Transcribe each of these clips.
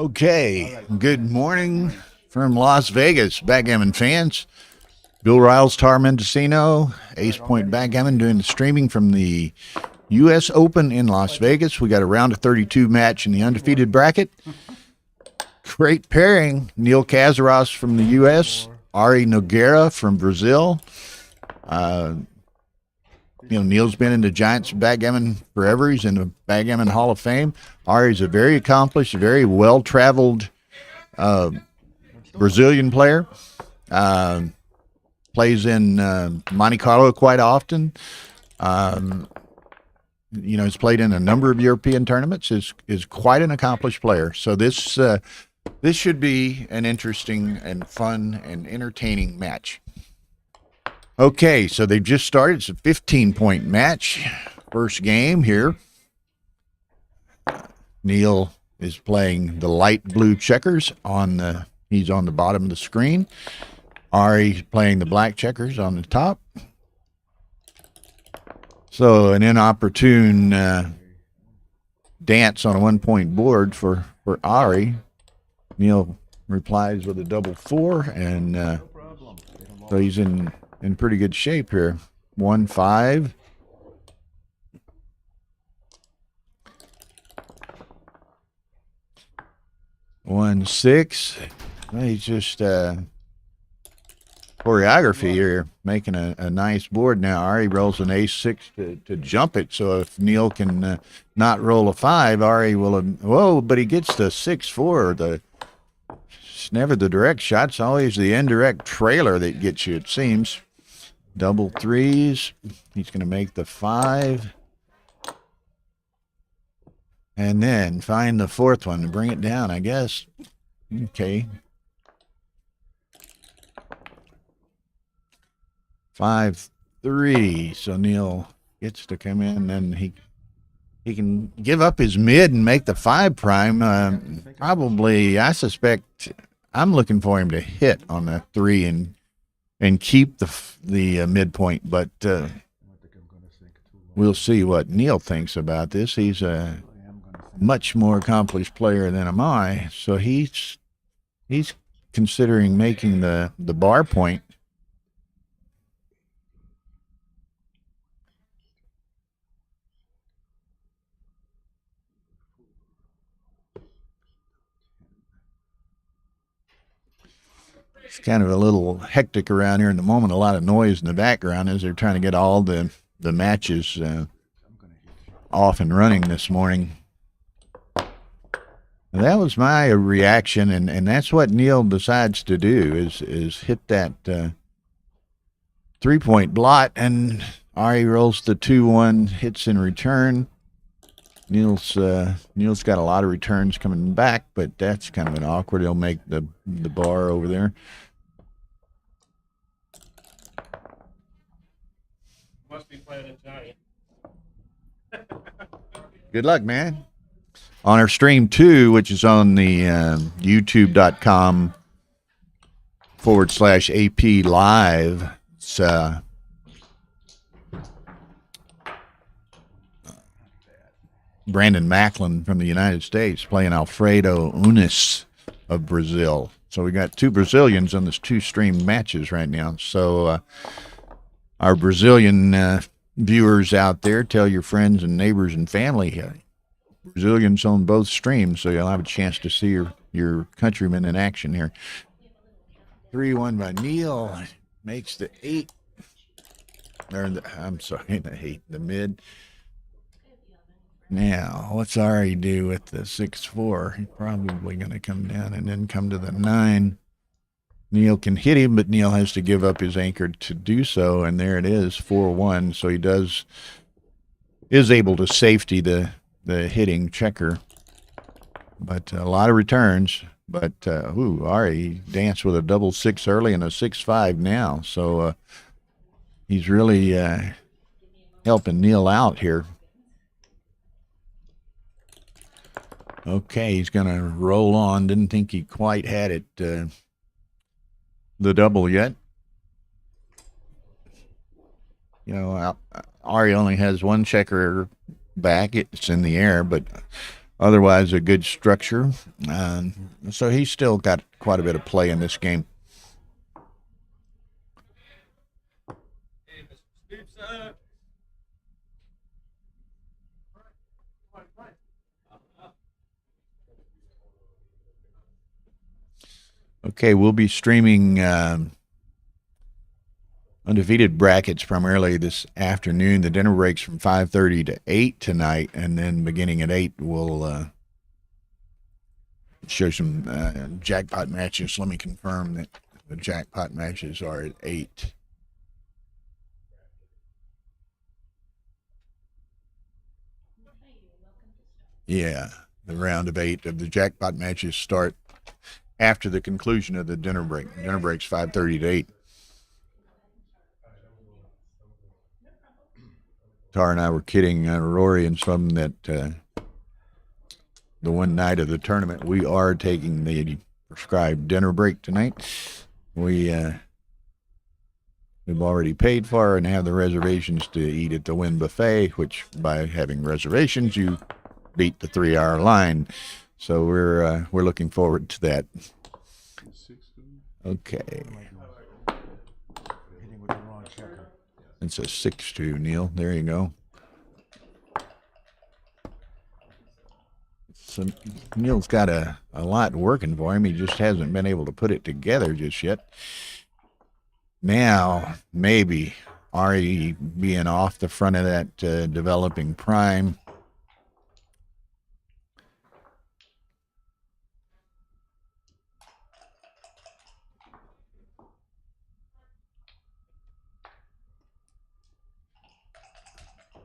Okay, good morning from Las Vegas, Backgammon fans. Bill Riles, Tar Mendocino, Ace Point Backgammon doing the streaming from the U.S. Open in Las Vegas. We got a round of 32 match in the undefeated bracket. Great pairing. Neil Cazares from the U.S., Ari Nogueira from Brazil. Neil's been in the Giants backgammon forever. He's in the Backgammon Hall of Fame. Ari's a very accomplished, very well-traveled Brazilian player. Plays in Monte Carlo quite often. He's played in a number of European tournaments. Is quite an accomplished player. So this should be an interesting and fun and entertaining match. Okay, so they've just started. It's a 15-point match. First game here. Neil is playing the light blue checkers he's on the bottom of the screen. Ari's playing the black checkers on the top. So an inopportune dance on a 1-point board for Ari. Neil replies with a double 4, and so he's in pretty good shape here. 1-5. One 6. He's just choreography here, making a nice board now. Ari rolls an ace 6 to jump it. So if Neil can not roll a 5, Ari will. Whoa! But he gets the 6-4. It's never the direct shot. It's always the indirect trailer that gets you, it seems. Double 3s. He's going to make the 5. And then find the 4th one and bring it down, I guess. Okay. 5-3. So Neil gets to come in, and he can give up his mid and make the 5 prime. Probably, I suspect, I'm looking for him to hit on the 3 and keep the midpoint, but we'll see what Neil thinks about this. He's a much more accomplished player than am I, so he's considering making the bar point. It's kind of a little hectic around here in the moment. A lot of noise in the background as they're trying to get all the matches off and running this morning. And that was my reaction, and that's what Neil decides to do is hit that 3-point blot, and Ari rolls the 2-1, hits in return. Neil's got a lot of returns coming back, but that's kind of an awkward. He'll make the bar over there. Must be playing a giant. Good luck, man. On our stream 2, which is on the youtube.com/AP live, it's Brandon Macklin from the United States playing Alfredo Unis of Brazil. So we got 2 Brazilians on this 2 stream matches right now. So our Brazilian viewers out there, tell your friends and neighbors and family. Brazilians on both streams, so you'll have a chance to see your countrymen in action here. 3-1 by Neil. Makes the 8. I'm sorry, the 8, the mid. Now, what's Ari do with the 6-4? He's probably going to come down and then come to the 9. Neil can hit him, but Neil has to give up his anchor to do so, and there it is, 4-1. So he is able to safety the hitting checker. But a lot of returns. But, Ari danced with a double 6 early and a 6-5 now. So he's really helping Neil out here. Okay, he's going to roll on. Didn't think he quite had it, the double yet. Ari only has 1 checker back. It's in the air, but otherwise a good structure. So he's still got quite a bit of play in this game. Okay, we'll be streaming undefeated brackets primarily this afternoon. The dinner breaks from 5:30 to 8 tonight, and then beginning at 8, we'll show some jackpot matches. Let me confirm that the jackpot matches are at 8. Yeah, the round of 8 of the jackpot matches start after the conclusion of the dinner break. Dinner break's 5:30 to 8. Tara and I were kidding Rory and some that the one night of the tournament we are taking the prescribed dinner break tonight. We've already paid for and have the reservations to eat at the Wynn Buffet, which by having reservations you beat the 3-hour line. So we're looking forward to that. Okay. It's a 6-2, Neil. There you go. So Neil's got a lot working for him. He just hasn't been able to put it together just yet. Now, maybe Ari being off the front of that developing prime.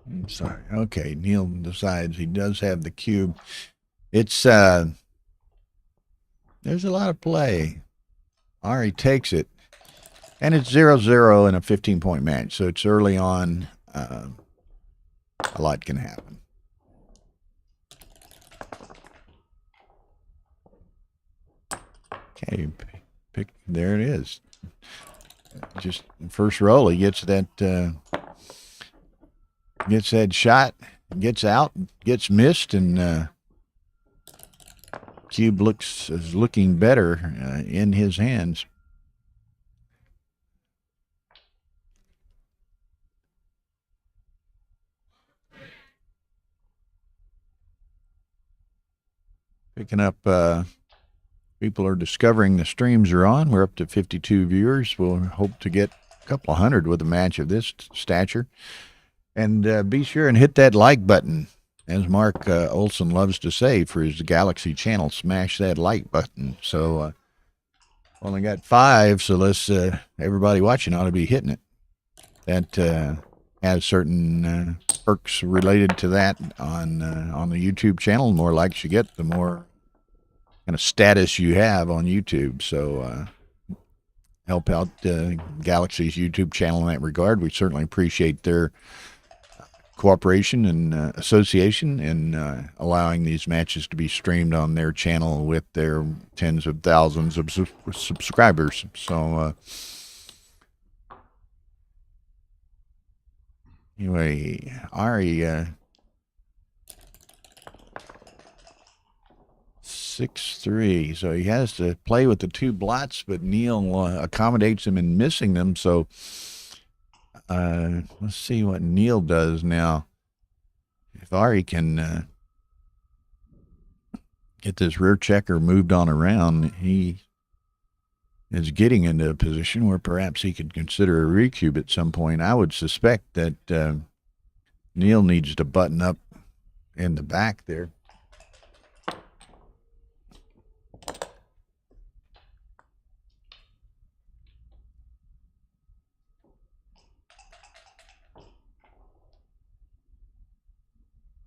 I'm sorry. Okay, Neil decides he does have the cube. It's there's a lot of play. Ari takes it, and it's 0-0 in a 15-point match. So it's early on. A lot can happen. Okay, pick. There it is. Just first roll, he gets that shot, gets out, gets missed, and cube is looking better in his hands. Picking up, people are discovering the streams are on. We're up to 52 viewers. We'll hope to get a couple of hundred with a match of this stature. And be sure and hit that like button. As Mark Olson loves to say for his Galaxy channel, smash that like button. So only got 5, so let's everybody watching ought to be hitting it. That has certain perks related to that on the YouTube channel. The more likes you get, the more kind of status you have on YouTube. So help out Galaxy's YouTube channel in that regard. We certainly appreciate their cooperation and association in allowing these matches to be streamed on their channel with their tens of thousands of subscribers. So anyway, Ari 6-3, so he has to play with the 2 blots, but Neil accommodates him in missing them. So let's see what Neil does now. If Ari can get this rear checker moved on around, he is getting into a position where perhaps he could consider a recube at some point. I would suspect that Neil needs to button up in the back there.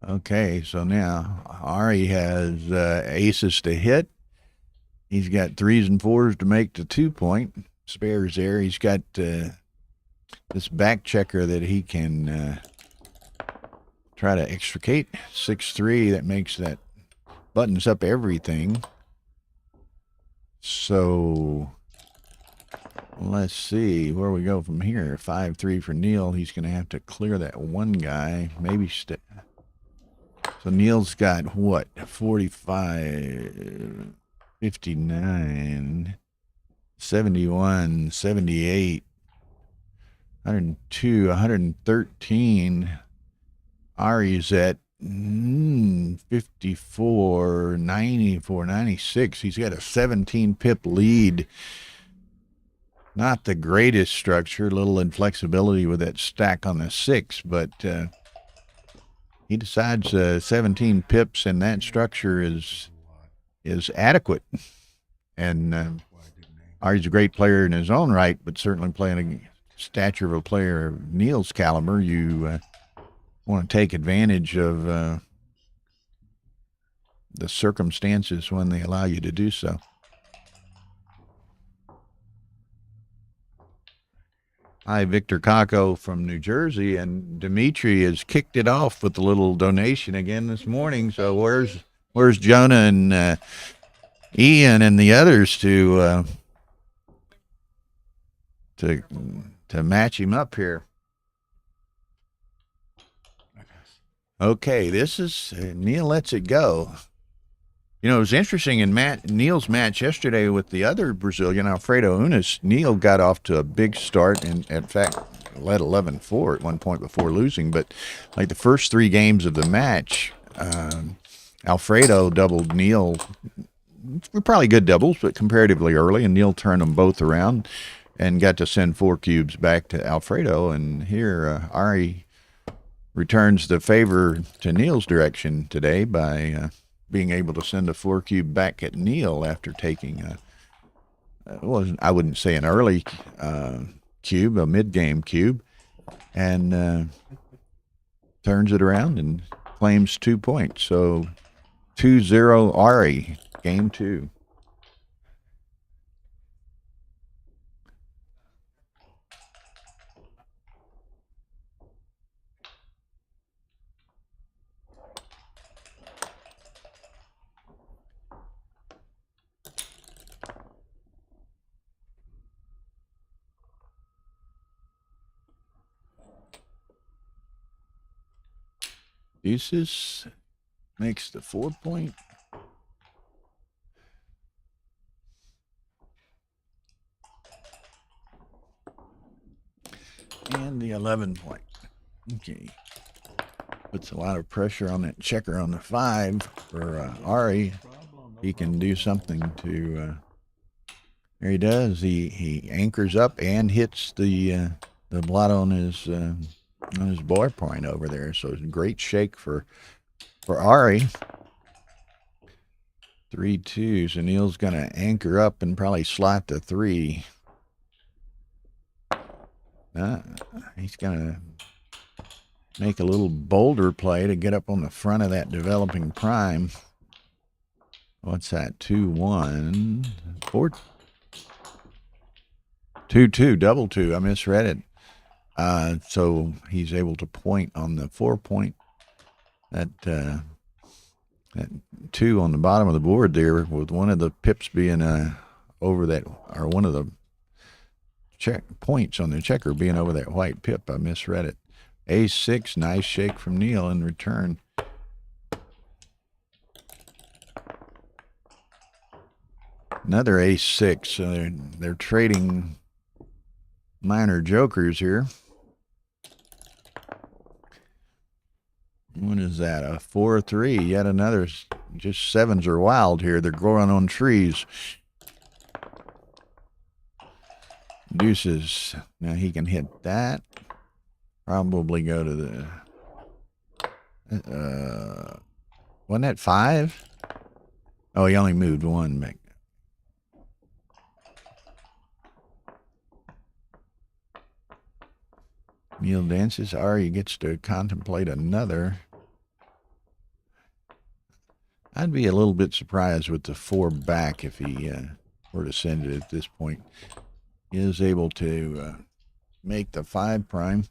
Okay, so now Ari has aces to hit. He's got 3s and 4s to make the 2-point. Spares there. He's got this back checker that he can try to extricate. 6-3, that makes that, buttons up everything. So let's see where we go from here. 5-3 for Neil. He's going to have to clear that one guy. Maybe so So Neil's got what? 45, 59, 71, 78, 102, 113. Ari's at 54, 94, 96. He's got a 17 pip lead. Not the greatest structure, a little inflexibility with that stack on the 6, but he decides 17 pips in that structure is adequate. And Ari's a great player in his own right, but certainly playing a stature of a player of Neil's caliber, you want to take advantage of the circumstances when they allow you to do so. Hi, Victor Kako from New Jersey, and Dimitri has kicked it off with a little donation again this morning. So where's Jonah and Ian and the others to match him up here? Okay, this is Neil lets it go. You know, it was interesting in Neil's match yesterday with the other Brazilian, Alfredo Unas. Neil got off to a big start and, in fact, led 11-4 at one point before losing. But, like, the first 3 games of the match, Alfredo doubled Neil. Probably good doubles, but comparatively early. And Neil turned them both around and got to send 4 cubes back to Alfredo. And here, Ari returns the favor to Neil's direction today by being able to send a 4 cube back at Neil after taking I wouldn't say an early cube, a mid-game cube, and turns it around and claims 2 points. So 2-0 Ari, game 2. Deuces makes the 4 point. And the 11 point. Okay. Puts a lot of pressure on that checker on the 5 for Ari. He can do something to. There he does. He anchors up and hits the blot on his bar point over there. So it's a great shake for Ari. 3-2. So Neil's gonna anchor up and probably slot the 3. He's gonna make a little boulder play to get up on the front of that developing prime. What's that? 2-1 4 2-2 double 2. I misread it. So he's able to point on the 4 point. That 2 on the bottom of the board there, with one of the pips being over that, or one of the check points on the checker being over that white pip. I misread it. Ace-6, nice shake from Neil in return. Another ace-6. So they're trading minor jokers here. What is that? A 4-3. Yet another. Just 7s are wild here. They're growing on trees. Deuces. Now he can hit that. Probably go to the. Wasn't that 5? Oh, he only moved 1 back. Neil dances. Ari gets to contemplate another. I'd be a little bit surprised with the 4 back if he were to send it at this point. He is able to make the 5 prime.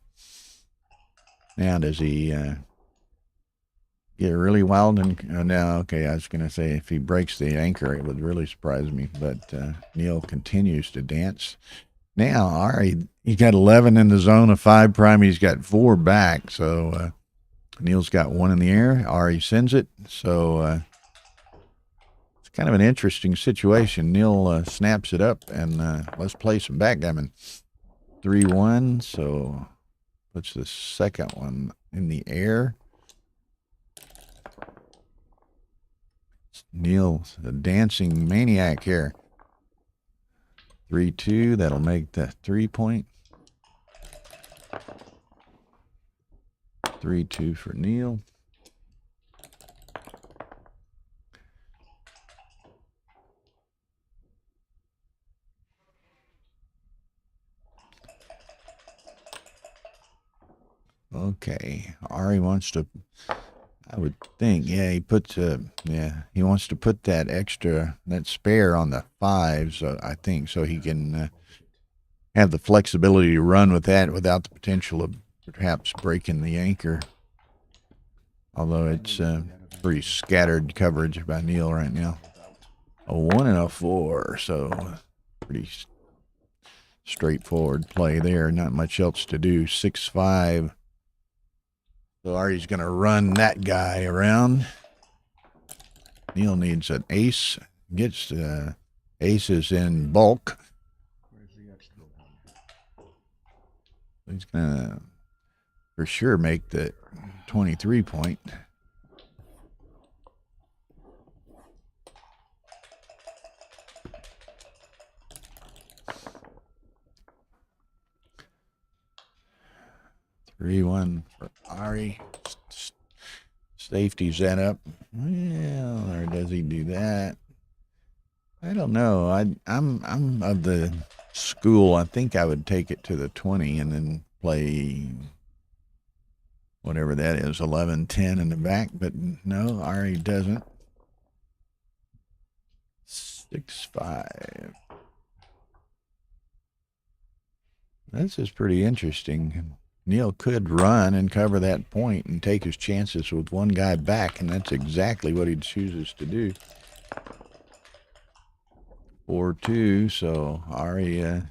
Now, does he get really wild? And now, okay, I was going to say if he breaks the anchor, it would really surprise me. But Neil continues to dance. Now, Ari, he's got 11 in the zone of 5 prime. He's got 4 back. So Neil's got one in the air. Ari sends it. So it's kind of an interesting situation. Neil snaps it up, and let's play some backgammon. 3-1. So puts the second one in the air. Neil's a dancing maniac here. 3-2. That'll make the 3-point. 3-2 for Neil. Okay, Ari wants to, I would think, yeah, he puts he wants to put that spare on the 5, so I think, so he can have the flexibility to run with that without the potential of perhaps breaking the anchor. Although it's pretty scattered coverage by Neil right now. A 1 and a 4, so pretty straightforward play there. Not much else to do. 6-5. So Ari's going to run that guy around. Neil needs an ace. Gets aces in bulk. He's going to for sure make the 23-point. Three one for Ari. Safeties that up. Well, or does he do that? I don't know. I'm of the school. I think I would take it to the 20 and then play whatever that is, 11-10 in the back. But no, Ari doesn't. 6-5. This is pretty interesting. Neil could run and cover that point and take his chances with one guy back, and that's exactly what he chooses to do. 4-2, so Ari,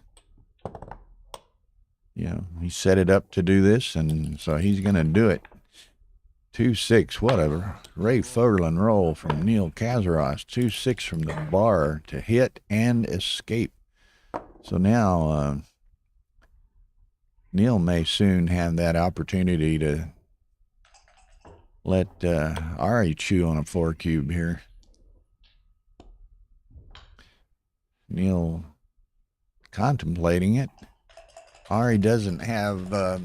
he set it up to do this, and so he's going to do it. 2-6, whatever. Ray Fogerlin roll from Neil Kazaros. 2-6 from the bar to hit and escape. So now Neil may soon have that opportunity to let Ari chew on a 4 cube here. Neil contemplating it. Ari doesn't have a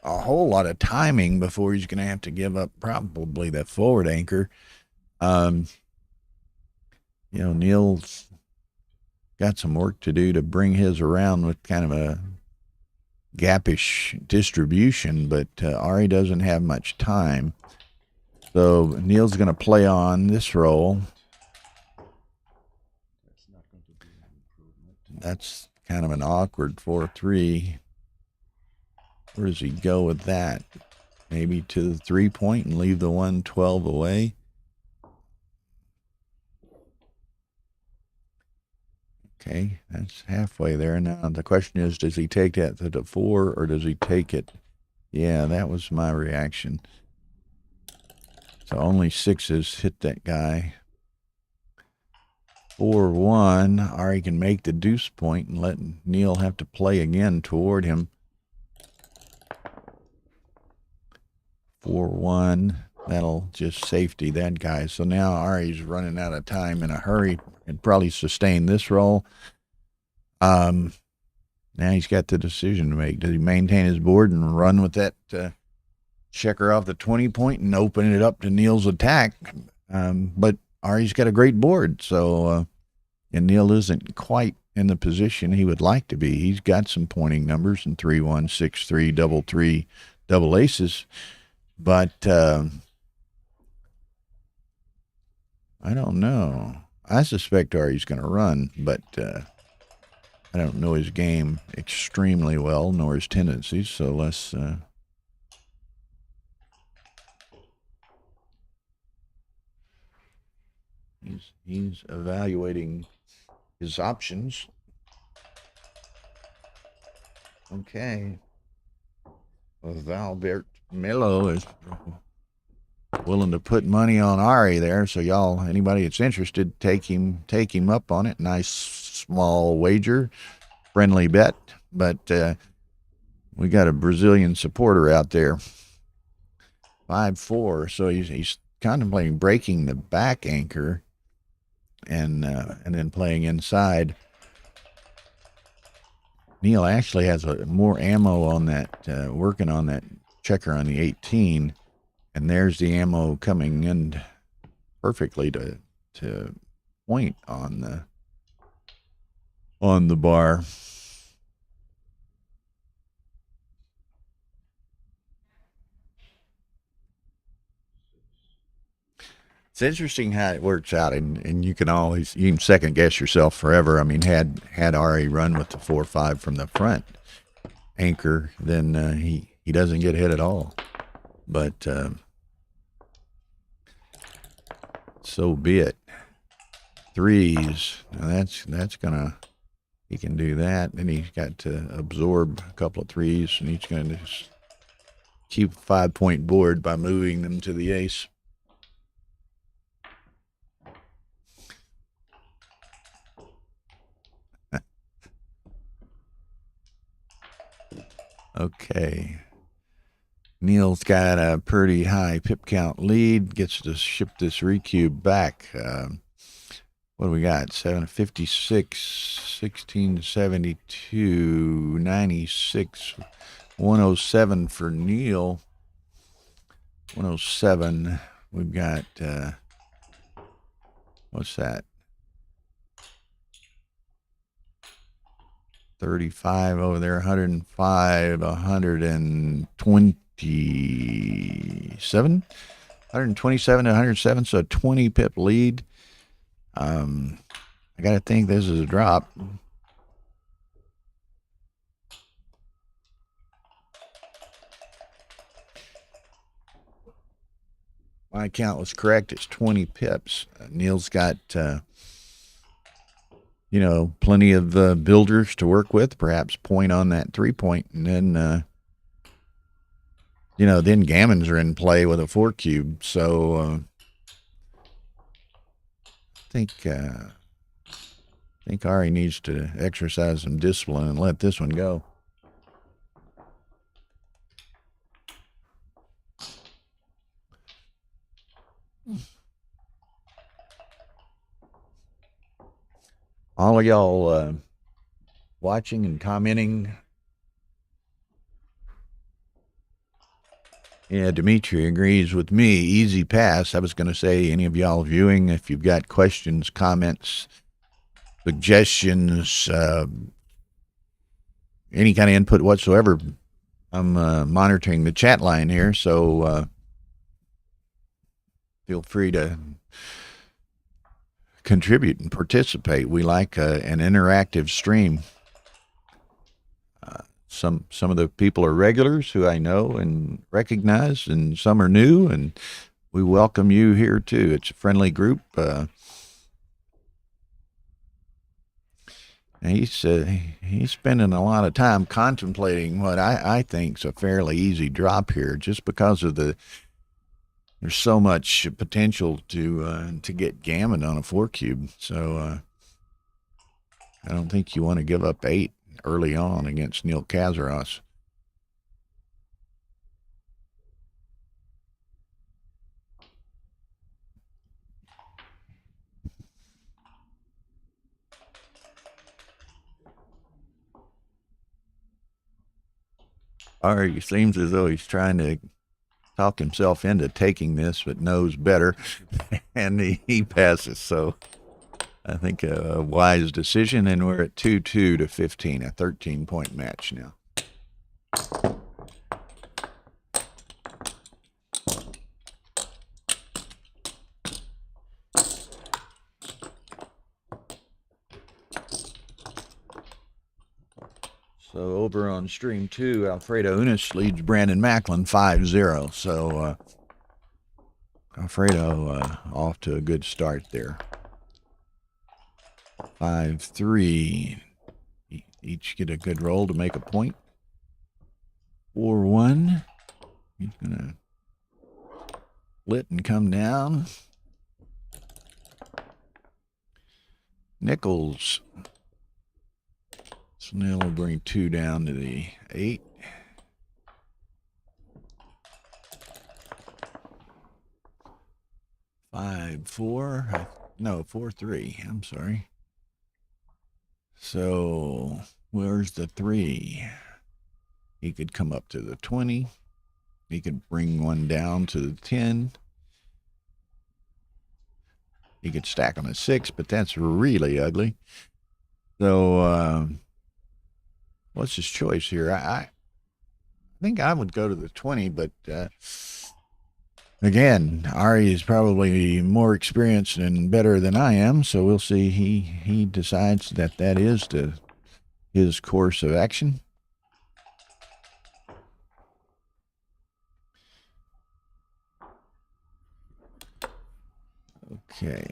whole lot of timing before he's going to have to give up probably the forward anchor. Neil's got some work to do to bring his around with kind of a gapish distribution, but Ari doesn't have much time. So Neil's going to play on this roll. That's kind of an awkward 4-3. Where does he go with that? Maybe to the 3-point and leave the 112 away. Okay, that's halfway there. Now the question is, does he take that to the 4 or does he take it? Yeah, that was my reaction. So only 6s hit that guy. 4-1. Ari can make the deuce point and let Neil have to play again toward him. 4-1. That'll just safety that guy. So now Ari's running out of time in a hurry and probably sustain this roll. Now he's got the decision to make. Does he maintain his board and run with that checker off the 20-point and open it up to Neil's attack? But Ari's got a great board, so and Neil isn't quite in the position he would like to be. He's got some pointing numbers in 3-1, 6-3, double 3, double aces, but I don't know. I suspect Ari's going to run, but I don't know his game extremely well, nor his tendencies, so let's he's evaluating his options. Okay. Well, Valbert Melo is willing to put money on Ari there. So y'all, anybody that's interested, take him up on it. Nice small wager, friendly bet. But we got a Brazilian supporter out there. 5-4. So he's contemplating breaking the back anchor and then playing inside. Neil actually has more ammo on that, working on that checker on the 18, and there's the ammo coming in perfectly to point on the bar. It's interesting how it works out, and you can second guess yourself forever. I mean, had Ari run with the 4-5 from the front anchor, then he doesn't get hit at all. But so be it. Threes. Now that's gonna. He can do that. Then he's got to absorb a couple of threes, and he's going to keep a 5-point board by moving them to the ace. Okay. Neil's got a pretty high pip count lead. Gets to ship this recube back. What do we got? 756, 1672, 96, 107 for Neil. 107. We've got, what's that? 35 over there, 105, 127, 127 to 107, so a 20 pip lead. I got to think this is a drop. My count was correct. It's 20 pips. Neil's got, plenty of builders to work with, perhaps point on that 3-point, and then, then gammons are in play with a 4 cube. So I think Ari needs to exercise some discipline and let this one go. All of y'all watching and commenting. Yeah, Dimitri agrees with me. Easy pass. I was going to say, any of y'all viewing, if you've got questions, comments, suggestions, any kind of input whatsoever, I'm monitoring the chat line here, so feel free to contribute and participate. We like an interactive stream. Some of the people are regulars who I know and recognize, and some are new, and we welcome you here too. It's a friendly group. He's spending a lot of time contemplating what I think is a fairly easy drop here, just because of there's so much potential to get gammon on a 4 cube. So I don't think you want to give up 8 early on against Neil Kazaros. Ari seems as though he's trying to talk himself into taking this, but knows better, and he passes. So I think a wise decision, and we're at 2-2 to 15, a 13-point match now. So over on stream 2, Alfredo Unis leads Brandon Macklin 5-0. So Alfredo off to a good start there. 5-3. Each get a good roll to make a point. 4-1. He's going to Split and come down. Nickels. So now we'll bring 2 down to the 8. Five, 4. No, 4, 3. I'm sorry. So where's the 3? He could come up to the 20. He could bring 1 down to the 10. He could stack on a 6, but that's really ugly. So what's his choice here? I think I would go to the 20, but again, Ari is probably more experienced and better than I am, so we'll see. He decides that is his course of action. Okay.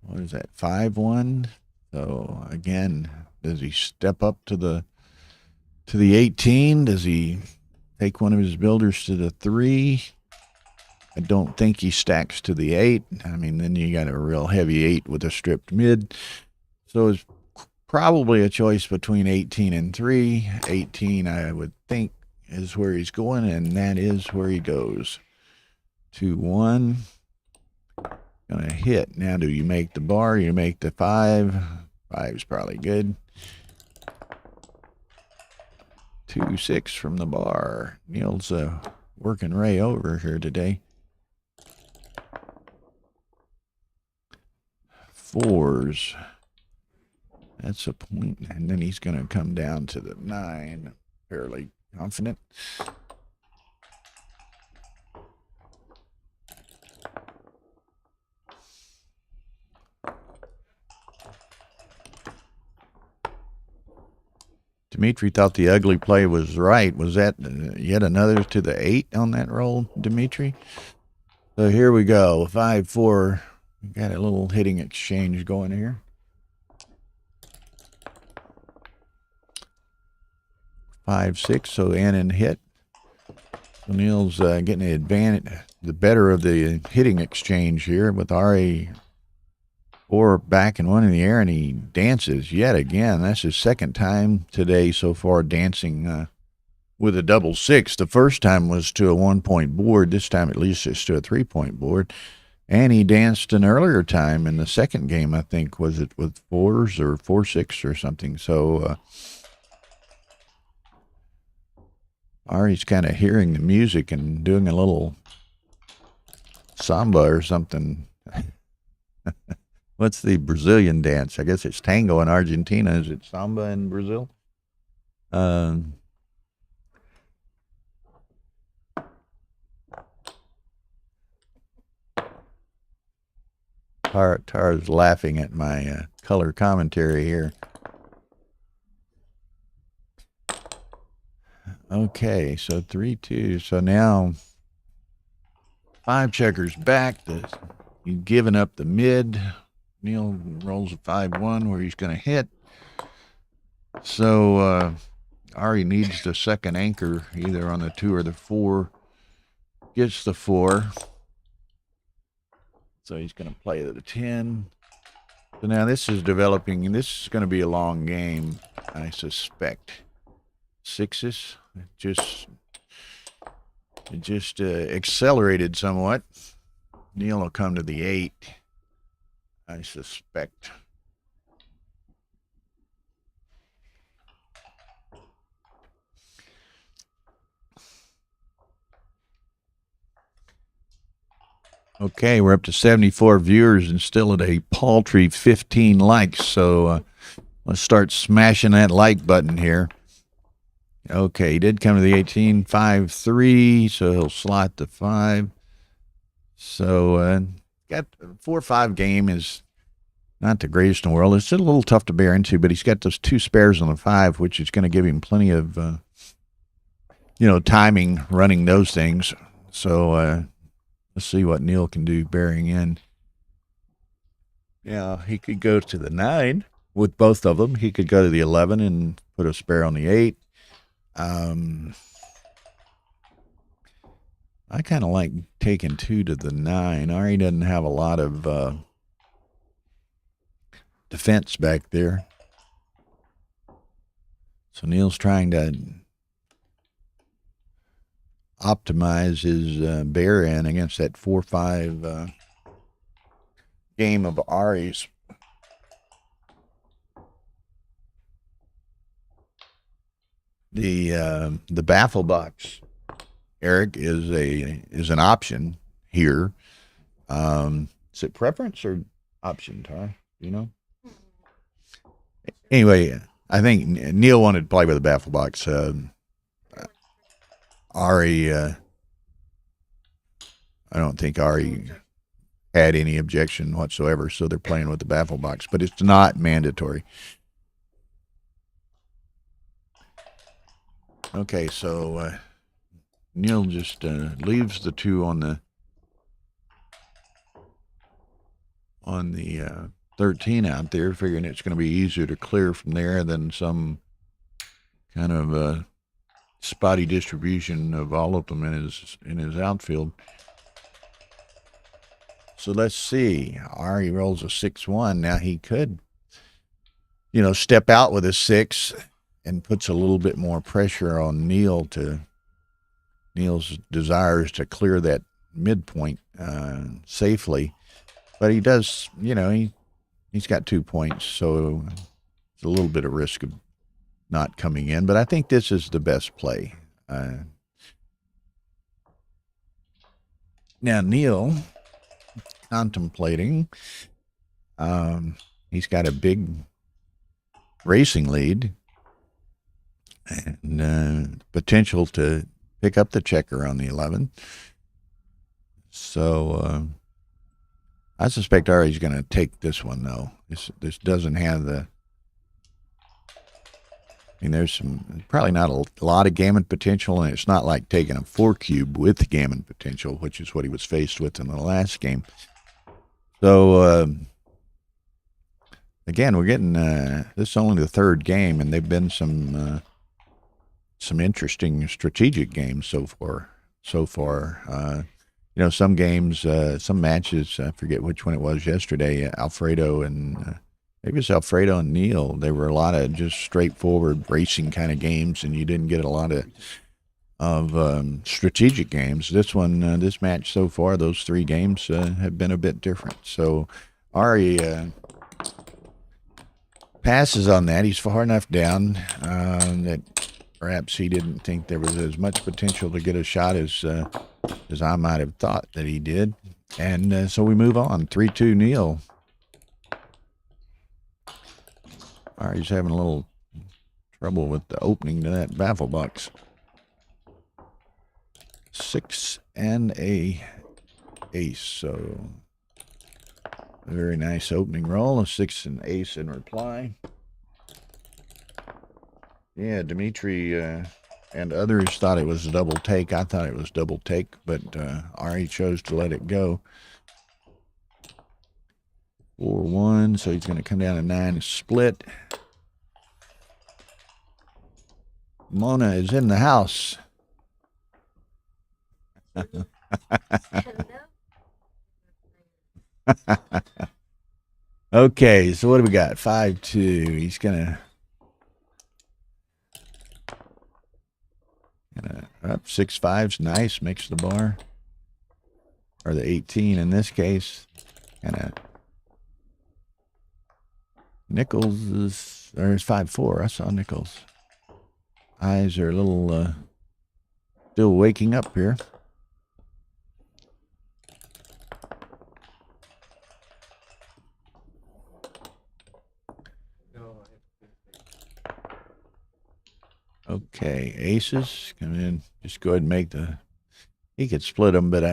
What is that? 5-1. So again, does he step up to the 18? Does he take one of his builders to the 3? I don't think he stacks to the 8. I mean, then you got a real heavy 8 with a stripped mid. So it's probably a choice between 18 and 3. 18, I would think, is where he's going, and that is where he goes. 2-1. Gonna hit. Now, do you make the bar? You make the 5. 5's probably good. 2-6 from the bar. Neil's working Ray over here today. 4s. That's a point. And then he's going to come down to the 9. Fairly confident. Dimitri thought the ugly play was right. Was that yet another to the 8 on that roll, Dimitri? So here we go. 5-4. Got a little hitting exchange going here. 5-6. So in and hit. So Neil's getting the advantage, the better of the hitting exchange here with Ari. 4 back and 1 in the air, and he dances yet again. That's his second time today so far dancing with a double 6. The first time was to a 1-point board. This time at least it's to a 3-point board. And he danced an earlier time in the second game, I think. Was it with 4s or 4-6 or something? So Ari's kind of hearing the music and doing a little samba or something. What's the Brazilian dance? I guess it's tango in Argentina. Is it samba in Brazil? Tara's laughing at my color commentary here. Okay, so 3-2. So now 5 checkers back. He's giving up the mid. Neil rolls a 5-1 where he's going to hit. So Ari needs the second anchor, either on the 2 or the 4. Gets the 4. So he's going to play the 10. So now this is developing. This is going to be a long game, I suspect. 6s. It just accelerated somewhat. Neil will come to the 8. I suspect. Okay, we're up to 74 viewers and still at a paltry 15 likes. So let's start smashing that like button here. Okay, he did come to the 18. 5-3, so he'll slot the 5. So got 4-5 game is not the greatest in the world. It's still a little tough to bear into, but he's got those 2 spares on the 5, which is going to give him plenty of, timing running those things. So let's see what Neil can do bearing in. Yeah, he could go to the 9 with both of them. He could go to the 11 and put a spare on the 8. I kind of like taking 2 to the 9. Ari doesn't have a lot of defense back there. So Neil's trying to optimize his bear in against that 4-5 game of Ari's. The baffle box, Eric, is an option here. Is it preference or option, Ty? You know. Anyway, I think Neil wanted to play with the baffle box. Ari, I don't think Ari had any objection whatsoever, so they're playing with the baffle box, but it's not mandatory. Okay, so Neil just leaves the 2 on the 13 out there, figuring it's going to be easier to clear from there than some kind of spotty distribution of all of them in his outfield. So let's see. Ari rolls a 6-1. Now he could, step out with a 6 and puts a little bit more pressure on Neil's desires to clear that midpoint safely. But he does, he's got 2 points, so it's a little bit of risk of not coming in. But I think this is the best play. Now Neil, contemplating, he's got a big racing lead and potential to pick up the checker on the 11. So I suspect Ari's going to take this one, though. This doesn't have the... there's probably not a lot of gammon potential, and it's not like taking a 4 cube with gammon potential, which is what he was faced with in the last game. So, again, we're getting... this is only the 3rd game, and they've been some interesting strategic games so far. Some games, some matches, I forget which one it was yesterday, Alfredo and maybe it's Alfredo and Neil. They were a lot of just straightforward racing kind of games, and you didn't get a lot of strategic games. This one, this match so far, those 3 games have been a bit different. So Ari passes on that. He's far enough down that perhaps he didn't think there was as much potential to get a shot as I might have thought that he did. And so we move on. 3-2 Neil. All right, he's having a little trouble with the opening to that baffle box. 6 and a ace. So a very nice opening roll. A 6 and ace in reply. Yeah, Dimitri and others thought it was a double take. I thought it was double take, but Ari chose to let it go. 4-1, so he's going to come down to 9 and split. Mona is in the house. Okay, so what do we got? 5-2. He's going to... up 6-5's nice, makes the bar, or the 18 in this case. Kind of Nichols is, or it's 5-4. I saw Nichols. Eyes are a little still waking up here. Okay, aces come in. Just go ahead and make the... He could split them, but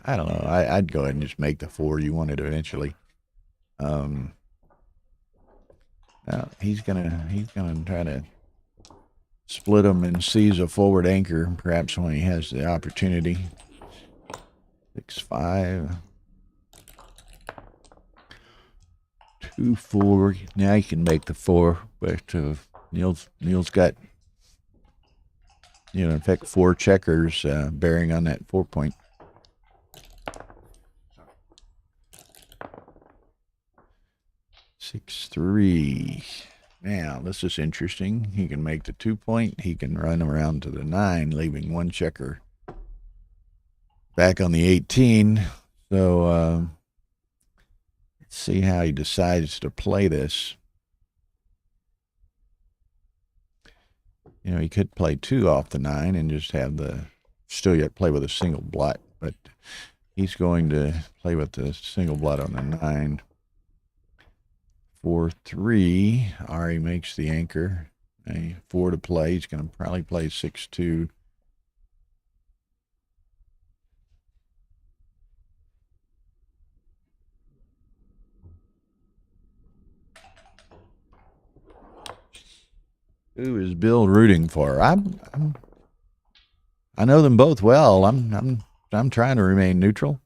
I don't know. I'd go ahead and just make the 4 you wanted eventually. Now he's gonna try to split them and seize a forward anchor, perhaps when he has the opportunity. 6-5. 2-4. Now he can make the 4, but Neil's got in effect, 4 checkers bearing on that 4 point. Six, 3. Now, this is interesting. He can make the 2 point. He can run around to the 9, leaving 1 checker back on the 18. So, let's see how he decides to play this. He could play 2 off the 9 and just have still yet play with a single blot, but he's going to play with the single blot on the 9. 4-3. Ari makes the anchor. 4 to play. He's going to probably play 6-2. Who is Bill rooting for? I know them both well. I'm trying to remain neutral.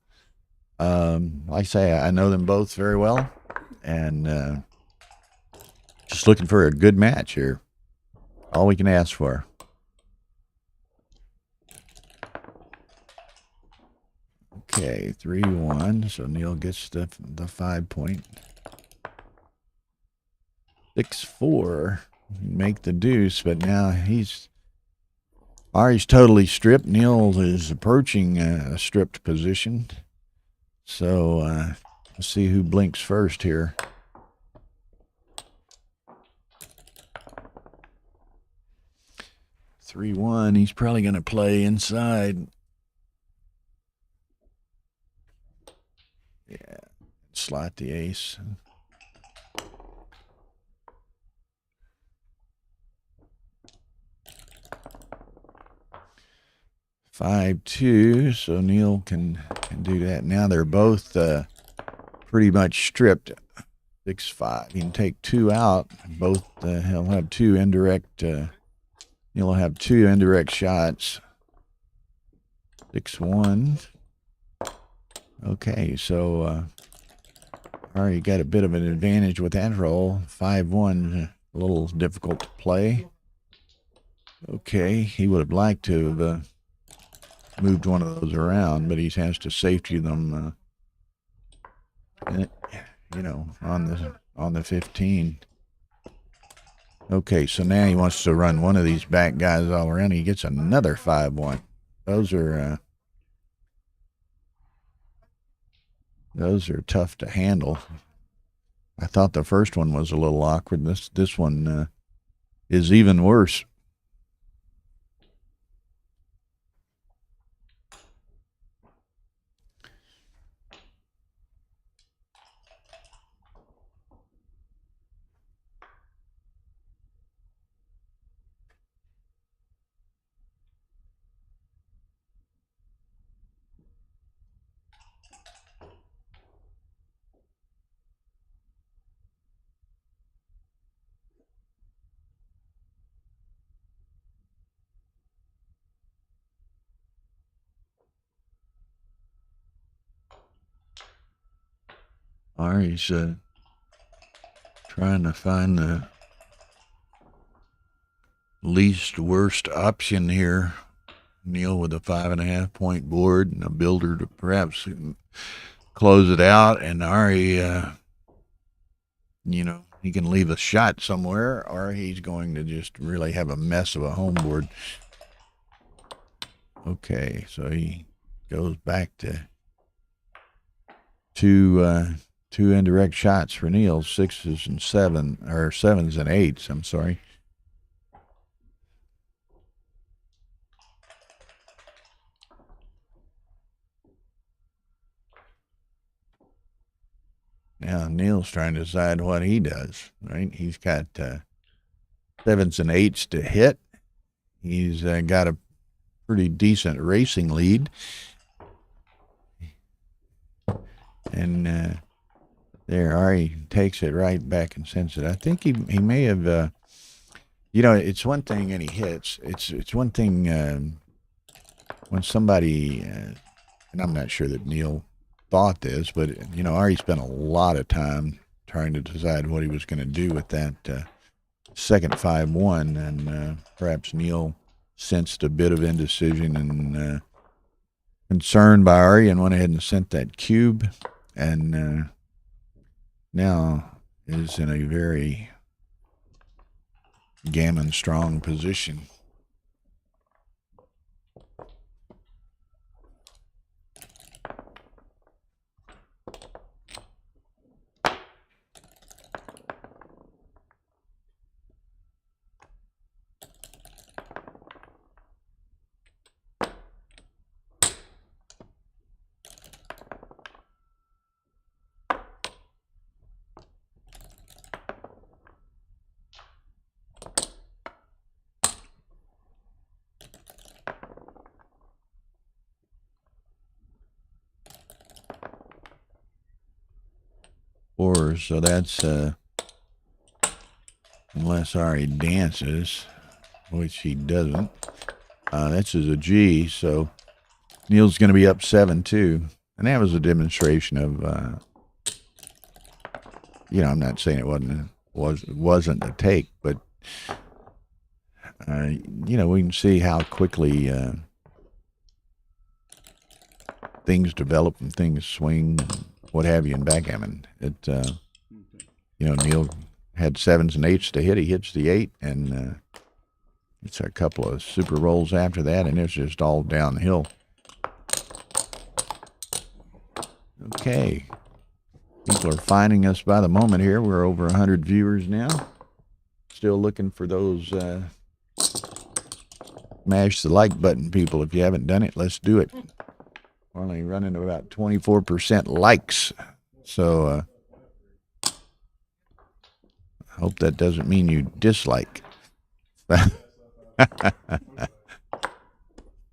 Like I say, I know them both very well, and just looking for a good match here. All we can ask for. Okay, 3-1. So Neil gets the 5 point. 6-4. Make the deuce, but now Ari's totally stripped. Neil is approaching a stripped position. So let's see who blinks first here. Three, 1. He's probably going to play inside. Yeah, slot the ace. 5-2, so Neil can do that. Now they're both pretty much stripped. 6-5. He can take 2 out. Both he'll have 2 indirect. He'll have 2 indirect shots. 6-1. Okay, so Ari got a bit of an advantage with that roll. 5-1, a little difficult to play. Okay, he would have liked to have moved one of those around, but he has to safety them, on the 15. Okay, so now he wants to run one of these back guys all around. He gets another 5-1. Those are tough to handle. I thought the first one was a little awkward. This one is even worse. Ari's trying to find the least worst option here. Neil with a 5.5 point board and a builder to perhaps close it out. And Ari, he can leave a shot somewhere, or he's going to just really have a mess of a home board. Okay, so he goes back to two indirect shots for Neil, 6s and 7s and 8s. I'm sorry. Now Neil's trying to decide what he does, right? He's got 7s and 8s to hit. He's got a pretty decent racing lead. And there, Ari takes it right back and sends it. I think he may have, it's one thing and he hits. It's one thing when somebody, and I'm not sure that Neil thought this, but Ari spent a lot of time trying to decide what he was going to do with that second 5-1, and perhaps Neil sensed a bit of indecision and concern by Ari and went ahead and sent that cube, and now is in a very gammon strong position. Four, so that's unless Ari dances, which he doesn't. This is a G, so Neil's going to be up 7-2, and that was a demonstration of, I'm not saying it wasn't a take, but we can see how quickly things develop and things swing, what have you, in backgammon. Neil had 7s and 8s to hit. He hits the 8, and it's a couple of super rolls after that, and it's just all downhill. Okay. People are finding us by the moment here. We're over 100 viewers now. Still looking for those smash the like button, people. If you haven't done it, let's do it. We're only running about 24% likes. So I hope that doesn't mean you dislike.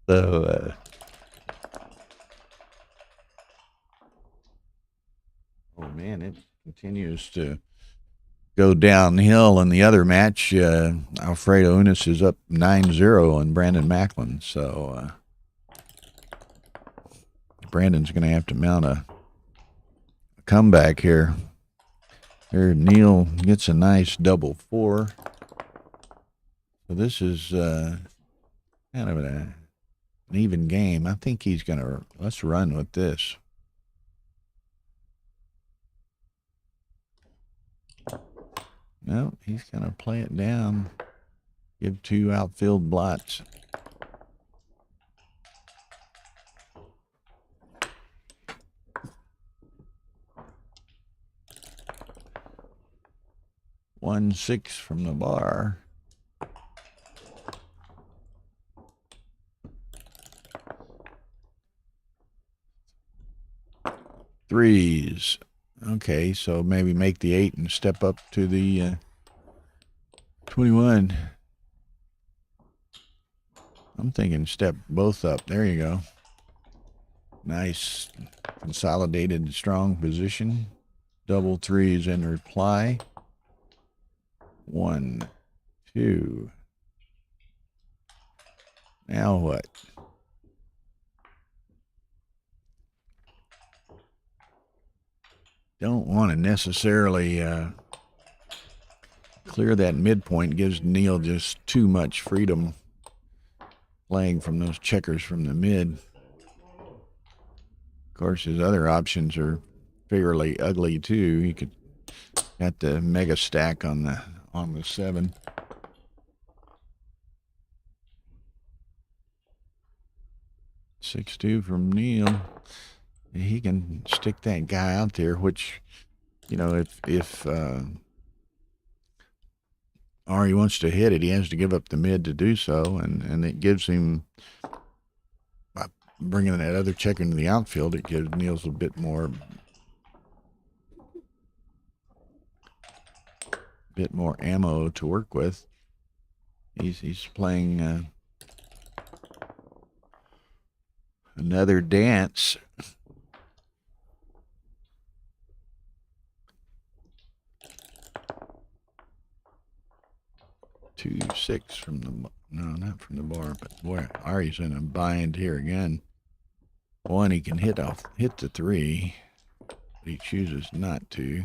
So oh man, it continues to go downhill in the other match. Alfredo Unis is up 9-0 on Brandon Macklin. So Brandon's going to have to mount a comeback here. Here, Neil gets a nice double 4. So this is kind of an even game. I think he's going to, let's run with this. No, he's going to play it down. Give 2 outfield blots. One 6 from the bar. Threes. Okay, so maybe make the 8 and step up to the 21. I'm thinking step both up. There you go. Nice consolidated strong position. Double 3s in reply. 1, 2. Now what? Don't want to necessarily clear that midpoint. Gives Neil just too much freedom playing from those checkers from the mid. Of course, his other options are fairly ugly too. He could got the mega stack on the 7. Six-2 from Neil. He can stick that guy out there, which, if Ari wants to hit it, he has to give up the mid to do so, and it gives him, by bringing that other checker into the outfield, it gives Neil's a bit more ammo to work with. He's playing another dance. Two 6 from the, no, not from the bar, but boy, Ari's in a bind here again. 1, he can hit the 3, but he chooses not to.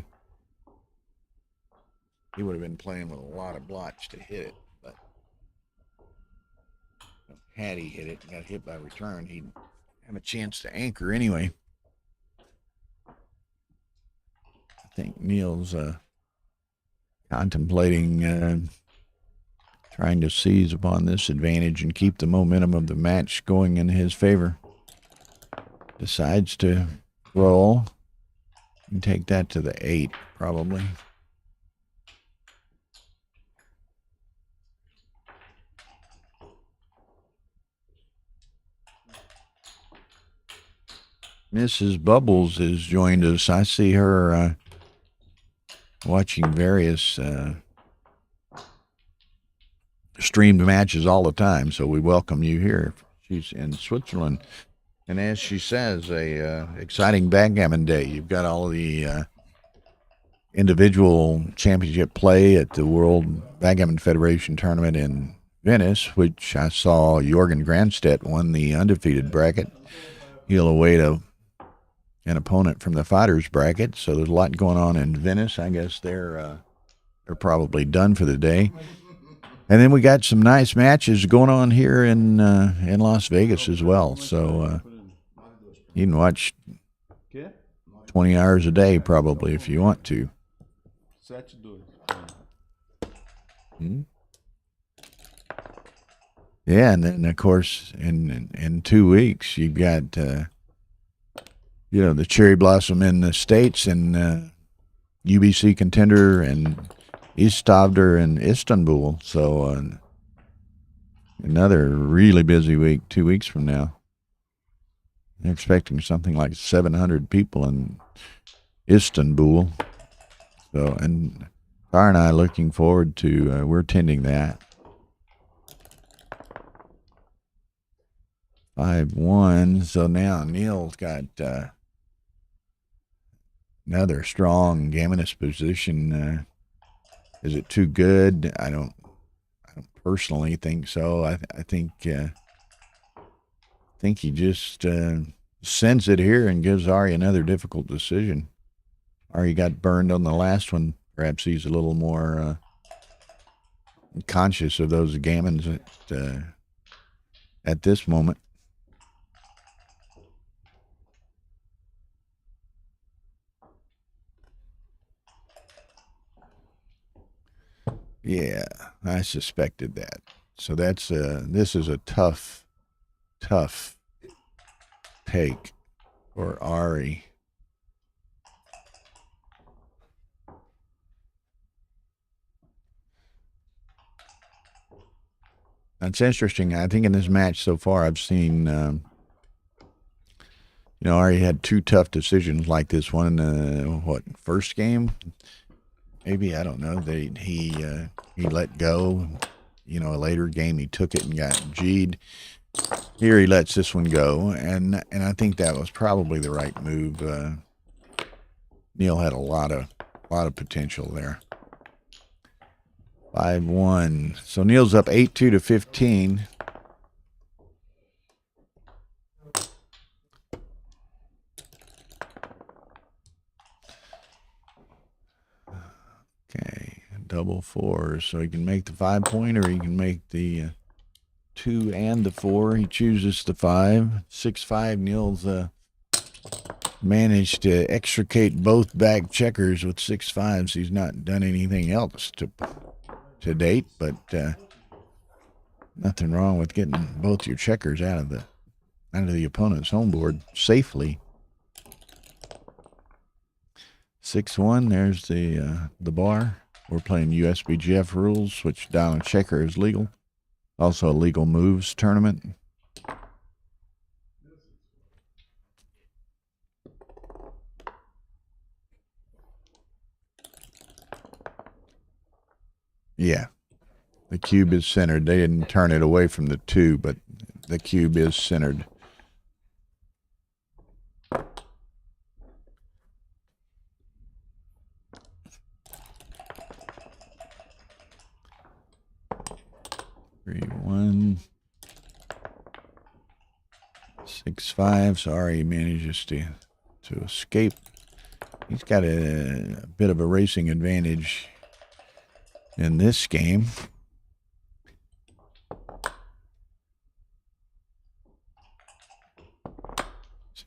He would have been playing with a lot of blocks to hit it, but had he hit it and got hit by return, he'd have a chance to anchor anyway. I think Neil's contemplating trying to seize upon this advantage and keep the momentum of the match going in his favor. Decides to roll and take that to the 8, probably. Mrs. Bubbles has joined us. I see her watching various streamed matches all the time, so we welcome you here. She's in Switzerland, and as she says, a exciting backgammon day. You've got all the individual championship play at the World Backgammon Federation tournament in Venice, which I saw Jorgen Granstedt won the undefeated bracket. He'll await an opponent from the fighters bracket, so there's a lot going on in Venice. I guess they're probably done for the day. And then we got some nice matches going on here in Las Vegas as well. So you can watch 20 hours a day probably if you want to. Yeah, and then of course in 2 weeks you've got the cherry blossom in the States and UBC contender and Istavder in Istanbul. So another really busy week 2 weeks from now. They're expecting something like 700 people in Istanbul. So, and Tara and I are looking forward to, we're attending that. 5-1. So now Neil's got another strong gammonist position. Is it too good? I don't personally think so. I think he just sends it here and gives Ari another difficult decision. Ari got burned on the last one. Perhaps he's a little more conscious of those gammons at this moment. Yeah, I suspected that. So that's this is a tough take for Ari. That's interesting. I think in this match so far, I've seen, Ari had 2 tough decisions like this one. First game? Maybe, I don't know. He let go. A later game he took it and got G'd. Here he lets this one go, and I think that was probably the right move. Neil had a lot of potential there. 5-1. So Neil's up 8-2 to 15. Okay, double 4. So he can make the 5-point, or he can make the 2 and the 4. He chooses the 5. 6-5. Neil's managed to extricate both bag checkers with 6-5s. He's not done anything else to date, but nothing wrong with getting both your checkers out of the opponent's home board safely. 6-1. There's the bar. We're playing USBGF rules, which down a checker is legal. Also a legal moves tournament. Yeah. The cube is centered. They didn't turn it away from the 2, but the cube is centered. Three, 1. 6-5. Sorry, he manages to escape. He's got a bit of a racing advantage in this game.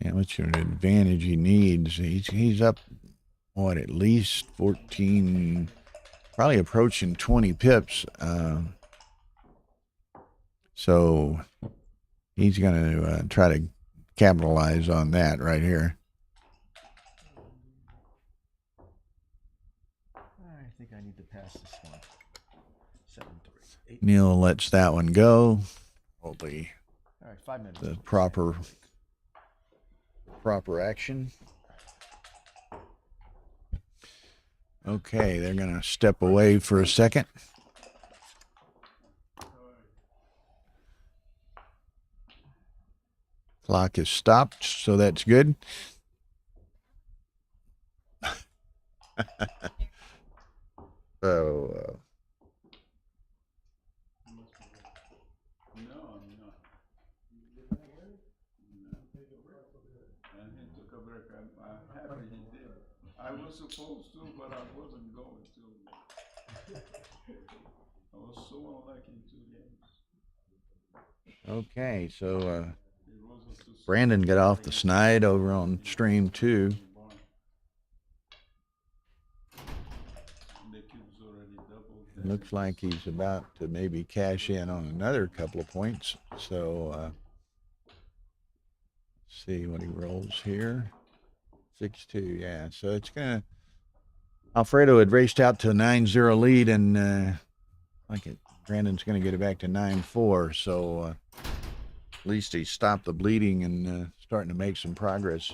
See how much of an advantage he needs. He's up, what, at least 14, probably approaching 20 pips. So he's going to try to capitalize on that right here. I think I need to pass this one. 7-3. Neil lets that one go. Hopefully, all right, 5 minutes. The proper action. Okay, they're going to step away for a second. Clock is stopped, so that's good. So, I was supposed to, but I wasn't going to. I was so unlucky in 2 games. okay, so Brandon got off the snide over on stream 2. Looks like he's about to maybe cash in on another couple of points. So, see what he rolls here. 6-2, yeah. So it's going to. Alfredo had raced out to a 9-0 lead, and Brandon's going to get it back to 9-4. So at least he stopped the bleeding and starting to make some progress.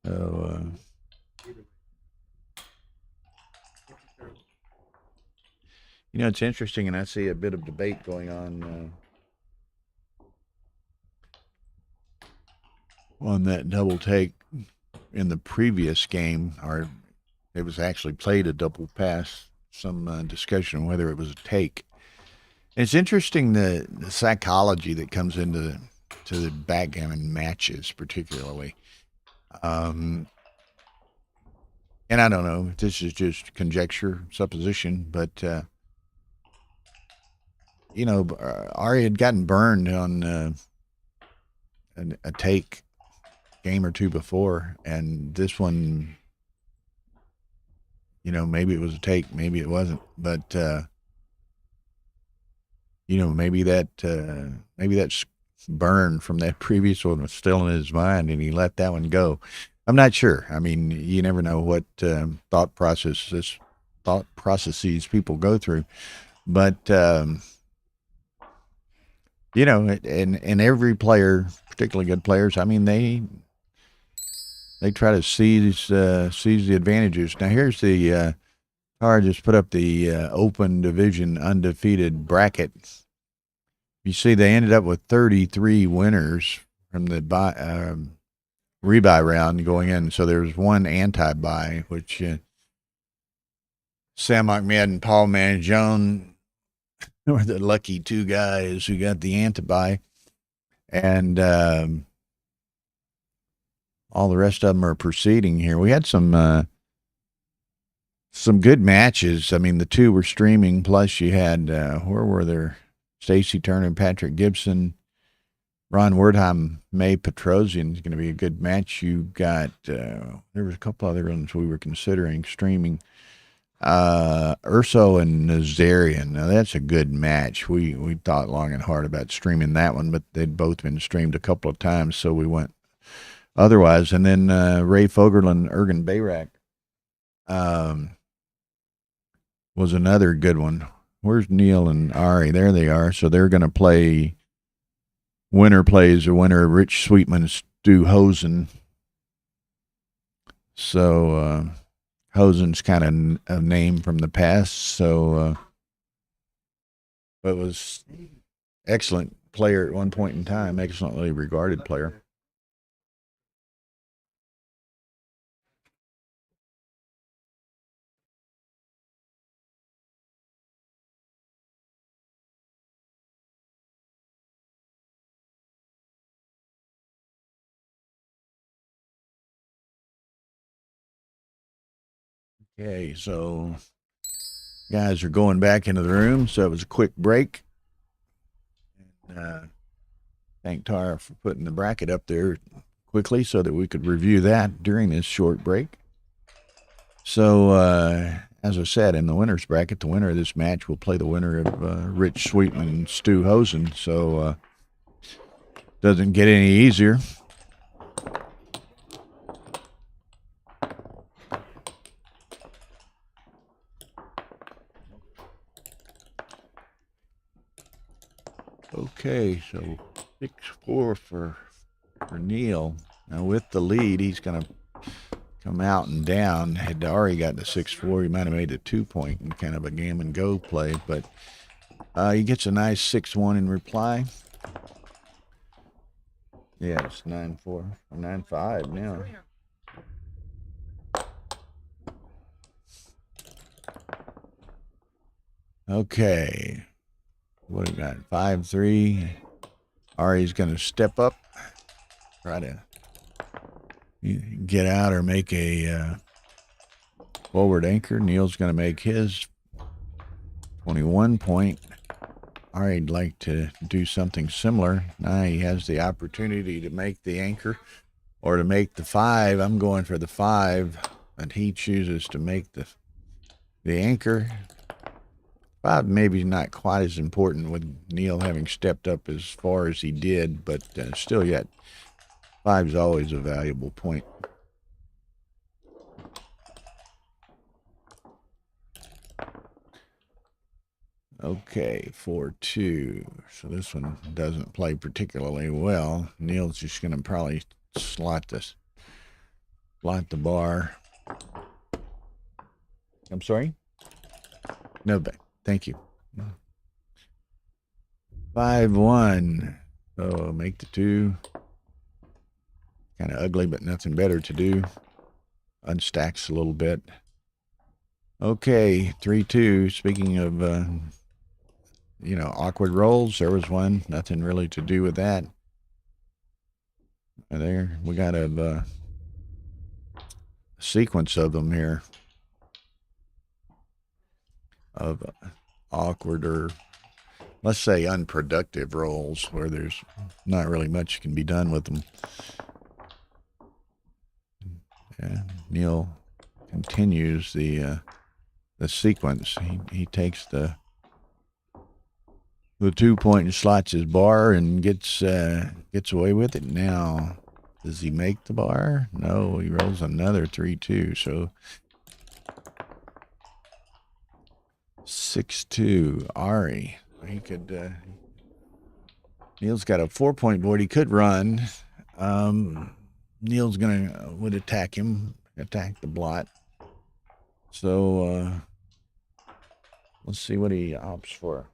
So, it's interesting, and I see a bit of debate going on that double take in the previous game, or it was actually played a double pass. Some discussion on whether it was a take. It's interesting the psychology that comes into the backgammon matches, particularly. And I don't know, this is just conjecture, supposition, but Ari had gotten burned on a take game or two before, and this one, maybe it was a take, maybe it wasn't, but maybe that's burn from that previous one was still in his mind, and he let that one go. I'm not sure. I mean, you never know what thought processes people go through, but and every player, particularly good players, I mean, they try to seize the advantages. Now here's the card. Just put up the open division undefeated bracket. You see, they ended up with 33 winners from the rebuy round going in. So there was one anti-buy, which Sam Ahmed and Paul Mangione were the lucky two guys who got the anti-buy. And all the rest of them are proceeding here. We had some good matches. I mean, the two were streaming, plus you had, where were there? Stacy Turner and Patrick Gibson. Ron Werdheim, May Petrosian is going to be a good match. You got, there was a couple other ones we were considering streaming. Urso and Nazarian. Now, that's a good match. We thought long and hard about streaming that one, but they'd both been streamed a couple of times, so we went otherwise. And then Ray Fogerl and Ergen Bayrak was another good one. Where's Neil and Ari? There they are. So they're going to play. Winner plays the winner, Rich Sweetman, Stu Hosen. So Hosen's kind of a name from the past. So it was excellent player at one point in time, excellently regarded player. Okay, so guys are going back into the room, so it was a quick break. And, thank Tara for putting the bracket up there quickly so that we could review that during this short break. So, as I said, in the winner's bracket, the winner of this match will play the winner of Rich Sweetman and Stu Hosen. So, doesn't get any easier. Okay, so 6-4 for Neil. Now with the lead, he's going to come out and down. Had Ari got the 6-4, he might have made a 2-point in kind of a gammon go play, but he gets a nice 6-1 in reply. Yeah, it's 9-4 or 9-5 now. Okay. What do we got? 5-3. Ari's going to step up, try to get out or make a forward anchor. Neil's going to make his 21 point. Ari'd like to do something similar. Now he has the opportunity to make the anchor or to make the 5. I'm going for the 5, and he chooses to make the anchor. 5 maybe not quite as important with Neil having stepped up as far as he did, but still yet 5's always a valuable point. Okay, 4-2. So this one doesn't play particularly well. Neil's just going to probably slot the bar. I'm sorry? No, thank you. 5-1. So make the 2. Kind of ugly, but nothing better to do. Unstacks a little bit. Okay, 3-2. Speaking of, awkward rolls, there was one. Nothing really to do with that. There, we got a sequence of them here. Of awkward or, let's say, unproductive rolls where there's not really much can be done with them. And Neil continues the sequence. He takes the 2-point and slots his bar and gets away with it. Now, does he make the bar? No, he rolls another 3-2. So 6-2. Ari, he could. Neil's got a 4-point board. He could run. Neil's would attack the blot. So let's see what he opts for.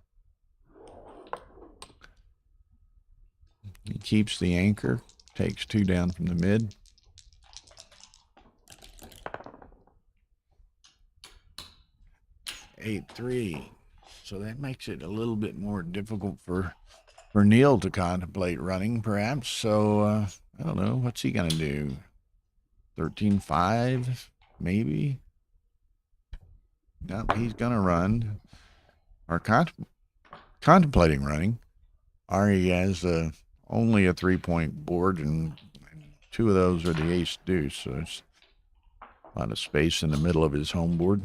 He keeps the anchor, takes 2 down from the mid. Eight, 3. So that makes it a little bit more difficult for Neil to contemplate running, perhaps. So I don't know. What's he going to do? 13-5, maybe? Nope, he's going to run. Or contemplating running. Ari has only a 3-point board, and 2 of those are the ace deuce. So it's a lot of space in the middle of his home board.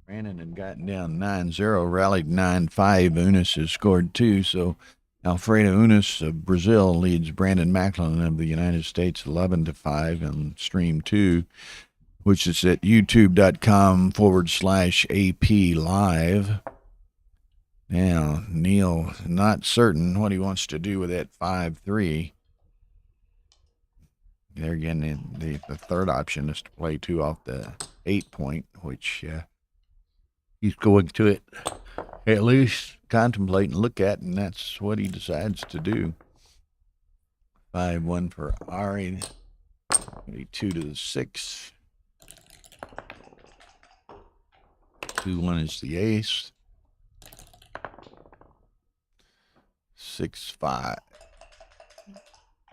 Brandon had gotten down 9-0, rallied 9-5. Unis has scored 2, so Alfredo Unis of Brazil leads Brandon Macklin of the United States 11-5 on stream 2, which is at youtube.com/AP live. Now, Neil, not certain what he wants to do with that 5-3. There again, the third option is to play 2 off the 8-point, which he's going to at least contemplate and look at, and that's what he decides to do. 5-1 for Ari. 2 to the 6. 2-1 is the ace. 6-5.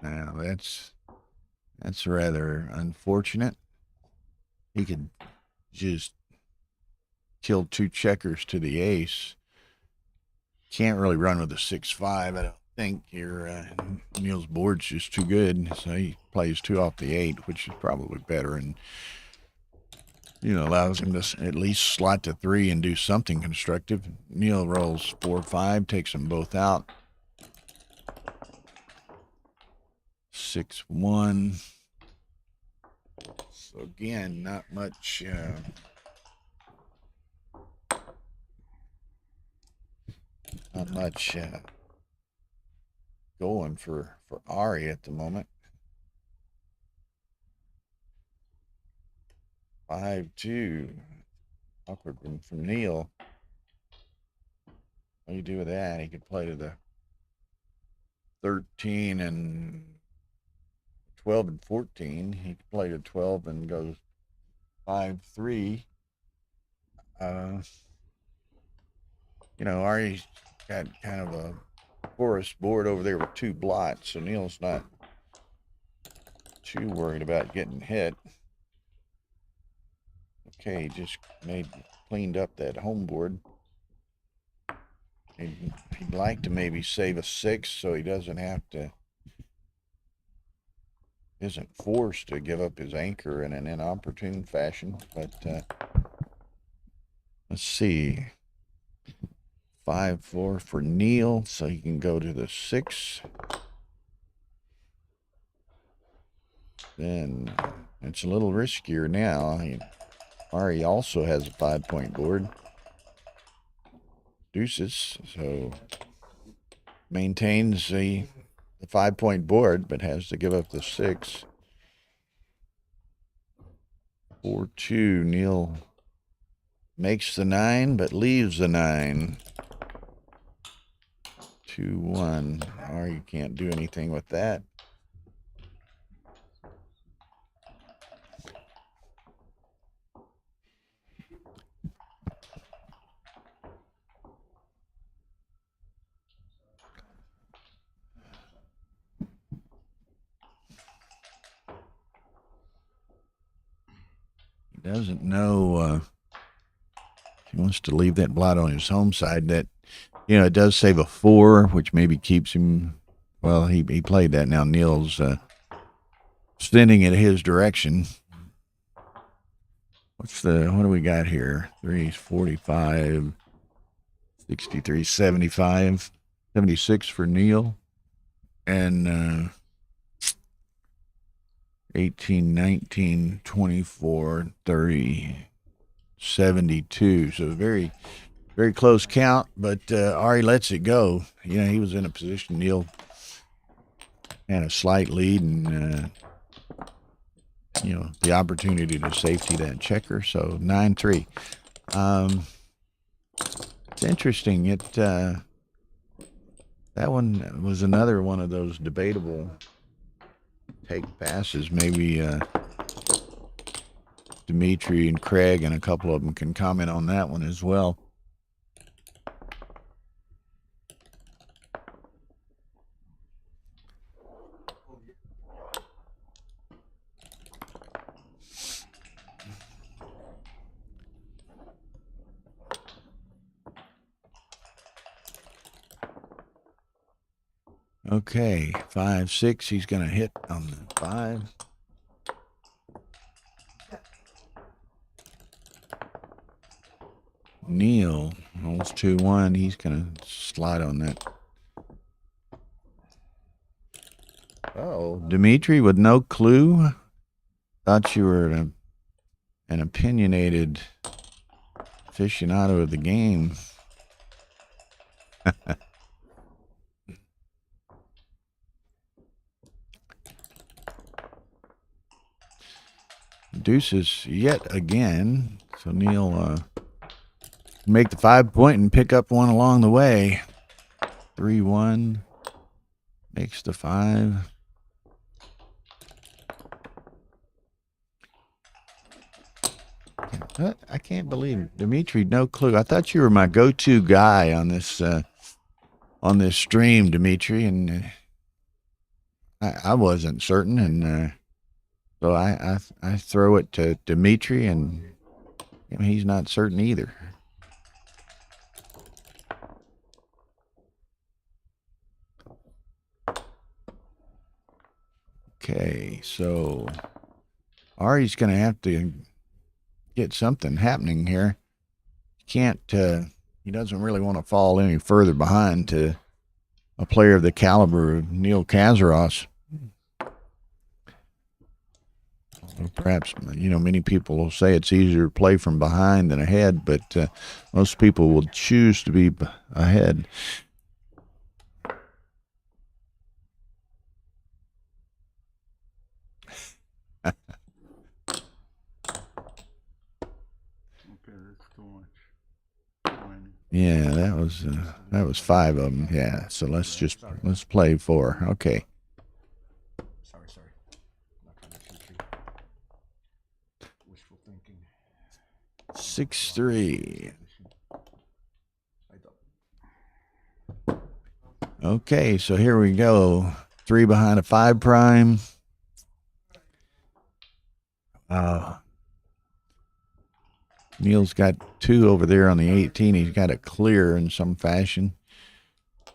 Now that's rather unfortunate. He could just kill 2 checkers to the ace. Can't really run with a 6-5. I don't think here. Neil's board's just too good, so he plays 2 off the 8, which is probably better, and allows him to at least slot to 3 and do something constructive. Neil rolls 4-5, takes them both out. 6-1. So again, not much. Not much going for Ari at the moment. 5-2. Awkward one from Neil. What do you do with that? He could play to the 13 and 12 and 14. He could play to 12 and goes 5-3. Ari's got kind of a porous board over there with 2 blots, so Neil's not too worried about getting hit. Okay, just cleaned up that home board. He'd like to maybe save a 6 so he isn't forced to give up his anchor in an inopportune fashion. But let's see. 5-4 for Neil, so he can go to the 6. Then it's a little riskier now. Ari also has a 5-point board. Deuces, so maintains the 5-point board, but has to give up the 6. 4-2. Neil makes the 9, but leaves the 9. 2-1. Ari can't do anything with that. He doesn't know he wants to leave that blot on his home side. That it does save a 4, which maybe keeps him. Well, he played that. Now Neil's spinning it his direction. What do we got here? 3, 45, 63, 75, 76 for Neil, and 18, 19, 24, 30, 72. So very, very close count, but Ari lets it go. He was in a position. Neil had a slight lead, and the opportunity to safety that checker. So 9-3. It's interesting. That one was another one of those debatable take passes. Maybe Dimitri and Craig and a couple of them can comment on that one as well. Okay, 5-6. He's going to hit on the 5. Neil holds 2-1. He's going to slide on that. Oh, Dimitri with no clue. Thought you were an opinionated aficionado of the game. Deuces yet again. So Neil make the 5-point and pick up one along the way. 3-1 makes the 5. What? I can't believe Dimitri. No clue. I thought you were my go-to guy on this stream, Dimitri, and I wasn't certain, and so I throw it to Dimitri, and he's not certain either. Okay, so Ari's going to have to get something happening here. Can't he doesn't really want to fall any further behind to a player of the caliber of Neil Kazaros. Perhaps, many people will say it's easier to play from behind than ahead, but most people will choose to be ahead. Okay, that's too much. 20. Yeah, that was 5 of them. Yeah, so let's play 4. Okay. Sorry. Not trying to shoot you. Wishful thinking. 6-3. I don't. Okay, so here we go. 3 behind a 5 prime. Neil's got 2 over there on the 18. He's got it clear in some fashion.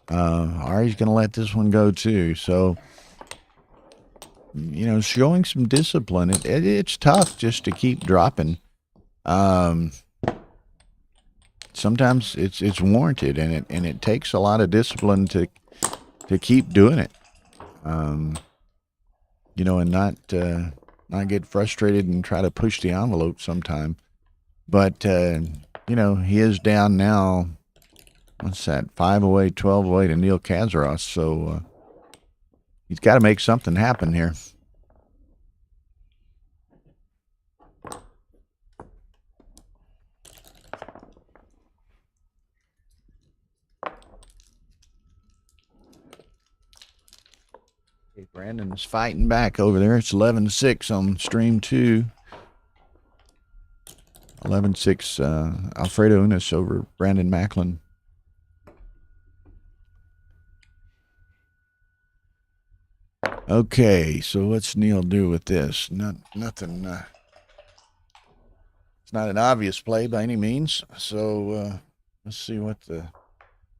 Ari's going to let this one go too. So, showing some discipline. It's tough just to keep dropping. Sometimes it's warranted, and it takes a lot of discipline to keep doing it. And not get frustrated and try to push the envelope sometime. But, he is down now. What's that? 5 away, 12 away to Neil Kazaros. So he's got to make something happen here. Okay, Brandon's fighting back over there. It's 11-6 on stream 2. 11-6, Alfredo Unis over Brandon Macklin. Okay, so what's Neil do with this? Nothing. It's not an obvious play by any means. So let's see what the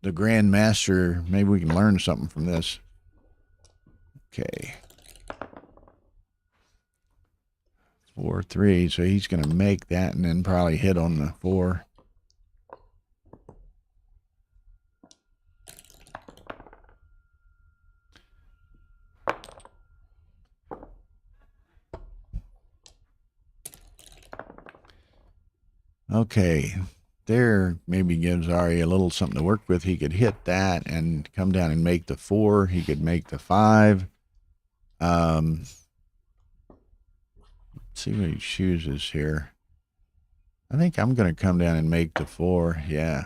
Grandmaster. Maybe we can learn something from this. Okay. 4-3, so he's going to make that and then probably hit on the 4. Okay, there maybe gives Ari a little something to work with. He could hit that and come down and make the 4. He could make the 5. Let's see what he chooses here. I think I'm going to come down and make the 4. Yeah.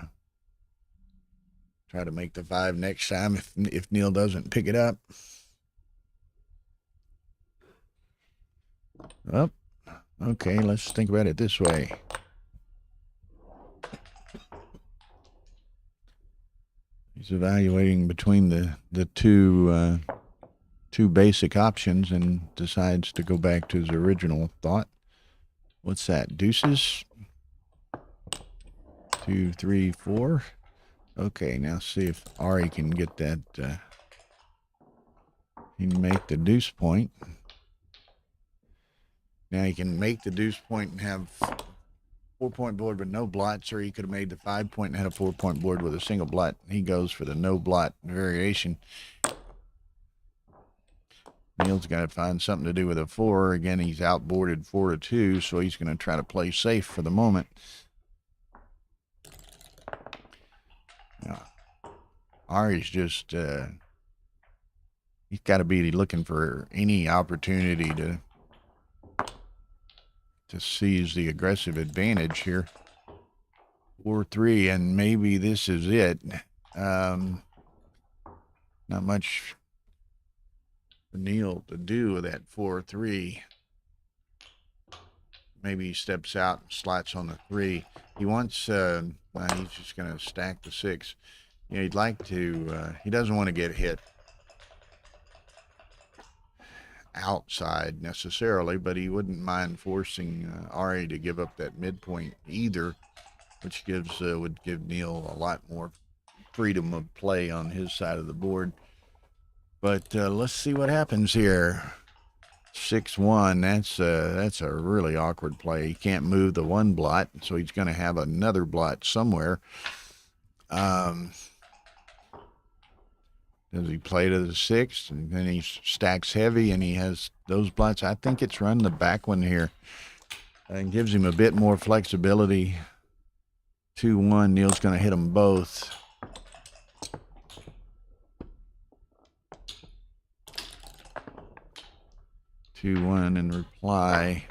Try to make the 5 next time if Neil doesn't pick it up. Oh, okay, let's think about it this way. He's evaluating between the two basic options and decides to go back to his original thought. What's that? Deuces? 2, 3, 4. Okay, now see if Ari can get that. He can make the deuce point. Now he can make the deuce point and have 4-point board with no blots, or he could have made the 5-point and had a 4-point board with a single blot. He goes for the no blot variation. Neil's got to find something to do with a 4. Again, he's outboarded 4-2, so he's going to try to play safe for the moment. Now, Ari's just, he's got to be looking for any opportunity to seize the aggressive advantage here. 4-3, and maybe this is it. Not much for Neil to do with that 4-3. maybe he steps out and slats on the 3. He wants, well, he's just going to stack the 6. Yeah, he'd like to, he doesn't want to get hit outside necessarily, but he wouldn't mind forcing Ari to give up that midpoint either, which gives would give Neil a lot more freedom of play on his side of the board. But let's see what happens here. 6-1. That's a really awkward play. He can't move the 1 blot, so he's going to have another blot somewhere. Does he play to the 6, and then he stacks heavy, and he has those blots? I think it's run the back one here, and gives him a bit more flexibility. 2-1. Neil's going to hit them both. Two, 1 in reply.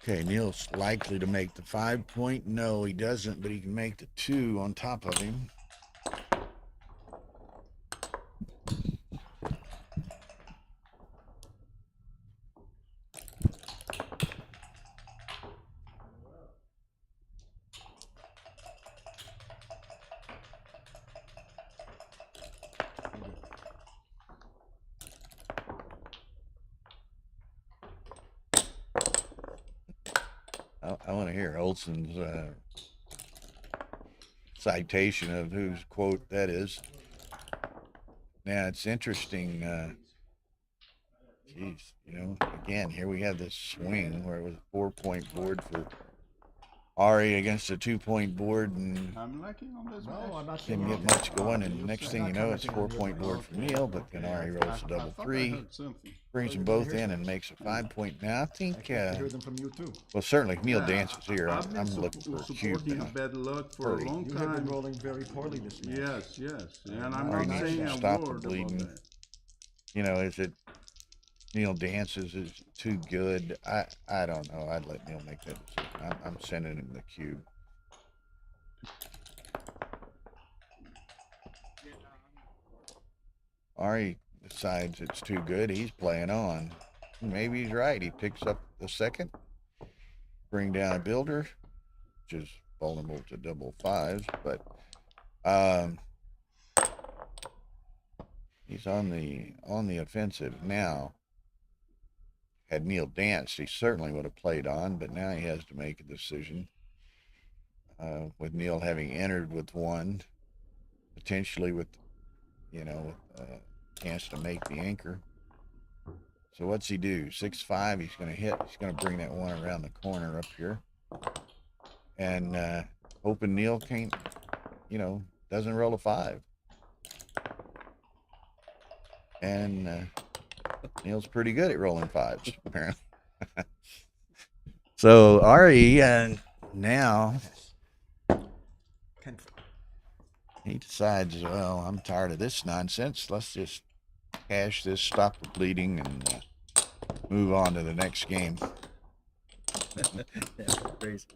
Okay, Neil's likely to make the 5 point. No, he doesn't, but he can make the 2 on top of him. I want to hear Olson's citation of whose quote that is. Now, it's interesting. Geez, you know, again, here we have this swing where it was a 4-point board for Ari against a 2-point board, and I'm liking on this No, I'm not didn't saying get much going. And next thing you know, it's a 4-point board for Neil, but then Ari rolls a double 3, brings them both in, and makes a 5-point. Now, I I think, expect to hear them from you too. well, certainly if Neil dances here, I've been I'm looking for a cube. supporting bad luck for a hurry. long You have been time. rolling very poorly this match. Yes, yes, and I'm Ari not needs saying to a stop the word bleeding. about that. You know, is it Neil dances is too good? I don't know. I'd let Neil make that decision. I'm sending him the cube. Ari decides it's too good. He's playing on. Maybe he's right. He picks up the 2nd, bring down a builder, which is vulnerable to double 5s, but he's on the offensive now. Had Neil danced, he certainly would have played on, but now he has to make a decision. With Neil having entered with 1, potentially with, you know, chance to make the anchor. So what's he do? 6-5. He's going to hit. He's going to bring that 1 around the corner up here, and hoping Neil can't, you know, doesn't roll a 5. And Neil's pretty good at rolling 5s, apparently. So Ari now he decides, well, I'm tired of this nonsense. Let's just cash this, stop the bleeding, and move on to the next game. That's crazy.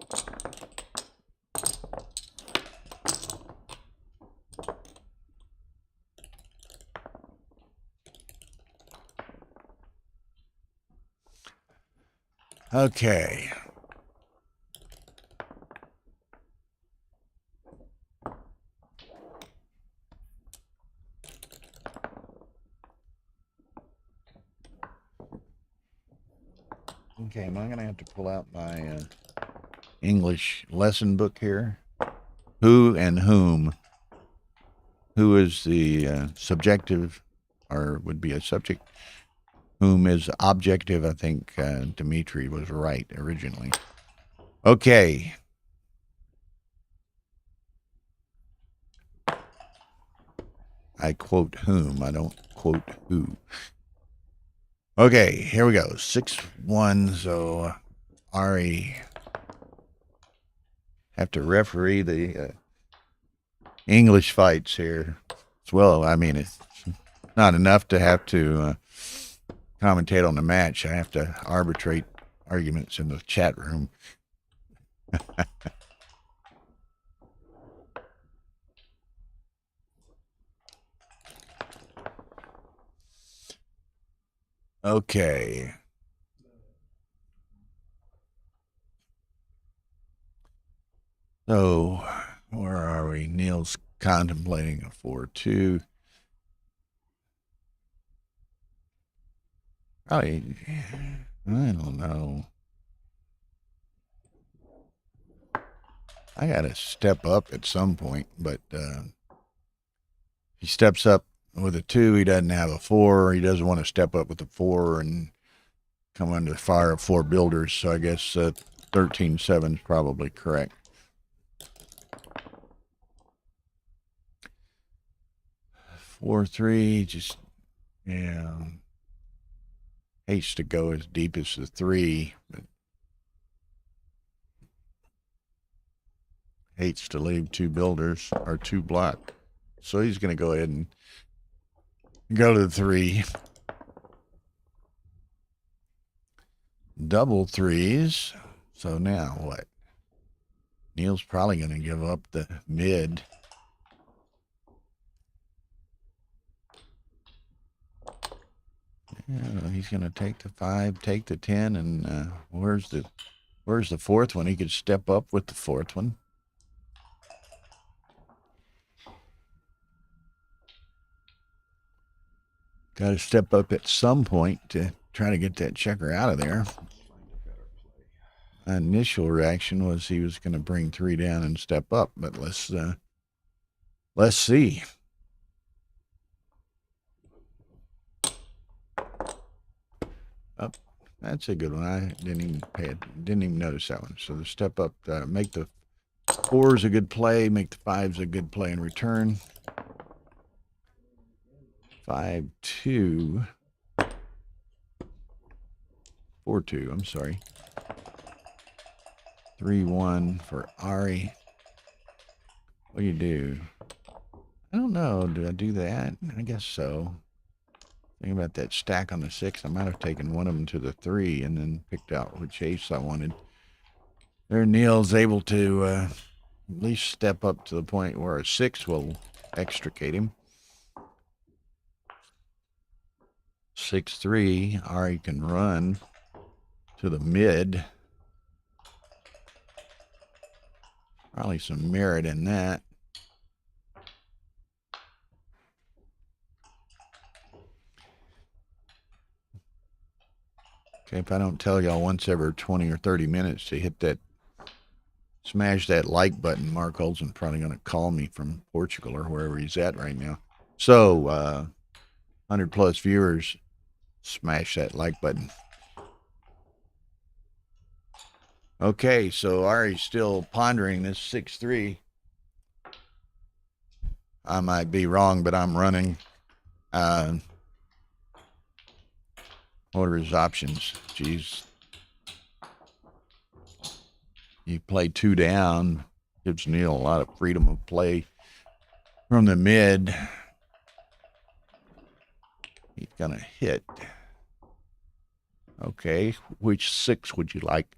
Okay. Okay, am I going to have to pull out my English lesson book here? Who and whom? Who is the subjective, or would be a subject? Whom is objective? I think Dimitri was right originally. Okay. I quote whom, I don't quote who. Okay, here we go. 6-1, so Ari have to referee the English fights here as well. I mean, it's not enough to have to commentate on the match. I have to arbitrate arguments in the chat room. Okay. So, where are we? Neil's contemplating a 4-2. Probably, I don't know. I got to step up at some point, but he steps up with a 2. He doesn't have a 4. He doesn't want to step up with a 4 and come under fire of 4 builders. So I guess 13-7 is probably correct. 4-3, just, yeah. Hates to go as deep as the 3, but hates to leave 2 builders or 2 block. So he's going to go ahead and go to the 3. Double 3s. So now what? Neil's probably going to give up the mid. Yeah, he's going to take the 5, take the 10, and where's the 4th one? He could step up with the 4th one. Got to step up at some point to try to get that checker out of there. My initial reaction was he was going to bring 3 down and step up, but let's see. Oh, that's a good one. I didn't even notice that one. So the step up, make the 4s a good play, make the 5s a good play in return. 5-2. 4-2, I'm sorry. 3-1 for Ari. What do you do? I don't know. Do I do that? I guess so. Think about that stack on the 6. I might have taken one of them to the 3 and then picked out which ace I wanted. There, Neil's able to at least step up to the point where a 6 will extricate him. 6-3. Ari can run to the mid. Probably some merit in that. Okay, if I don't tell y'all once every 20 or 30 minutes to hit that, smash that like button, Mark Olsen's probably going to call me from Portugal or wherever he's at right now. So, 100 plus viewers, smash that like button. Okay, so Ari's still pondering this 6-3. I might be wrong, but I'm running. What are his options? Geez. You play 2 down, gives Neil a lot of freedom of play from the mid. He's going to hit. Okay, which 6 would you like?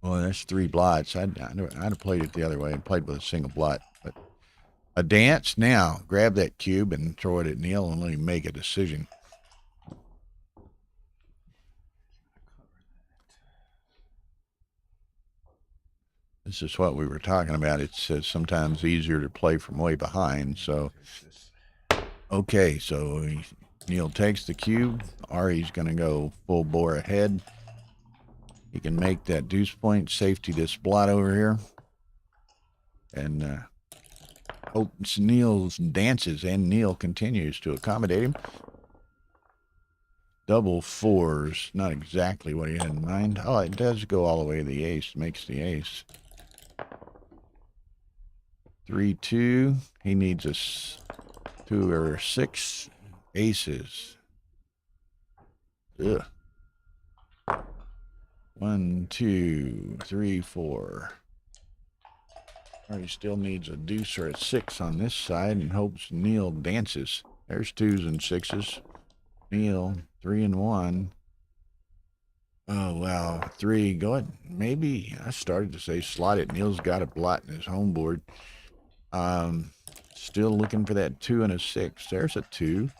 Well, that's 3 blots. I'd have played it the other way and played with a single blot. But a dance now. Grab that cube and throw it at Neil and let him make a decision. This is what we were talking about. It's sometimes easier to play from way behind. So, okay, so Neil takes the cube. Ari's going to go full bore ahead. He can make that deuce point, safety this blot over here. And hopes Neil's dances, and Neil continues to accommodate him. Double 4s, not exactly what he had in mind. Oh, it does go all the way to the ace, makes the ace. 3-2, he needs a 2 or 6 aces. Ugh. 1, 2, 3, 4. He still needs a deuce or a 6 on this side and hopes Neil dances. There's 2s and 6s. Neil, 3 and 1. Oh, wow. 3, go ahead. Maybe, I started to say slot it. Neil's got a blot in his home board. Still looking for that 2 and a 6. There's a 2.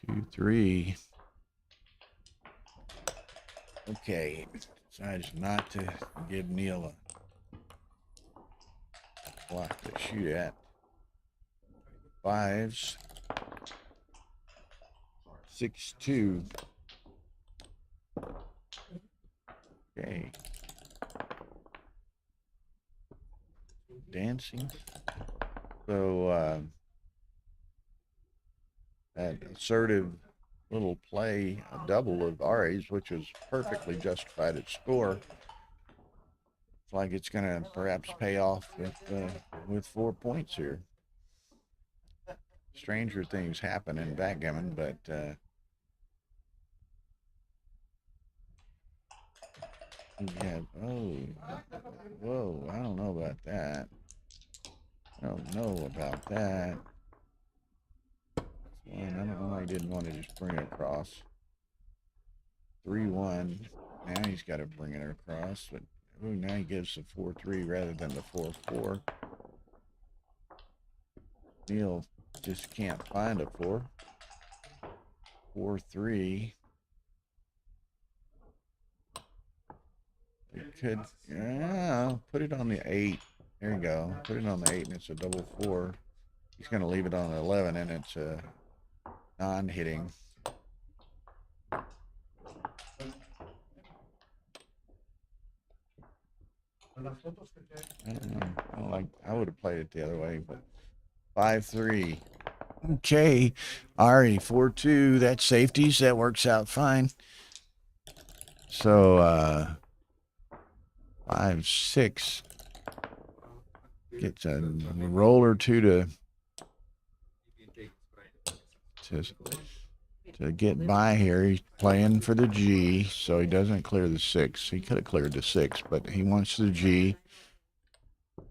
2, 3. Okay, decides not to give Neil a block to shoot at. Fives. 6-2. Okay. Dancing. So that assertive little play, a double of Ari's, which was perfectly justified at score. It's like it's going to perhaps pay off with 4 points here. Stranger things happen in backgammon, but yeah. Oh, whoa! I don't know about that. I don't know about that. And I don't know why he didn't want to just bring it across. 3-1. Now he's got to bring it across, but ooh, now he gives the 4-3 rather than the 4-4. Neil just can't find a 4. 4-3. It could, yeah, put it on the 8. There you go. Put it on the 8 and it's a double 4. He's going to leave it on 11 and it's a non-hitting. I don't know. I would have played it the other way, but 5-3. Okay. Ari, 4-2. That's safeties. That works out fine. So 5-6. Gets a roll or two to get by here. He's playing for the G, so he doesn't clear the 6. He could have cleared the 6, but he wants the G.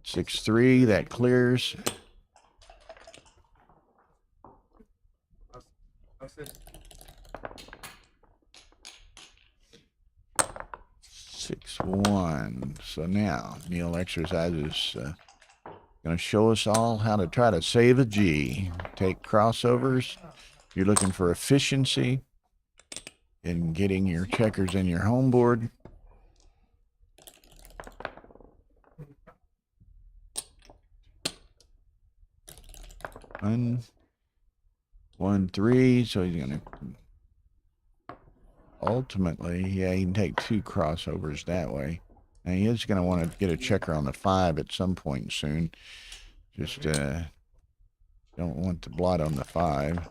6-3, that clears. Six one. So now Neil exercises going to show us all how to try to save a G. Take crossovers. If you're looking for efficiency in getting your checkers in your home board. One, 3. So he's going to ultimately, yeah, he can take 2 crossovers that way. And he is going to want to get a checker on the 5 at some point soon. Just don't want to blot on the 5.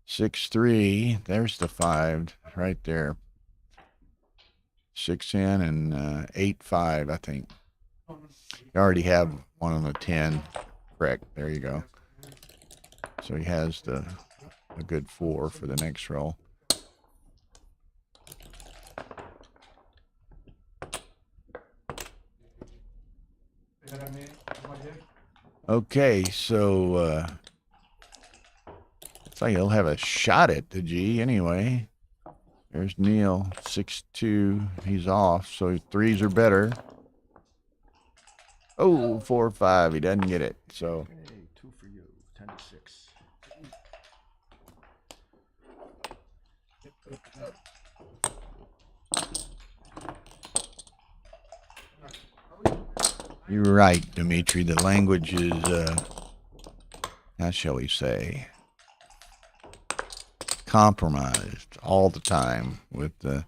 6-3. There's the 5 right there. 6 in and 8-5, I think. You already have one on the 10. Correct. There you go. So he has a good 4 for the next roll. Okay, so looks like he'll have a shot at the G anyway. There's Neil, 6-2. He's off, so 3s are better. Oh, 4-5. He doesn't get it. So Okay, 2 for you. 10-6. you're right, Dimitri. The language is, how shall we say, compromised all the time with the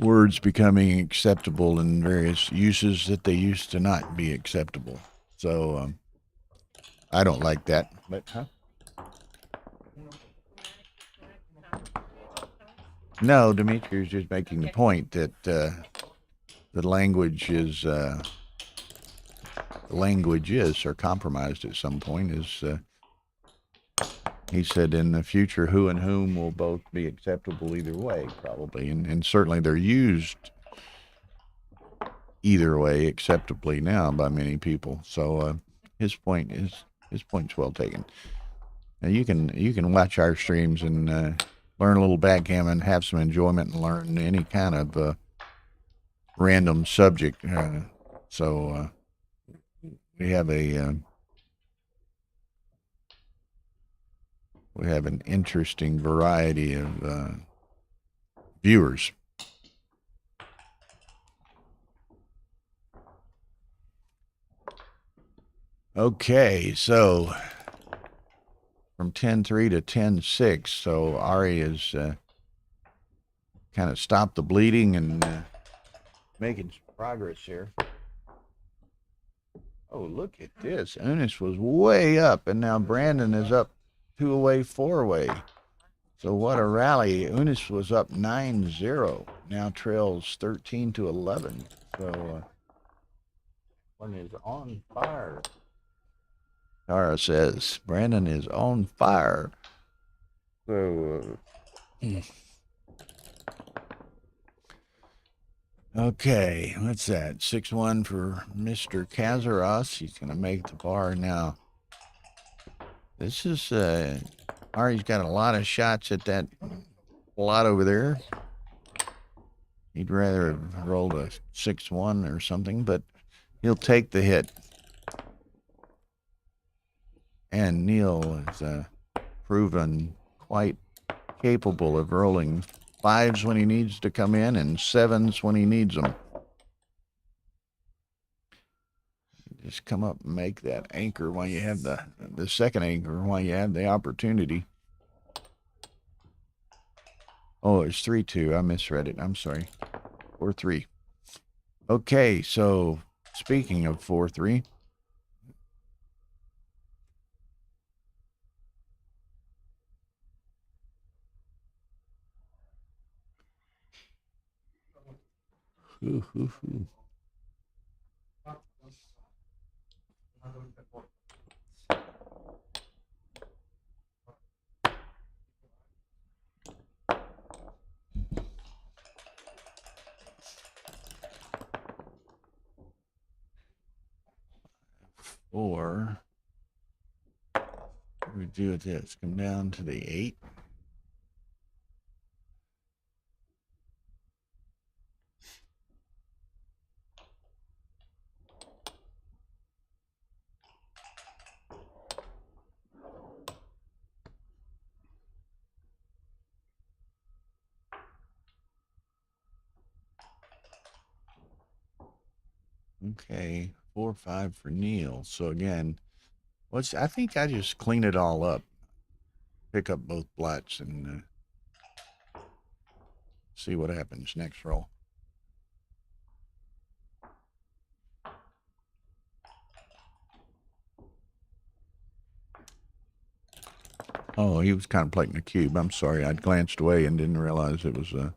words becoming acceptable in various uses that they used to not be acceptable. So I don't like that. But no, Dimitri is just making the point that the language is or compromised at some point. Is he said in the future, who and whom will both be acceptable either way, probably, and certainly they're used either way acceptably now by many people. So his point's well taken. Now you can watch our streams and learn a little backgammon, have some enjoyment, and learn any kind of random subject. So we have an interesting variety of viewers. Okay, so from 10-3 to 10-6, so Ari is kind of stopped the bleeding and making progress here. Oh, look at this. Eunice was way up, and now Brandon is up 2-away, 4-away. So what a rally. Eunice was up 9-0. Now trails 13-11. So one is on fire. Tara says Brandon is on fire. So okay, what's that? 6-1 for Mr. Kazaros. He's going to make the bar now. This is Ari's got a lot of shots at that lot over there. He'd rather have rolled a 6-1 or something, but he'll take the hit. And Neil has proven quite capable of rolling 5s when he needs to come in and 7s when he needs them. Just come up and make that anchor while you have the second anchor while you have the opportunity. Oh, it's 3-2. I misread it. I'm sorry. 4-3. Okay, so speaking of 4-3. Ooh. 4. What do we do with this? Come down to the 8. Okay, 4-5 for Neil. So again, I think I just clean it all up, pick up both blots, and see what happens next roll. Oh, he was contemplating a cube. I'm sorry, I'd glanced away and didn't realize it was a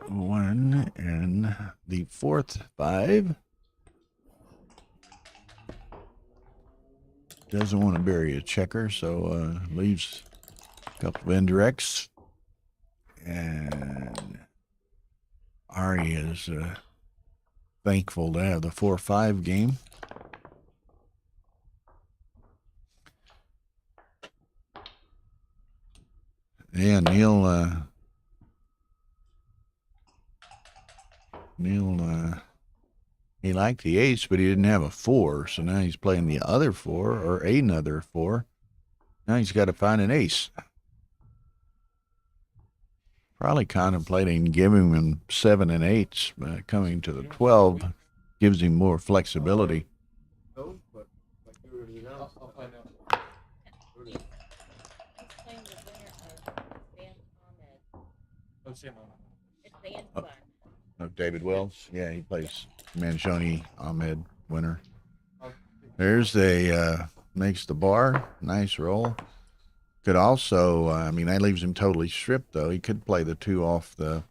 1, and the 4th 5. Doesn't want to bury a checker, so leaves a couple of indirects. And Ari is thankful to have the 4-5 game. Yeah, Neil he liked the ace, but he didn't have a 4, so now he's playing the other 4 or another 4. Now he's got to find an ace. Probably contemplating giving him 7 and 8s, coming to the 12 gives him more flexibility. I'll find out. Oh, Sam. Of David Wells. Yeah, he plays Mangione Ahmed winner. There's makes the bar. Nice roll. Could also, I mean, that leaves him totally stripped, though. He could play the 2 off the,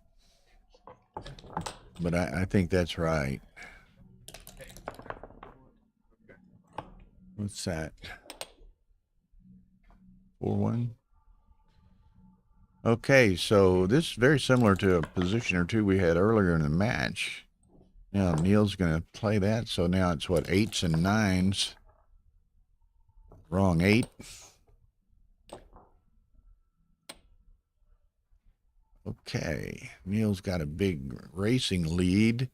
but I think that's right. What's that? 4-1. Okay, so this is very similar to a position or 2 we had earlier in the match. Now Neil's going to play that, so now it's what, 8s and 9s. Wrong 8. Okay, Neil's got a big racing lead.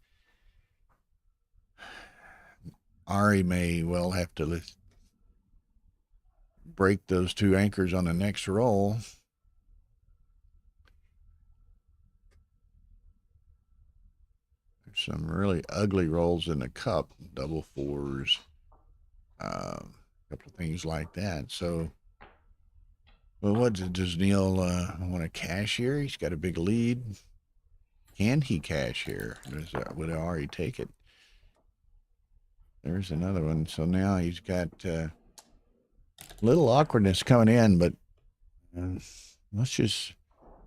Ari may well have to break those 2 anchors on the next roll. There's some really ugly rolls in the cup, double 4s, a couple of things like that. So, well, what does Neil want to cash here? He's got a big lead. Can he cash here? Would Ari take it? There's another one. So now he's got little awkwardness coming in, but let's just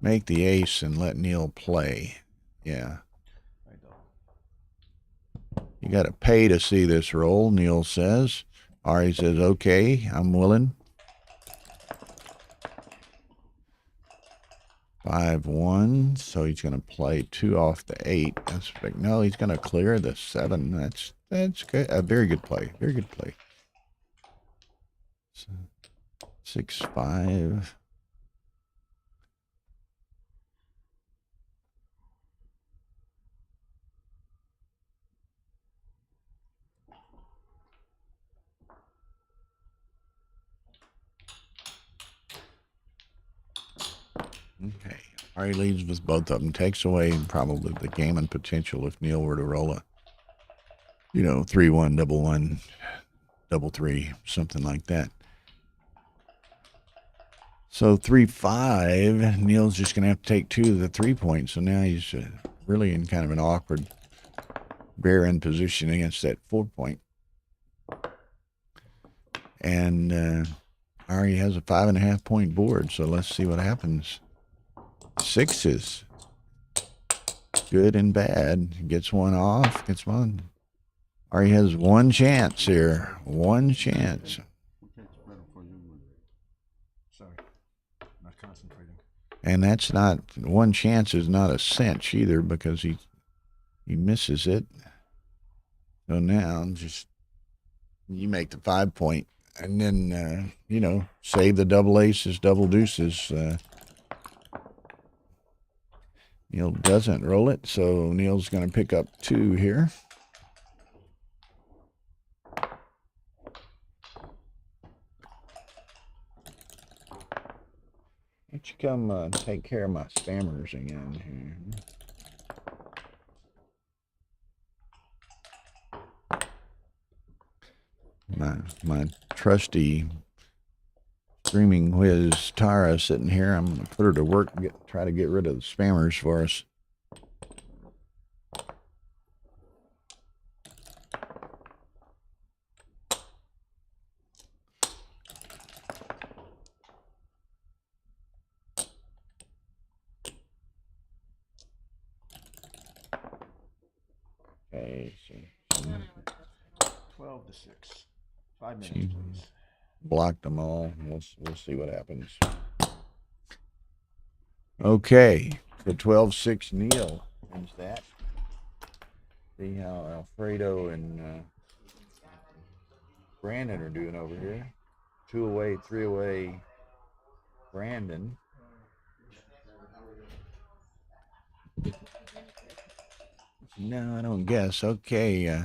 make the ace and let Neil play. Yeah. You got to pay to see this roll, Neil says. Ari says, okay, I'm willing. 5-1, so he's going to play 2 off the 8. That's big. No, he's going to clear the 7. That's good. A very good play. Very good play. 6-5. Okay. Ari leads with both of them. Takes away probably the gammon potential if Neil were to roll a, 3-1, double 1, double 3, something like that. So 3-5, Neil's just going to have to take 2 of the 3 points. So now he's really in kind of an awkward bear-in position against that 4 point. And Ari has a 5.5 point board. So let's see what happens. 6s. Good and bad. Gets one off. Gets one. Ari has 1 chance here. 1 chance. Sorry. Not concentrating. And that's not, 1 chance is not a cinch either because he misses it. So now just, you make the 5 point and then, save the double aces, double deuces. Neil doesn't roll it, so Neil's going to pick up 2 here. Why don't you come take care of my spammers again here? My trusty Screaming Whiz Tara sitting here. I'm going to put her to work, try to get rid of the spammers for us. Okay, so 12 to 6. 5 minutes, please. Blocked them all. We'll see what happens. Okay, the 12-6 Neil wins that. See how Alfredo and Brandon are doing over here. 2 away, 3 away. Brandon. No, I don't guess. Okay,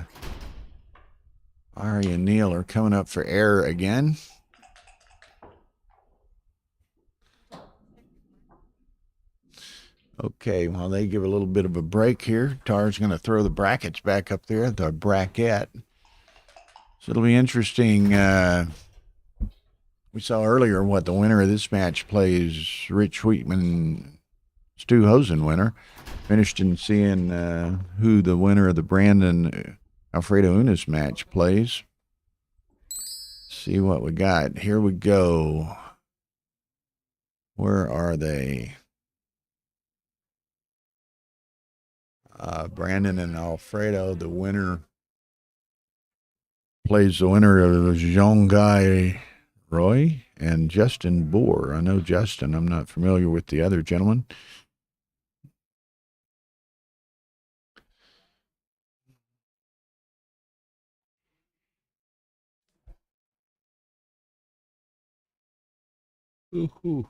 Ari and Neil are coming up for air again. Okay, well, they give a little bit of a break here. Tar's going to throw the brackets back up there, the bracket. So it'll be interesting. We saw earlier what the winner of this match plays Rich Wheatman, Stu Hosen winner. Finished in seeing who the winner of the Brandon Alfredo Unis match plays. See what we got. Here we go. Where are they? Brandon and Alfredo, the winner, plays the winner of Jean-Guy Roy and Justin Bohr. I know Justin. I'm not familiar with the other gentleman. Ooh.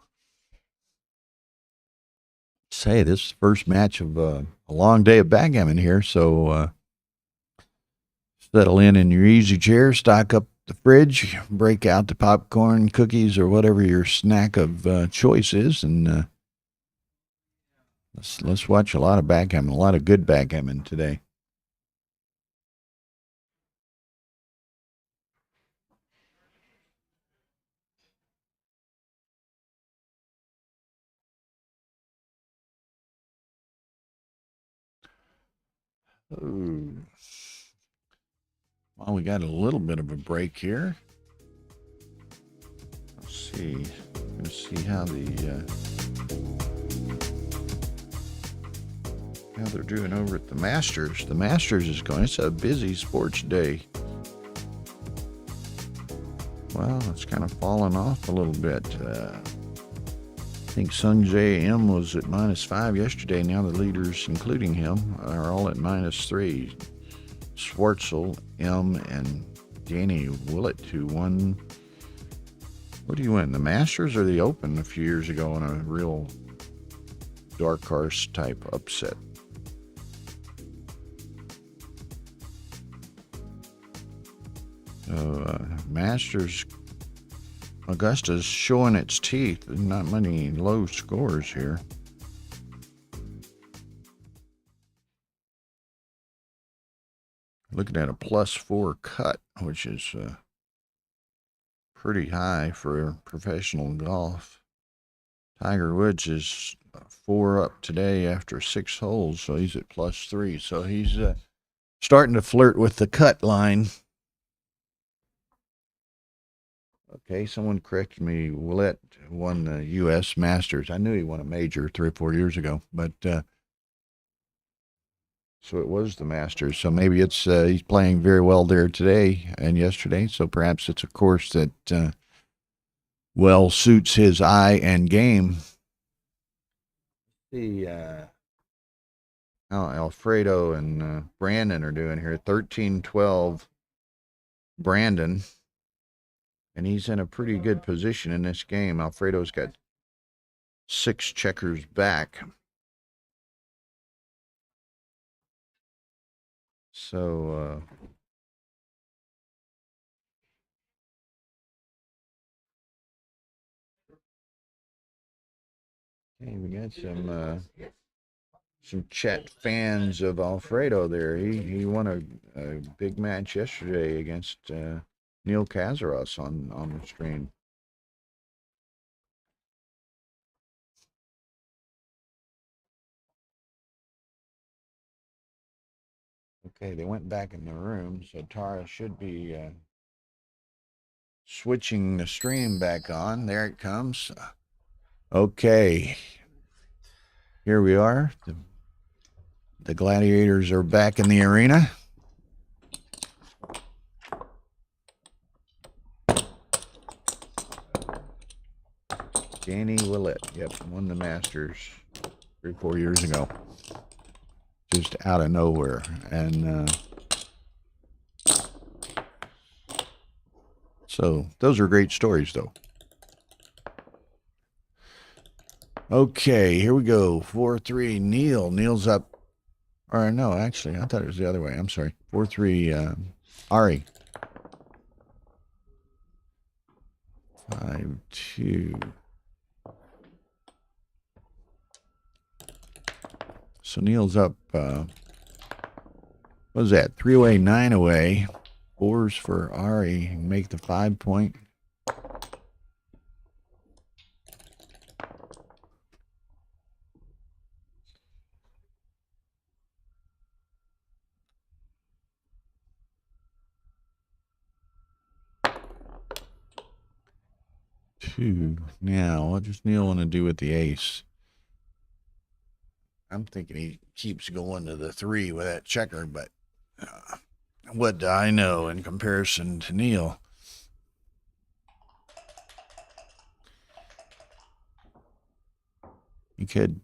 Say, this is the first match of a long day of backgammon here, so settle in your easy chair, stock up the fridge, break out the popcorn, cookies, or whatever your snack of choice is, and let's watch a lot of backgammon, a lot of good backgammon today. Ooh. Well, we got a little bit of a break here. Let's see. Let's see how how they're doing over at the Masters. The Masters is going. It's a busy sports day. Well, it's kind of fallen off a little bit. I think Sung Jae M was at -5 yesterday. Now the leaders, including him, are all at -3. Schwartzel, M, and Danny Willett, who won. What do you win? The Masters or the Open a few years ago in a real dark horse type upset? Masters, Augusta's showing its teeth. There's not many low scores here. Looking at a +4 cut, which is pretty high for professional golf. Tiger Woods is 4 up today after 6 holes, so he's at +3. So he's starting to flirt with the cut line. Okay, someone corrected me. Willett won the U.S. Masters. I knew he won a major 3 or 4 years ago, but so it was the Masters. So maybe it's he's playing very well there today and yesterday. So perhaps it's a course that well suits his eye and game. See how Alfredo and Brandon are doing here. 13-12 Brandon. And he's in a pretty good position in this game. Alfredo's got 6 checkers back. So, okay, we got some chat fans of Alfredo there. He won a big match yesterday against Neil Kazaros on the stream. Okay, they went back in the room, so Tara should be switching the stream back on. There it comes. Okay, here we are. The gladiators are back in the arena. Danny Willett, yep, won the Masters 3 or 4 years ago. Just out of nowhere. And so those are great stories, though. Okay, here we go. 4-3, Neil. Neil's up. Or no, actually, I thought it was the other way. I'm sorry. 4-3, Ari. 5-2. So Neil's up, what was that? 3 away, 9 away. 4s for Ari. Make the 5-point. Two. Now, what does Neil want to do with the ace? I'm thinking he keeps going to the 3 with that checker, but what do I know in comparison to Neil? He could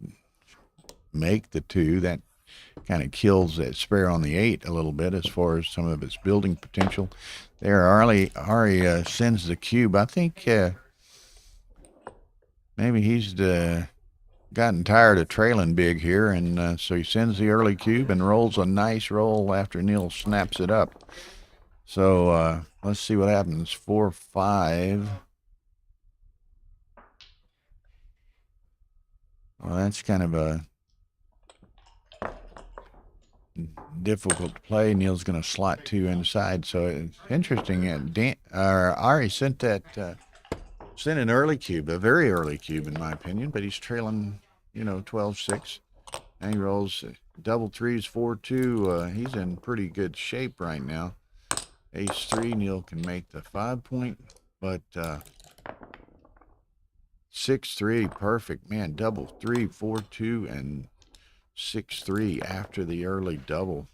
make the 2. That kind of kills that spare on the 8 a little bit as far as some of its building potential. There, Ari sends the cube. I think maybe he's gotten tired of trailing big here, and so he sends the early cube and rolls a nice roll after Neil snaps it up. So Let's see what happens. 4, 5. Well, that's kind of a difficult to play. Neil's going to slot 2 inside, so it's interesting. Ari sent that sent an early cube, a very early cube in my opinion, but he's trailing, 12-6. And he rolls double threes, 4-2. He's in pretty good shape right now. Ace 3, Neil can make the 5-point, but 6-3, perfect, man. Double 3, 4-2, and 6-3 after the early double.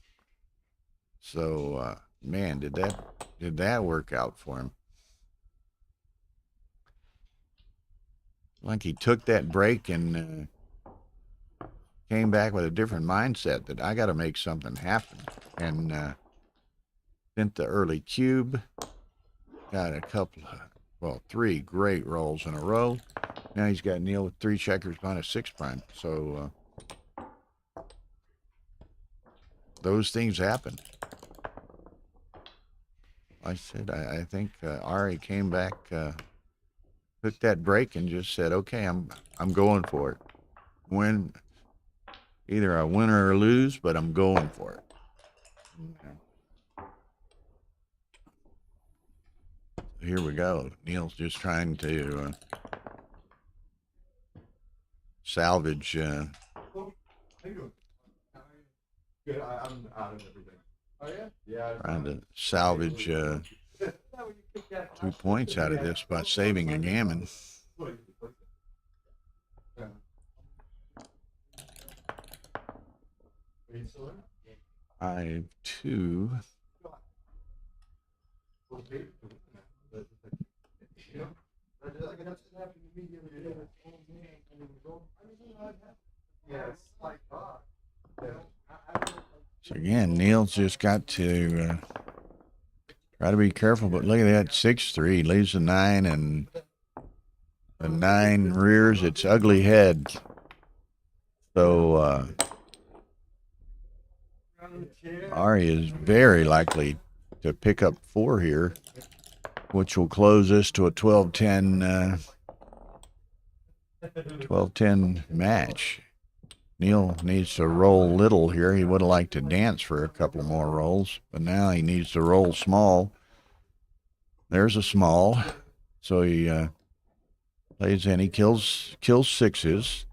So, man, did that work out for him? Like he took that break and came back with a different mindset that I got to make something happen. And sent the early cube. Got a couple of, well, 3 great rolls in a row. Now he's got Neil with 3 checkers behind a 6 prime. So those things happen. Like I said, I think Ari came back, took that break and just said, "Okay, I'm going for it. Win, either I win or lose, but I'm going for it." Here we go. Neil's just trying to salvage. How you doing? Good. I'm out of everything. Oh yeah. Yeah. Trying to salvage 2 points out of this by saving a gammon. 5-2. So again, Neil's just got to try to be careful, but look at that, 6-3, leaves a 9, and the 9 rears its ugly head. So Ari is very likely to pick up 4 here, which will close us to a 12-10 match. Neil needs to roll little here. He would have liked to dance for a couple more rolls, but now he needs to roll small. There's a small. So he plays in. He kills 6s.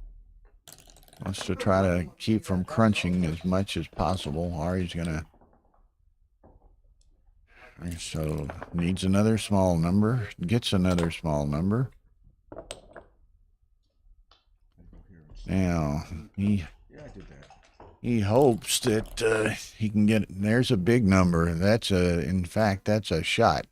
Wants to try to keep from crunching as much as possible. Ari's going to... So needs another small number. Gets another small number. Now, he hopes that he can get... There's a big number. In fact, that's a shot.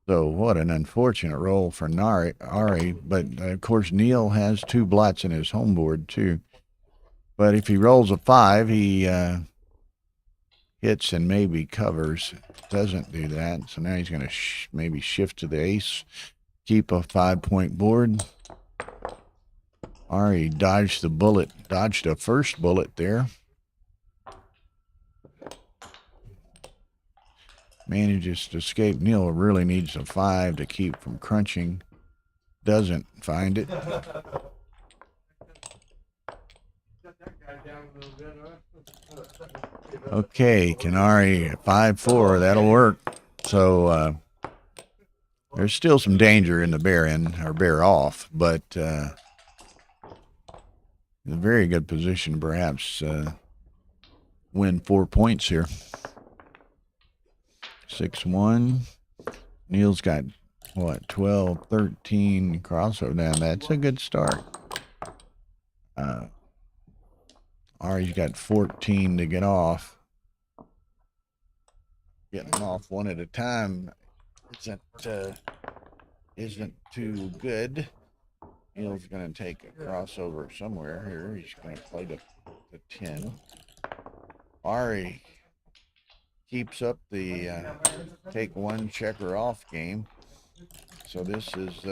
So what an unfortunate roll for Ari. But, of course, Neil has 2 blots in his home board, too. But if he rolls a 5, he hits and maybe covers. Doesn't do that. So now he's going to maybe shift to the ace. Keep a 5-point board. Ari dodged a first bullet there. Manages to escape. Neil really needs a 5 to keep from crunching. Doesn't find it. Okay, Canary 5-4. That'll work. So there's still some danger in the bear in or bear off, but a very good position, perhaps win 4 points here. 6-1. Neil's got what, 12, 13 crossover down. That's a good start. Ari's got 14 to get off. Getting them off one at a time isn't too good. Neil's going to take a crossover somewhere here. He's going to play the 10. Ari keeps up the take 1 checker off game. So this is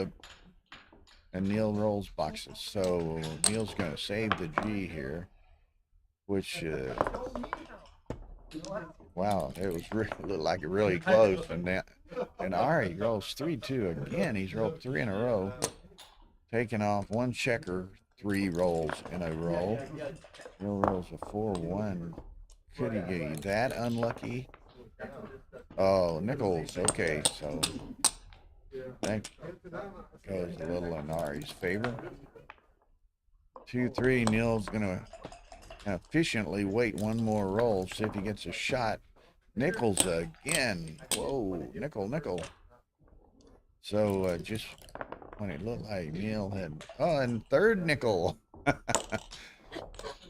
and Neil rolls boxes. So Neil's going to save the G here, which wow, it was looked like it really close, and And Ari rolls 3-2 again. He's rolled 3 in a row. Taking off one checker, 3 rolls in a row. Neil rolls a 4-1. Could he get that unlucky? Oh, nickels. Okay, so that goes a little in Ari's favor. 2-3. Neil's gonna efficiently wait one more roll, see if he gets a shot. Nickels again. Whoa, nickel. So just when it looked like Neil had, and third nickel.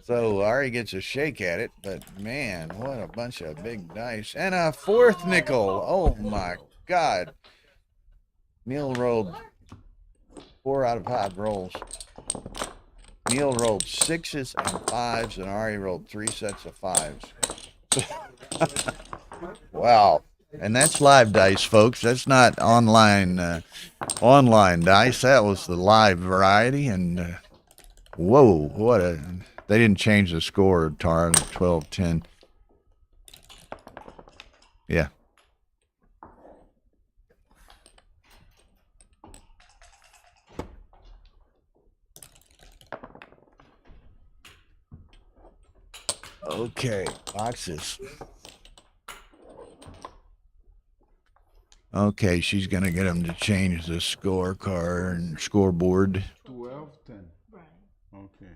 So Ari gets a shake at it, but man, what a bunch of big dice. And a fourth nickel. Oh my God. Neil rolled 4 out of 5 rolls. Neil rolled 6s and 5s, and Ari rolled 3 sets of 5s. Wow. And that's live dice, folks. That's not online dice. That was the live variety. And whoa, they didn't change the score, Tara, 12-10. Yeah. Okay, boxes. Okay, she's going to get him to change the scorecard and scoreboard. 12-10. Right. Okay.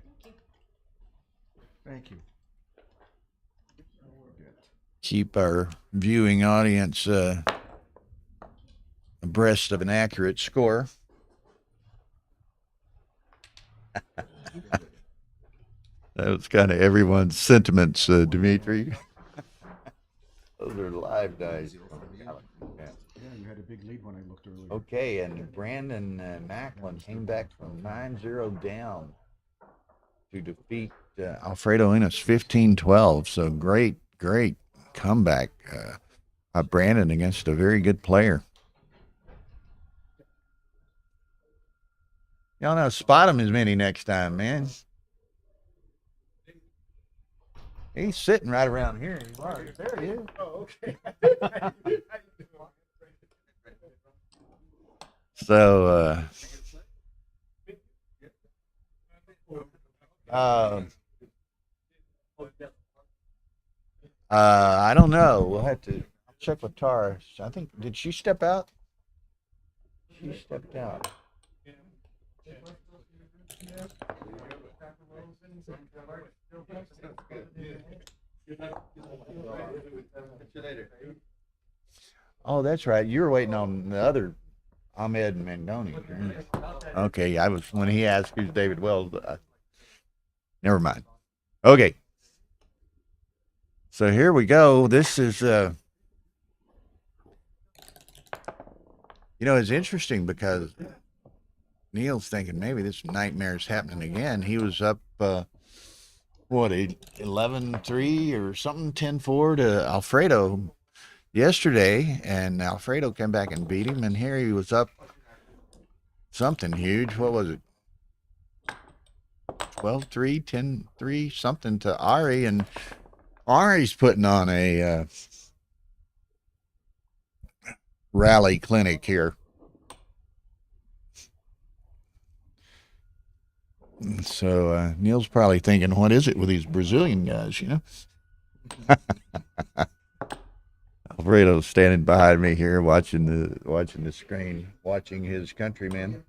Thank you. Keep our viewing audience abreast of an accurate score. That was kind of everyone's sentiments, Dimitri. Those are live dice. Yeah, you had a big lead when I looked earlier. Okay, and Brandon Macklin came back from 9-0 down to defeat Alfredo Enos 15-12. So great comeback by Brandon against a very good player. Y'all know, spot him as many next time, man. He's sitting right around here. There he is. Oh, okay. So, I don't know. We'll have to check with Tara. I think, did she step out? She stepped out. Oh, that's right. You were waiting on the other Ahmed Mangoni. Okay, I was when he asked who's David Wells. Never mind. Okay. So here we go. This is it's interesting because Neil's thinking maybe this nightmare's happening again. He was up 11-3 or something, 10-4 to Alfredo yesterday, and Alfredo came back and beat him, and here he was up something huge. What was it? 12-3, 10-3, something to Ari, and Ari's putting on a rally clinic here. So Neil's probably thinking, what is it with these Brazilian guys, Alfredo's standing behind me here watching the screen, watching his countrymen.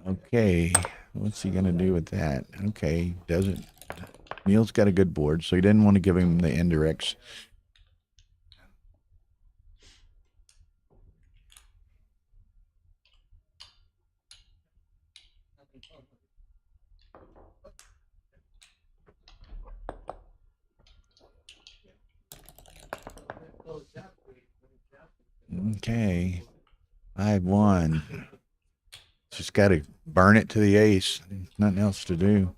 Okay, what's he gonna do with that? Okay, doesn't. Neil's got a good board, so he didn't want to give him the indirects. Okay, 5-1. Just got to burn it to the ace. Nothing else to do.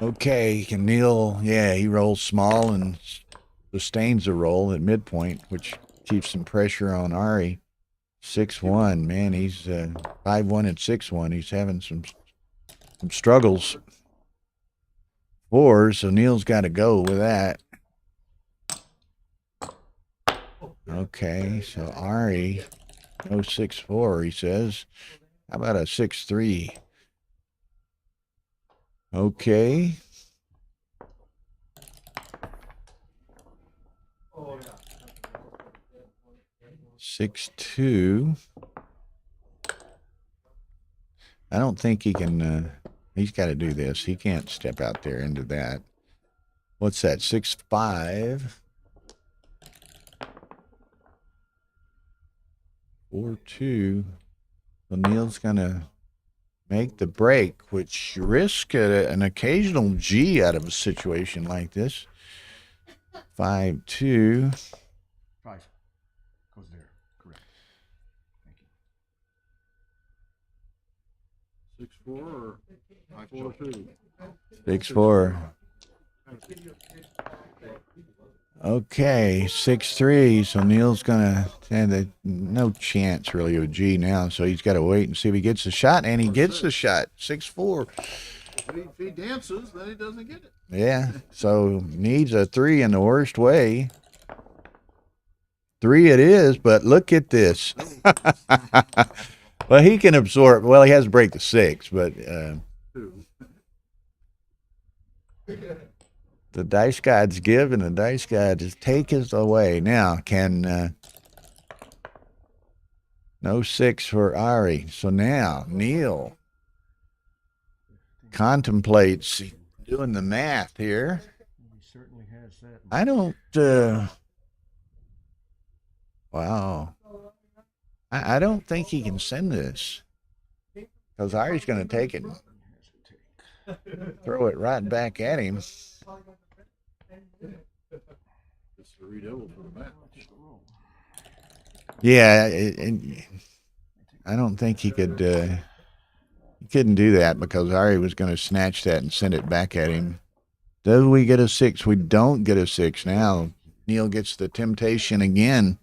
Okay, can Neil? Yeah, he rolls small and sustains a roll at midpoint, which keep some pressure on Ari. 6-1, man. He's 5-1 and 6-1. He's having some struggles. 4, so Neil's got to go with that. Okay, so Ari, no 6-4, he says. How about a 6-3? Okay. 6-2. I don't think he can, he's got to do this. He can't step out there into that. What's that, 6-5? 4-2. So Neil's going to make the break, which risk an occasional G out of a situation like this. 5-2. 5 goes there. Correct. Thank you. 6-4 or 5-4-2? 6-4. Okay, 6-3. So Neil's gonna have no chance really of a G now. So he's got to wait and see if he gets the shot, and he gets the shot. 6-4. If he dances, then he doesn't get it. Yeah. So needs a 3 in the worst way. 3 it is, but look at this. Well, he can absorb. Well, he has to break the 6, but the dice gods give and the dice gods take us away. Now, can no 6 for Ari. So now Neil contemplates doing the math here. He certainly has that. I don't. Wow. I don't think he can send this because Ari's going to take it, throw it right back at him. It's the redouble for the match. Yeah, I don't think he could. He couldn't do that because Ari was going to snatch that and send it back at him. Do we get a 6? We don't get a 6 now. Neil gets the temptation again,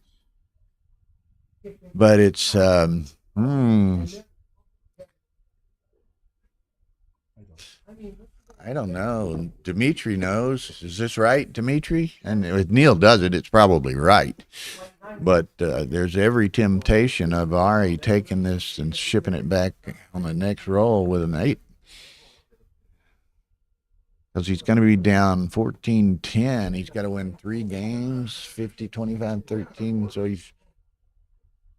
but it's I don't know. Dimitri knows. Is this right, Dimitri? And if Neil does it, it's probably right. But there's every temptation of Ari taking this and shipping it back on the next roll with an 8. Because he's going to be down 14-10. He's got to win 3 games, 50-25-13. So he's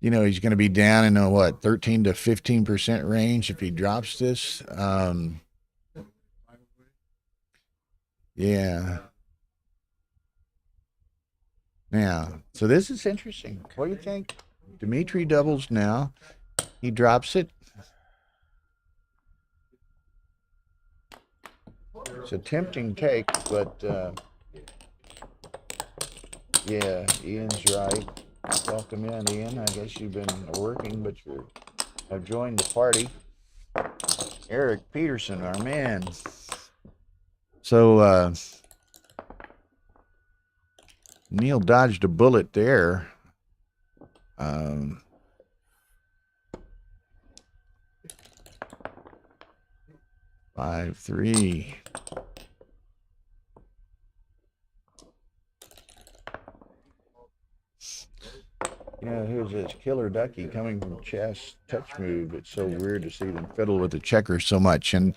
going to be down in a, 13 to 15% range if he drops this. Yeah. Now, so this is interesting. What do you think? Dimitri doubles now. He drops it. It's a tempting take, but yeah, Ian's right. Welcome in, Ian. I guess you've been working, but you have joined the party. Eric Peterson, our man. So Neil dodged a bullet there. 5-3. Here's this killer ducky coming from chess touch move. It's so weird to see them fiddle with the checkers so much, and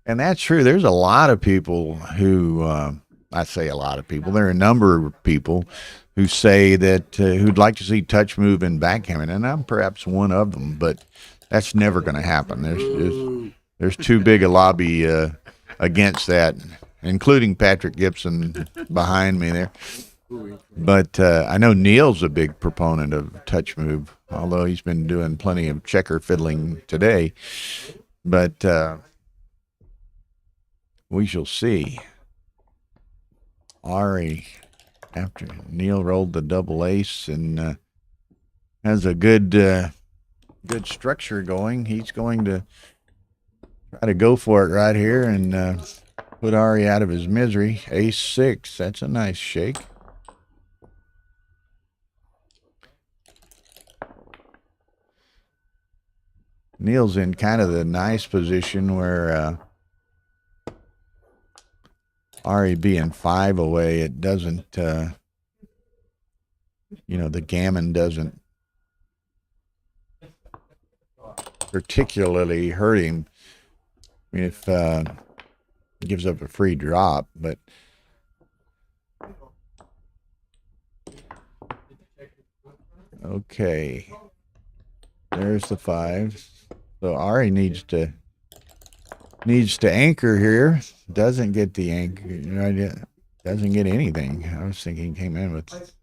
that's true. There's a lot of people who I say a lot of people. There are a number of people who say that who'd like to see touch move in backgammon, and I'm perhaps one of them. But that's never going to happen. There's too big a lobby against that, including Patrick Gibson behind me there. But I know Neil's a big proponent of touch move, although he's been doing plenty of checker fiddling today. But we shall see. Ari, after Neil rolled the double ace and has a good structure going, he's going to try to go for it right here and put Ari out of his misery. Ace 6, that's a nice shake. Neil's in kind of the nice position where Ari being 5 away, it doesn't, you know, the gammon doesn't particularly hurt him if he gives up a free drop, but okay. There's the 5. So Ari needs to anchor here. Doesn't get the anchor. Doesn't get anything. I was thinking he came in with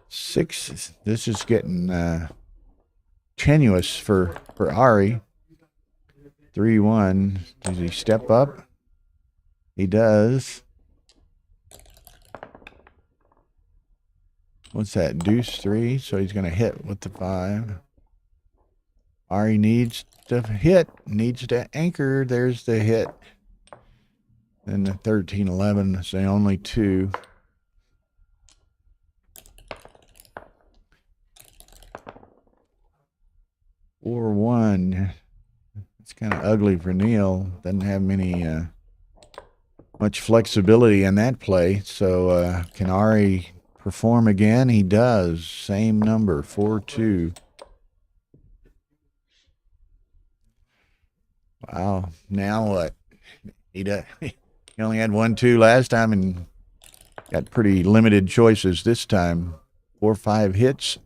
6. This is getting tenuous for Ari. 3-1. Does he step up? He does. What's that? Deuce 3. So he's going to hit with the 5. Ari needs to hit. Needs to anchor. There's the hit. And the 13-11 is the only 2. Or 1. It's kind of ugly for Neil. Doesn't have much flexibility in that play. So can Ari perform again? He does. Same number, 4-2. Wow. Now what? He only had 1-2 last time and got pretty limited choices this time. 4-5 hits.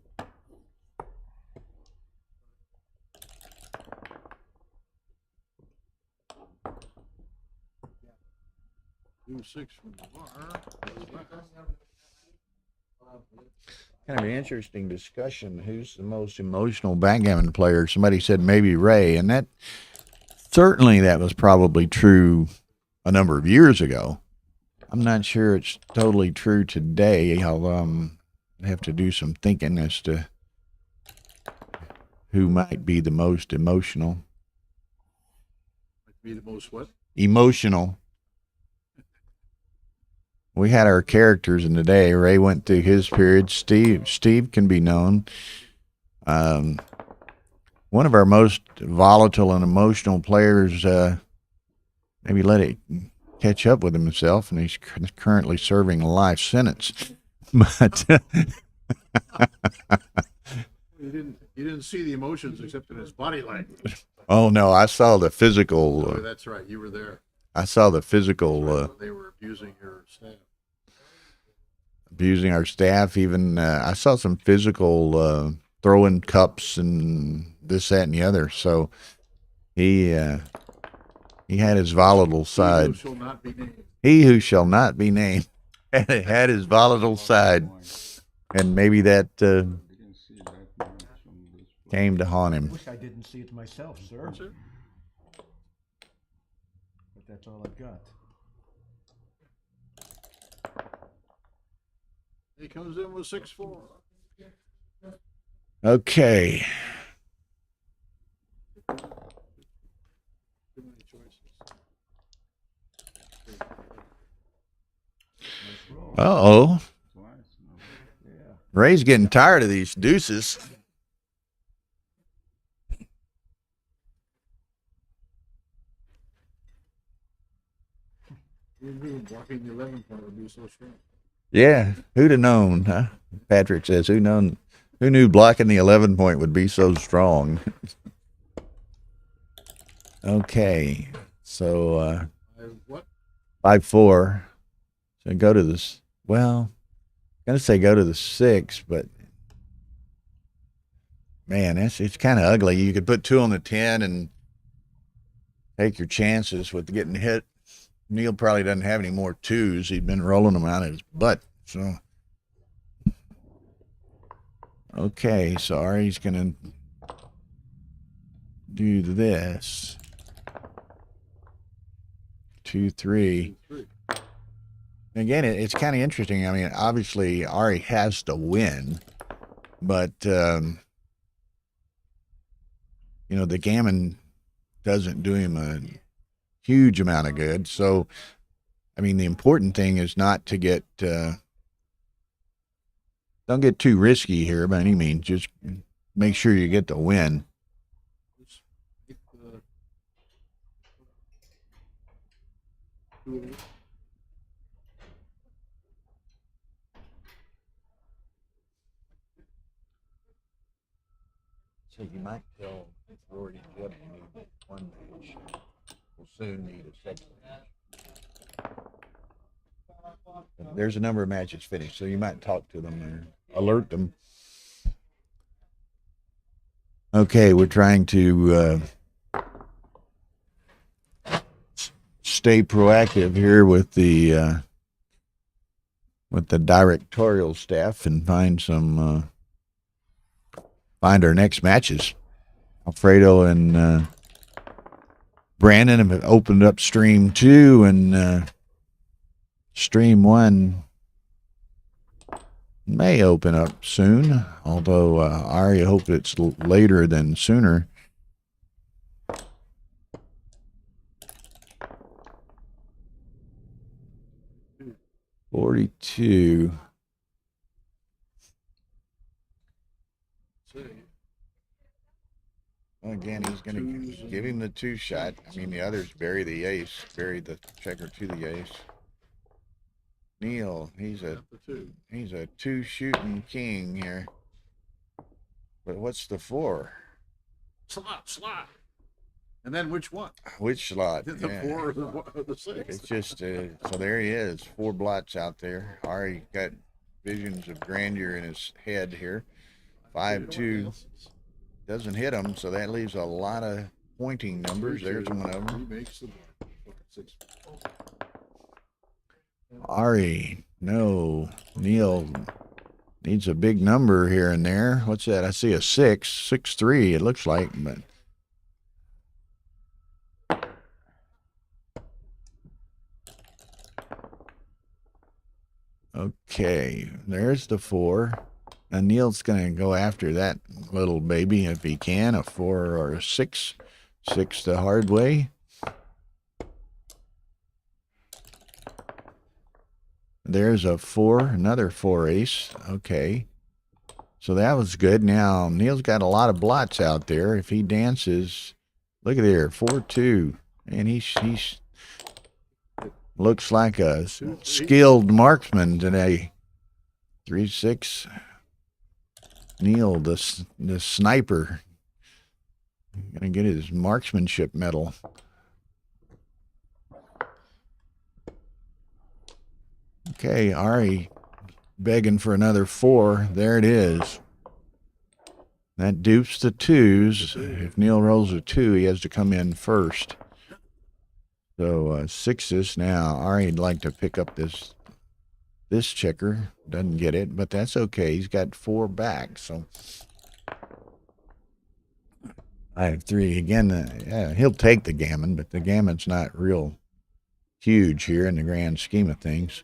Kind of an interesting discussion. Who's the most emotional backgammon player? Somebody said maybe Ray, and that was probably true a number of years ago. I'm not sure it's totally true today. I'll have to do some thinking as to who might be the most emotional. Might be the most what? Emotional. We had our characters in the day. Ray went through his period. Steve can be known. One of our most volatile and emotional players maybe let it catch up with himself, and he's currently serving a life sentence. But You didn't see the emotions except in his body language. oh no, I saw the physical. Oh, that's right. You were there. I saw the physical. They were abusing your staff. Abusing our staff. Even I saw some physical throwing cups and this, that, and the other. So he had his volatile side. He who shall not be named. He who shall not be named had his volatile side, and maybe that came to haunt I him. wish I didn't see it myself, sir. That's it. But that's all I've got. He comes in with 6-4. Okay. Too many choices. Uh-oh. Yeah. Ray's getting tired of these deuces. Who knew blocking the 11 point would be so strong? Yeah, who'd have known, huh? Patrick says, who knew blocking the 11 point would be so strong? Okay, so What? 5-4. So go to this. Well, I'm gonna say go to the 6, but man, it's kind of ugly. You could put 2 on the 10 and take your chances with getting hit. Neil probably doesn't have any more 2s. He'd been rolling them out of his butt. So, okay, so Ari's gonna do this. 2-3. Again, it's kind of interesting. I mean, obviously Ari has to win, but you know, the gammon doesn't do him a huge amount of good. So, I mean, the important thing is not to get don't get too risky here by any means. Just make sure you get the win. Duel. So you might tell Rory Jeb we need one match. We'll soon need a second match. There's a number of matches finished, so you might talk to them and alert them. Okay, we're trying to stay proactive here with the directorial staff and find our next matches. Alfredo and Brandon have opened up stream 2, and stream 1 may open up soon, although I already hope it's later than sooner. $42. Again, he's going to give him the 2 shot. I mean, the others bury the ace, bury the checker to the ace. Neil, he's a 2 shooting king here. But what's the 4? Slot. And then which one? Which slot? The Yeah. 4 or the 6? It's just so there he is, 4 blots out there. Ari got visions of grandeur in his head here. 5-2 doesn't hit him, so that leaves a lot of pointing numbers. There's one of them. He makes the 6. Ari, no. Neil needs a big number here and there. What's that? I see a 6-3. It looks like, but. Okay, there's the 4. And Neil's going to go after that little baby if he can, a 4 or a 6. 6 the hard way. There's a 4, another 4 ace. Okay. So that was good. Now, Neil's got a lot of blots out there. If he dances, look at there, 4-2. And he's looks like a skilled marksman today. 3-6. Neil, the sniper, gonna get his marksmanship medal. Okay, Ari begging for another 4. There it is. That dupes the 2s. If Neil rolls a 2, he has to come in first. So 6s now. Ari'd like to pick up this checker. Doesn't get it, but that's okay. He's got 4 back, so I have 3 again. Yeah, he'll take the gammon, but the gammon's not real huge here in the grand scheme of things.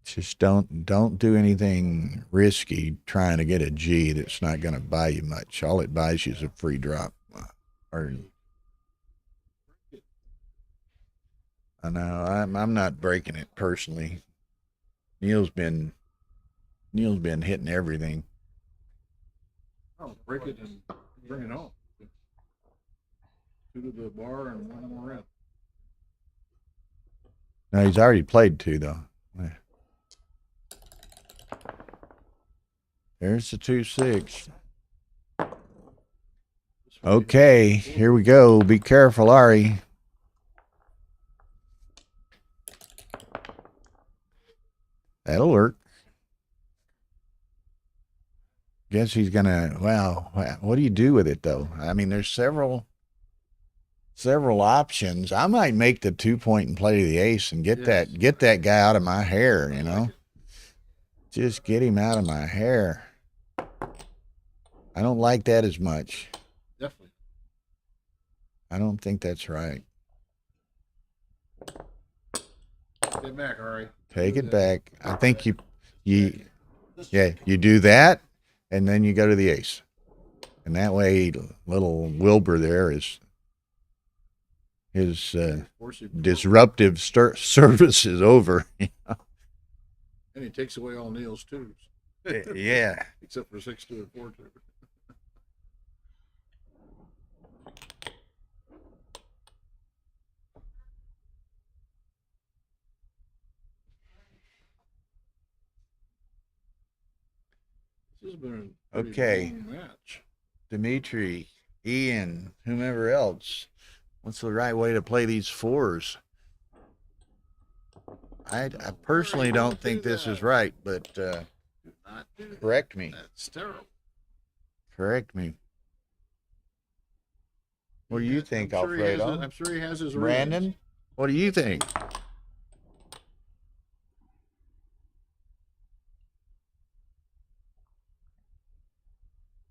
Just don't do anything risky trying to get a G that's not going to buy you much. All it buys you is a free drop. I know I'm not breaking it personally. Neil's been hitting everything. Oh, break it and bring it home. 2 to the bar and 1 more in. No, he's already played 2 though. There's the 2-6. Okay, here we go. Be careful, Ari. That'll work. Guess he's gonna. Well, what do you do with it though? I mean, there's several options. I might make the 2-point and play the ace and get that guy out of my hair. You know, just get him out of my hair. I don't like that as much. Definitely. I don't think that's right. Take it back, all right. Take it back. I think you do that, and then you go to the ace, and that way, little Wilbur there is his disruptive service is over. And he takes away all Neil's 2s. Yeah. Except for 6-2 and 4-2. This has been a pretty Okay. long match. Dimitri, Ian, whomever else. What's the right way to play these fours? I personally don't think this is right, but Not do that. correct me. That's terrible. Correct me. What do you think, I'm sure he has Alfredo? I'm sure he has his reasons. Brandon, what do you think?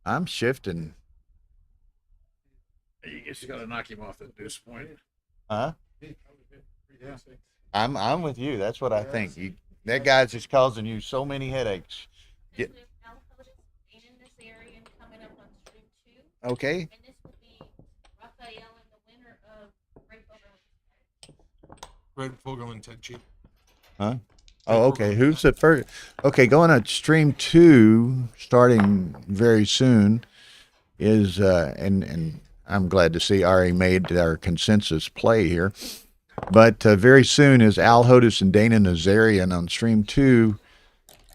I'm shifting. You just got to knock him off at this point. Huh? Yeah. I'm with you. That's what I think. That guy's just causing you so many headaches. This with Alpha in this area and coming up on stream 2. Okay. And this will be Rafael and the winner of Red Fogel and Ted Chi. Huh? Oh, okay. Who's the first? Okay, going to stream 2, starting very soon, is and I'm glad to see Ari made our consensus play here. But very soon is Al Hodis and Dana Nazarian on stream 2,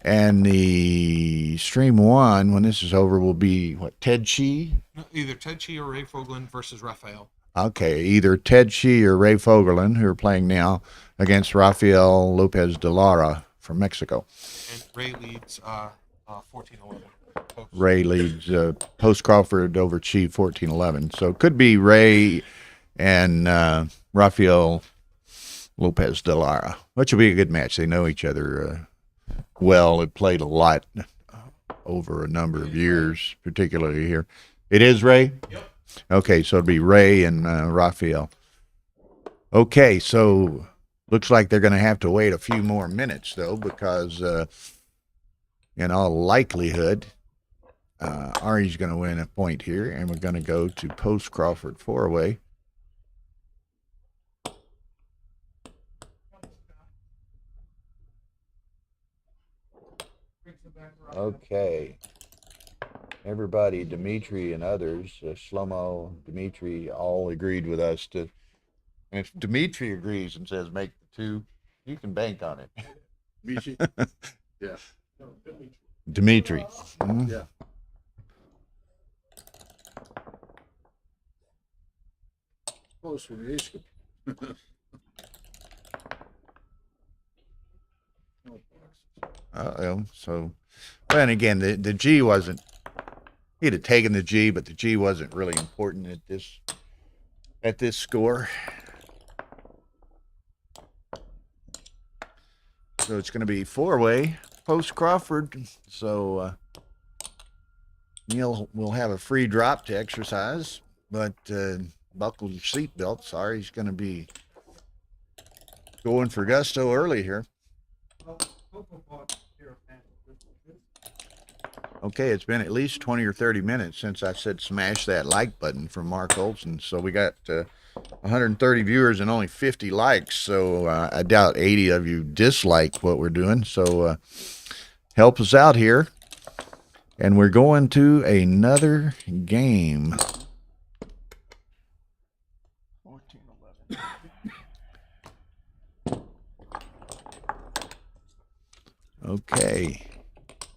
and the stream 1, when this is over, will be what, Ted Chi? No, either Ted Chi or Ray Fogelin versus Rafael. Okay, either Ted Chi or Ray Fogelin, who are playing now, against Rafael Lopez de Lara from Mexico. And Ray leads 14-11. Ray leads post Crawford over Chi 14-11. So it could be Ray and Rafael Lopez de Lara, which will be a good match. They know each other well. Have played a lot over a number of years, particularly here. It is Ray? Yep. Okay, so it'll be Ray and Rafael. Okay, so looks like they're going to have to wait a few more minutes, though, because in all likelihood, Ari's going to win a point here, and we're going to go to post Crawford 4-way. Okay. Everybody, Dimitri and others, Shlomo, Dimitri, all agreed with us to. And if Dimitri agrees and says make the 2, you can bank on it. Michi? Yeah. Dimitri. Mhm. Yeah. Close one, Ish. So, and again, the G wasn't. He'd have taken the G, but the G wasn't really important at this score. So it's going to be 4-way post Crawford. So Neil will have a free drop to exercise, but buckle your seatbelt. Sorry, he's going to be going for gusto early here. Okay, it's been at least 20 or 30 minutes since I said smash that like button from Mark Olson. So we got 130 viewers and only 50 likes. So I doubt 80 of you dislike what we're doing. So help us out here. And we're going to another game. 14-11. Okay.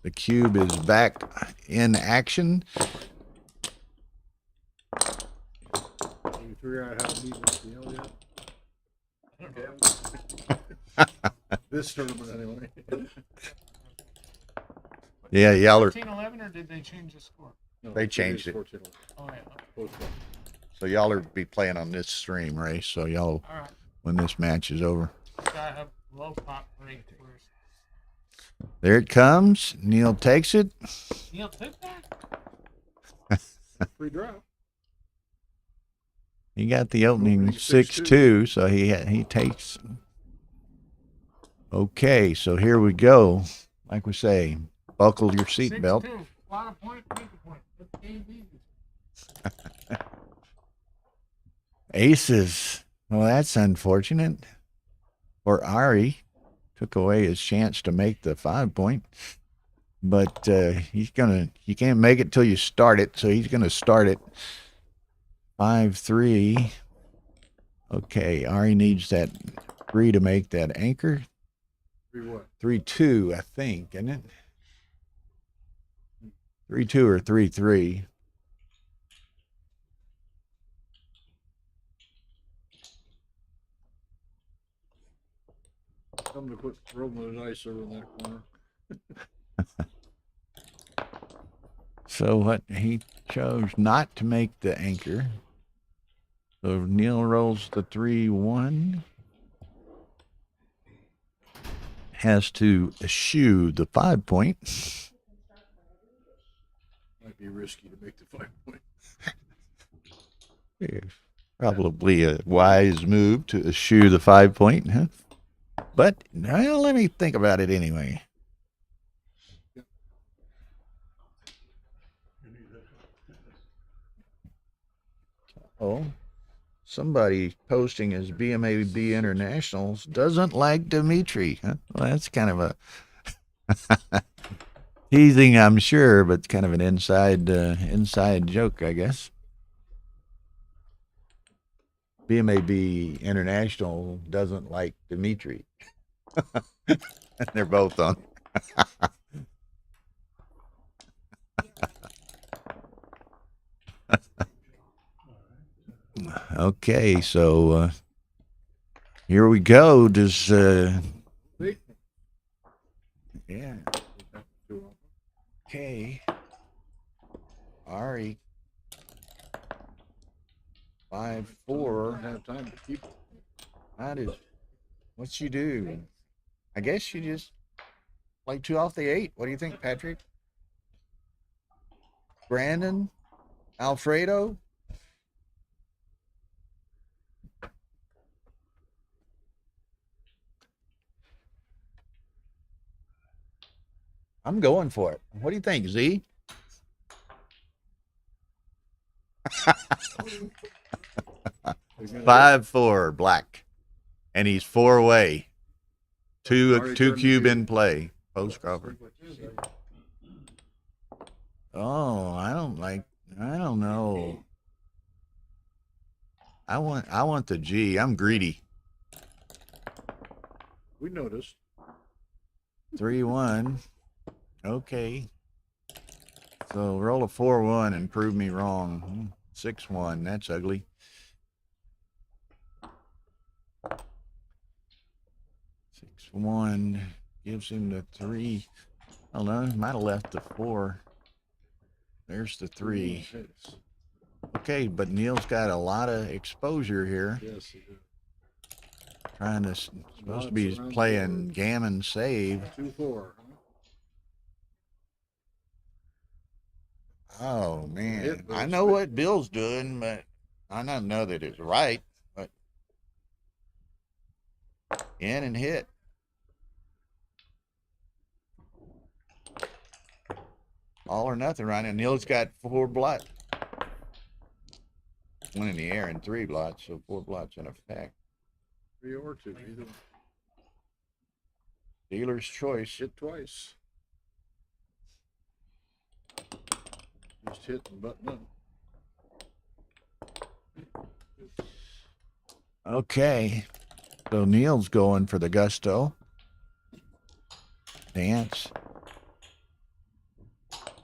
The cube is back in action. Can you figure out how to beat this deal yet? This tournament, anyway. Yeah, y'all are. 14-11, or did they change the score? No, They changed it. 14. Oh, yeah. Post one. So y'all are be playing on this stream, right? So y'all, All right. when this match is over. So I have low pop rate. Where's There it comes. Neil takes it. Neil took that? Free drop. He got the opening Opening 6-2, so he takes. Okay, so here we go. Like we say, buckle your seatbelt. 6-2. A lot of points, make a point. That's the game easy. Aces. Well, that's unfortunate. Or Ari took away his chance to make the 5-point. But you can't make it till you start it, so he's gonna start it 5-3. Okay, Ari needs that 3 to make that anchor. Free what? 3-2, I think, isn't it? 3-2 or 3-3. Come to quit rolling the dice over in that corner. So what he chose not to make the anchor. So Neil rolls the 3-1. Has to eschew the 5 point. Might be risky to make the 5 point. Probably a wise move to eschew the 5 point, huh? But well, let me think about it anyway. Oh, somebody posting as BMAB Internationals doesn't like Dimitri. Huh? Well, that's kind of a teasing, I'm sure, but kind of an inside joke, I guess. BMAB International doesn't like Dimitri. They're both on. Okay, so here we go. Does yeah. Okay. Ari. 5-4. Don't have time to keep. That is what you do. I guess you just play 2 off the 8. What do you think, Patrick? Brandon? Alfredo? I'm going for it. What do you think, Z? 5-4 black, and he's 4 away. Two cube in play. Post Crawford. Oh, I don't know. I want the G. I'm greedy. We noticed. 3-1. Okay. So roll a 4-1 and prove me wrong. 6-1. That's ugly. 6-1 gives him the 3. I don't know. Might have left the 4. There's the 3. Okay, but Neil's got a lot of exposure here. Yes, he did. Trying to supposed to be playing gammon save. 2-4. Oh man, Hit, but I it's know fit. what Bill's doing, but I don't know that it's right. But in and hit. All or nothing right now. Neil's got 4 blots. 1 in the air and 3 blots, so 4 blots in effect. 3 or 2. Either. Dealer's choice. Hit twice. Just hit and button up. Okay. So Neil's going for the gusto. Dance.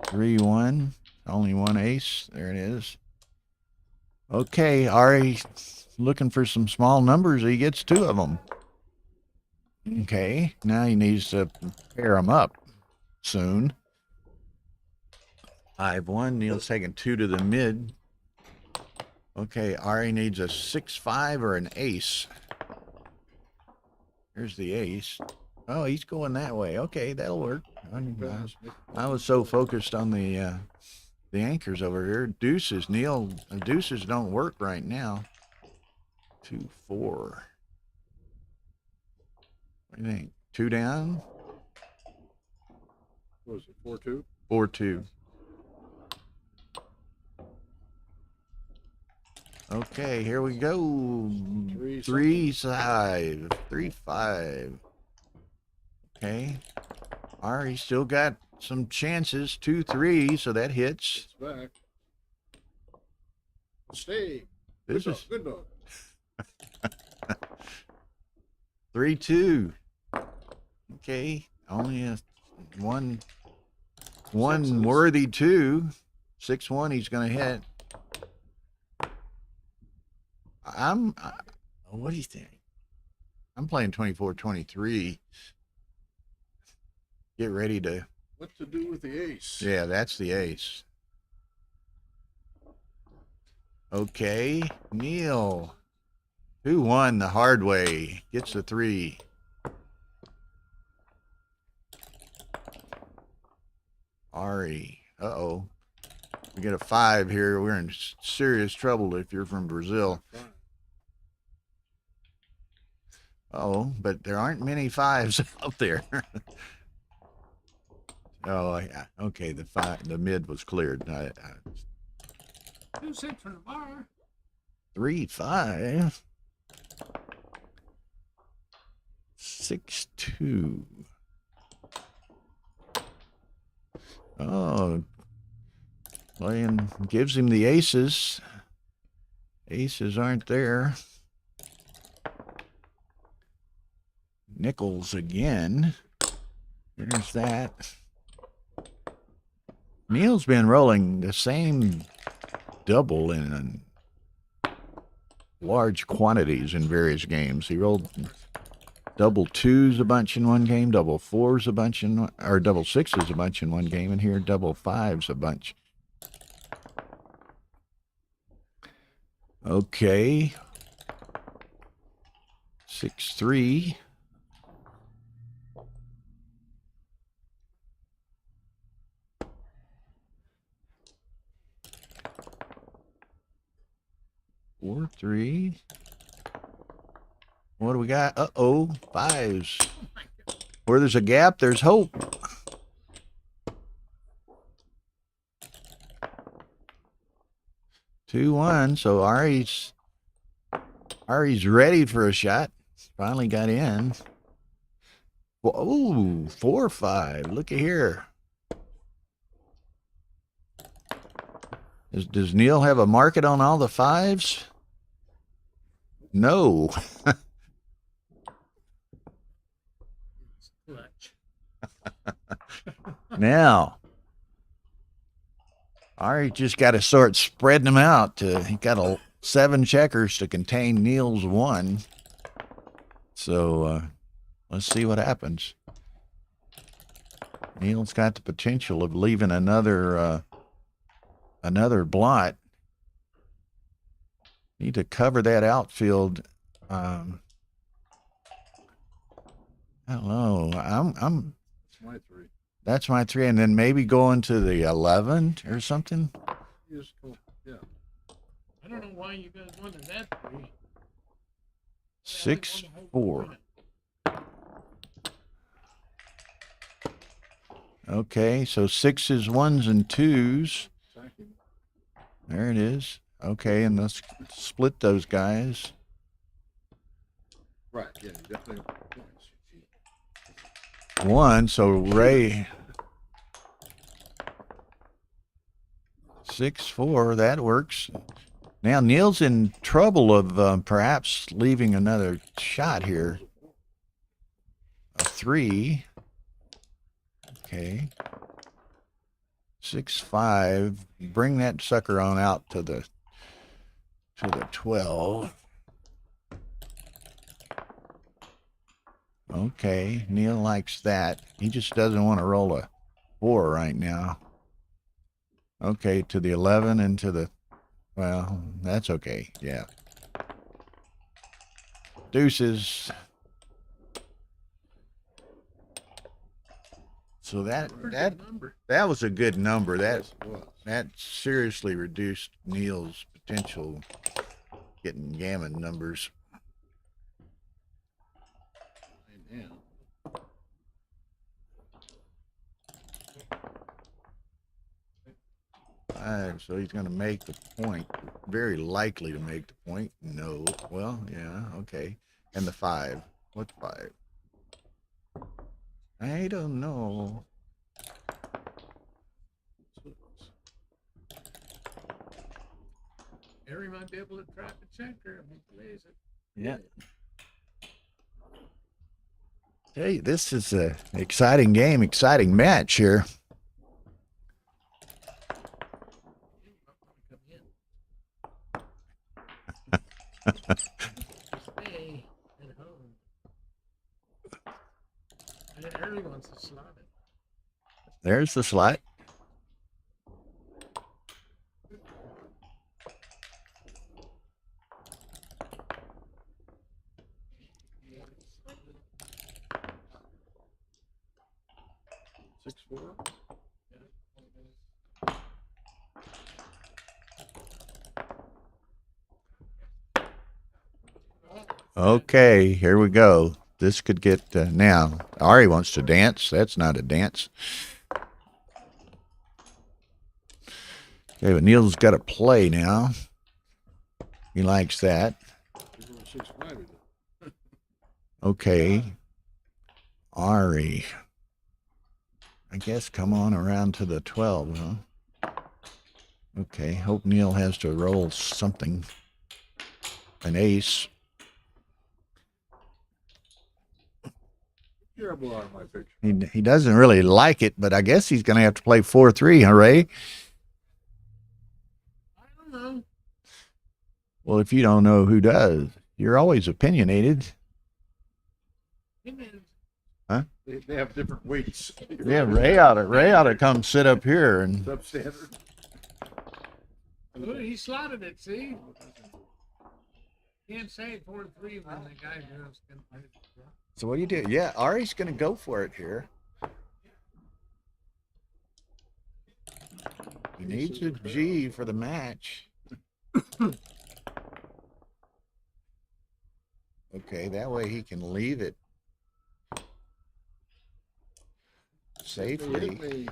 3-1. Only 1 ace. There it is. Okay, Ari looking for some small numbers. He gets 2 of them. Okay, now he needs to pair them up soon. 5-1. Neil's taking 2 to the mid. Okay, Ari needs a 6-5 or an ace. Here's the ace. Oh, he's going that way. Okay, that'll work. I was so focused on the anchors over here. Deuces, Neil. Deuces don't work right now. 2-4. What do you think? 2 down. What was it? 4-2. 4-2. Okay, here we go. 3-5. 3-5. Okay. Ari still got some chances. 2-3, so that hits. It's back. Stay. This Good is dog. Good dog. 3-2. Okay, only a 1 one Sixes. worthy two. 6-1 he's going to hit. What do you think? I'm playing 24-23. Get ready to. What to do with the ace? Yeah, that's the ace. Okay, Neil. Who won the hard way? Gets the 3. Ari. Uh-oh. We get a 5 here. We're in serious trouble if you're from Brazil. Oh, but there aren't many 5s out there. Oh, yeah. Okay, the mid was cleared. 2 6 from the bar. 3-5. 6-2. Oh, playing gives him the aces. Aces aren't there. Nickels again. There's that. Neil's been rolling the same double in large quantities in various games. He rolled double 2s a bunch in one game, double 4s a bunch in one, or double 6s a bunch in one game, and here double 5s a bunch. Okay. 6-3. Four, 3. What do we got? Uh-oh, 5s. Where there's a gap, there's hope. Two, 1. So Ari's ready for a shot. Finally got in. Whoa, 4, 5. Look at here. Does Neil have a market on all the 5s? No. Clutch. Now, Ari just got to start spreading them out. He got 7 checkers to contain Neil's 1. So let's see what happens. Neil's got the potential of leaving another blot. Need to cover that outfield. I don't know. It's my 3. That's my 3, and then maybe going to the 11 or something. Just go, yeah. I don't know why you guys wanted that 3. 6-4. Okay, so 6s, 1s, and 2s. Exactly. There it is. Okay, and let's split those guys. Right, yeah, you definitely have points. 1, so Ray. 6-4, that works. Now Neil's in trouble of perhaps leaving another shot here. A 3. Okay. 6-5. Bring that sucker on out to the 12. Okay, Neil likes that. He just doesn't want to roll a 4 right now. Okay, to the 11 and to the, well, that's okay. Yeah. Deuces. So that was a good number. That seriously reduced Neil's potential getting gammon numbers. Yeah. So he's going to make the point. Very likely to make the point. No. Well, yeah, okay. And the 5. What 5? I don't know. Harry might be able to trap a checker if he plays it. Yeah. Hey, this is an exciting game, exciting match here. Harry wants to slot it. There's the slot. Six, four. Okay, here we go. This could get now. Ari wants to dance. That's not a dance. Okay, but Neil's got to play now. He likes that. You're going 6-5. Is it? Okay. Ari. I guess come on around to the 12, huh? Okay, hope Neil has to roll something. An ace. You're out of my picture. He doesn't really like it, but I guess he's going to have to play 4-3, huh, Ray? I don't know. Well, if you don't know, who does? You're always opinionated. He means They have different weights. Yeah, Ray ought to come sit up here and Substandard. he slotted it, see? Can't say 4-3 when the guy goes. so what do you do? Yeah, Ari's going to go for it here. He needs a G for the match. Okay, that way he can leave it safely.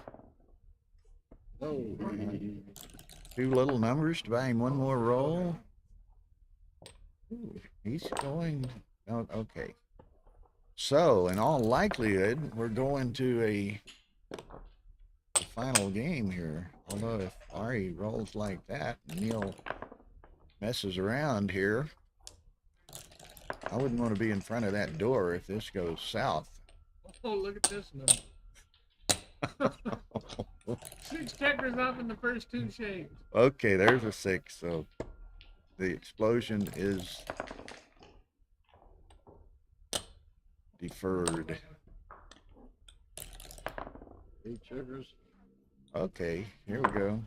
Oh, Two little numbers to buy him one more roll. Ooh, he's going. Oh, okay. So, in all likelihood, we're going to a final game here. Although if Ari rolls like that, and Neil messes around here, I wouldn't want to be in front of that door if this goes south. Oh, look at this number. 6 checkers off in the first 2 shapes. Okay, there's a 6. So the explosion is deferred. 8 checkers. Okay, here we go.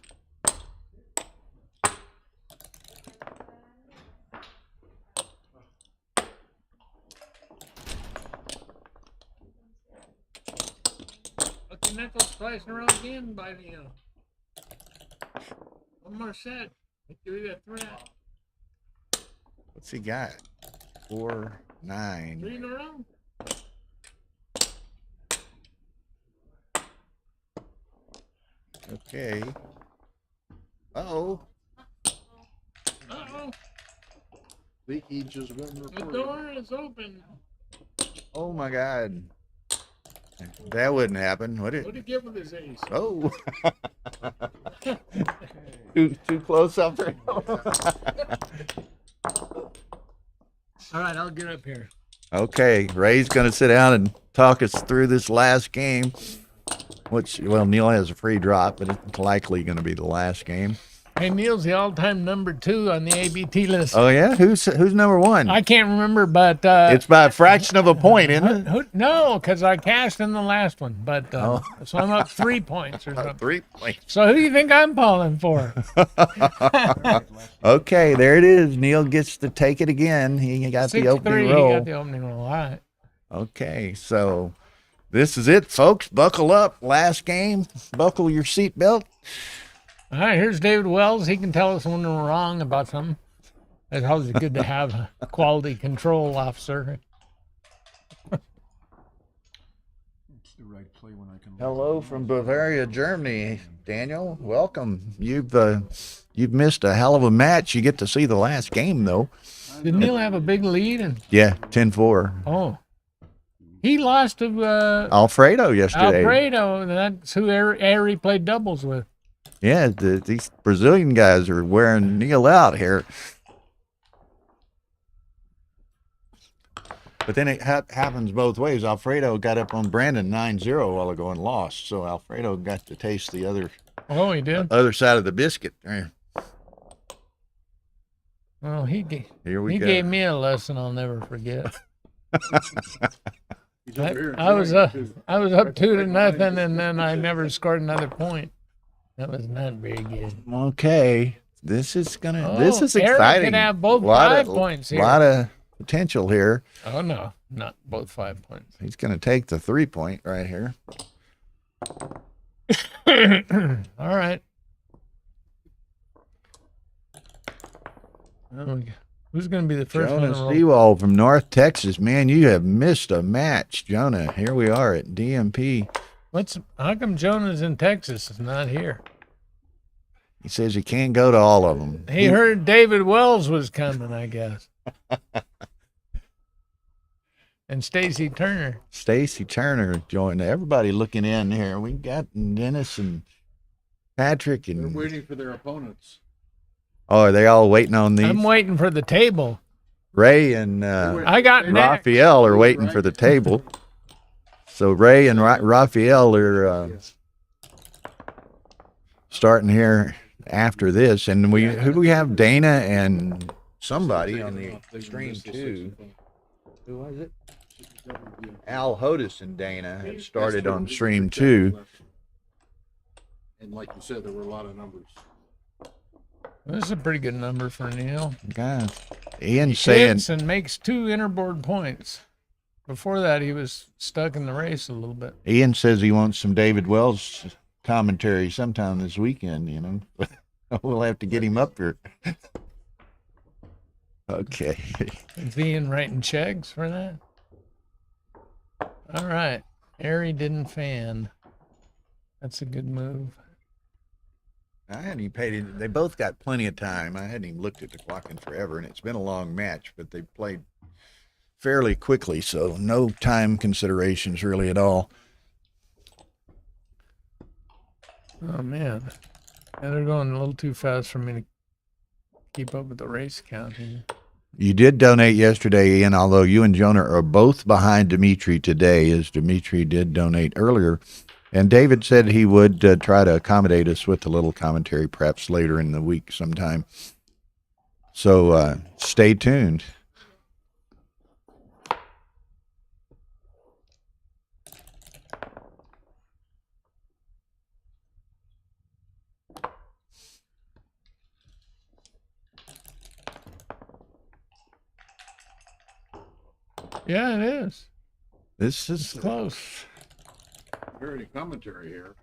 Lucky Nichols twice in a row again by the one more set. Give you that threat. What's he got? 4, 9. 3 in a row. Okay. Uh-oh. Uh-oh. Leakage has been The reported. door is open. Oh my God. That wouldn't happen, would What it? did he get with his ace? Oh. too close up there. All right, I'll get up here. Okay, Ray's going to sit down and talk us through this last game. Which, well, Neil has a free drop, but it's likely going to be the last game. Hey, Neil's the all-time number 2 on the ABT list. Oh yeah, who's number 1? I can't remember, but It's by a fraction of a point, isn't it? no, because I cashed in the last one. But Oh. so I'm up 3 points or something. 3 points. So who do you think I'm falling for? Okay, there it is. Neil gets to take it again. He got the 6-3. opening He roll. got the opening roll. All right. Okay, so this is it, folks. Buckle up. Last game. Buckle your seatbelt. All right. Here's David Wells. He can tell us when we're wrong about something. It's always good to have a quality control officer. It's the right play when I can. Hello from Bavaria, Germany. Daniel, welcome. You've missed a hell of a match. You get to see the last game, though. Did Neil have a big lead? And Yeah, 10-4. oh, he lost to Alfredo yesterday. Alfredo. That's who Ari played doubles with. Yeah, these Brazilian guys are wearing Neil out here. But then it happens both ways. Alfredo got up on Brandon 9-0 a while ago and lost. So Alfredo got to taste the Oh, he did. other side of the biscuit. There. Well, he Here we he go. gave me a lesson I'll never forget. He's over here I was enjoying it, too. I was up 2 to Right behind nothing, you. and then I never scored another point. That was not very good. Okay. This is Oh, is Eric exciting. could have both Lot 5 of- points here. lot of potential here. Oh no, not both 5 points. He's going to take the 3-point right here. All right. Who's going to be the first one Jonah to roll? Seawall from North Texas. Man, you have missed a match, Jonah. Here we are at DMP. How come Jonah's in Texas is not here? He says he can't go to all of them. He heard David Wells was coming, I guess. And Stacy Turner. Stacy Turner joined. Everybody looking in here. We got Dennis and Patrick They're and waiting for their opponents. are they all waiting on these? I'm waiting for the table. Ray and I got Nick. Rafael are waiting for the table. So Ray and Rafael are starting here after this, and who do we have? Dana and somebody on the extreme too. Who was it? Al Hodis and Dana have started on stream 2. And like you said, there were a lot of numbers. This is a pretty good number for Neil. God, Ian's saying Hits and makes 2 interboard points. Before that, he was stuck in the race a little bit. Ian says he wants some David Wells commentary sometime this weekend. You know, we'll have to get him up here. Okay. Is Ian writing checks for that? All right. Airy didn't fan. That's a good move. I hadn't even paid it. They both got plenty of time. I hadn't even looked at the clock in forever, and it's been a long match, but they played fairly quickly, so no time considerations really at all. Oh, man. Yeah, they're going a little too fast for me to keep up with the race count here. You did donate yesterday, Ian, although you and Jonah are both behind Dimitri today, as Dimitri did donate earlier. And David said he would try to accommodate us with a little commentary perhaps later in the week sometime. So stay tuned. Yeah, it is. This It's is close. Hear any commentary here?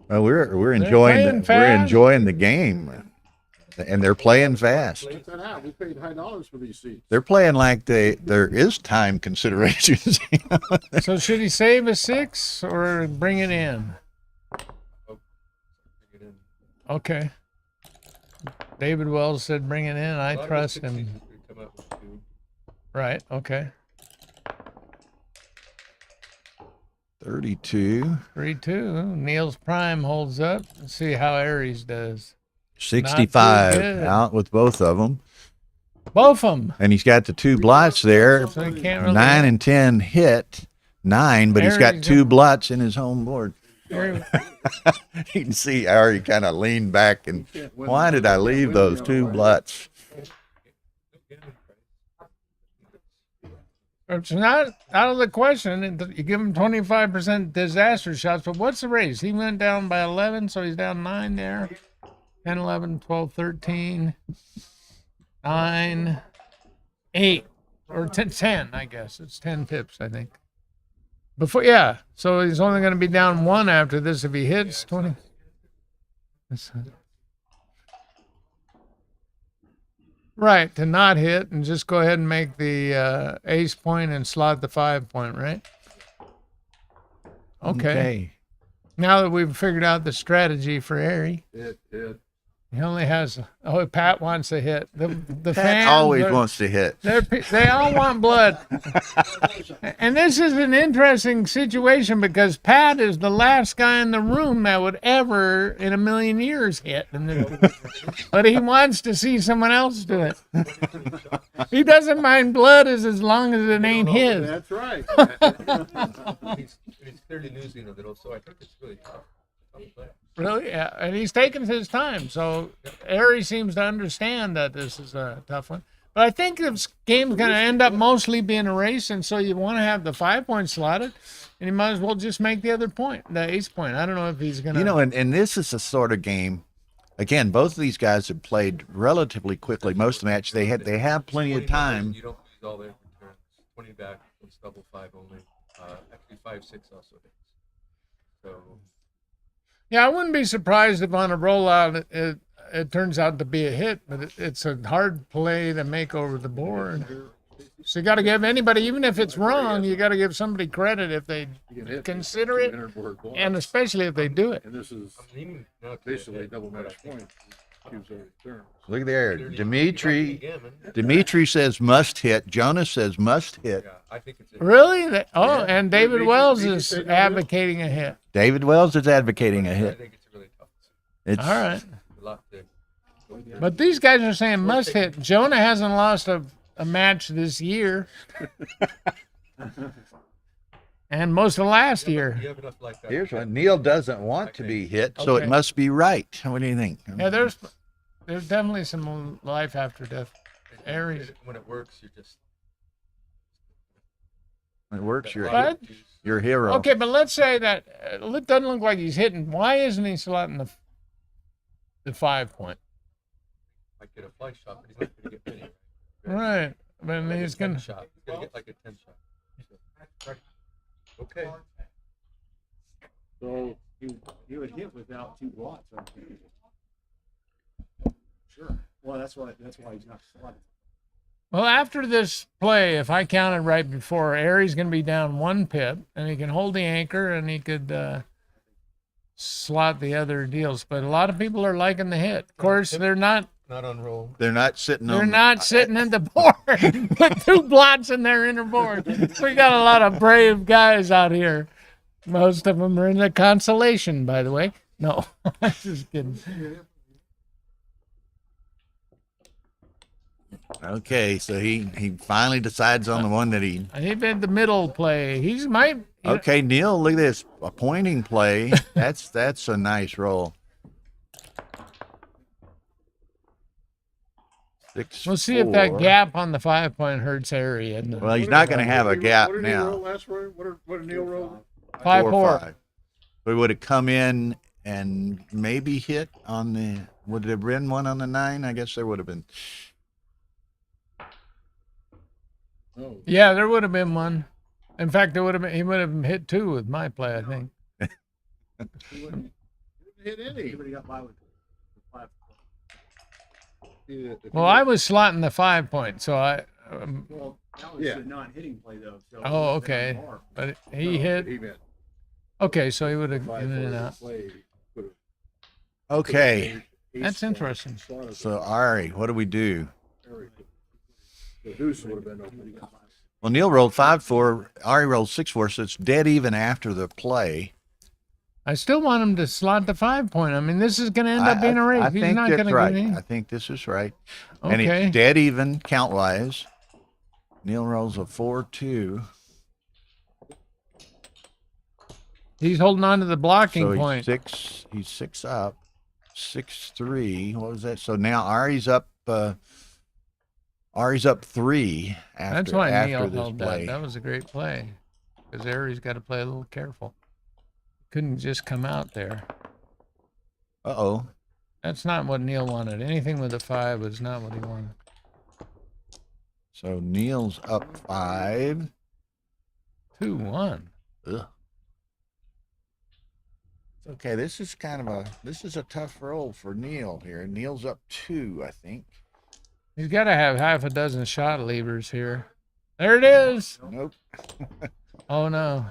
well, we're playing enjoying fast. the game, and they're playing fast. Check that out. We paid high dollars for these seats. They're playing like there is time considerations. So should he save a 6 or bring it in? Okay. David Wells said bring it in. I trust him. Right. Okay. 32, 3-2. Neil's prime holds up. Let's see how Aries does. 65 good. out with both of them. Both of them. And he's got the 2 blots there. So he can't really. 9 and 10 hit 9, but he's got Aries 2 blots in his home board. Aries- You can see I already kind of leaned back and why did I leave those 2 blots? It's not out of the question. You give him 25% disaster shots, but what's the race? He went down by 11, so he's down 9 there. 10, 11, 12, 13, 9, 8, or 10, I guess. It's 10 pips, I think. Yeah. So he's only going to be down 1 after this if he hits 20. Right, to not hit and just go ahead and make the ace point and slot the 5 point, right? Okay. Now that we've figured out the strategy for Airy, he only has. Oh, Pat wants a hit. The Pat fans always wants to hit. They all want blood. And this is an interesting situation because Pat is the last guy in the room that would ever in a million years hit. But he wants to see someone else do it. He doesn't mind blood as long as it ain't his. That's right. He's clearly losing a little, so I think it's really tough. Really? Yeah. And he's taking his time. So Airy seems to understand that this is a tough one. But I think this game's going to end up mostly being a race, and so you want to have the 5 point slotted, and you might as well just make the other point, the ace point. I don't know if he's going to. You know, and this is a sort of game. Again, both of these guys have played relatively quickly. Most of the match they have plenty of 20 numbers, time. You don't lose all their returns. 20 back, it's double 5 only. Actually 5-6 also hits. So Yeah, I wouldn't be surprised if on a rollout it turns out to be a hit, but it's a hard play to make over the board. So you got to give anybody, even if it's wrong, you got to give somebody credit if they You can hit consider two it, inner-board blocks. and especially if they do it. And this is I'm leaning now to basically hit, double but I match think point. Gives every turn. Look there, underneath Dimitri. Backgammon, Dimitri says must hit. Jonas says must hit. Yeah, I think it's a Really? Oh, Yeah. and David Did Wells you is say no? advocating a hit. David Wells is advocating a I hit. think it's a really tough. It's All right. A lot to go through. But these guys are saying must hit. Jonah hasn't lost a match this year. And most of last year. You have enough like that. Here's one. Neil doesn't want to be hit, so Okay. it must be right. What do you think? Yeah, there's definitely some life after death. Aries. When it works, you're just. It works. What? You're a hero. Okay, but let's say that it doesn't look like he's hitting. Why isn't he slotting the 5 point? Might get a fly shot, but he's not going to get many. Right. But Like he's a 10 gonna. shot. He's going to get like a 10 shot. Okay. So You would hit without 2 blots. I think. Sure. Well, that's why he's not slotted. Well, after this play, if I counted right before, Aries going to be down 1 pip, and he can hold the anchor, and he could slot the other deals. But a lot of people are liking the hit. Of course, they're not. Not on roll. They're not sitting They're on. not sitting in the board with 2 blots in their inner board. We got a lot of brave guys out here. Most of them are in the consolation, by the way. No, I'm just kidding. Okay, so he finally decides on the one that he. He did the middle play. He's might. Okay, Neil, look at this. A pointing play. That's a nice roll. 6, We'll see if that 4. gap on the 5 point hurts Harry. And Well, he's not going to have a gap what did he roll now. last row? What did Neil roll? 5-4. We would have come in and maybe hit on the. Would it have been one on the 9? I guess there would have been. Oh, Yeah, there would have been one. In fact, there would have been. He would have hit 2 with my play, I think. he wouldn't hit any. He would have got by with 5. Well, I was slotting the 5 point, so I. Well, that was Yeah. a non-hitting play though. So Oh, it was down okay. more. But he hit. He meant Okay, so he would have five in and forward out. play. Could've- Okay, ace That's five interesting. slotted so Ari, what do we do? very good. The deuce would have been open. Well, Neil rolled 5-4. Ari rolled 6-4, so it's dead even after the play. I still want him to slot the 5 point. I mean, this is going to end up being a race. I He's think not that's going to right. get any. I think this is right. And Okay. it's dead even count wise. Neil rolls a 4-2. He's holding on to the blocking So point. he's 6 up. 6-3. What was that? So now Ari's up 3 after, That's why after Neil this held play. that. That was a great play. Because Aries got to play a little careful. Couldn't just come out there. Uh-oh. That's not what Neil wanted. Anything with a 5 was not what he wanted. So Neil's up 5. 2-1. Ugh. Okay, this is a tough roll for Neil here. Neil's up 2, I think. He's got to have half a dozen shot levers here. There it is. Nope. Oh, no.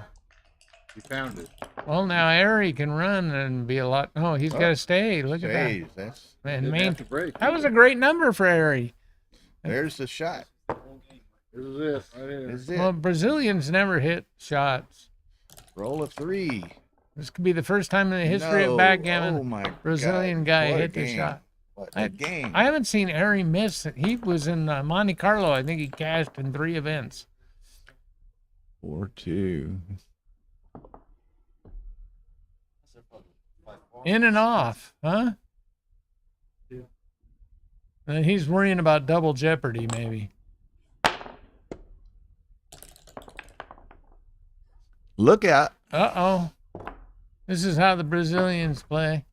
He found it. Well, now Ari can run and be a lot. Oh, he's got to stay. Look at that. Stays. That's Man, Didn't main, have to break. that was a great number for Ari. there's the shot. This is it. Right here. This is it. Well, Brazilians never hit shots. Roll a 3. This could be the first time in the history No. of backgammon Oh my Brazilian God. guy What a hit the game. shot. What a game. I haven't seen Ari miss. He was in Monte Carlo. I think he cashed in 3 events. 4-2. In In and off, huh? He's worrying about double jeopardy, maybe. Look out. Uh-oh. This is how the Brazilians play.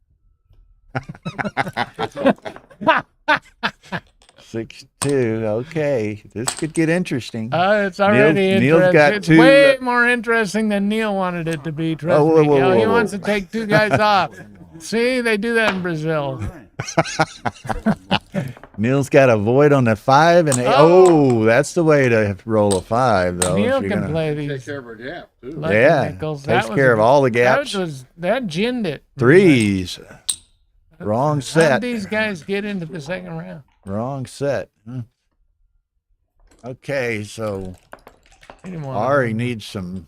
6-2. Okay, this could get interesting. It's already Neil's interesting. got It's two, way more interesting than Neil wanted it to be. Trust whoa, me. whoa, You know, he whoa, wants whoa. to take 2 guys off. See, they do that in Brazil. Neil's got a void on the 5 and oh, that's the way to roll a 5 though. Neil if you're can gonna- play Take these. care of our gap, too. lucky Yeah, nickels. takes was care a of good- all the gaps. That ginned it. 3s. Wrong How set. did these guys get into the second round? Wrong set. Okay, so He didn't want Ari needs some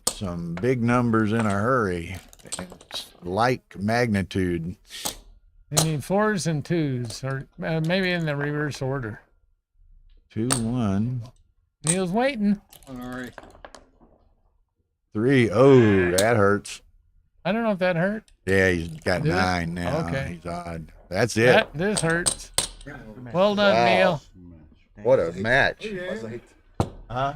big numbers in a hurry. It's like magnitude. They need 4s and 2s, or maybe in the reverse order. 2-1. Neil's waiting. All right. 3. Oh, that hurts. I don't know if that hurt. Yeah, he's got Did it? 9 now. Okay. He's odd. That's it. This hurts. Well done, Wow. Neil. What a match. Huh?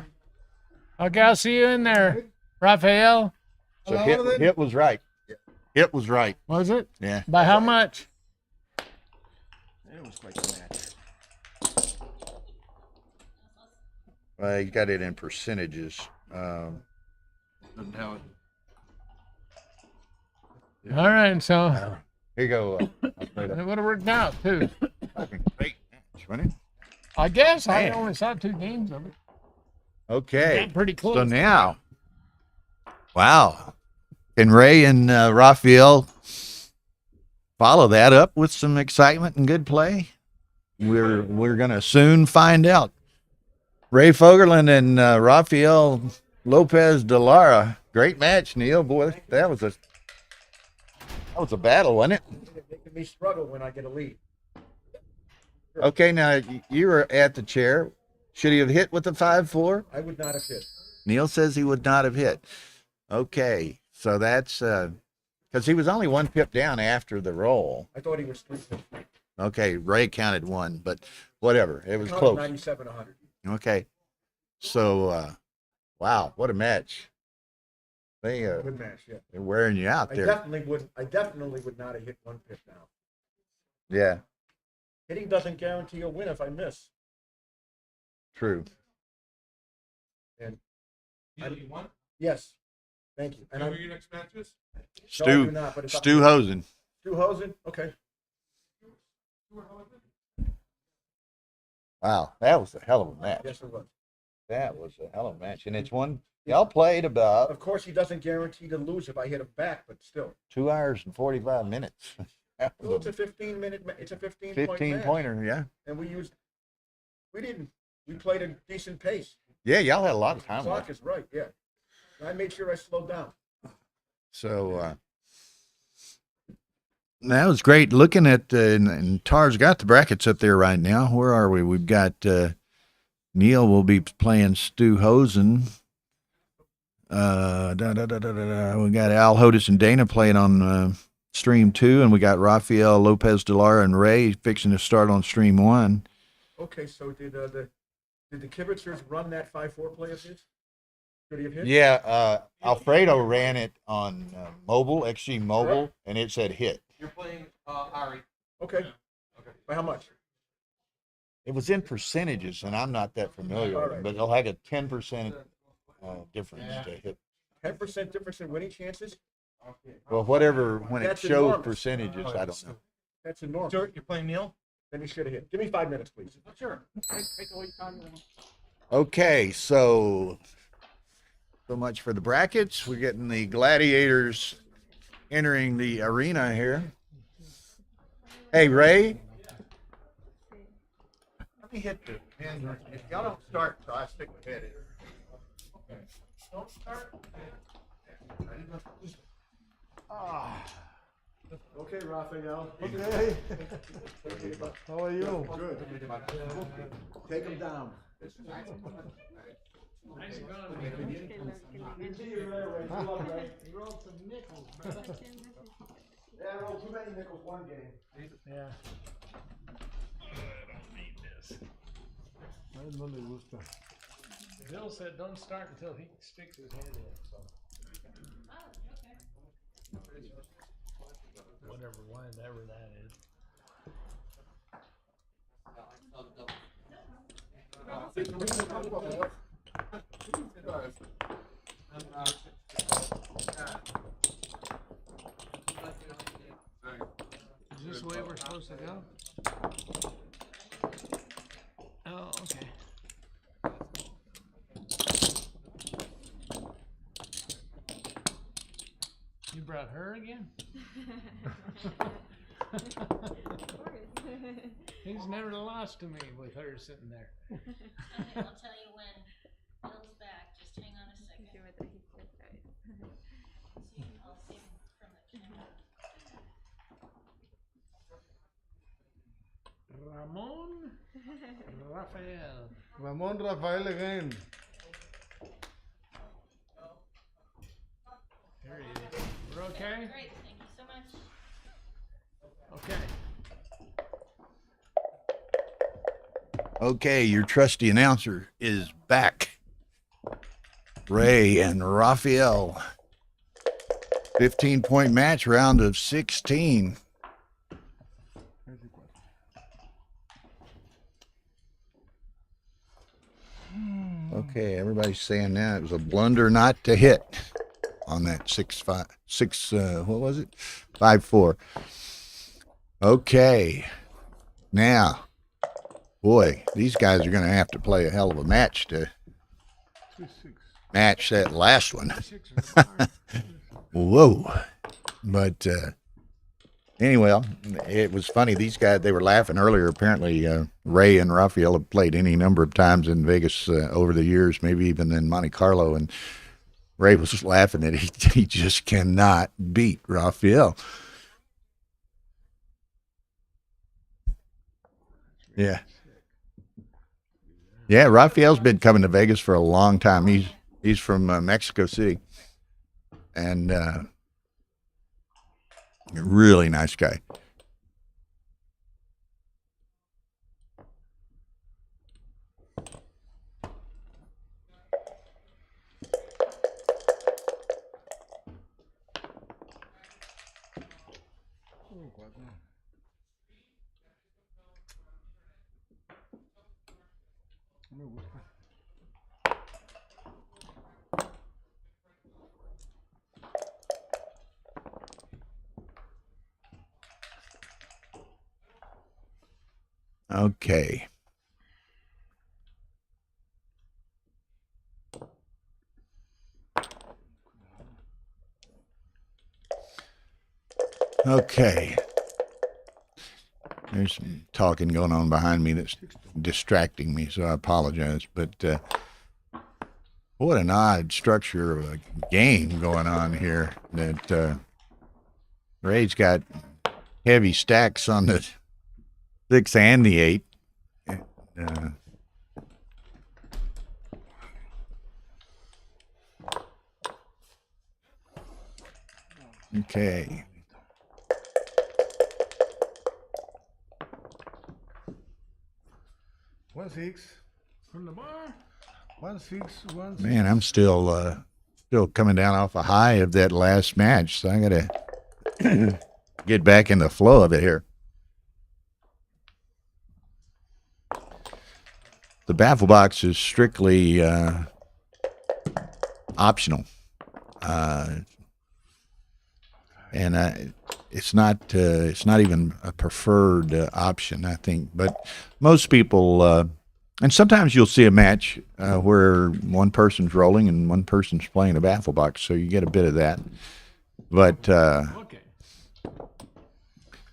Okay, I'll see you in there, Rafael. So hit was right. Hit was right. Was it? Yeah. By how much? It was quite the match. Well, you got it in percentages. All right, so Here you go. it would have worked out too. Great match, wasn't it? I guess I Man. only saw 2 games of it. Okay. Got pretty close. So now, wow. Can Ray and Rafael follow that up with some excitement and good play? We're gonna soon find out. Ray Fogerland and Rafael Lopez de Lara. Great match, Neil. Boy, that was a battle, wasn't it? Making me struggle when I get a lead. Okay, now you were at the chair. Should he have hit with the 5-4? I would not have hit. Neil says he would not have hit. Okay, so that's because he was only 1 pip down after the roll. I thought he was 350. Okay, Ray counted 1, but whatever. It was Counted close. 97, 100. Okay, so wow, what a match! They're Good match, yeah. wearing you out I there. definitely would not have hit 1 pip down. Yeah, Hitting doesn't guarantee a win if I miss. true. And You won? yes, thank you. And Who I'm are your next matches? no, I do Stu not, but it's up Stu to- Hosen. Stu Hosen. Okay. Wow, that was a hell of a match. Yes, it was. That was a hell of a match, and it's one y'all played about Of course, he doesn't guarantee to lose if I hit him back, but still. 2 hours and 45 minutes. That Well, was it's a 15-minute. It's a 15 point 15 match. pointer, yeah. And we played a decent pace. Yeah, y'all had a lot of time Clock left. is right, yeah. And I made sure I slowed down. So that was great. Looking at and Tar's got the brackets up there right now. Where are we? We've got Neil will be playing Stu Hosen. We got Al Hodis and Dana playing on stream 2, and we got Rafael Lopez de Lara and Ray fixing to start on stream 1. Okay, so did the Kibitzers run that 5-4 play of his? Did he have hit? Yeah, Alfredo ran it on mobile, XG mobile, and it said hit. You're playing Ari. Okay. By how much? It was in percentages, and I'm not that familiar with it, but it'll have a 10% difference to hit. 10% difference in winning chances? Well, whatever, when it That's shows enormous. percentages, I don't know. That's enormous. You're playing Neil? Then he should have hit. Give me 5 minutes, please. Sure. Take away time. Okay, so much for the brackets. We're getting the gladiators entering the arena here. Hey, Ray. Let me hit the pin. If y'all don't start, so I stick my head in. Don't start. Okay, Rafael. Okay. How are you? Good. Take him down. Yeah, I rolled too many nickels one game. Yeah. this. Bill said don't start until he sticks his head in. So. Whatever that is. Is this the way we're supposed to go? Oh, okay. You brought her again? He's never lost to me with her sitting there. I'll tell you when Bill's back. Just hang on a second. See, I'll see him from the camera. Rafael. Ramon Rafael again. There he is. We're okay? Great, thank you so much. Okay. Okay, your trusty announcer is back. Ray and Rafael. 15-point match, round of 16. Okay, everybody's saying now it was a blunder not to hit on that 6-5, what was it? 5-4. Okay, now, boy, these guys are going to have to play a hell of a match to match that last one. Whoa. But anyway, it was funny. These guys, they were laughing earlier. Apparently, Ray and Rafael have played any number of times in Vegas over the years, maybe even in Monte Carlo. And Ray was just laughing that he just cannot beat Rafael. Yeah. Yeah, Rafael's been coming to Vegas for a long time. He's from Mexico City. And really nice guy. Okay. Okay. There's some talking going on behind me that's distracting me, so I apologize. But what an odd structure of a game going on here. That Ray's got heavy stacks on the 6 and the 8. Okay. One six From the bar? 1-6 1-6. Man, I'm still coming down off a high of that last match, so I gotta get back in the flow of it here. The baffle box is strictly optional, and it's not even a preferred option, I think. But most people, and sometimes you'll see a match where one person's rolling and one person's playing the baffle box, so you get a bit of that. But Okay.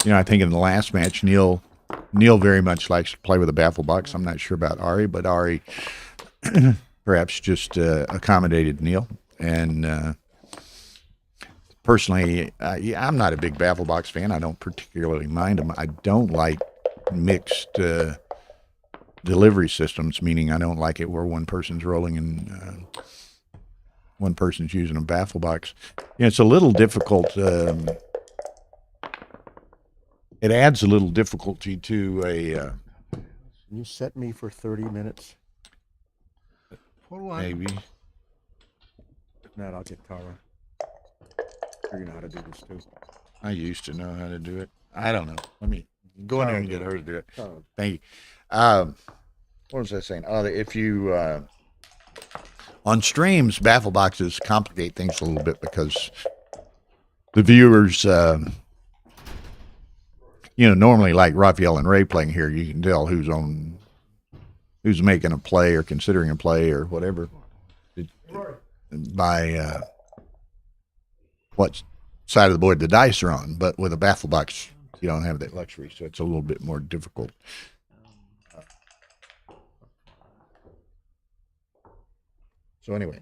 I think in the last match, Neil very much likes to play with a baffle box. I'm not sure about Ari, but Ari perhaps just accommodated Neil. And personally, I'm not a big baffle box fan. I don't particularly mind them. I don't like mixed delivery systems, meaning I don't like it where one person's rolling and one person's using a baffle box. It's a little difficult. It adds a little difficulty to Can you set me for 30 minutes? For one. Maybe. If not, I'll get Tara. You know how to do this too. I used to know how to do it. I don't know. Let me go in there and get her to do it. Thank you. What was I saying? Oh, if you on streams, baffle boxes complicate things a little bit because the viewers, normally like Rafael and Ray playing here, you can tell who's making a play or considering a play or whatever by what side of the board the dice are on. But with a baffle box, you don't have that luxury, so it's a little bit more difficult. So anyway,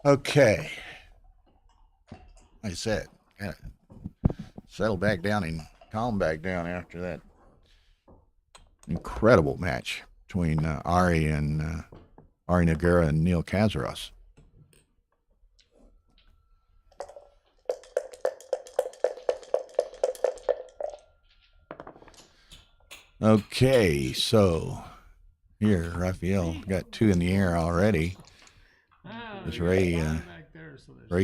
okay. Like I said, gotta settle back down and calm back down after that incredible match between Ari Noguera and Neil Kazaros. Okay, so here Rafael got 2 in the air already. Does Ray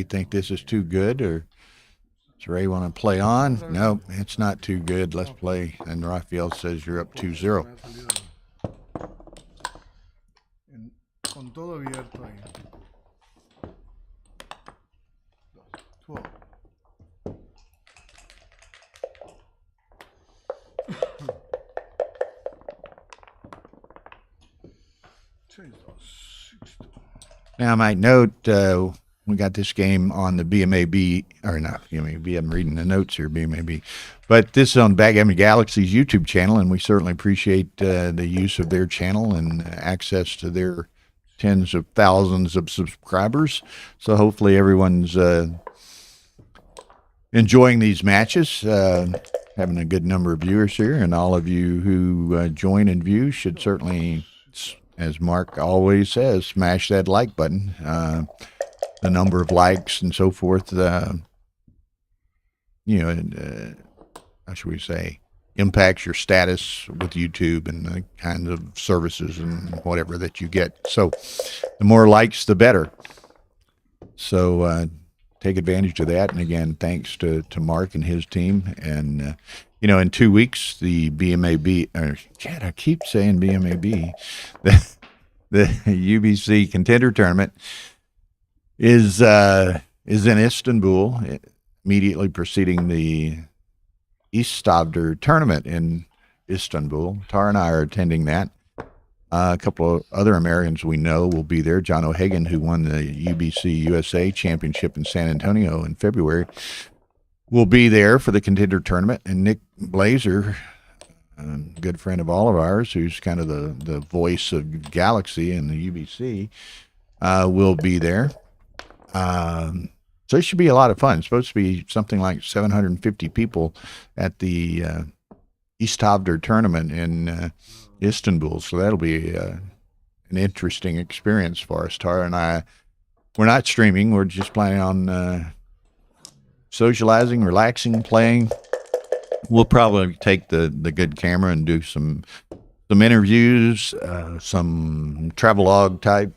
think this is too good, or does Ray want to play on? No, it's not too good. Let's play. And Rafael says you're up 2-0. Con todo abierto ahí. 12. Now, I might note we got this game on the BMAB, or not BMAB, I'm reading the notes here, BMAB. But this is on Backgammon Galaxy's YouTube channel, and we certainly appreciate the use of their channel and access to their tens of thousands of subscribers. So hopefully everyone's enjoying these matches, having a good number of viewers here, and all of you who join and view should certainly, as Mark always says, smash that like button. The number of likes and so forth, how should we say, impacts your status with YouTube and the kinds of services and whatever that you get. So the more likes, the better. So take advantage of that. And again, thanks to Mark and his team. And, in 2 weeks, the BMAB, I keep saying BMAB, the UBC Contender Tournament is in Istanbul, immediately preceding the Decisive tournament in Istanbul. Tara and I are attending that. A couple of other Americans we know will be there. John O'Hagan, who won the UBC USA Championship in San Antonio in February, will be there for the Contender Tournament. And Nick Blazer, a good friend of all of ours, who's kind of the voice of Galaxy and the UBC, will be there. So it should be a lot of fun. It's supposed to be something like 750 people at the Decisive tournament in Istanbul. So that'll be an interesting experience for us. Tara and I, we're not streaming. We're just planning on socializing, relaxing, playing. We'll probably take the good camera and do some interviews, some travelogue type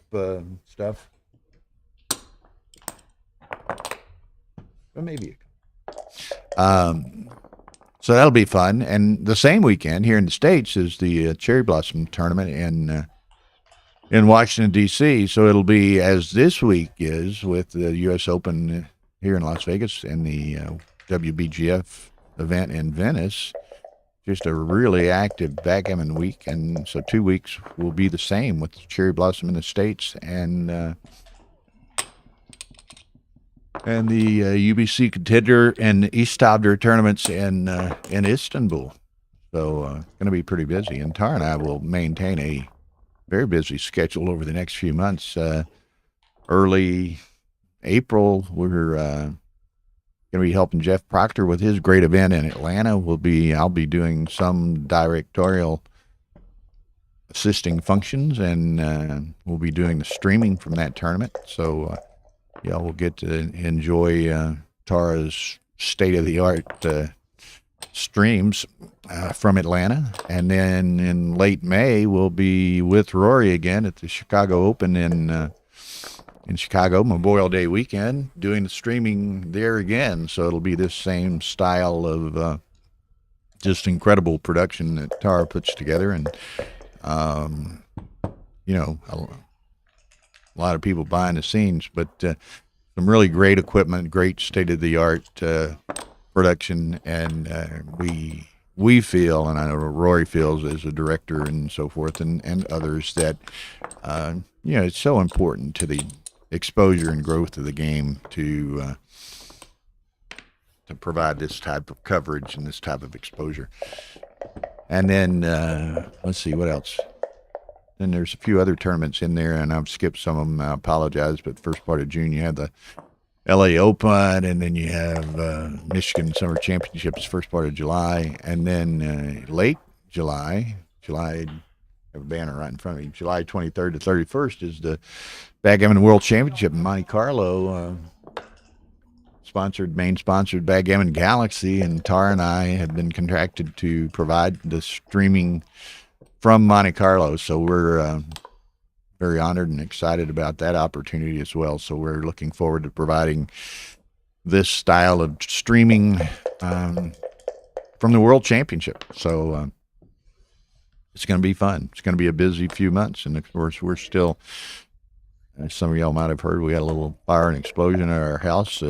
stuff. But maybe. So that'll be fun. And the same weekend here in the States is the Cherry Blossom Tournament in Washington, D.C. So it'll be as this week is with the U.S. Open here in Las Vegas and the WBGF event in Venice. Just a really active backgammon week. And so 2 weeks will be the same with Cherry Blossom in the States and the UBC Contender and Decisive tournaments in Istanbul. So going to be pretty busy. And Tara and I will maintain a very busy schedule over the next few months. Early April, we're going to be helping Jeff Proctor with his great event in Atlanta. I'll be doing some directorial assisting functions, and we'll be doing the streaming from that tournament. So we'll get to enjoy Tara's state-of-the-art streams from Atlanta. And then in late May, we'll be with Rory again at the Chicago Open in Chicago, Memorial Day weekend, doing the streaming there again. So it'll be this same style of just incredible production that Tara puts together. And, you know, a lot of people behind the scenes, but some really great equipment, great state-of-the-art production. And we feel, and I know Rory feels as a director and so forth, and others, that, you know, it's so important to the exposure and growth of the game to provide this type of coverage and this type of exposure. And then let's see what else. Then there's a few other tournaments in there, and I've skipped some of them. I apologize, but first part of June you have the LA Open, and then you have Michigan Summer Championships first part of July, and then late July, I have a banner right in front of me. July 23rd to 31st is the Backgammon World Championship in Monte Carlo, main sponsored Backgammon Galaxy, and Tara and I have been contracted to provide the streaming from Monte Carlo. So we're very honored and excited about that opportunity as well. So we're looking forward to providing this style of streaming from the World Championship. So it's going to be fun. It's going to be a busy few months. And of course, we're still, as some of y'all might have heard, we had a little fire and explosion at our house.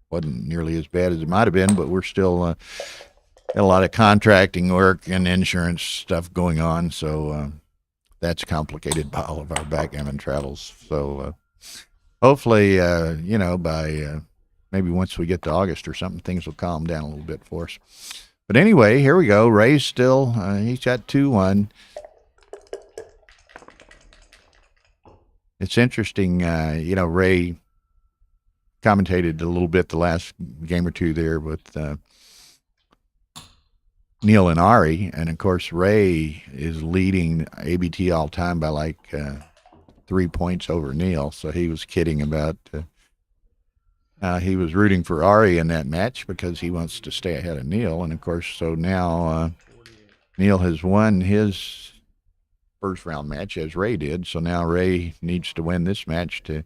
Wasn't nearly as bad as it might have been, but we're still got a lot of contracting work and insurance stuff going on. So that's complicated by all of our backgammon travels. So hopefully, you know, by maybe once we get to August or something, things will calm down a little bit for us. But anyway, here we go. Ray's still, he's got 2-1. It's interesting, you know, Ray commentated a little bit the last game or two there with Neil and Ari, and of course Ray is leading ABT all time by like 3 points over Neil. So he was kidding about he was rooting for Ari in that match because he wants to stay ahead of Neil, and of course so now Neil has won his first round match as Ray did. So now Ray needs to win this match to,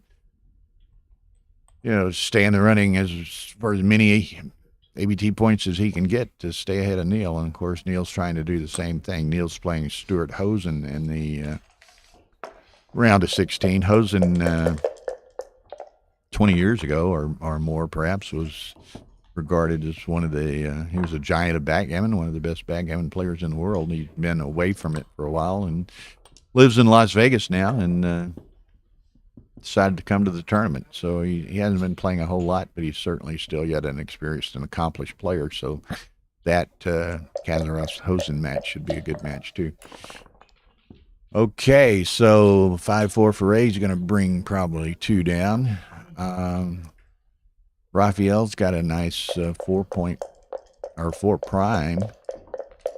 you know, stay in the running as far as many ABT points as he can get to stay ahead of Neil. And of course, Neil's trying to do the same thing. Neil's playing Stuart Hosen in the round of 16. Hosen, 20 years ago or more, perhaps, was regarded as one of the, he was a giant of backgammon, one of the best backgammon players in the world. He's been away from it for a while and lives in Las Vegas now, and decided to come to the tournament. So he hasn't been playing a whole lot, but he's certainly still yet an experienced and accomplished player. So that Kazaros-Hosen match should be a good match too. Okay, so 5-4 for Ray. He's going to bring probably 2 down. Rafael's got a nice 4-point or 4 prime.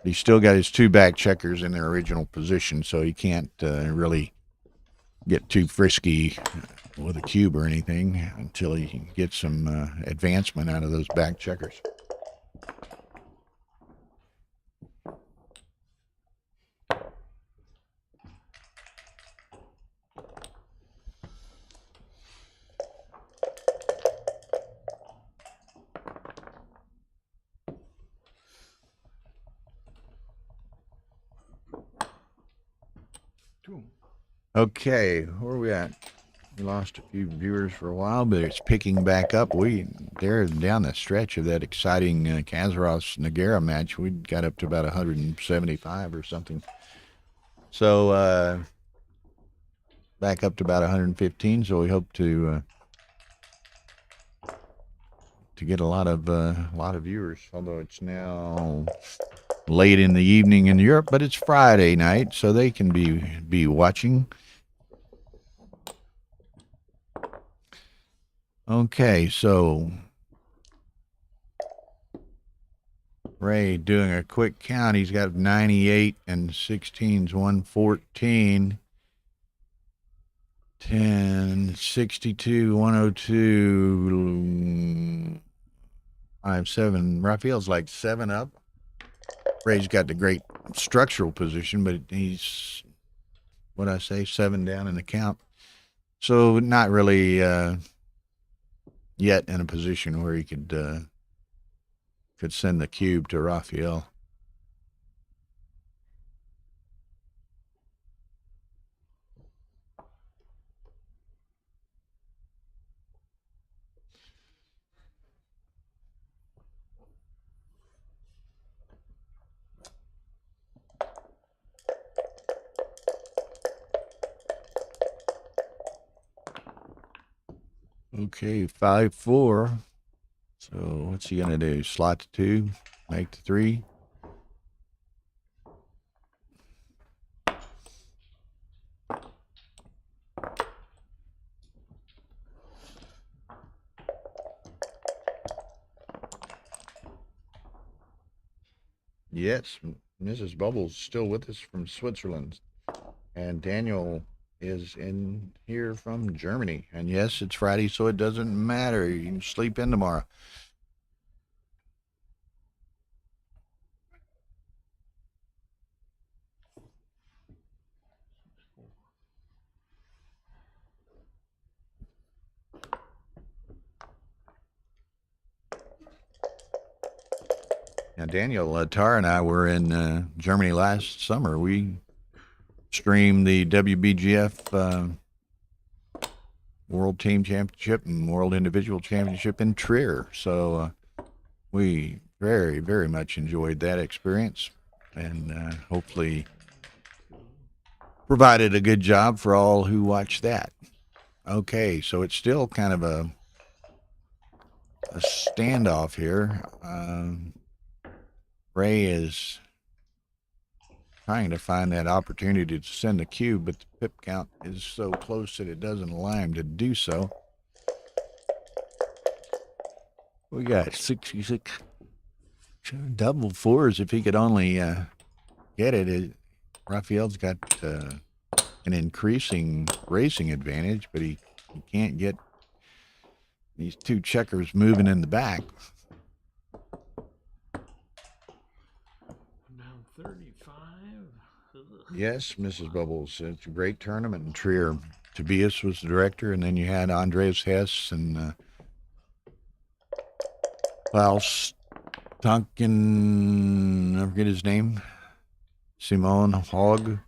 He's still got his 2 back checkers in their original position, so he can't really get too frisky with a cube or anything until he gets some advancement out of those back checkers. Okay, where are we at? We lost a few viewers for a while, but it's picking back up. They're down the stretch of that exciting Kazaros-Nagara match. We got up to about 175 or something. So back up to about 115. So we hope to get a lot of viewers. Although it's now late in the evening in Europe, but it's Friday night, so they can be watching. Okay, so Ray doing a quick count. He's got 98 and 16's 114. 10, 62, 102, 5, 7. Rafael's like 7 up. Ray's got the great structural position, but he's, what I say, 7 down in the count. So not really yet in a position where he could send the cube to Rafael. Okay, 5-4. So what's he gonna do? Slot to 2, make the 3. Yes, Mrs. Bubbles still with us from Switzerland, and Daniel is in here from Germany. And yes, it's Friday, so it doesn't matter. You can sleep in tomorrow. Now, Daniel, Tara and I were in Germany last summer. We streamed the WBGF World Team Championship and World Individual Championship in Trier. So we very, very much enjoyed that experience, and hopefully provided a good job for all who watched that. Okay, so it's still kind of a standoff here. Ray is trying to find that opportunity to send the cube, but the pip count is so close that it doesn't allow him to do so. We got 66 double 4s. If he could only get it, Rafael's got an increasing racing advantage, but he can't get these 2 checkers moving in the back. Down 35. Ugh. Yes, Mrs. Bubbles. It's a great tournament in Trier. Tobias was the director, and then you had Andreas Hess and Klaus Tonkin, I forget his name, Simone Hogg,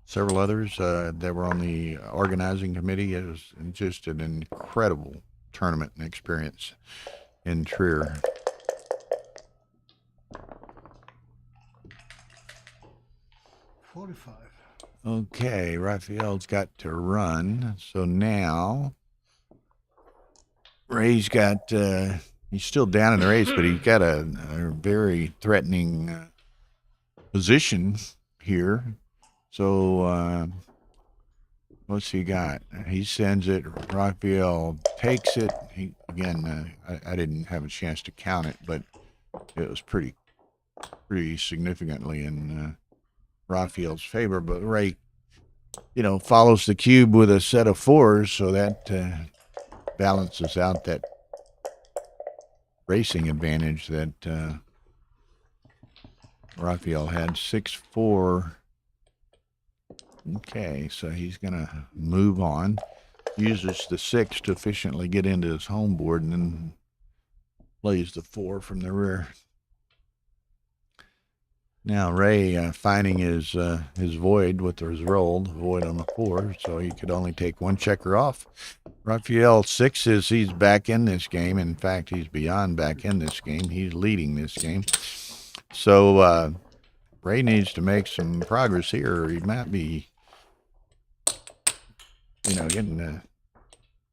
several others that were on the organizing committee. It was just an incredible tournament and experience in Trier. $45. Okay, Rafael's got to run. So now Ray's got, he's still down in the race, but he's got a very threatening position here. So what's he got? He sends it. Rafael takes it. He again. I didn't have a chance to count it, but it was pretty significantly in Rafael's favor. But Ray, follows the cube with a set of 4s, so that balances out that racing advantage that Rafael had. 6-4. Okay, so he's going to move on. Uses the 6 to efficiently get into his home board, and then plays the 4 from the rear. Now Ray finding his void with his roll, the void on the 4, so he could only take 1 checker off. Rafael 6s, he's back in this game. In fact, he's beyond back in this game. He's leading this game. So Ray needs to make some progress here. He might be, getting to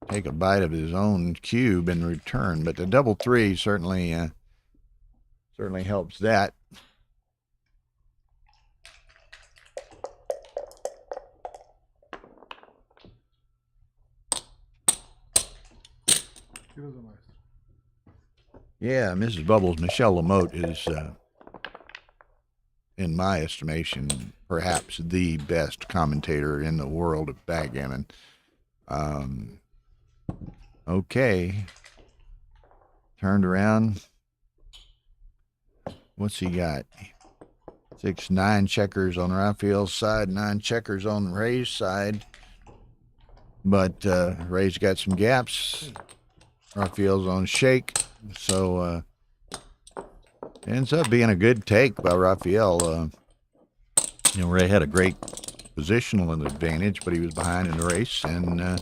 take a bite of his own cube in return. But the double 3 certainly helps that. Yeah, Mrs. Bubbles, Michelle Lamotte is, in my estimation, perhaps the best commentator in the world of backgammon. Okay. Turned around. What's he got? 6-9 checkers on Rafael's side, 9 checkers on Ray's side. But Ray's got some gaps. Rafael's on shake. So ends up being a good take by Rafael. Ray had a great positional advantage, but he was behind in the race and,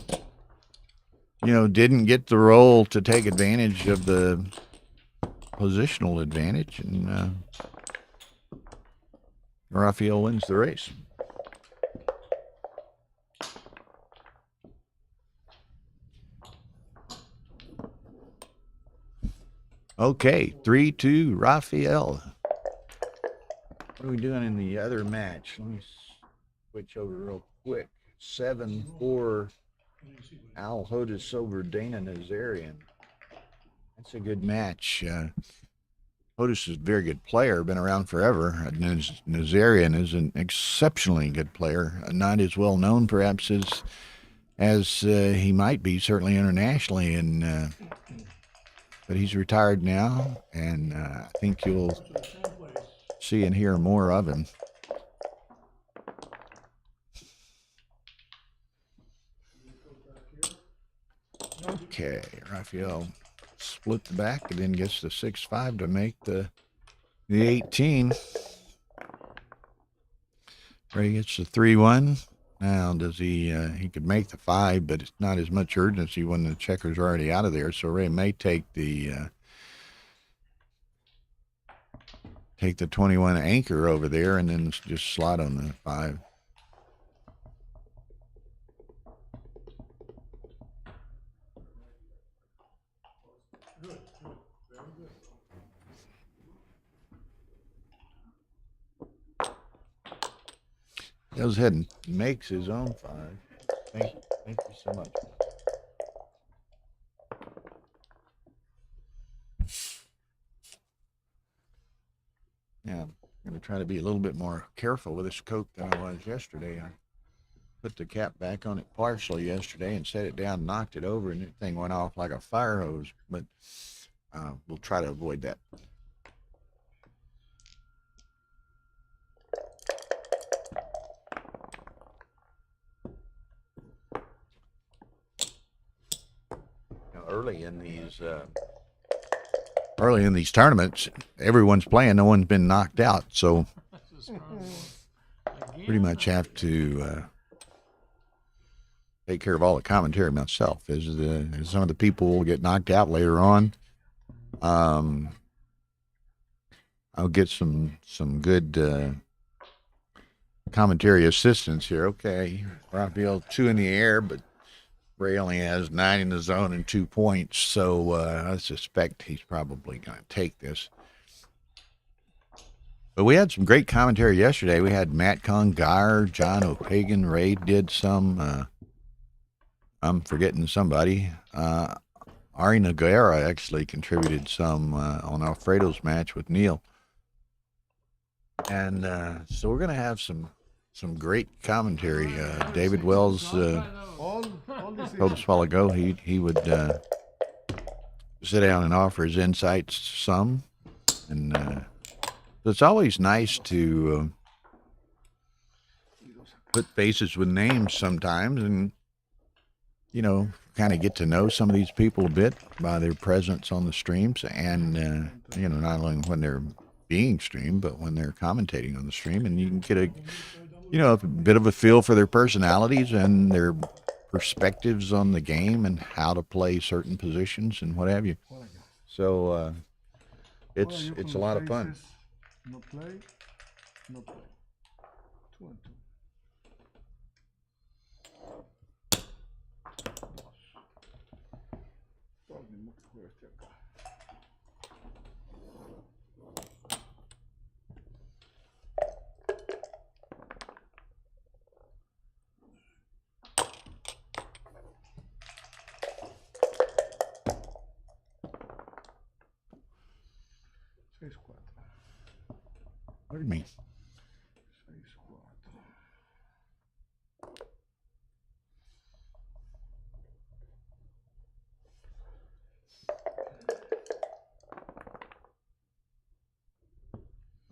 didn't get the roll to take advantage of the positional advantage. And Rafael wins the race. Okay, 3-2, Rafael. What are we doing in the other match? Let me switch over real quick. 7-4, Al Hodis over Dana Nazarian. That's a good match. Hodis is a very good player, been around forever. Nazarian is an exceptionally good player, not as well known perhaps as he might be, certainly internationally, and but he's retired now, and I think you'll see and hear more of him. Okay, Rafael split the back and then gets the 6-5 to make the 18. Ray gets the 3-1. Now, does he could make the 5, but it's not as much urgency when the checkers are already out of there. So Ray may take the 21 anchor over there and then just slot on the 5. Goes ahead and makes his own 5. Thank you so much. Yeah, I'm going to try to be a little bit more careful with this Coke than I was yesterday. I put the cap back on it partially yesterday and set it down, knocked it over, and the thing went off like a fire hose. But we'll try to avoid that. Early in these tournaments, everyone's playing. No one's been knocked out, so pretty much have to take care of all the commentary myself. As some of the people will get knocked out later on, I'll get some good commentary assistance here. Okay, Rafael 2 in the air, but Ray only has 9 in the zone and 2 points, so I suspect he's probably going to take this. But we had some great commentary yesterday. We had Matt Congar, John O'Pagan, Ray did some. I'm forgetting somebody. Ari Noguera actually contributed some on Alfredo's match with Neil. And so we're going to have some great commentary. David Wells told us a while ago he would sit down and offer his insights some. And so it's always nice to put faces with names sometimes and, kind of get to know some of these people a bit by their presence on the streams and, not only when they're being streamed, but when they're commentating on the stream. And you can get a bit of a feel for their personalities and their perspectives on the game and how to play certain positions and what have you. So it's a lot of fun. No play, no play. 2 and 2. Todos mismos que juega este acá. Pardon me. 6-4.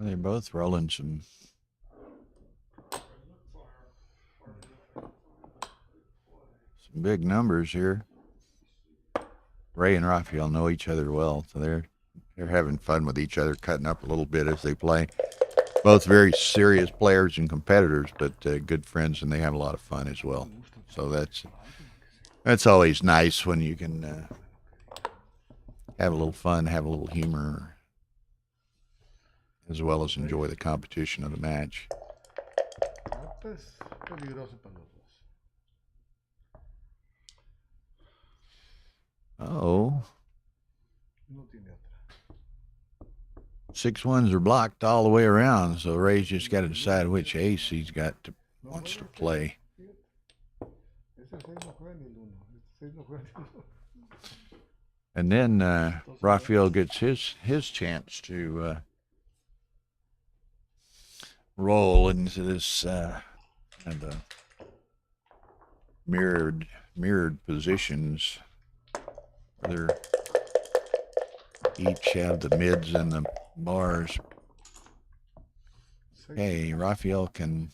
They're both rolling some big numbers here. Ray and Rafael know each other well, so they're having fun with each other, cutting up a little bit as they play. Both very serious players and competitors, but good friends, and they have a lot of fun as well. So that's always nice when you can have a little fun, have a little humor, as well as enjoy the competition of the match. Mapa es peligroso para los dos. Oh, No tiene otra. 6-1s are blocked all the way around, so Ray's just got to decide which ace he's wants to play. Ese 6 no juega ni el 1. Este 6 no juega ni el 1. And then Rafael gets his chance to roll into this kind of mirrored positions. They're each have the mids and the bars. Okay, Rafael can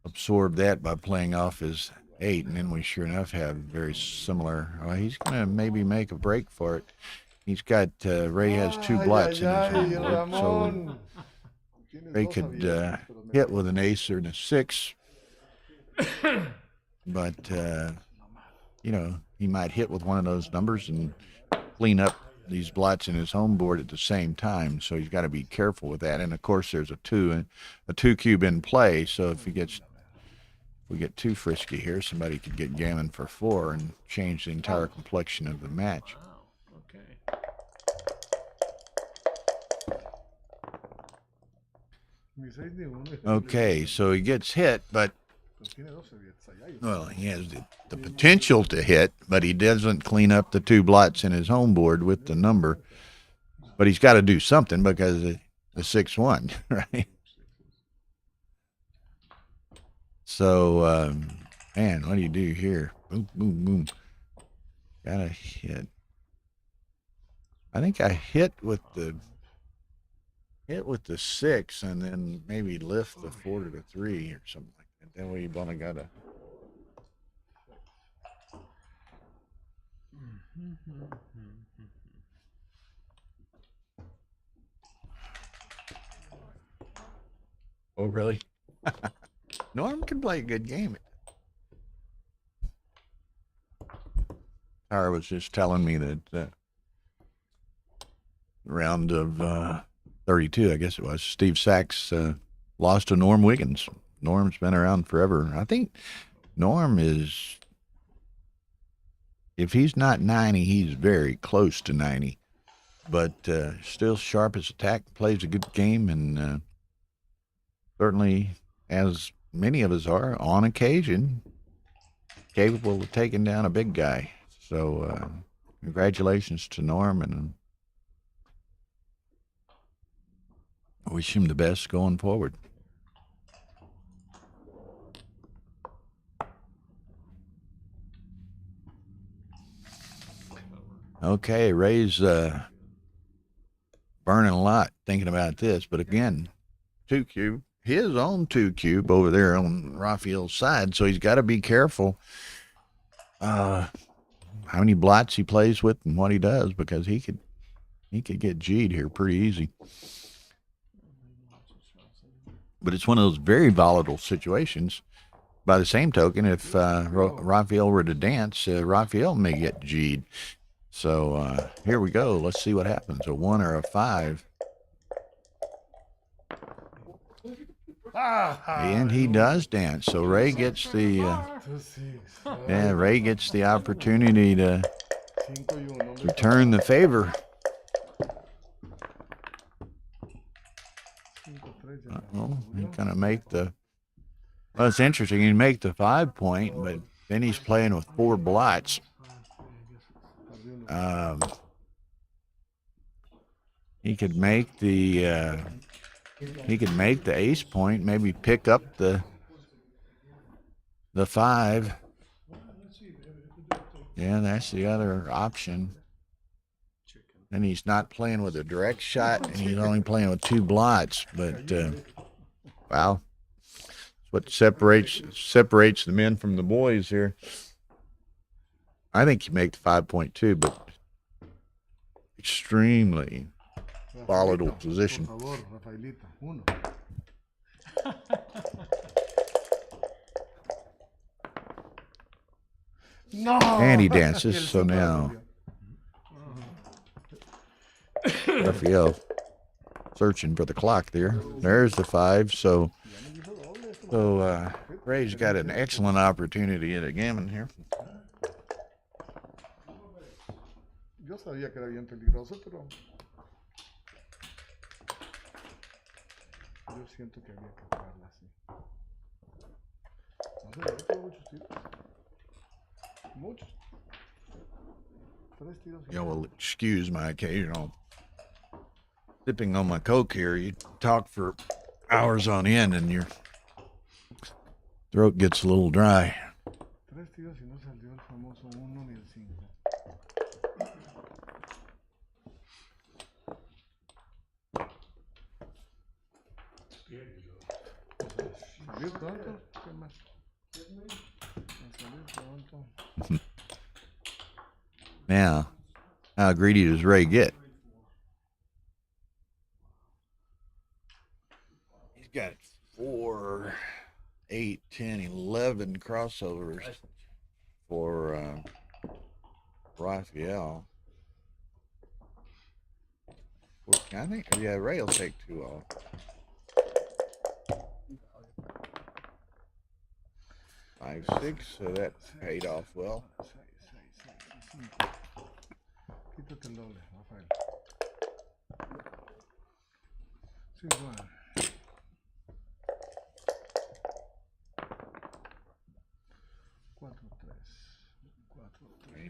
absorb that by playing off his 8, and then we sure enough have very similar. Well, he's gonna maybe make a break for it. He's got Ray has 2 blots in his home board, so Ray could hit with an ace or a 6, but you know, he might hit with one of those numbers and clean up these blots in his home board at the same time. So he's got to be careful with that. And of course, there's a 2 cube in play. So if we get too frisky here, somebody could get gammon for 4 and change the entire complexion of the match. Wow. Okay. Ni 6 ni 1. Okay, so he gets hit, but Pues tiene 12 abiertos allá. well, he has the potential to hit, but he doesn't clean up the 2 blots in his home board with the number. But he's got to do something because the 6-1, right? So, man, what do you do here? Boom, boom, boom. Gotta hit. I think I hit with the 6 and then maybe lift the 4 to the 3 or something like that. That way you've only got to. Oh, really? Norm can play a good game. Tara was just telling me that round of 32, I guess it was, Steve Sachs lost to Norm Wiggins. Norm's been around forever. I think Norm is, if he's not 90, he's very close to 90. But still sharp as attack, plays a good game, and certainly, as many of us are, on occasion, capable of taking down a big guy. So congratulations to Norm, and I wish him the best going forward. Okay, Ray's burning a lot thinking about this, but again, 2 cube, his own 2 cube over there on Rafael's side, so he's got to be careful how many blots he plays with and what he does, because he could get G'd here pretty easy. But it's one of those very volatile situations. By the same token, if Rafael were to dance, Rafael may get G'd. So here we go. Let's see what happens. A 1 or a 5. And he does dance. So Ray gets the Ray gets the opportunity to return the favor. He's gonna make the. Well, it's interesting. He make the 5 point, but then he's playing with 4 blots. He could make the ace point, maybe pick up the 5. Yeah, that's the other option. And he's not playing with a direct shot, and he's only playing with 2 blots. But wow, it's what separates the men from the boys here. I think you make the 5.2, but extremely volatile position. Por favor, Rafaelito. 1. No. And he dances, so now Rafael searching for the clock there. There's the 5. So Ray's got an excellent opportunity at a gammon here. Yo sabía que era bien peligroso, pero yo siento que había que jugarla así. No sé, yo tengo muchos tiros. Muchos. 3 tiros. You will excuse my occasional sipping on my Coke here. You talk for hours on end and your throat gets a little dry. 3 tiros y no salió el famoso 1 ni el 5. ¿Salió tanto? ¿Qué más? ¿Salió tanto? Now, how greedy does Ray get? He's got 4, 8, 10, 11 crossovers for Rafael. I think, yeah, Ray will take 2 off. 5, 6, so that paid off well. 6, 6, 5. Quítate el doble, Rafael. 5. 4, 3. 4, 3. 4,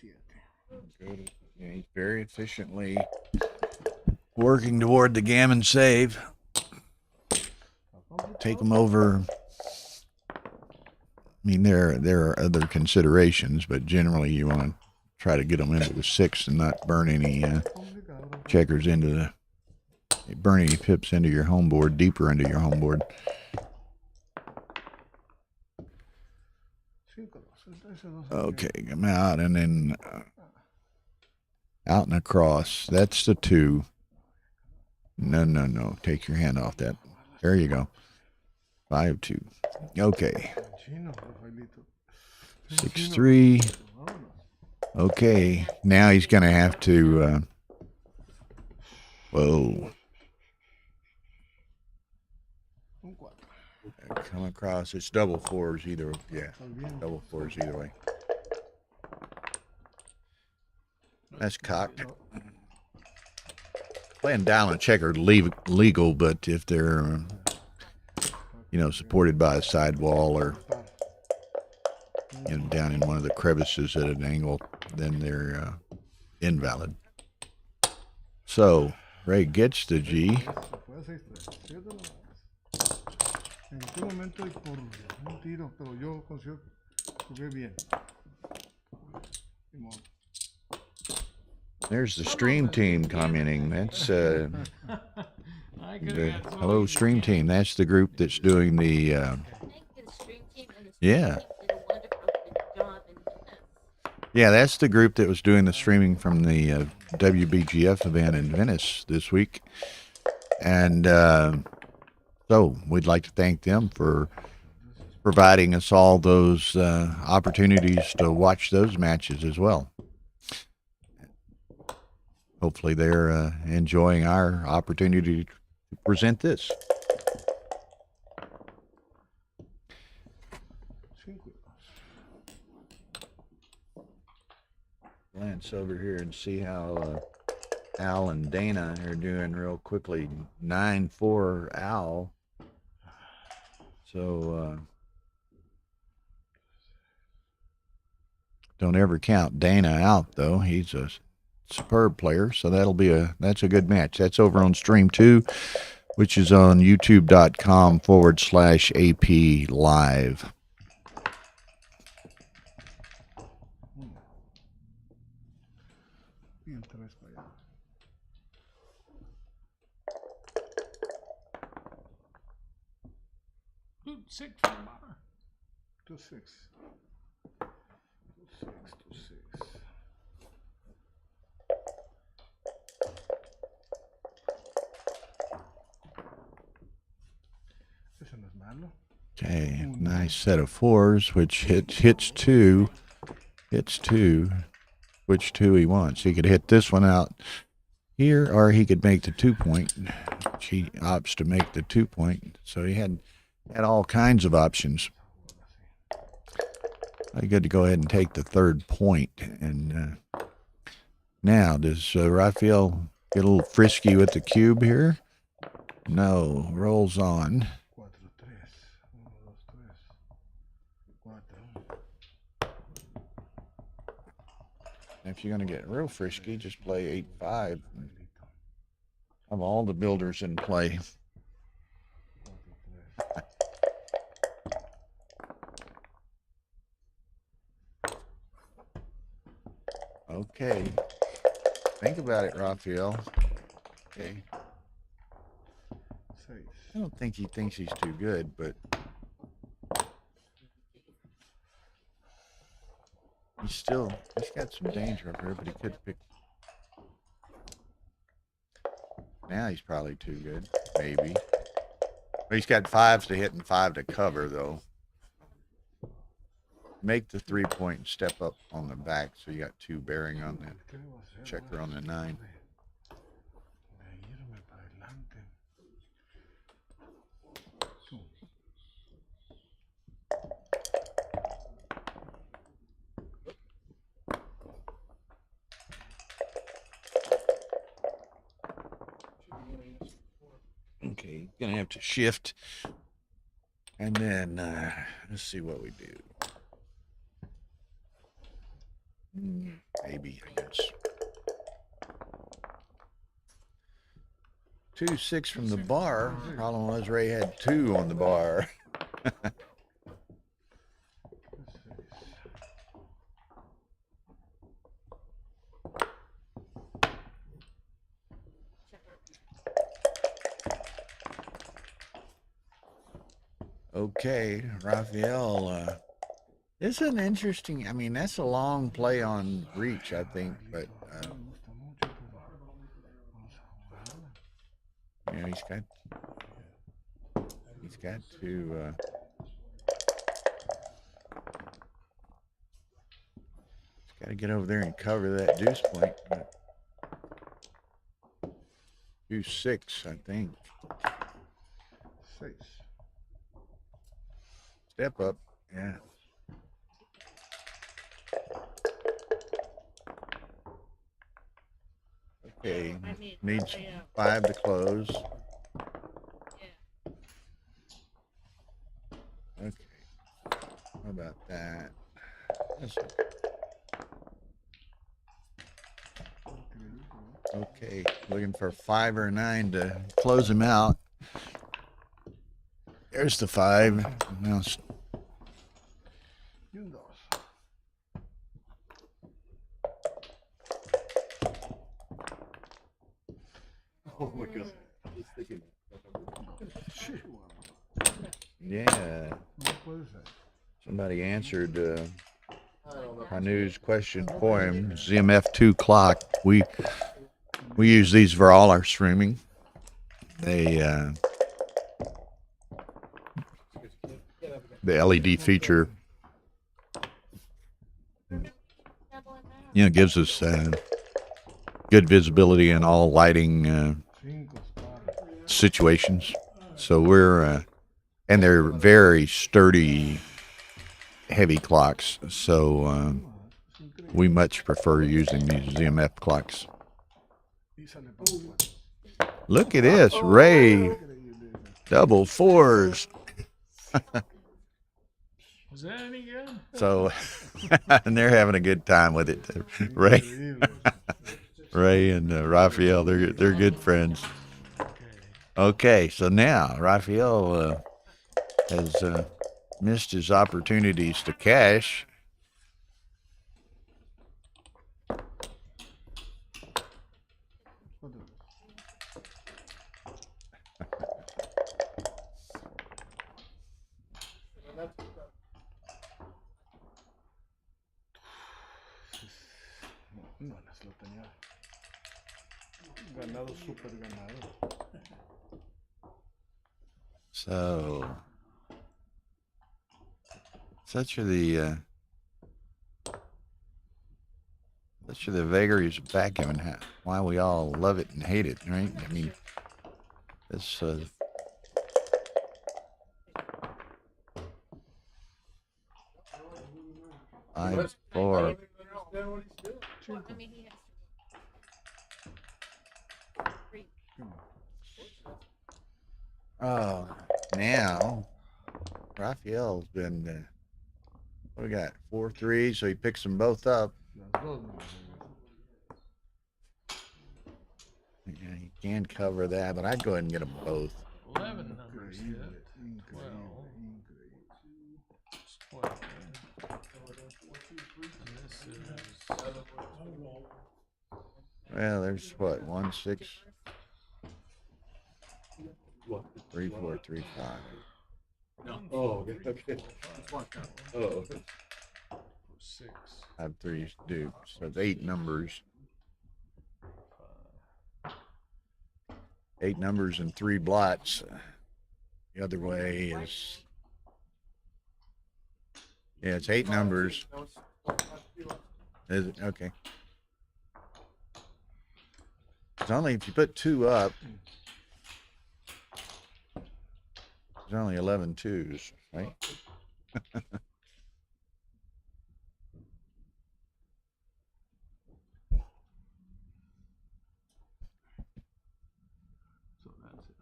3, 7. Good. Yeah, he's very efficiently working toward the gammon save. Take him over. I mean, there are other considerations, but generally you want to try to get them into the 6 and not burn any checkers burn any pips into your home board, deeper into your home board. Okay, come out and then out and across. That's the 2. No. Take your hand off that. There you go. 5, 2. Okay. 6, 3. Okay. Now he's going to have to. Whoa. Come across. It's double 4s either. Yeah. Double 4s either way. That's cocked. Playing dial and checker legal, but if they're, supported by a sidewall or down in one of the crevices at an angle, then they're invalid. So Ray gets the G. En este momento y por un tiro, pero yo considero que jugué bien. There's the stream team commenting. That's hello stream team. That's the group that's doing the yeah. Yeah, that's the group that was doing the streaming from the WBGF event in Venice this week. And so we'd like to thank them for providing us all those opportunities to watch those matches as well. Hopefully they're enjoying our opportunity to present this. Glance over here and see how Al and Dana are doing real quickly. 9-4 Al. So don't ever count Dana out though. He's a superb player, so that's a good match. That's over on Stream 2, which is on youtube.com/AP Live. Y en 3 para allá. Ooh, 6 from the bar. 2-6. 2-6. Eso no es malo. Okay, nice set of fours, which hits two, which two he wants. He could hit this one out here, or he could make the 2-point. He opts to make the 2-point, so he had all kinds of options. Probably good to go ahead and take the 3rd point. And now, does Rafael get a little frisky with the cube here? No, rolls on. 4-3. 1, 2, 3. 4. If you're going to get real frisky, just play 8-5. Have all the builders in play. Okay. Think about it, Rafael. Okay. 6. I don't think he thinks he's too good, but he's got some danger up here, but he could pick. Now he's probably too good, maybe. But he's got 5s to hit and 5 to cover, though. Make the 3-point and step up on the back, so you got 2 bearing on that checker on the 9. Okay, gonna have to shift, and then let's see what we do. Maybe, I guess. 2-6 from the bar. Problem was Ray had 2 on the bar. Okay, Rafael. This is an interesting. I mean, that's a long play on reach, I think, but yeah, he's got to. He's got to get over there and cover that deuce point. But 2-6, I think. 6. Step up, yeah. Okay, needs 5 to close. Okay, how about that? Okay, looking for 5 or 9 to close him out. There's the 5. Now, Oh my God. yeah. Somebody answered Hanu's question for him. ZMF2 clock. We use these for all our streaming. They the LED feature, gives us good visibility in all lighting situations. So we're and they're very sturdy, heavy clocks. So we much prefer using these ZMF clocks. Look at this, Ray, double 4s. Was that any good? So, and they're having a good time with it. Ray and Rafael, they're good friends. Okay, so now Rafael has missed his opportunities to cash. Otra vez. No, no se lo tenía ganado, súper ganado. So such are the vagaries of backgammon. Why we all love it and hate it, right? I mean, it's 5, 4. I mean, he has to. Three. Oh, now Rafael's been. What we got? 4-3, so he picks them both up. Las dos me las regreso. Yeah, he can cover that, but I'd go ahead and get them both. 11 numbers hit. Increíble, 12. increíble. And this is Well, there's what, 1, 6, 3, 4, 3, 5. No. Oh, okay. Okay. Oh. 6. I have 3 dupes, so it's 8 numbers. 8 numbers and 3 blots. The other way is, yeah, it's 8 numbers. Is it? Okay. It's only if you put 2 up. There's only 11 twos, right? So that's it.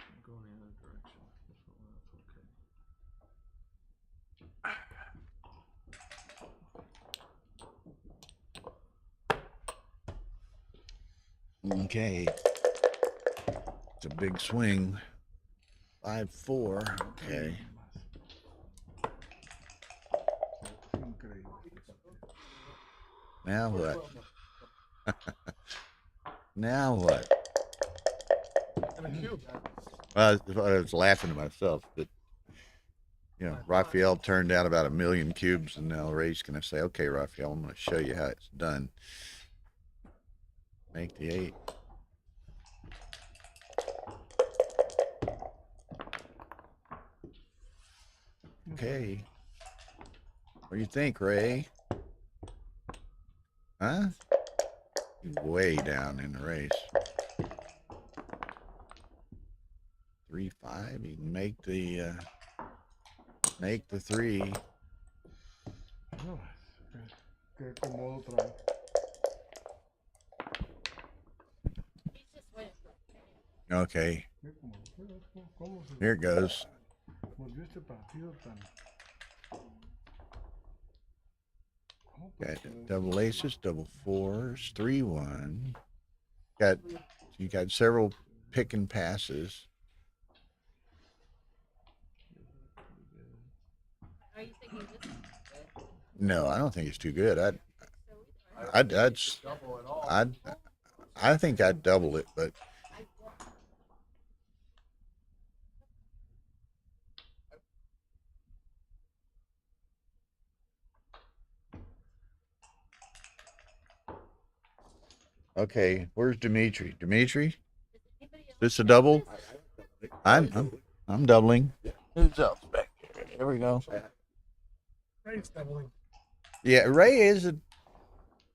I'm going the other direction. So that's okay. Okay. It's a big swing. 5-4. Okay. Increíble. Now what? Now what? Well, I was laughing to myself, but Rafael turned out about 1 million cubes, and now Ray's gonna say, "Okay, Rafael, I'm gonna show you how it's done." Make the 8. Okay. What do you think, Ray? Huh? He's way down in the race. 3-5. You can make the 3. No, que acomodo otra vez. He's just waiting for it. Okay. Ve cómo se Here it goes. volvió este partido tan. ¿Cómo Got puede ser? double aces, double 4s, 3-1. You got several pick and passes. Are you thinking this is good? No, I don't think it's too good. So I think I'd double it, but okay. Where's Dimitri? Dimitri, this a double? I'm doubling. Who's else back there? There we go. Ray's doubling. Yeah, Ray is a.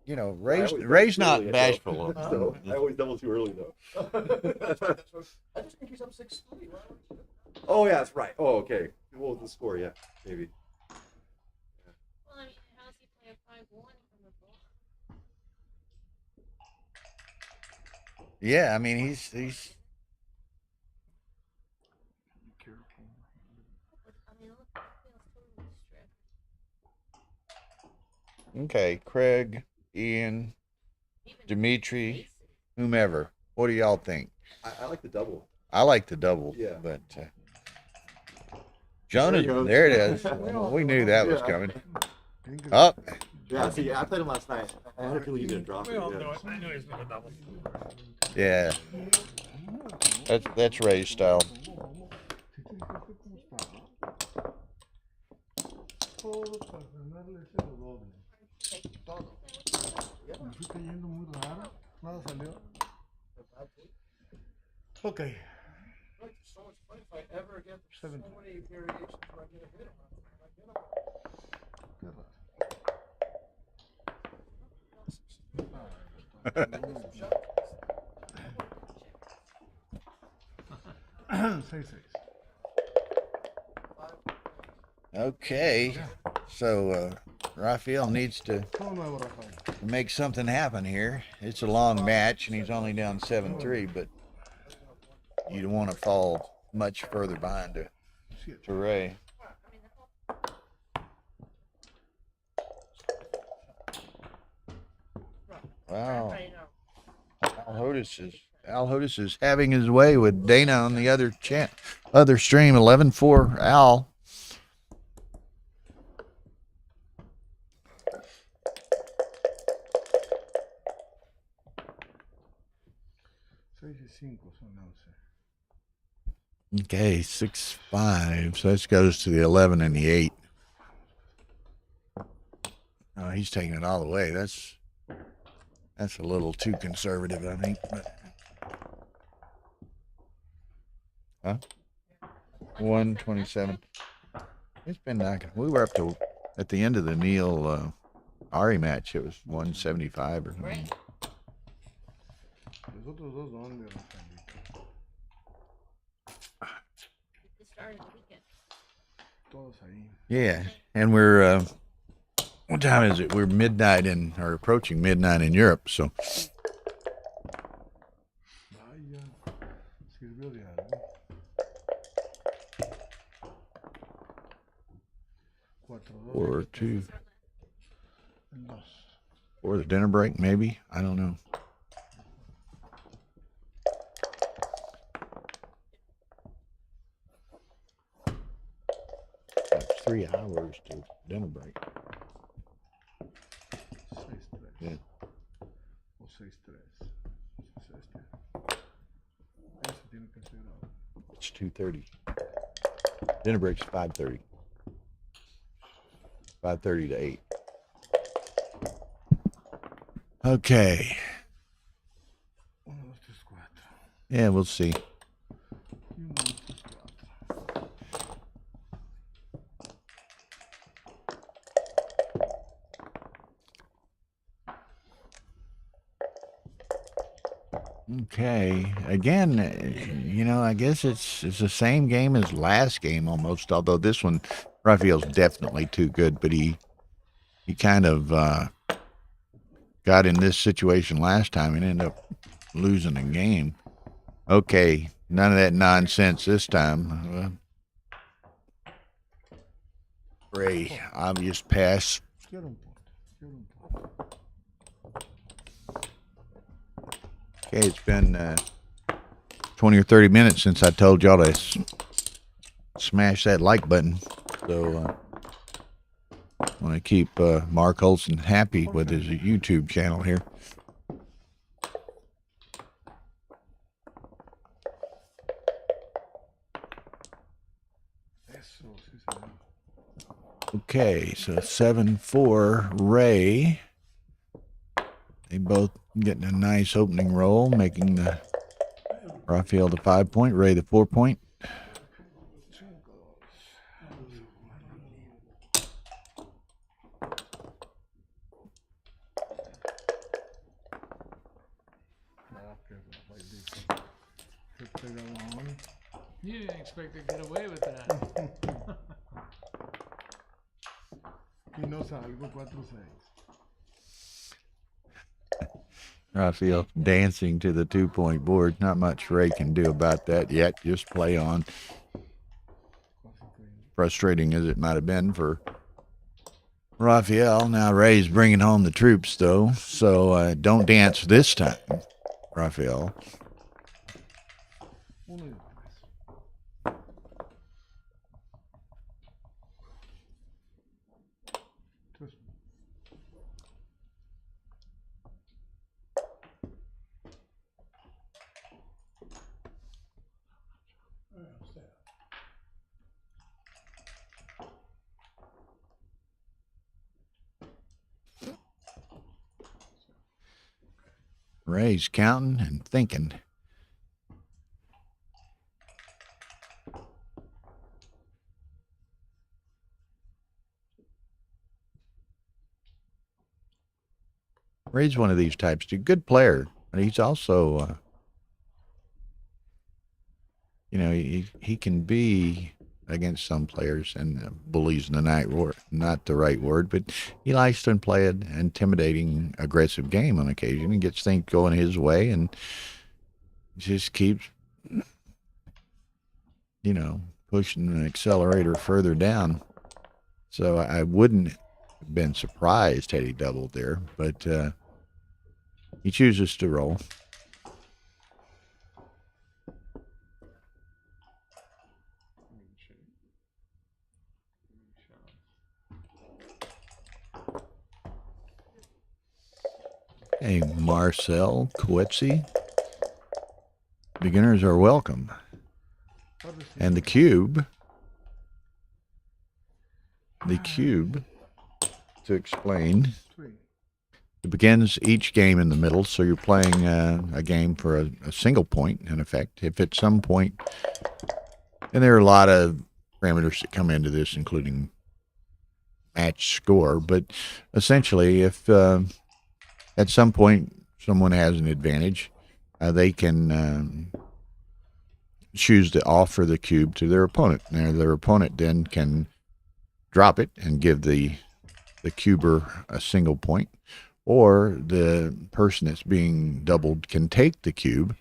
Ray's not bashful. So I always double too early though. I just think he's up 6-3. Oh yeah, that's right. Oh okay. What was the score? Yeah, maybe. Well, I mean, how does he play a 5-1 from the ball? Yeah, I mean he's. But, I mean, look, it feels totally stripped. Okay, Craig, Ian, Even Dimitri, aces. whomever. What do y'all think? I like the double. I like the double, Yeah. but Jonas, there it is. We knew that was coming. Up. Yeah, see, I played him last night. I had a feeling he was gonna drop it. I knew he was gonna double. Yeah. That's Ray's style. Todo para ganarle ese lo doble. Todo. Me fui cayendo muy raro. Nada salió. Okay. So much fun if I ever get so many variations where I get a hit on it. Qué raro. 6-6. Okay. So Rafael needs to Todo nuevo, Rafael. make something happen here. It's a long match, and he's only down 7-3, but you don't want to fall much further behind to Ray. Wow. Al Hodis is having his way with Dana on the other stream. 11-4 Al. Okay, 6-5. So this goes to the 11 and the 8. Oh, he's taking it all the way. That's a little too conservative, I think. But... Huh? 127. It's been knocking. We were up to at the end of the Neil Ari match. It was 175 or something. Los otros dos, ¿dónde, Rafaelito? The start of the weekend. Todos ahí. Yeah, and we're what time is it? We're midnight or approaching midnight in Europe. So Vaya, sirvió de algo. 4-2. or the dinner break, maybe. I don't know. It's 3 hours to dinner break. 6-3. Yeah. O 6-3. Eso tiene que ser ahora. It's 2:30. Dinner break's 5:30. 5:30 to 8. Okay. 1, 2, 3, 4. Yeah, we'll see. 1, 2, 3, 4. Okay. Again, I guess it's the same game as last game almost, although this one, Rafael's definitely too good, but he kind of got in this situation last time and ended up losing the game. Okay. None of that nonsense this time. Ray, obvious pass. Quiero un punto. Okay, it's been 20 or 30 minutes since I told y'all to smash that like button. So I want to keep Mark Olson happy with his YouTube channel here. Eso, sí, señor. Okay, so 7-4 Ray. They both getting a nice opening roll, making the Rafael the 5-point, Ray the 4-point. You didn't expect to get away with that. Y no salgo 4-6. Rafael dancing to the 2-point board. Not much Ray can do about that yet. Just play on. Frustrating as it might have been for Rafael. Now Ray's bringing home the troops, though. So don't dance this time, Rafael. 1 y 3. Ray's counting and thinking. Ray's one of these types too. Good player, but he's also, you know, he can be against some players, and bullies in the night word, not the right word, but he likes to play an intimidating, aggressive game on occasion and gets things going his way and just keeps, you know, pushing the accelerator further down. So I wouldn't have been surprised had he doubled there, but he chooses to roll. Hey, Marcel Coetzee. Beginners are welcome. And the cube, to explain, it begins each game in the middle, so you're playing a game for a single point, in effect. If at some point, and there are a lot of parameters that come into this, including match score, but essentially if at some point someone has an advantage, they can choose to offer the cube to their opponent. Now, their opponent then can drop it and give the cuber a single point, or the person that's being doubled can take the cube.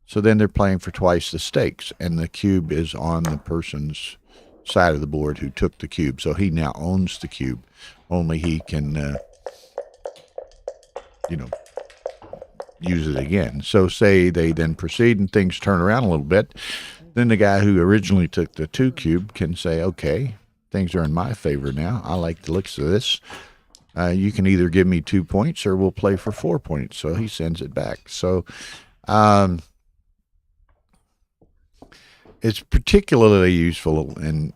So then they're playing for twice the stakes, and the cube is on the person's side of the board who took the cube. So he now owns the cube. Only he can, you know, use it again. So say they then proceed and things turn around a little bit, then the guy who originally took the 2 cube can say, okay, things are in my favor now. I like the looks of this. You can either give me 2 points or we'll play for 4 points. So he sends it back. So it's particularly useful in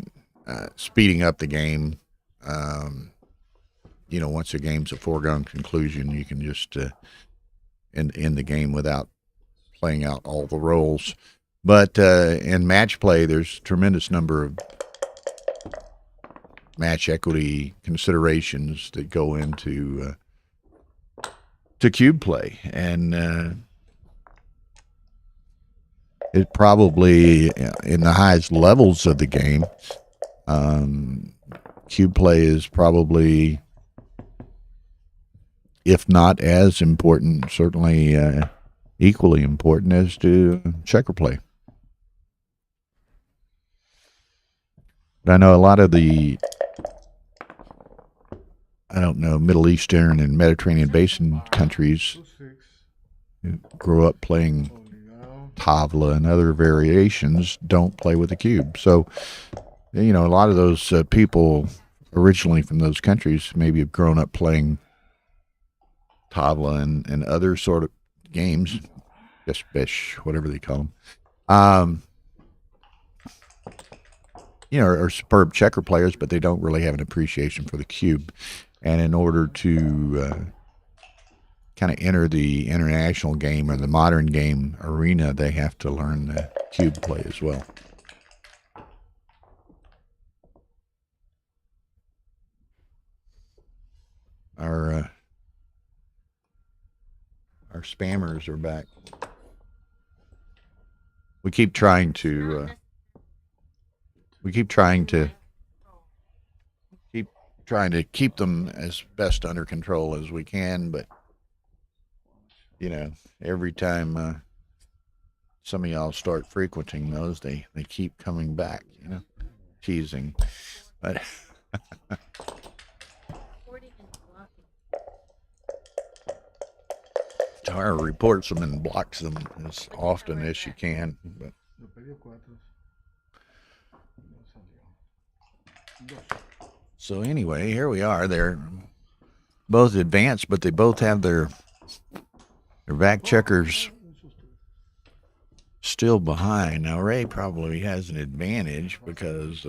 speeding up the game. You know, once the game's a foregone conclusion, you can just end the game without playing out all the roles. But in match play, there's a tremendous number of match equity considerations that go into to cube play, and it probably in the highest levels of the game, cube play is probably, if not as important, certainly equally important as to checker play. But I know a lot of the, I don't know, Middle Eastern and Mediterranean basin countries who grew up playing tavla and other variations don't play with the cube. So, you know, a lot of those people originally from those countries maybe have grown up playing tavla and other sort of games, bish, whatever they call them. You know, are superb checker players, but they don't really have an appreciation for the cube. And in order to kind of enter the international game or the modern game arena, they have to learn the cube play as well. Our spammers are back. We keep trying to keep them as best under control as we can, but you know, every time some of y'all start frequenting those, they keep coming back, you know, teasing. But Tara reports them and blocks them as often as she can. But so anyway, here we are. They're both advanced, but they both have their back checkers still behind. Now, Ray probably has an advantage because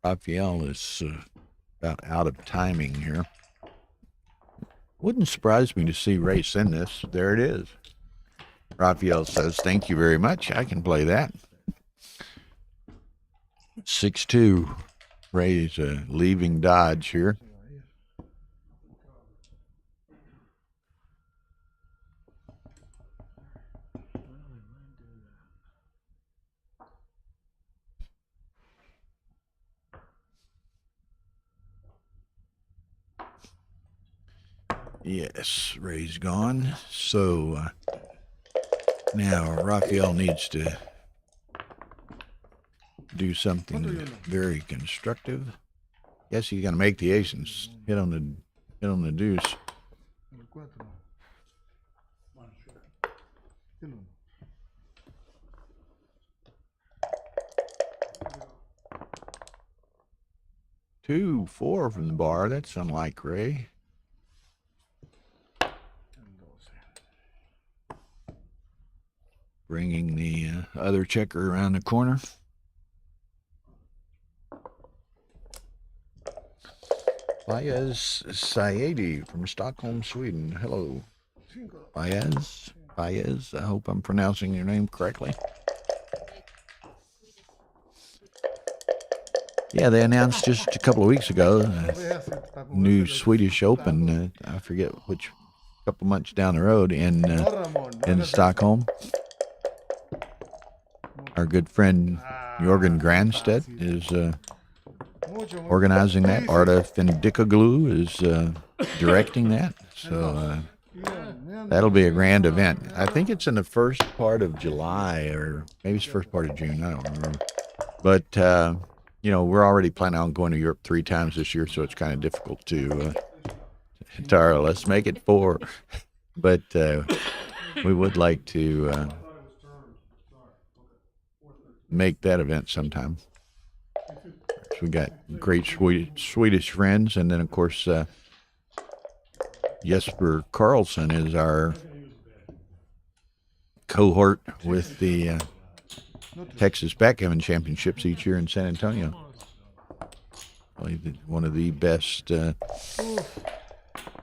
Rafael is about out of timing here. Wouldn't surprise me to see Ray send this. There it is. Rafael says, thank you very much. I can play that. 6-2. Ray's leaving Dodge here. Yes, Ray's gone. So now Rafael needs to do something very constructive. Yes, he's gonna make the ace and hit on the deuce. El 4. El 1. 2-4 from the bar. That's unlike Ray. Bringing the other checker around the corner. Fayez Saidi from Stockholm, Sweden. Hello, Fayez. Fayez, I hope I'm pronouncing your name correctly. Yeah, they announced just a couple of weeks ago new Swedish Open. I forget which, couple months down the road in Stockholm. Our good friend Jorgen Granstedt is organizing that. Arta Fendikoglu is directing that. So that'll be a grand event. I think it's in the first part of July, or maybe it's the first part of June. I don't remember. But you know, we're already planning on going to Europe 3 times this year, so it's kind of difficult to Tara, let's make it 4. But we would like to make that event sometime. So we got great Swedish friends, and then of course Jesper Carlson is our cohort with the Texas Backgammon Championships each year in San Antonio. One of the best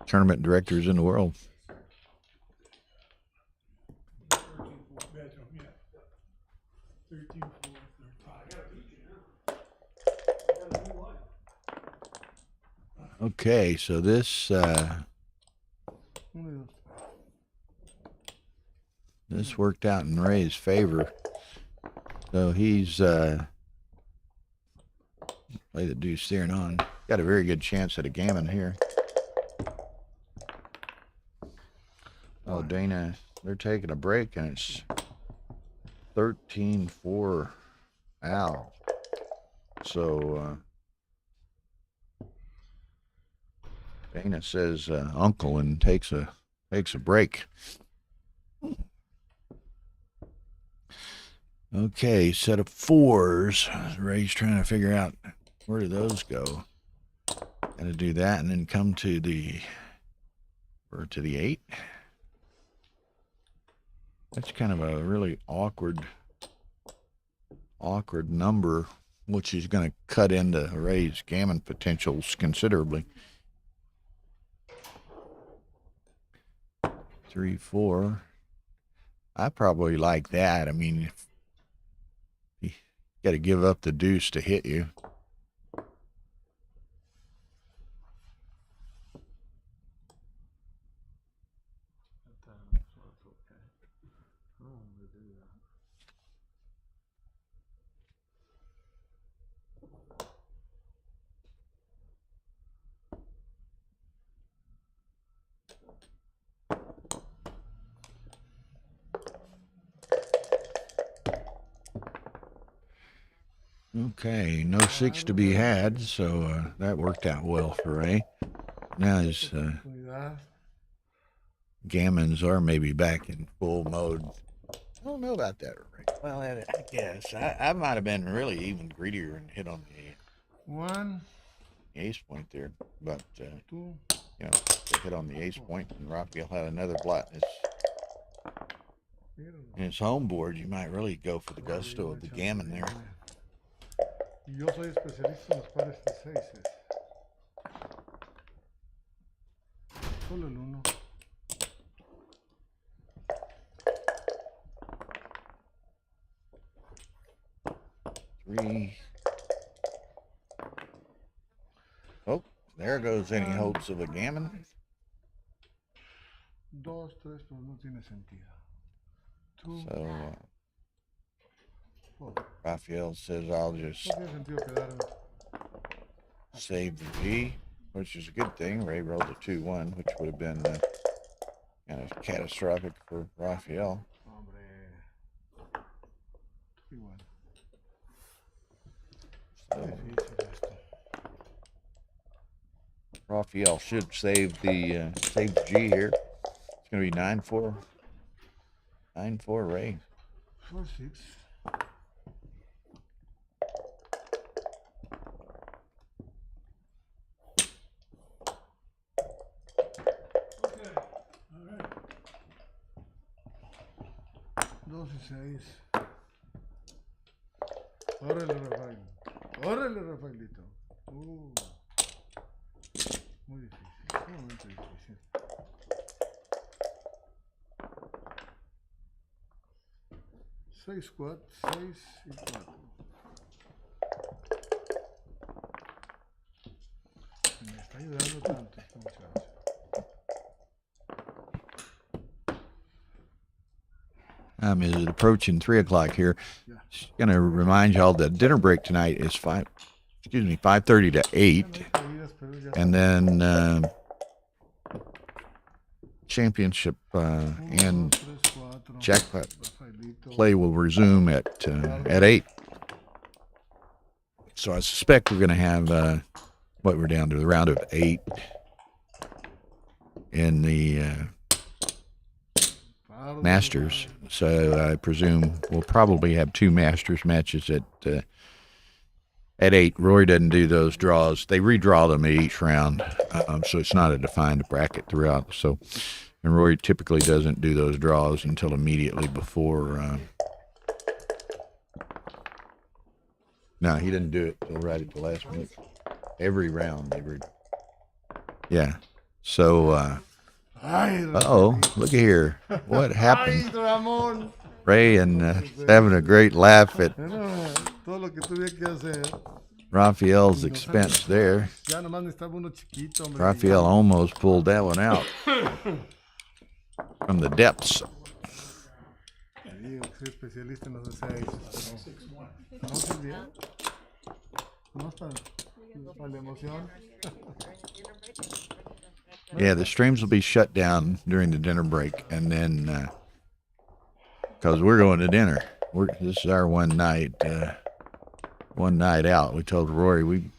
tournament directors in the world. Okay, so this this worked out in Ray's favor. So he's play the deuce there and on. Got a very good chance at a gammon here. Oh, Dana, they're taking a break, and it's 13-4 Al. So Dana says uncle and takes a break. Okay, set of 4s. Ray's trying to figure out where do those go. Got to do that and then come to the 8. That's kind of a really awkward number, which is going to cut into Ray's gammon potentials considerably. 3-4. I probably like that. I mean, you got to give up the deuce to hit you. Okay, no 6 to be had, so that worked out well for Ray. Now his gammons are maybe back in full mode. I don't know about that, Ray. Well, I guess I might have been really even greedier and hit on the 1 ace point there, but 2. you know, they hit on the ace point, and Rafael had another blot. In his home board, you might really go for the gusto of the gammon there. Yo soy especialista en los pares de 6. Solo el uno. Three. Oh, there goes any hopes of a gammon. 2, 3, pero no tiene sentido. 2, So 4. Rafael says I'll just No tiene sentido quedarme. save the G, which is a good thing. Ray rolled a 2-1, which would have been kind of catastrophic for Rafael. Hombre. Igual. So Difícil esto. Rafael should save the G here. It's going to be 9-4. 9-4 Ray. 4, 6. Dos y 6. Órale, Rafael. Órale, Rafaelito. Muy difícil. Sumamente difícil. 6, 4, 6 y 4. Me está ayudando tanto este muchacho. Is it approaching 3 o'clock here? Yeah. Just going to remind y'all that dinner break tonight is 5:30 to 8. And then championship and jackpot play will resume at 8. So I suspect we're going to have what we're down to the round of 8 in the Masters. So I presume we'll probably have 2 Masters matches at 8. Roy doesn't do those draws. They redraw them at each round, so it's not a defined bracket throughout. So, and Roy typically doesn't do those draws until immediately before. No, he didn't do it till right at the last minute. Every round they read. Yeah. So, uh-oh, look here. What happened? Ray and having a great laugh at Rafael's expense there. Rafael almost pulled that one out from the depths. Yeah, the streams will be shut down during the dinner break, and then because we're going to dinner. This is our one night out. We told Rory we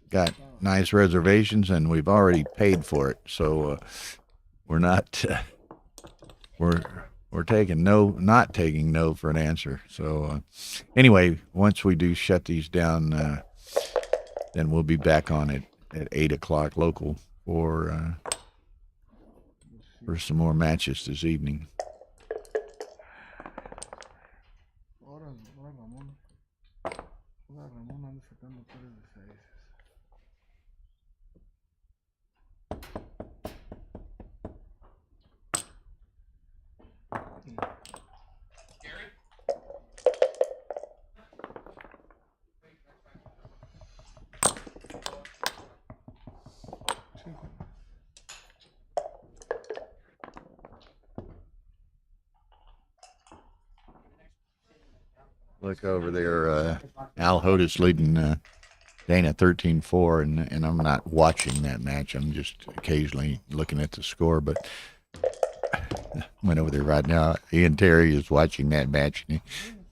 got nice reservations, and we've already paid for it. So we're not we're taking not taking no for an answer. So anyway, once we do shut these down, then we'll be back on it at 8 o'clock local for some more matches this evening. Look over there, Al Hodis leading Dana 13-4, and I'm not watching that match. I'm just occasionally looking at the score, but went over there right now. Ian Terry is watching that match, and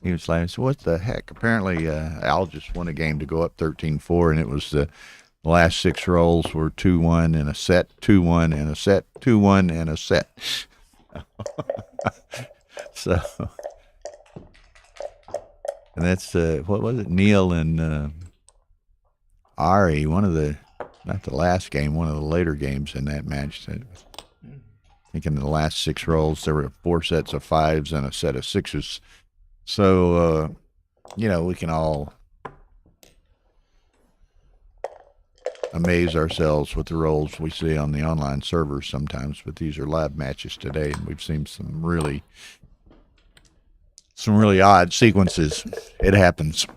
he was like, so what the heck? Apparently, Al just won a game to go up 13-4, and it was the last 6 rolls were 2-1 and a set, 2-1 and a set, 2-1 and a set. So... And that's, what was it, Neil and Ari, not the last game, one of the later games in that match. I think in the last 6 rolls, there were 4 sets of 5s and a set of 6s. So, we can all amaze ourselves with the rolls we see on the online servers sometimes, but these are live matches today, and we've seen some really odd sequences. It happens.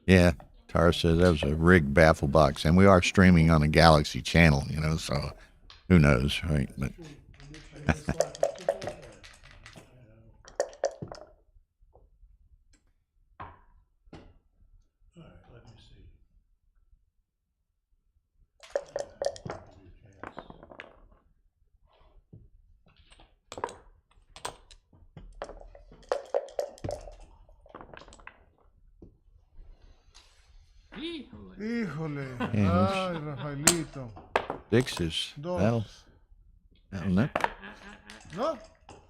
Yeah, Tara says that was a rigged baffle box, and we are streaming on a Galaxy channel, you know, so who knows, right? But Híjole. Yeah, Ay, Rafaelito. Dix is Dos. that'll know. No?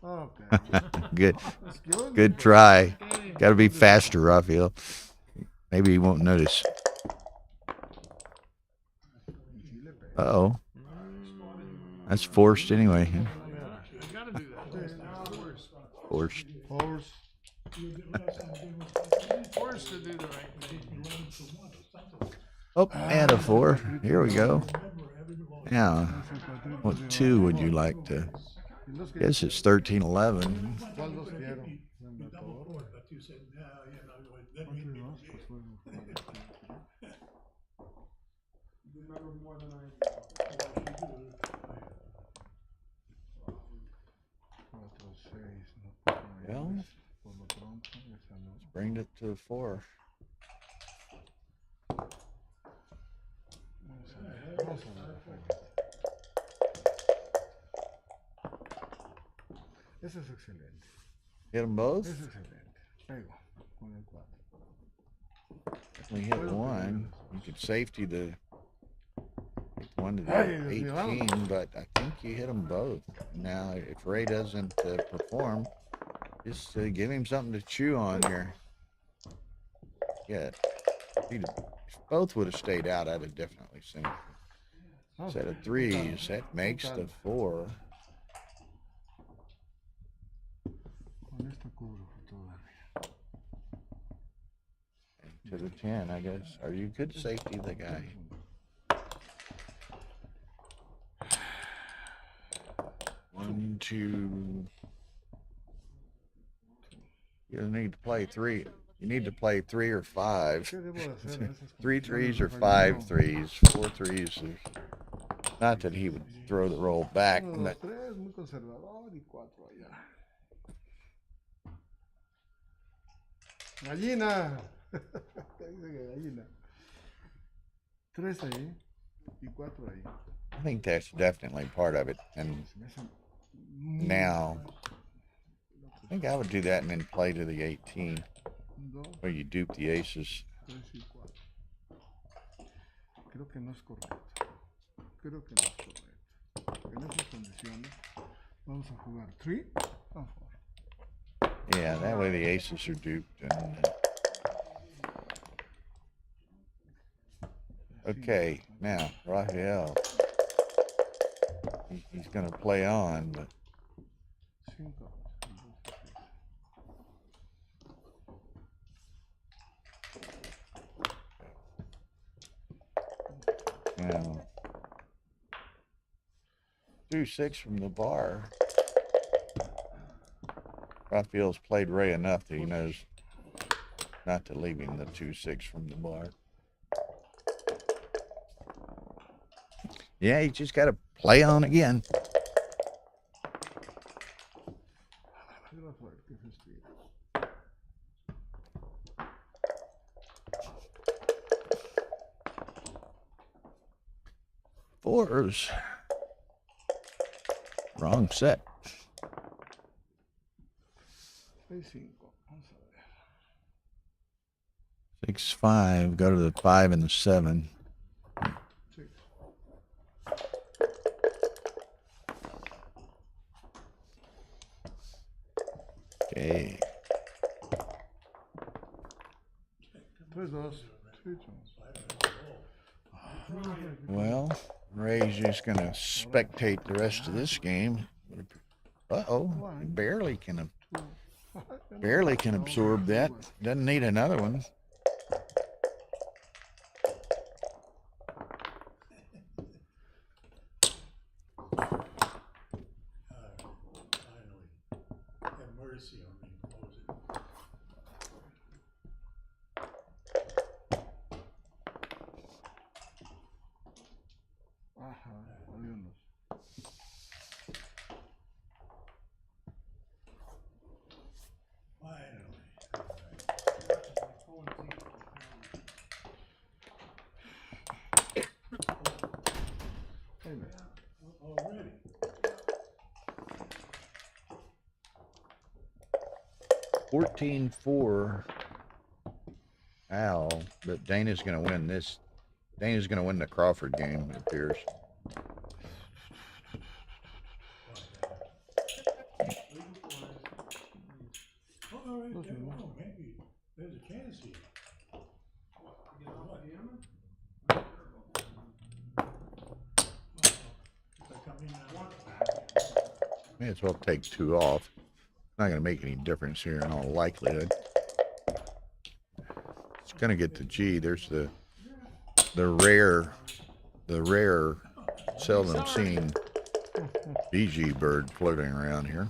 Okay. Good. Excuse me, Good but- try. Got to be faster, Rafael. Maybe he won't notice. Uh-oh. That's forced anyway. Forced. Horse. Forced to do the right thing. Oh, and a 4. Here we go. Now, what 2 would you like to? Guess it's 13-11. ¿Cuál dos quiero? Venga, todo. ¿Cuántos dos? Pues fueron. Cuatro, seis, no puedo Well, por lo pronto, esa no. bring it to 4. Vamos a ver, Rafaelito. Ese es excelente. Hit them both? Ese es excelente. Pego con el 4. Definitely hit 1. You could safety the one to Ay, the Dios mío, 18, but I think you hit them both. Now, if Ray doesn't perform, just give him something to chew on here. Yeah, both would have stayed out. I'd have definitely seen a set of 3s. That makes the 4. Con esto cubro todavía. And to the 10, I guess. Or you could safety the guy. One, two. You need to play 3. You need to play 3 or 5. ¿Qué debo de hacer? Esas 3 condiciones, 3s or Rafaelito. 5 3s, 4 3s. Not that he would throw the roll back, 1, 2, but 3, muy conservador y 4 allá. Gallina. ¿Qué dice que gallina? 3 ahí y 4 ahí. I think that's definitely part of it. And Se me hace muy now, I think I would do that and then play to the 18, 2, where you dupe the aces. 3 y 4. Creo que no es correcto. Creo que no es correcto. En esas condiciones vamos a jugar 3 and 4. Yeah, that way the aces are duped. And, okay, now Rafael. He's going to play on, but 5. now 2-6 from the bar. Rafael's played Ray enough that he knows not to leave him the 2-6 from the bar. Yeah, you just got to play on again. Rafael, ¿qué es esto? 4s. Wrong set. 6, 5. Vamos a ver. 6-5. Go to the 5 and the 7. 6. Okay. 3, 2. 3, 2. Well, Ray's just gonna spectate the rest of this game. Uh-oh, barely can absorb that. Doesn't need another one. Have mercy on me, Moses. Ajá, adiós. Already. 14-4 Al, but Dana's going to win this. Dana's going to win the Crawford game, it appears. Maybe there's a chance here. May as well take 2 off. Not going to make any difference here in all likelihood. It's going to get the G. There's the rare, seldom seen BG bird floating around here.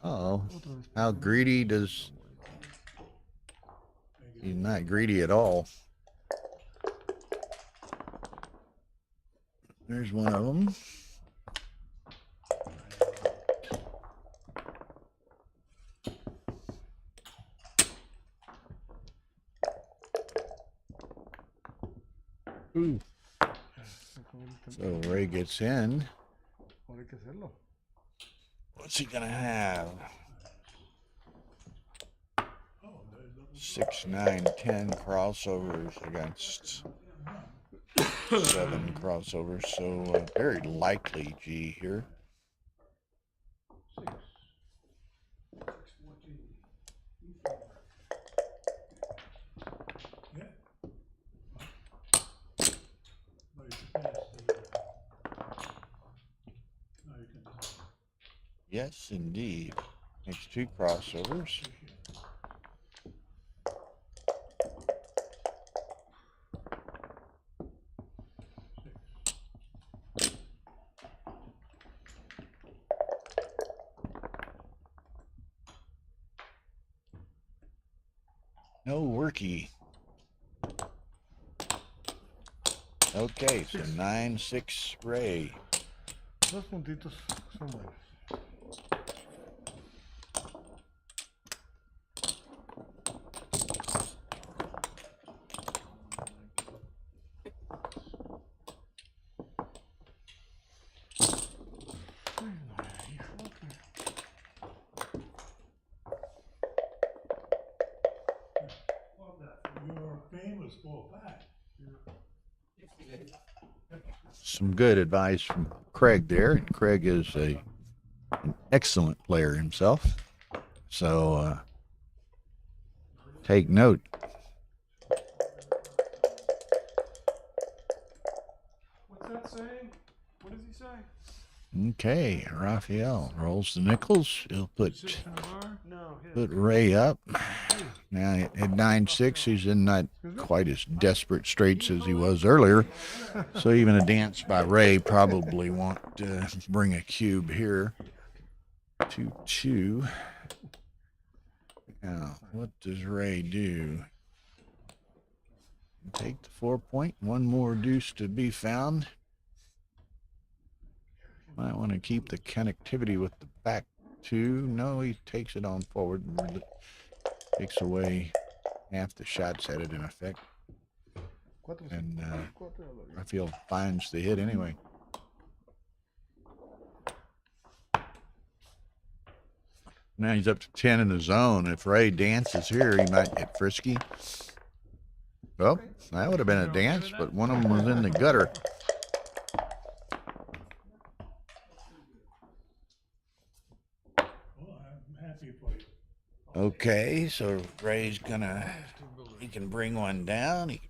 Uh-oh. How greedy does... He's not greedy at all. There's one of them. Ooh. So Ray gets in. What's he gonna have? 6, 9, 10 crossovers against 7 crossovers, so very likely G here. Yes, indeed. Next 2 crossovers. No worky. Okay, so 9-6 Ray. Dos puntitos son buenos. Your famous 4-5. Some good advice from Craig there. Craig is an excellent player himself. So take note. What's that saying? What does he say? Okay, Rafael rolls the nickels. He'll put No, Ray up. Now at 9-6, he's in not quite as desperate straits as he was earlier. So even a dance by Ray probably won't bring a cube here. 2-2. Now, what does Ray do? Take the 4-point. One more deuce to be found. Might want to keep the connectivity with the back 2. No, he takes it on forward. Takes away half the shots at it in effect. And Rafael finds the hit anyway. Now he's up to 10 in the zone. If Ray dances here, he might get frisky. Well, that would have been a dance, but one of them was in the gutter. Okay, so Ray's he can bring one down. He's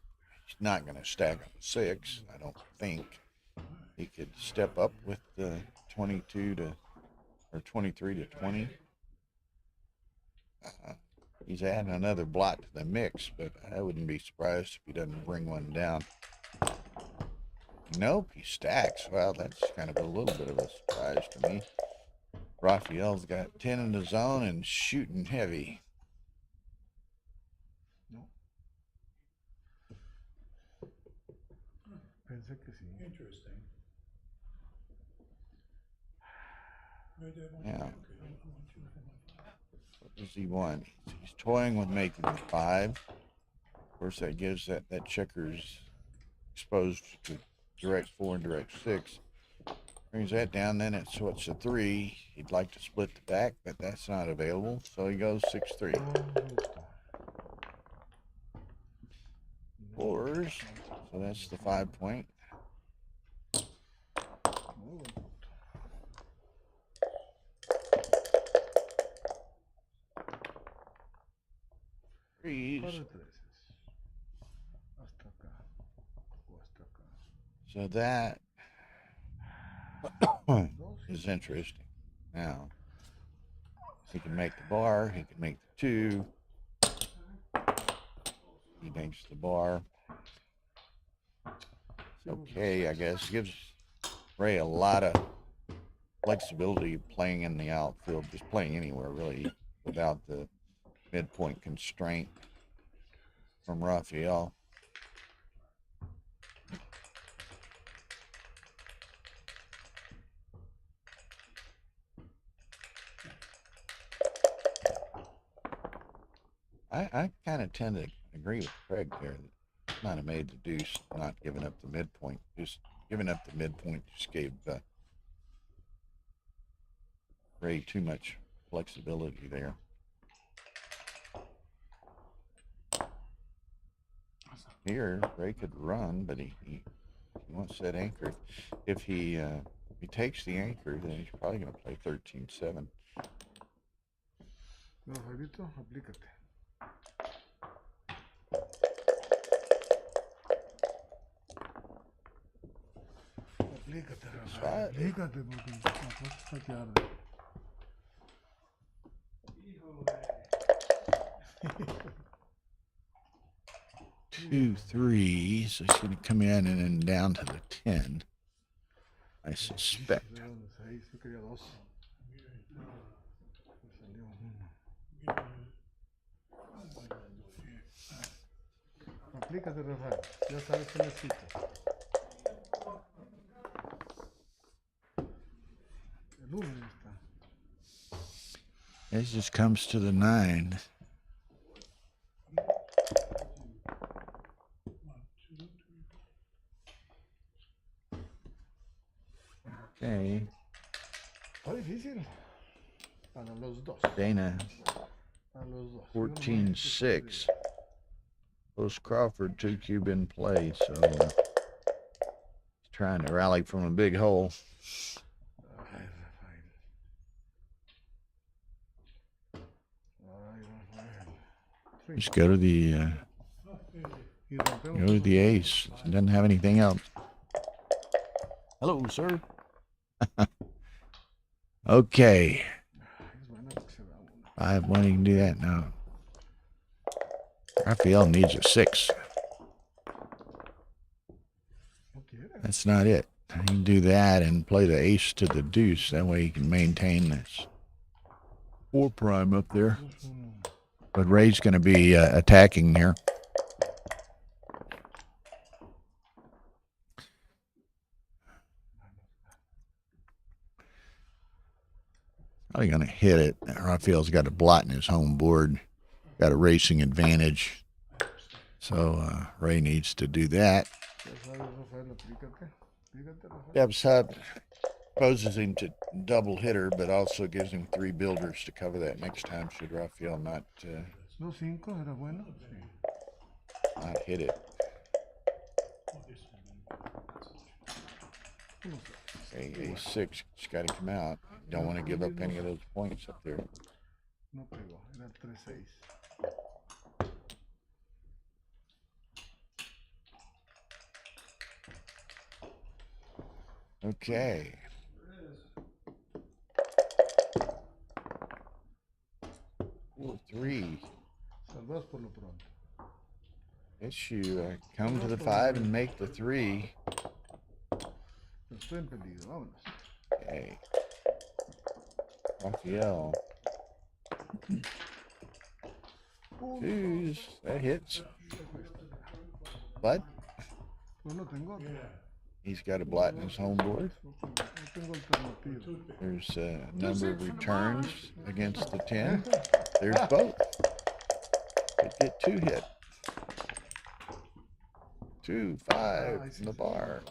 not gonna stack on 6, I don't think. He could step up with the 22 to, or 23 to 20. He's adding another blot to the mix, but I wouldn't be surprised if he doesn't bring one down. Nope, he stacks. Well, that's kind of a little bit of a surprise to me. Rafael's got 10 in the zone and shooting heavy. Pensé que sí. Interesting. Now, what does he want? He's toying with making 5. Of course, that gives that checkers exposed to direct 4 and direct 6. Brings that down, then it's what's a 3. He'd like to split the back, but that's not available, so he goes 6-3. 4s, so that's the 5 point. Threes. So that is interesting. Now, he can make the bar, he can make the 2. He makes the bar. It's okay, I guess. Gives Ray a lot of flexibility playing in the outfield, just playing anywhere really, without the midpoint constraint from Rafael. I kind of tend to agree with Craig there. That might have made the deuce, not giving up the midpoint. Just giving up the midpoint just gave Ray too much flexibility there. Here, Ray could run, but he wants that anchor. If he takes the anchor, then he's probably going to play 13-7. No, Jairito, aplícate. Aplícate, Rafael. Aplícate porque la cosa está que arde. 2 3, so he's going to come in and then down to the 10, I suspect. Aplícate, Rafael. Ya sabes qué necesitas. El 1 ya está. This just comes to the 9. Okay. Está difícil. Para los dos. Dana, Para los dos. 14-6. Post Crawford 2 cube in play, so he's trying to rally from a big hole. Just go to the ace. He doesn't have anything else. Hello, sir. Okay. 5-1, he can do that now. Rafael needs a 6. That's not it. He can do that and play the ace to the deuce. That way he can maintain this 4 prime up there. But Ray's going to be attacking here. Probably going to hit it. Rafael's got a blot in his home board. Got a racing advantage. So Ray needs to do that. Steps up, poses him to double hitter, but also gives him 3 builders to cover that next time should Rafael not hit it. A6 has got to come out. Don't want to give up any of those points up there. No pegó, era el 3-6. Okay. 4-3. Salvados por lo pronto. Guess you come to the 5 and make the 3. Pero estoy en peligro, vámonos. Okay. Rafael. Twos. That hits. But Pues no tengo otra. he's got a blot in his home board. No tengo alternativa. There's a number of returns against the 10. There's both. Could get 2 hit. 2, 5 in the bar.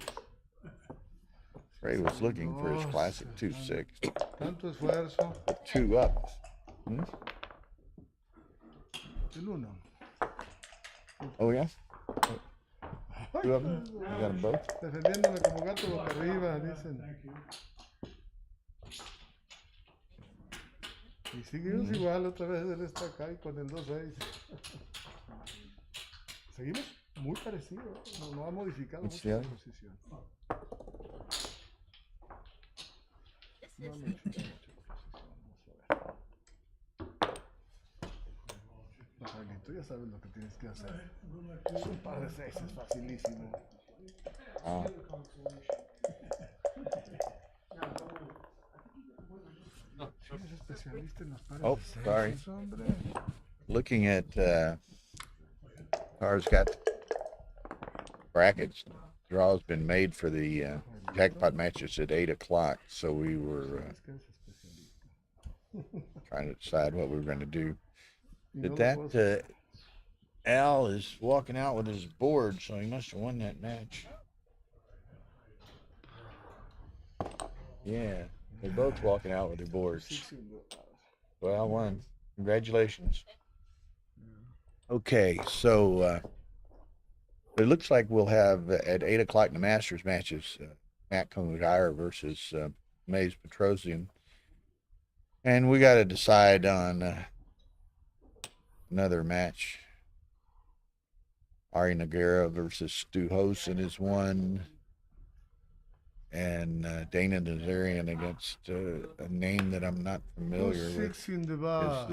Ray was looking for his classic 2-6. Tanto esfuerzo. 2 up. Hmm? El 1. Oh, yeah? 2 of them? You got them both? Defendiéndome como gato boca arriba, dicen. Y seguimos igual, otra vez él está acá y con el 2-6. Seguimos muy parecido, no ha modificado mucho la posición. No ha modificado mucho la posición, vamos a ver. Rafaelito, ya sabes lo que tienes que hacer. Un par de 6 es facilísimo. Ah. Eres especialista en los pares Oh, de 6, sorry. hombre. Looking at Car's got brackets. Draw's been made for the jackpot matches at 8 o'clock, so we were Es que eres especialista. trying to decide what we were going to do. Y But no lo that puedo hacer. Al is walking out with his board, so he must have won that match. Yeah, they're both walking out with their boards. Well, one. Congratulations. Okay, so it looks like we'll have at 8 o'clock the Masters matches, Matt Kungire versus Mays Petrosian. And we got to decide on another match. Ari Noguera versus Stu Hosen is one. And Dana Nazarian against a name that I'm not familiar with 6 in the bar.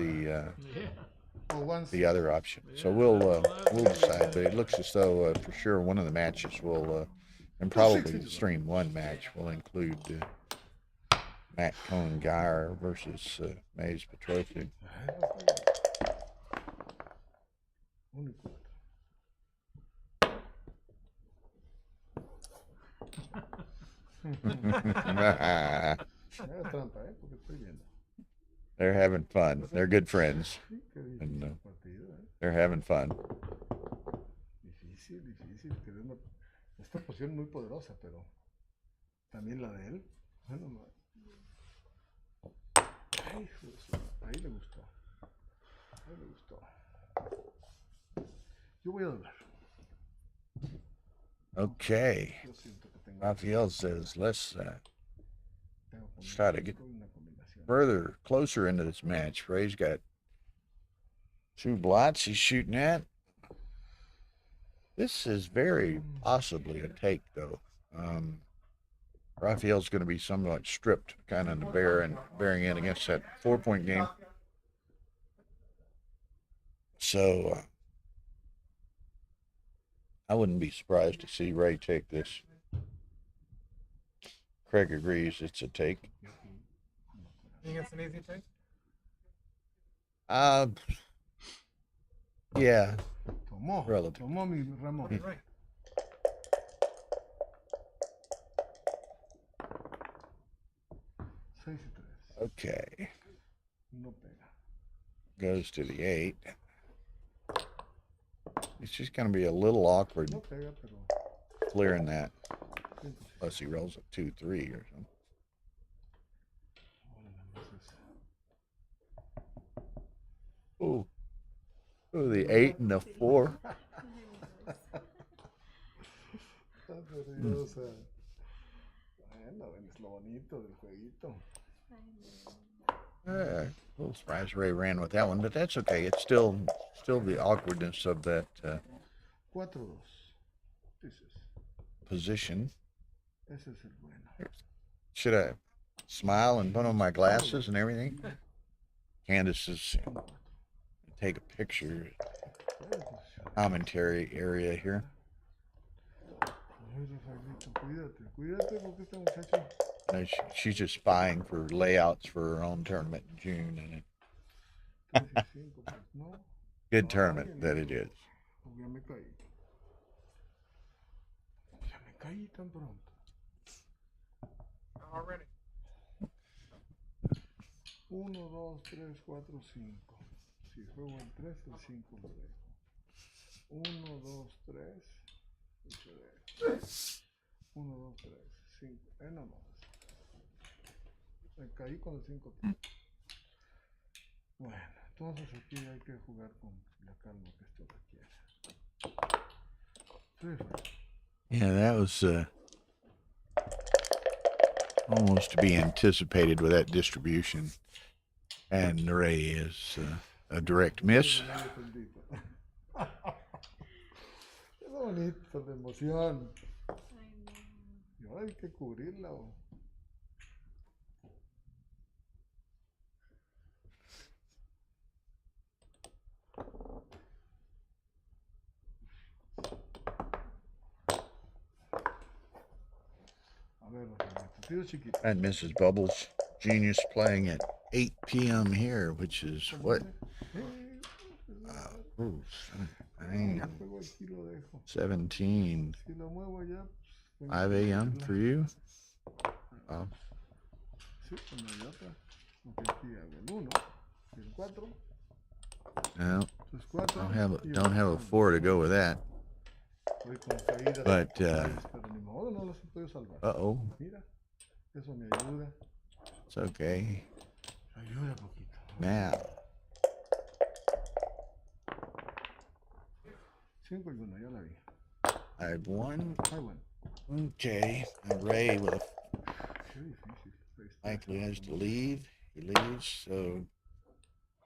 is the other option. So we'll decide. But it looks as though for sure one of the matches will, and probably stream one match will include Matt Cohen-Geyer versus Mays Petrosian. They're having fun. They're good friends. And they're having fun. Difícil. Esta posición muy poderosa, pero también la de él. Bueno, ay, ahí le gustó. Yo voy a doblar. Okay. Rafael says, let's try to get further, closer into this match. Ray's got 2 blots he's shooting at. This is very possibly a take, though. Rafael's going to be somewhat stripped, kind of in the bearing in against that 4-point game. So I wouldn't be surprised to see Ray take this. Craig agrees it's a take. You think it's an easy take? Yeah. Tomó mi Ramón. Right. Okay. No pega. Goes to the 8. It's just going to be a little awkward No pega, pero clearing that. Unless he rolls a 2-3 or something. Ooh. Ooh, the 8 and the 4. Bueno, es lo bonito del jueguito. Yeah. A little surprised Ray ran with that one, but that's okay. It's still the awkwardness of that 4-2. This is. position. Ese es el bueno. Should I smile and put on my glasses and everything? Candace is take a picture. Commentary area here. Ay, Rafaelito, cuídate, cuídate porque este muchacho. She's just spying for layouts for her own tournament in June, and 35, pues, no. good tournament that it is. Ya me caí. Ya me caí tan pronto. Already. 1, 2, 3, 4, 5. Si juego el 3, el 5 lo dejo. 1, 2, 3. Y se deja. 1, 2, 3, 5. Nada más. Me caí con el 5. Bueno, entonces aquí hay que jugar con la calma que esto requiere. Yeah, that was almost to be anticipated with that distribution. And Ray is a direct miss. Qué bonito, la emoción. Y ahora hay que cubrirla. And Mrs. Bubbles Genius playing at 8 p.m. here, which is what? 17. 5 a.m. for you? Oh. No, don't have a 4 to go with that. But uh-oh. It's okay. Now. 5 y 1, ya la vi. I have 1. Ay, bueno. Okay. And Ray with Qué difícil. likely has to leave. He leaves, so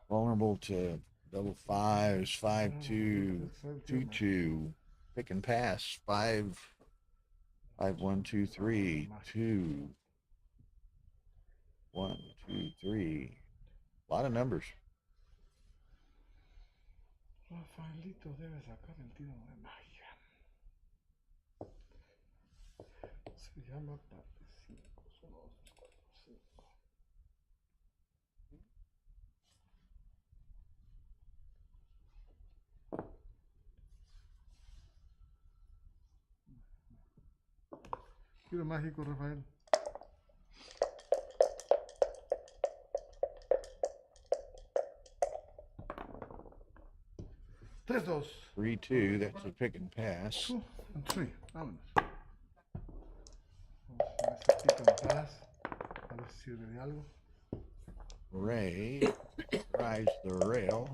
vulnerable to double 5s, 5-2, 2-2. Pick and pass. 5, 1, 2, 3, 2. 1, 2, 3. A lot of numbers. Rafaelito debe sacar el tiro de magia. Se llama parte 5. 1, 2, 3, 4, 5. Tiro mágico, Rafael. Tres, 2. 3-2. That's a pick and pass. 2 and 3. Vámonos. Vamos a ver si pica en paz. A ver si sirve de algo. Ray tries the rail.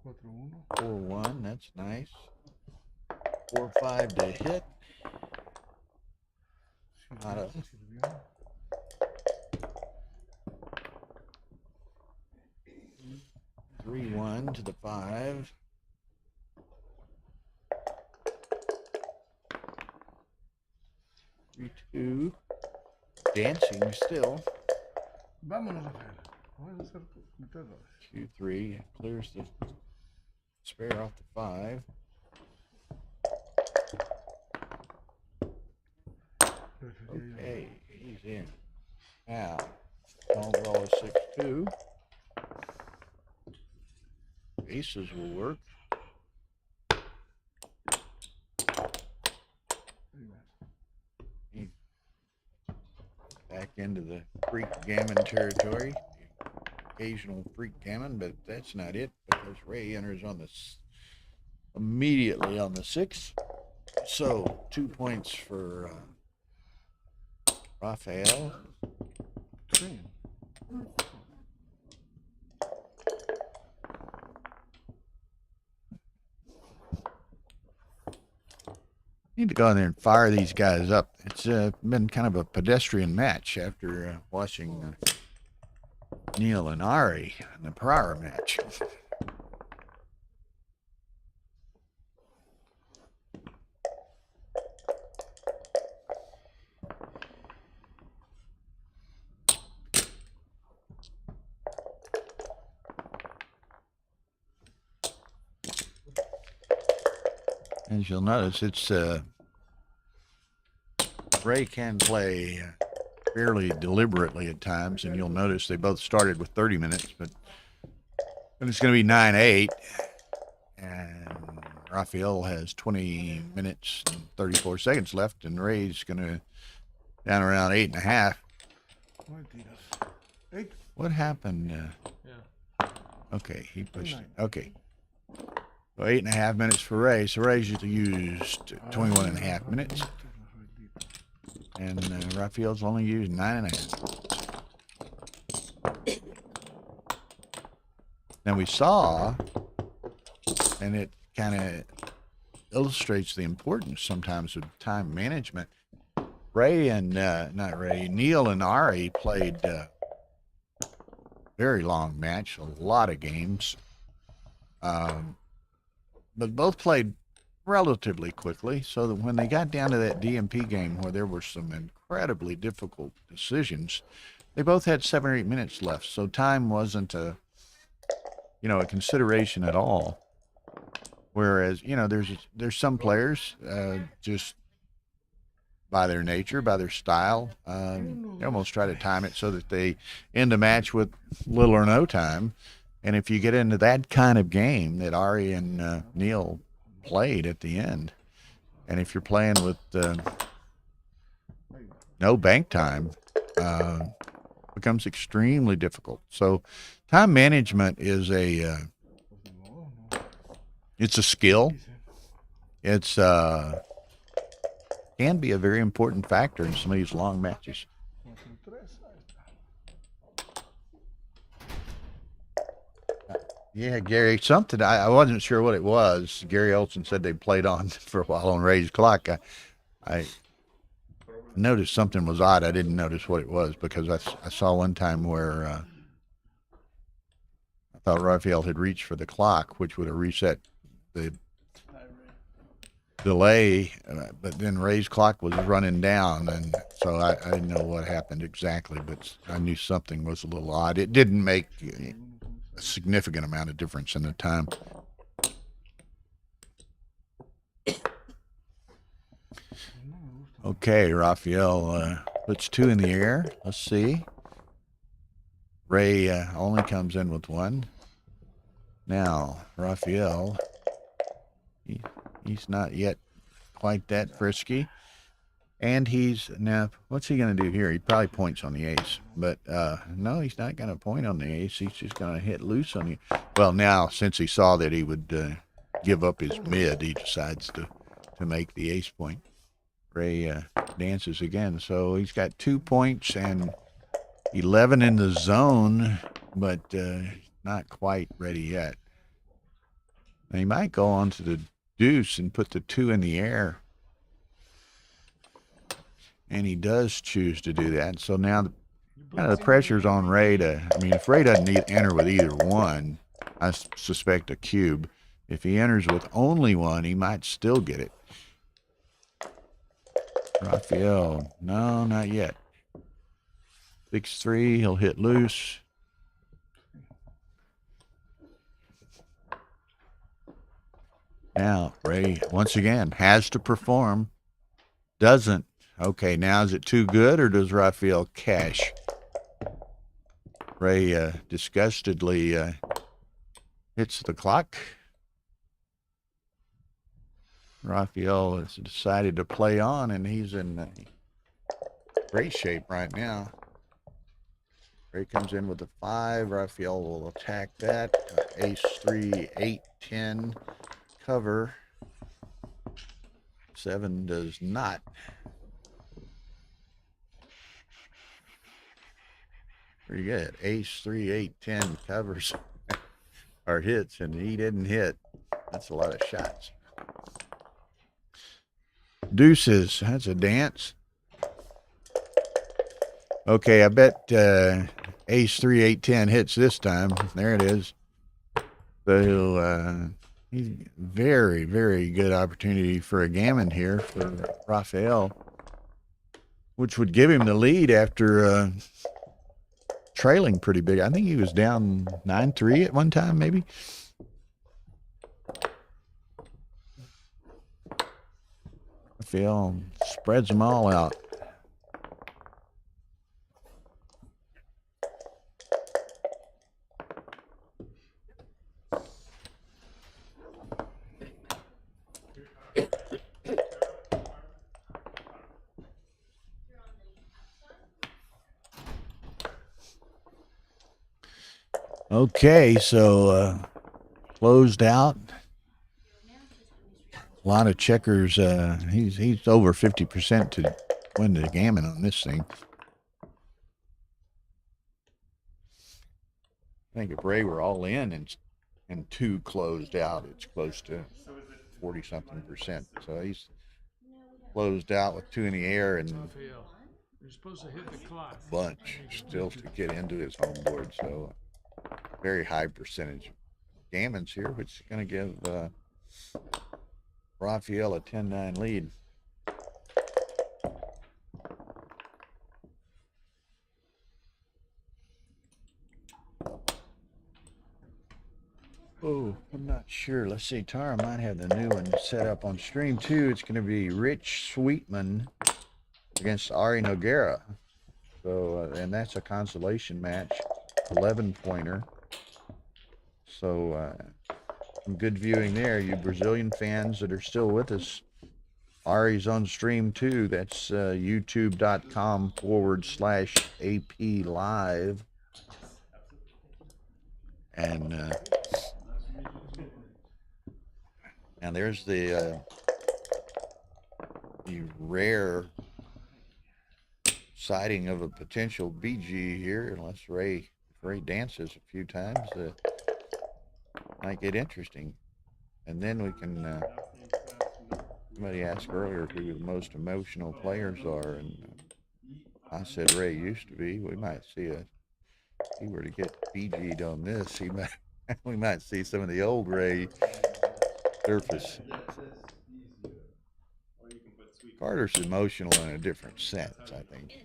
4-1. 4-1. That's nice. 4-5 to hit. Not a, Sirvió. 3-1 to the 5. 3-2. Dancing still. Vámonos, Rafael. Vamos a hacer meter 2. 2-3. Clears the spare off the 5. Okay, he's in. Now, overall is 6-2. Aces will work. Back into the freak gammon territory. Occasional freak gammon, but that's not it because Ray enters on this immediately on the 6th. So 2 points for Rafael. 3. Need to go in there and fire these guys up. It's been kind of a pedestrian match after watching Neil and Ari in the prior match. As you'll notice, it's Ray can play fairly deliberately at times, and you'll notice they both started with 30 minutes, but it's going to be 9-8, and Rafael has 20 minutes and 34 seconds left, and Ray's going to down around 8.5. What happened? Okay, he pushed it. Okay. So 8.5 minutes for Ray. So Ray's used 21.5 minutes. And Rafael's only used 9.5. Now we saw, and it kind of illustrates the importance sometimes of time management. Ray and, not Ray, Neil and Ari played very long match, a lot of games. But both played relatively quickly, so that when they got down to that DMP game where there were some incredibly difficult decisions, they both had 7 or 8 minutes left. So time wasn't a consideration at all. Whereas, there's some players just by their nature, by their style, they almost try to time it so that they end a match with little or no time. And if you get into that kind of game that Ari and Neil played at the end, and if you're playing with no bank time, becomes extremely difficult. So time management is it's a skill. It's can be a very important factor in some of these long matches. Yeah, Gary, something, I wasn't sure what it was. Gary Olson said they played on for a while on Ray's clock. I noticed something was odd. I didn't notice what it was because I saw one time where I thought Rafael had reached for the clock, which would have reset the delay, but then Ray's clock was running down, and so I didn't know what happened exactly, but I knew something was a little odd. It didn't make a significant amount of difference in the time. Okay, Rafael puts 2 in the air. Let's see. Ray only comes in with 1. Now, Rafael, he's not yet quite that frisky. And now, what's he going to do here? He probably points on the ace. But no, he's not going to point on the ace. He's just going to hit loose on you. Well, now, since he saw that he would give up his mid, he decides to make the ace point. Ray dances again. So he's got 2 points and 11 in the zone, but not quite ready yet. Now, he might go on to the deuce and put the 2 in the air. And he does choose to do that. So now kind of the pressure's on Ray if Ray doesn't enter with either one, I suspect a cube. If he enters with only 1, he might still get it. Rafael, no, not yet. 6-3, he'll hit loose. Now, Ray, once again, has to perform. Doesn't. Okay, now is it too good, or does Rafael cash? Ray disgustedly hits the clock. Rafael has decided to play on, and he's in great shape right now. Ray comes in with the 5. Rafael will attack that. Ace 3, 8, 10. Cover. 7 does not. Pretty good. Ace 3, 8, 10 covers or hits, and he didn't hit. That's a lot of shots. Deuces. That's a dance. Okay, I bet ace 3, 8, 10 hits this time. There it is. So he's very, very good opportunity for a gammon here for Rafael, which would give him the lead after trailing pretty big. I think he was down 9-3 at one time, maybe. Rafael spreads them all out. Okay, so closed out. A lot of checkers. He's over 50% to win the gammon on this thing. I think if Ray were all in and 2 closed out, it's close to 40-something%. So he's closed out with 2 in the air and Rafael, you're supposed to hit the clock. bunch still to get into his home board. So very high percentage gammons here, which is going to give Rafael a 10-9 lead. Oh, I'm not sure. Let's see. Tara might have the new one set up on stream too. It's going to be Rich Sweetman against Ari Noguera. So, and that's a consolation match, 11-pointer. So, some good viewing there. You Brazilian fans that are still with us, Ari's on stream too. That's youtube.com/AP live. And and there's the rare sighting of a potential BG here, unless Ray dances a few times. Might get interesting. And then we can, somebody asked earlier who the most emotional players are, and I said Ray used to be. We might see if he were to get BG'd on this, we might see some of the old Ray surface. Carter's emotional in a different sense, I think,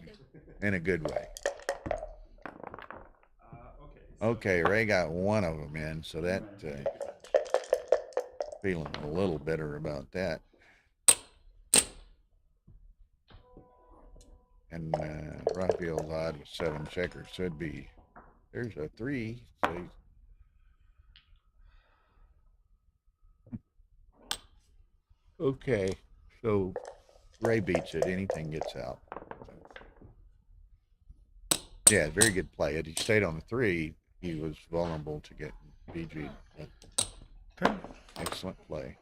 in a good way. Okay, Ray got one of them in, so that feeling a little better about that. And Rafael's odd with 7 checkers, so it'd be, there's a 3. So okay, so Ray beats it. Anything gets out. Yeah, very good play. Had he stayed on the 3, he was vulnerable to getting BG. Excellent play.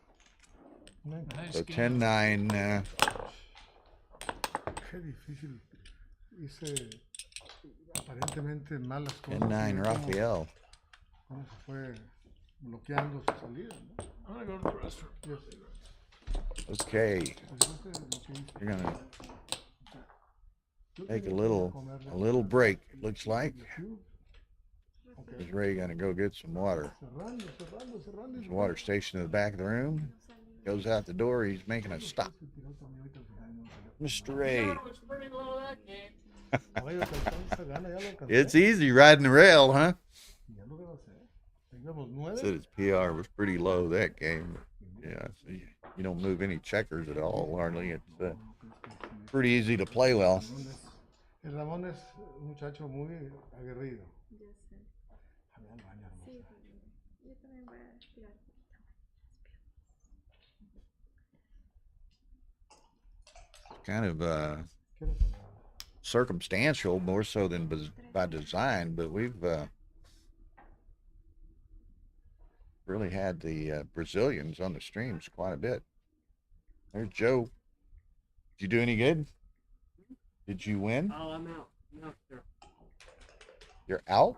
So 10-9. Qué difícil. Hice aparentemente malas cosas. 10-9 Rafael. Cómo se fue bloqueando su salida, ¿no? I'm gonna go to the restroom. Okay, you're gonna take a little break. It looks like. Is Ray gonna go get some water? There's a water station in the back of the room. Goes out the door. He's making a stop. Mr. Ray. It's easy riding the rail, huh? Said his PR was pretty low that game. Yeah, so you don't move any checkers at all, hardly. It's pretty easy to play well. Ramón es un muchacho muy aguerrido. Kind of circumstantial, more so than by design, but we've really had the Brazilians on the streams quite a bit. There's Joe. Did you do any good? Did you win? Oh, I'm out. No, sir. You're out?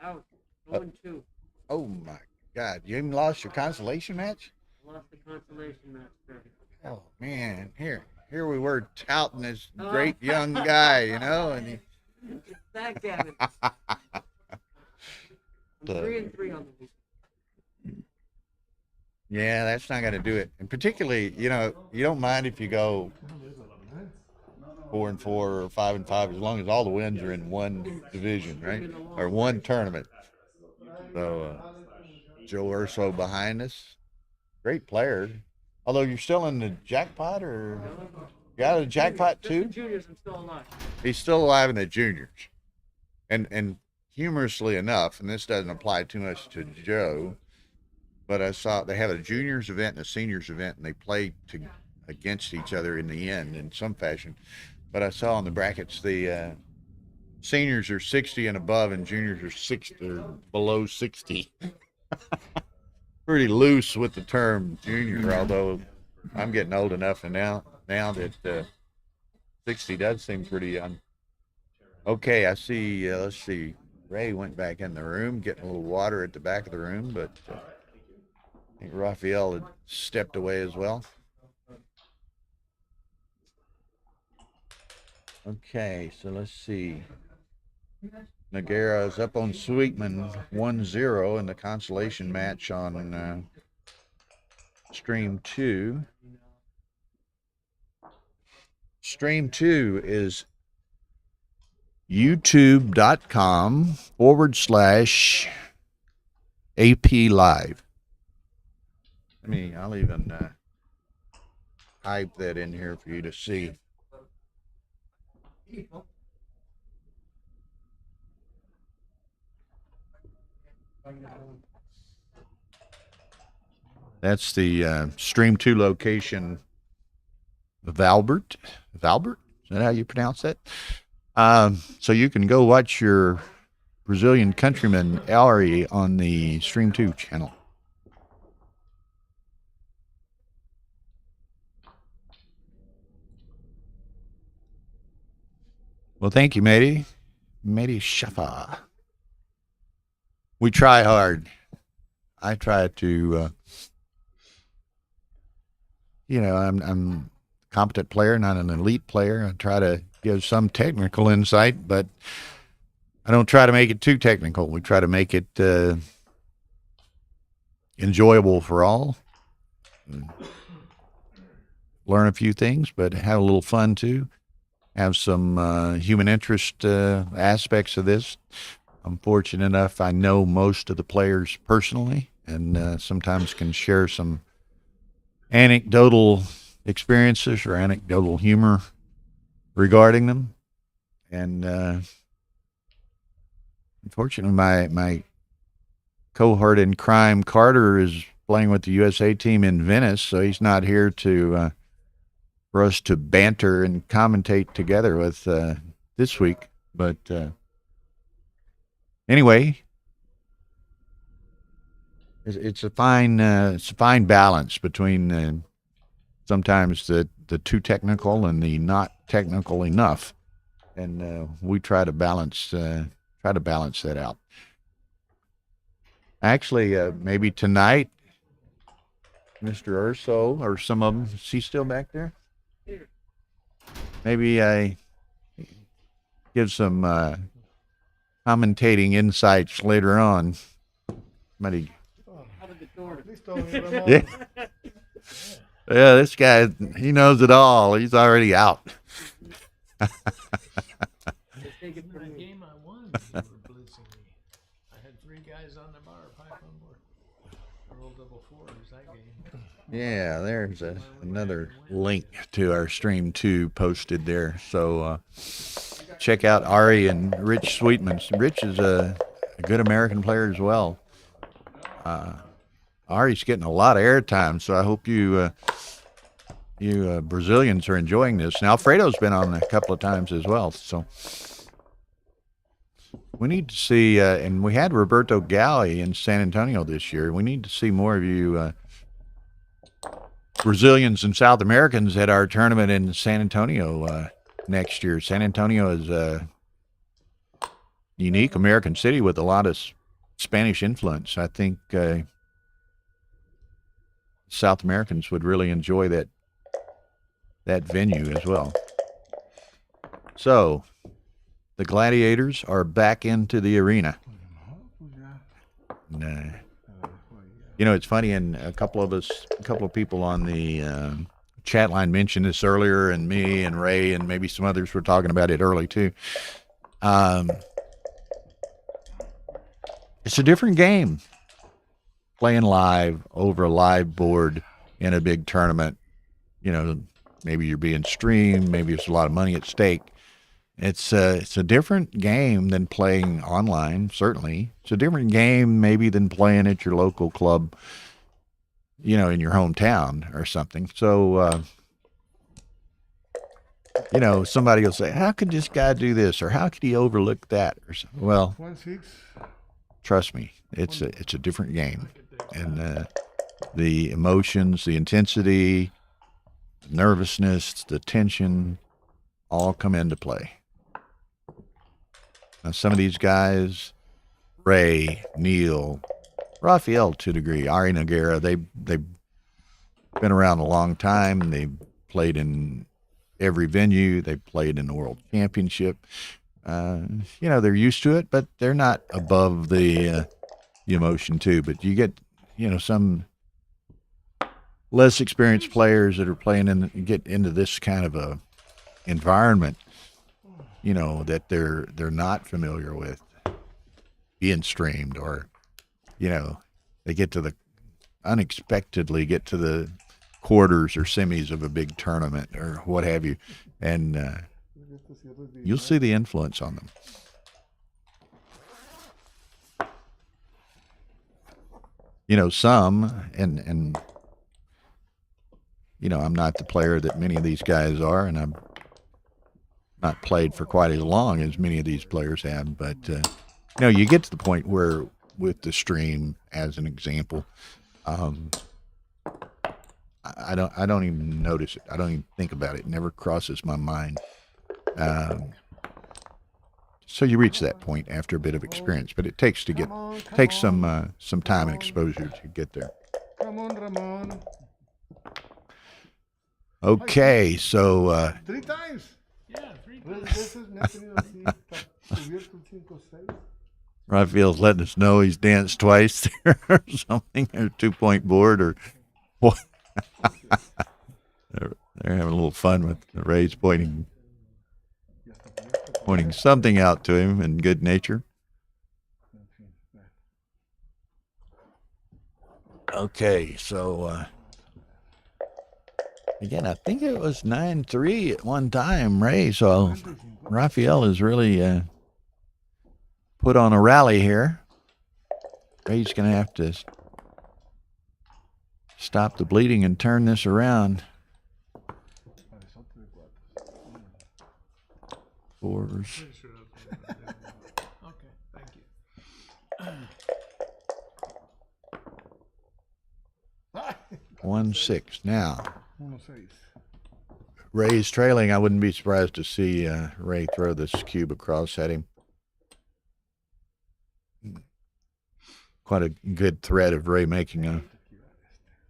Out. 0-2. Oh my God! You even lost your consolation match? Lost the consolation match, sir. Oh man, here we were touting this great young guy, you know, and he Backgammon. I'm 3-3 on the week. Yeah, that's not going to do it. And particularly, you don't mind if you go 4-4 or 5-5, as long as all the wins are in one division, right? Or one tournament. So, Joe Urso behind us, great player. Although you're still in the jackpot, or you got a jackpot Just the too? juniors, I'm still alive. He's still alive in the juniors. And humorously enough, and this doesn't apply too much to Joe, but I saw they have a juniors event and a seniors event, and they play against each other in the end in some fashion. But I saw on the brackets the seniors are 60 and above, and juniors are 60 or below 60. Pretty loose with the term junior, although I'm getting old enough, and now that 60 does seem pretty young. Okay, I see. Let's see. Ray went back in the room, getting a little water at the back of the room, but I think Rafael had stepped away as well. Okay, so let's see. Nogueira is up on Sweetman 1-0 in the consolation match on Stream 2. Stream 2 is youtube.com/AP Live. I'll even type that in here for you to see. That's the Stream 2 location of Albert. Is that how you pronounce that? So you can go watch your Brazilian countryman Ari on the Stream 2 channel. Well, thank you, matey. Matey Shafa. We try hard. I try to, I'm a competent player, not an elite player. I try to give some technical insight, but I don't try to make it too technical. We try to make it enjoyable for all. Learn a few things, but have a little fun too. Have some human interest aspects of this. I'm fortunate enough, I know most of the players personally, and sometimes can share some anecdotal experiences or anecdotal humor regarding them. And unfortunately, my cohort in crime, Carter, is playing with the USA team in Venice, so he's not here to for us to banter and commentate together with this week. But anyway, it's a fine balance between sometimes the too technical and the not technical enough, and we try to balance that out. Actually, maybe tonight, Mr. Urso or some of them, is he still back there? Maybe I give some commentating insights later on. Somebody. Yeah. Yeah, this guy, he knows it all. He's already out. That game I won, you were blitzing me. I had 3 guys on the bar, pipe on board. I rolled double 4s that game. Yeah, there's another link to our Stream 2 posted there. So check out Ari and Rich Sweetman. Rich is a good American player as well. Ari's getting a lot of airtime, so I hope you Brazilians are enjoying this. Now, Alfredo's been on a couple of times as well, so we need to see, and we had Roberto Galli in San Antonio this year. We need to see more of you Brazilians and South Americans at our tournament in San Antonio next year. San Antonio is a unique American city with a lot of Spanish influence. I think South Americans would really enjoy that venue as well. So The gladiators are back into the arena. And, you know, it's funny, and a couple of people on the chat line mentioned this earlier, and me and Ray and maybe some others were talking about it early too. It's a different game playing live over a live board in a big tournament. You know, maybe you're being streamed, maybe there's a lot of money at stake. It's a different game than playing online, certainly. It's a different game maybe than playing at your local club, you know, in your hometown or something. So, you know, somebody will say, how could this guy do this? Or how could he overlook that? Or something. Well, 1-6. trust me, it's a different game. And the emotions, the intensity, the nervousness, the tension all come into play. Now, some of these guys, Ray, Neil, Rafael to a degree, Ari Noguera, they've been around a long time. They've played in every venue. They've played in the World Championship. You know, they're used to it, but they're not above the emotion too. But you get, you know, some less experienced players that are playing in, get into this kind of a environment, you know, that they're not familiar with being streamed, or, you know, they unexpectedly get to the quarters or semis of a big tournament or what have you, and you'll see the influence on them. You know, some, and you know, I'm not the player that many of these guys are, and I'm not played for quite as long as many of these players have, but you know, you get to the point where with the stream, as an example, I don't even notice it. I don't even think about it. It never crosses my mind. So you reach that point after a bit of experience, but it takes some time and exposure to get there. Come on, Ramon. Okay, so 3 times. Yeah, 3 Tres times. veces me ha tenido así, cubierto el 5-6. Rafael's letting us know he's danced twice there or something, or 2-point board, or what? They're having a little fun with the Rays pointing something out to him in good nature. Okay, so again, I think it was 9-3 at one time, Ray. So Rafael has really put on a rally here. Ray's going to have to stop the bleeding and turn this around. Fours. Okay, thank you. 1-6 now. 1-6. Ray's trailing. I wouldn't be surprised to see Ray throw this cube across at him. Quite a good threat of Ray making a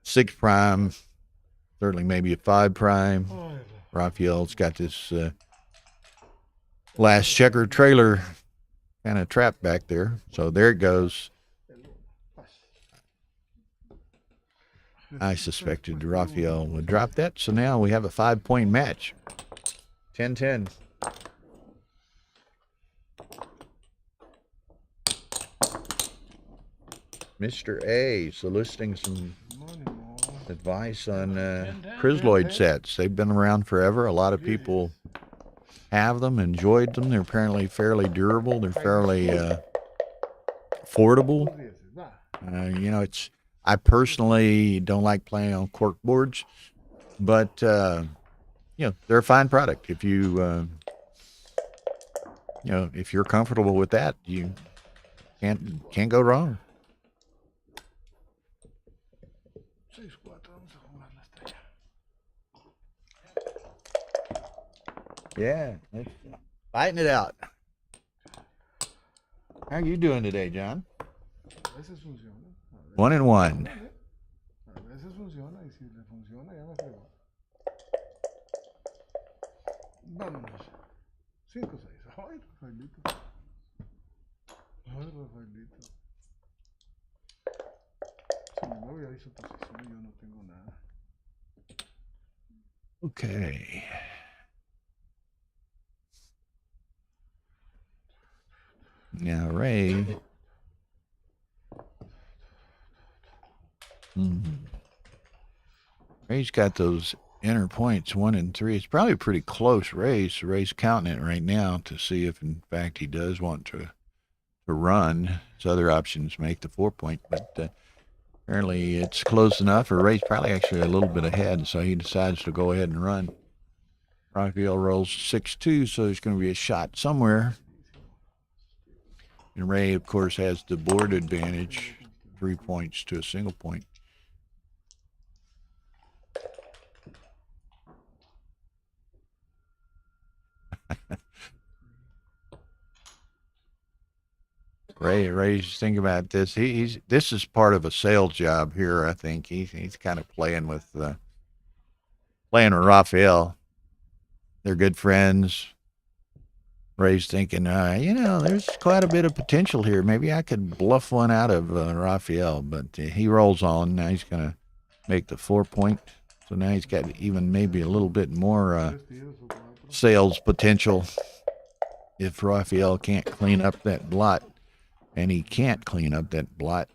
6 prime, certainly maybe a 5 prime. Rafael's got this last checker trailer kind of trapped back there. So there it goes. I suspected Rafael would drop that. So now we have a 5-point match. 10-10. Mr. A soliciting some advice on Chrysloid sets. They've been around forever. A lot of people have them, enjoyed them. They're apparently fairly durable. They're fairly affordable. You know, I personally don't like playing on cork boards, but you know, they're a fine product. If you you know, if you're comfortable with that, you can't go wrong. Yeah, fighting it out. How are you doing today, John? 1-1. A veces funciona y si le funciona ya me fregó. Vámonos. 5-6. Rafaelito. Ay, Rafaelito. Si mi novia hizo posición, yo no tengo nada. Okay. Now Ray. Ray's got those inner points 1 and 3. It's probably a pretty close race. Ray's counting it right now to see if, in fact, he does want to run. His other options make the 4-point, but apparently it's close enough. Or Ray's probably actually a little bit ahead, so he decides to go ahead and run. Rafael rolls 6-2, so there's going to be a shot somewhere. And Ray, of course, has the board advantage, 3 points to a single point. Ray's thinking about this. This is part of a sales job here. I think he's kind of playing with Rafael. They're good friends. Ray's thinking, there's quite a bit of potential here. Maybe I could bluff one out of Rafael, but he rolls on. Now he's going to make the 4-point. So now he's got even maybe a little bit more sales potential if Rafael can't clean up that blot. And he can't clean up that blot.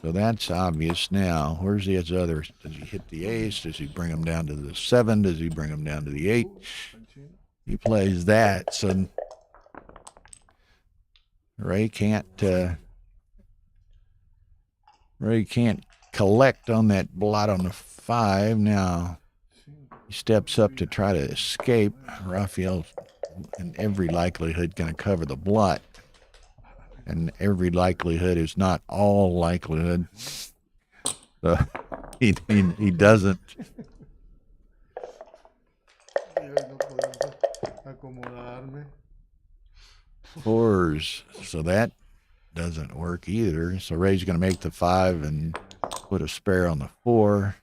So that's obvious now. Where's his others? Does he hit the ace? Does he bring him down to the 7? Does he bring him down to the 8? He plays that. So Ray can't collect on that blot on the 5. Now he steps up to try to escape. Rafael's in every likelihood going to cover the blot. And every likelihood is not all likelihood. So he doesn't. Fours. So that doesn't work either. So Ray's going to make the 5 and put a spare on the 4.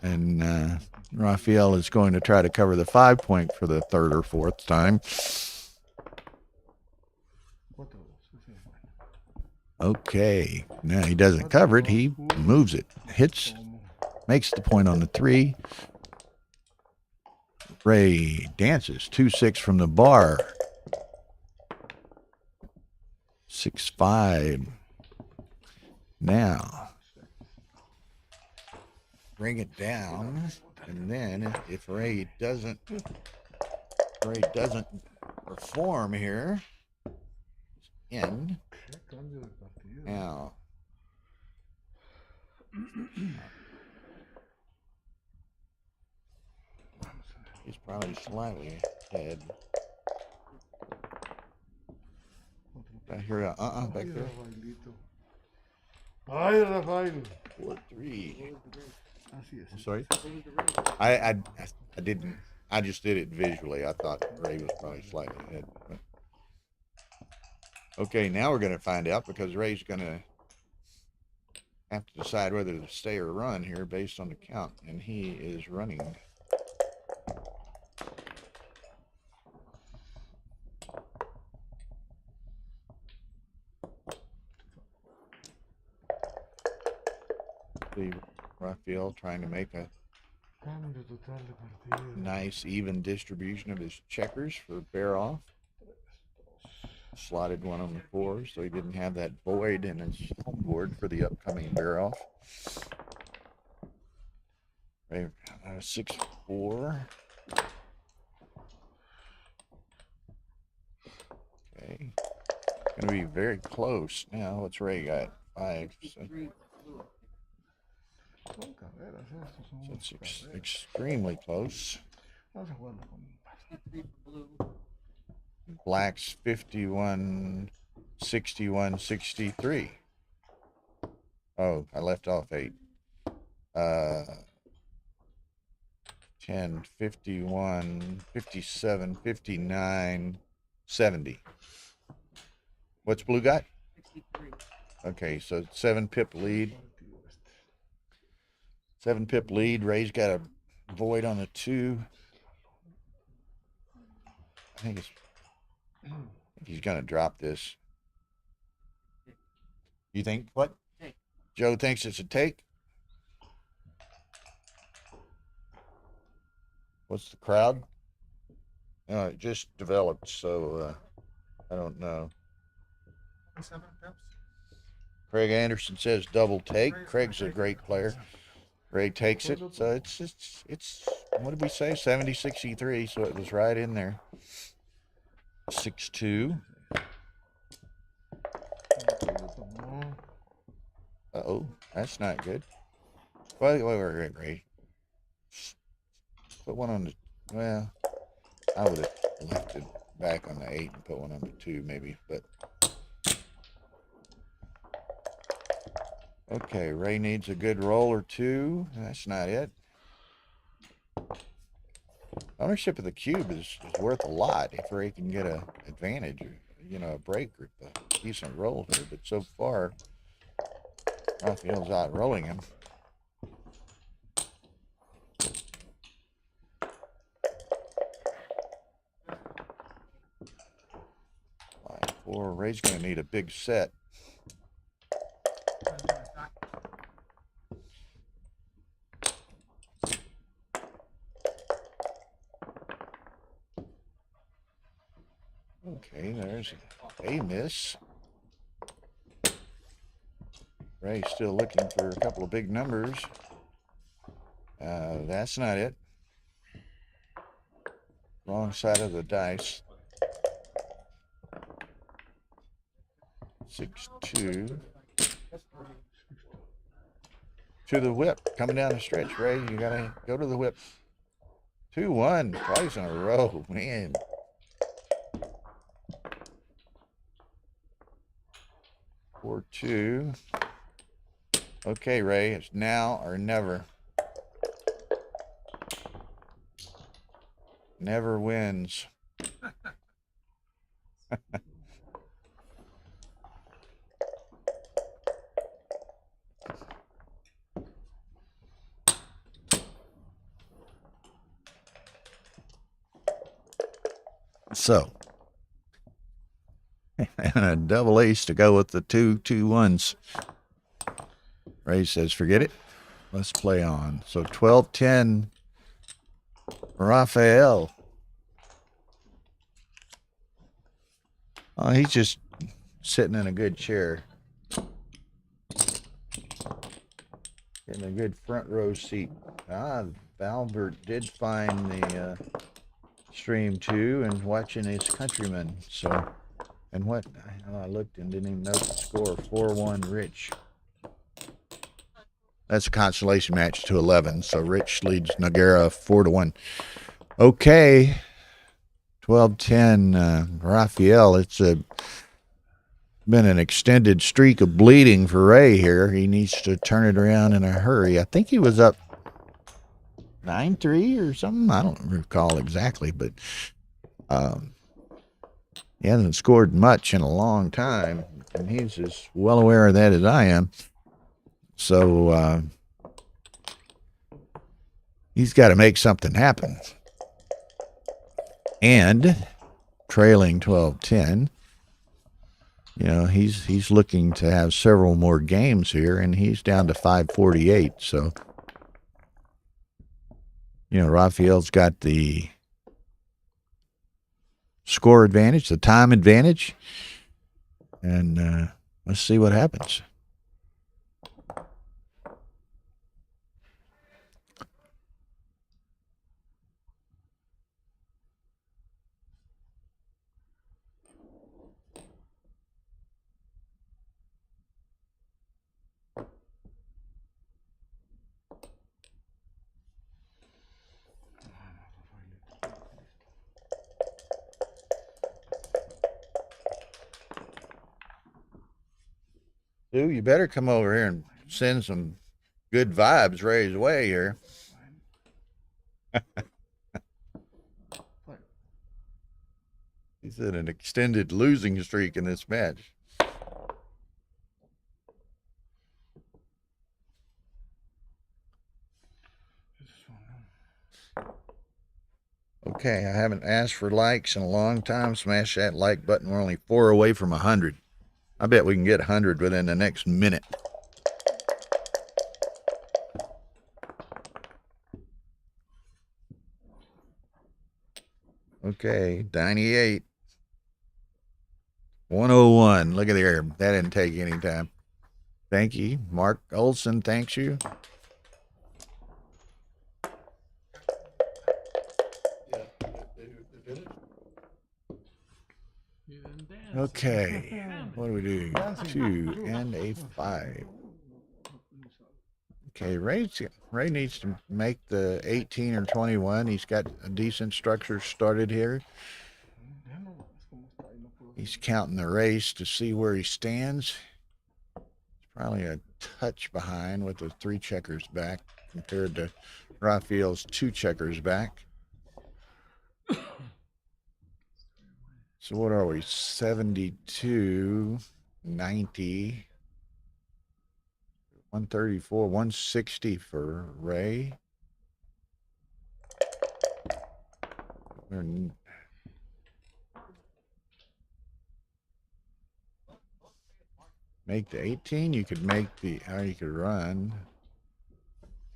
And Rafael is going to try to cover the 5-point for the 3rd or 4th time. Okay, now he doesn't cover it. He moves it, hits, makes the point on the 3. Ray dances 2-6 from the bar. 6-5. Now, bring it down, and then if Ray doesn't perform here, in. Now, he's probably slightly ahead. Back here, back there. Ay, Rafael. 4-3. Así es. I'm sorry. I didn't. I just did it visually. I thought Ray was probably slightly ahead. But. Okay, now we're going to find out because Ray's going to have to decide whether to stay or run here based on the count, and he is running. See Rafael trying to make a nice even distribution of his checkers for bear off. Slotted one on the 4, so he didn't have that void in his home board for the upcoming bear off. 6-4. Okay, gonna be very close now. What's Ray got? 5. So it's extremely close. Black's 51, 61, 63. Oh, I left off 8. 10, 51, 57, 59, 70. What's blue got? 63. Okay, so 7-pip lead. 7-pip lead. Ray's got a void on the 2. I think it's He's gonna drop this. You think what? Take. Joe thinks it's a take. What's the crowd? It just developed, so I don't know. 27 pips. Craig Anderson says double take. Craig's a great player. Ray takes it, so it's what did we say? 70-63, so it was right in there. 6-2. Uh-oh, that's not good. Wait, Ray. Put one on the, well, I would have left it back on the 8 and put one on the 2 maybe, but. Okay, Ray needs a good roll or two. That's not it. Ownership of the cube is worth a lot if Ray can get an advantage, or, you know, a break or a decent roll here. But so far, Rafael's out rolling him. 5-4. Ray's going to need a big set. Okay, there's a miss. Ray's still looking for a couple of big numbers. That's not it. Wrong side of the dice. 6-2. To the whip, coming down the stretch, Ray. You gotta go to the whip. 2-1, twice in a row, man. Four, 2. Okay, Ray, it's now or never. Never wins. So, and a double ace to go with the 2-2-1s. Ray says, forget it. Let's play on. So 12-10, Rafael. Oh, he's just sitting in a good chair. In a good front row seat. Valbert did find the stream too and watching his countrymen. So, and what? I looked and didn't even know the score. 4-1 Rich. That's a consolation match to 11. So Rich leads Noguera 4-1. Okay. 12-10 Rafael. It's been an extended streak of bleeding for Ray here. He needs to turn it around in a hurry. I think he was up 9-3 or something. I don't recall exactly, but he hasn't scored much in a long time, and he's as well aware of that as I am. So he's got to make something happen. And trailing 12-10, you know, he's looking to have several more games here, and he's down to 548. So, you know, Rafael's got the score advantage, the time advantage, and let's see what happens. Stu, you better come over here and send some good vibes Ray's way here. He's in an extended losing streak in this match. Okay, I haven't asked for likes in a long time. Smash that like button. We're only 4 away from 100. I bet we can get 100 within the next minute. Okay, 98. 101. Look at there. That didn't take any time. Thank you. Mark Olson, thanks you. Okay. What do we do? 2 and a 5. Okay, Ray needs to make the 18 or 21. He's got a decent structure started here. He's counting the race to see where he stands. He's probably a touch behind with the 3 checkers back compared to Rafael's 2 checkers back. So what are we? 72, 90, 134, 160 for Ray. Make the 18. You could make the, or you could run.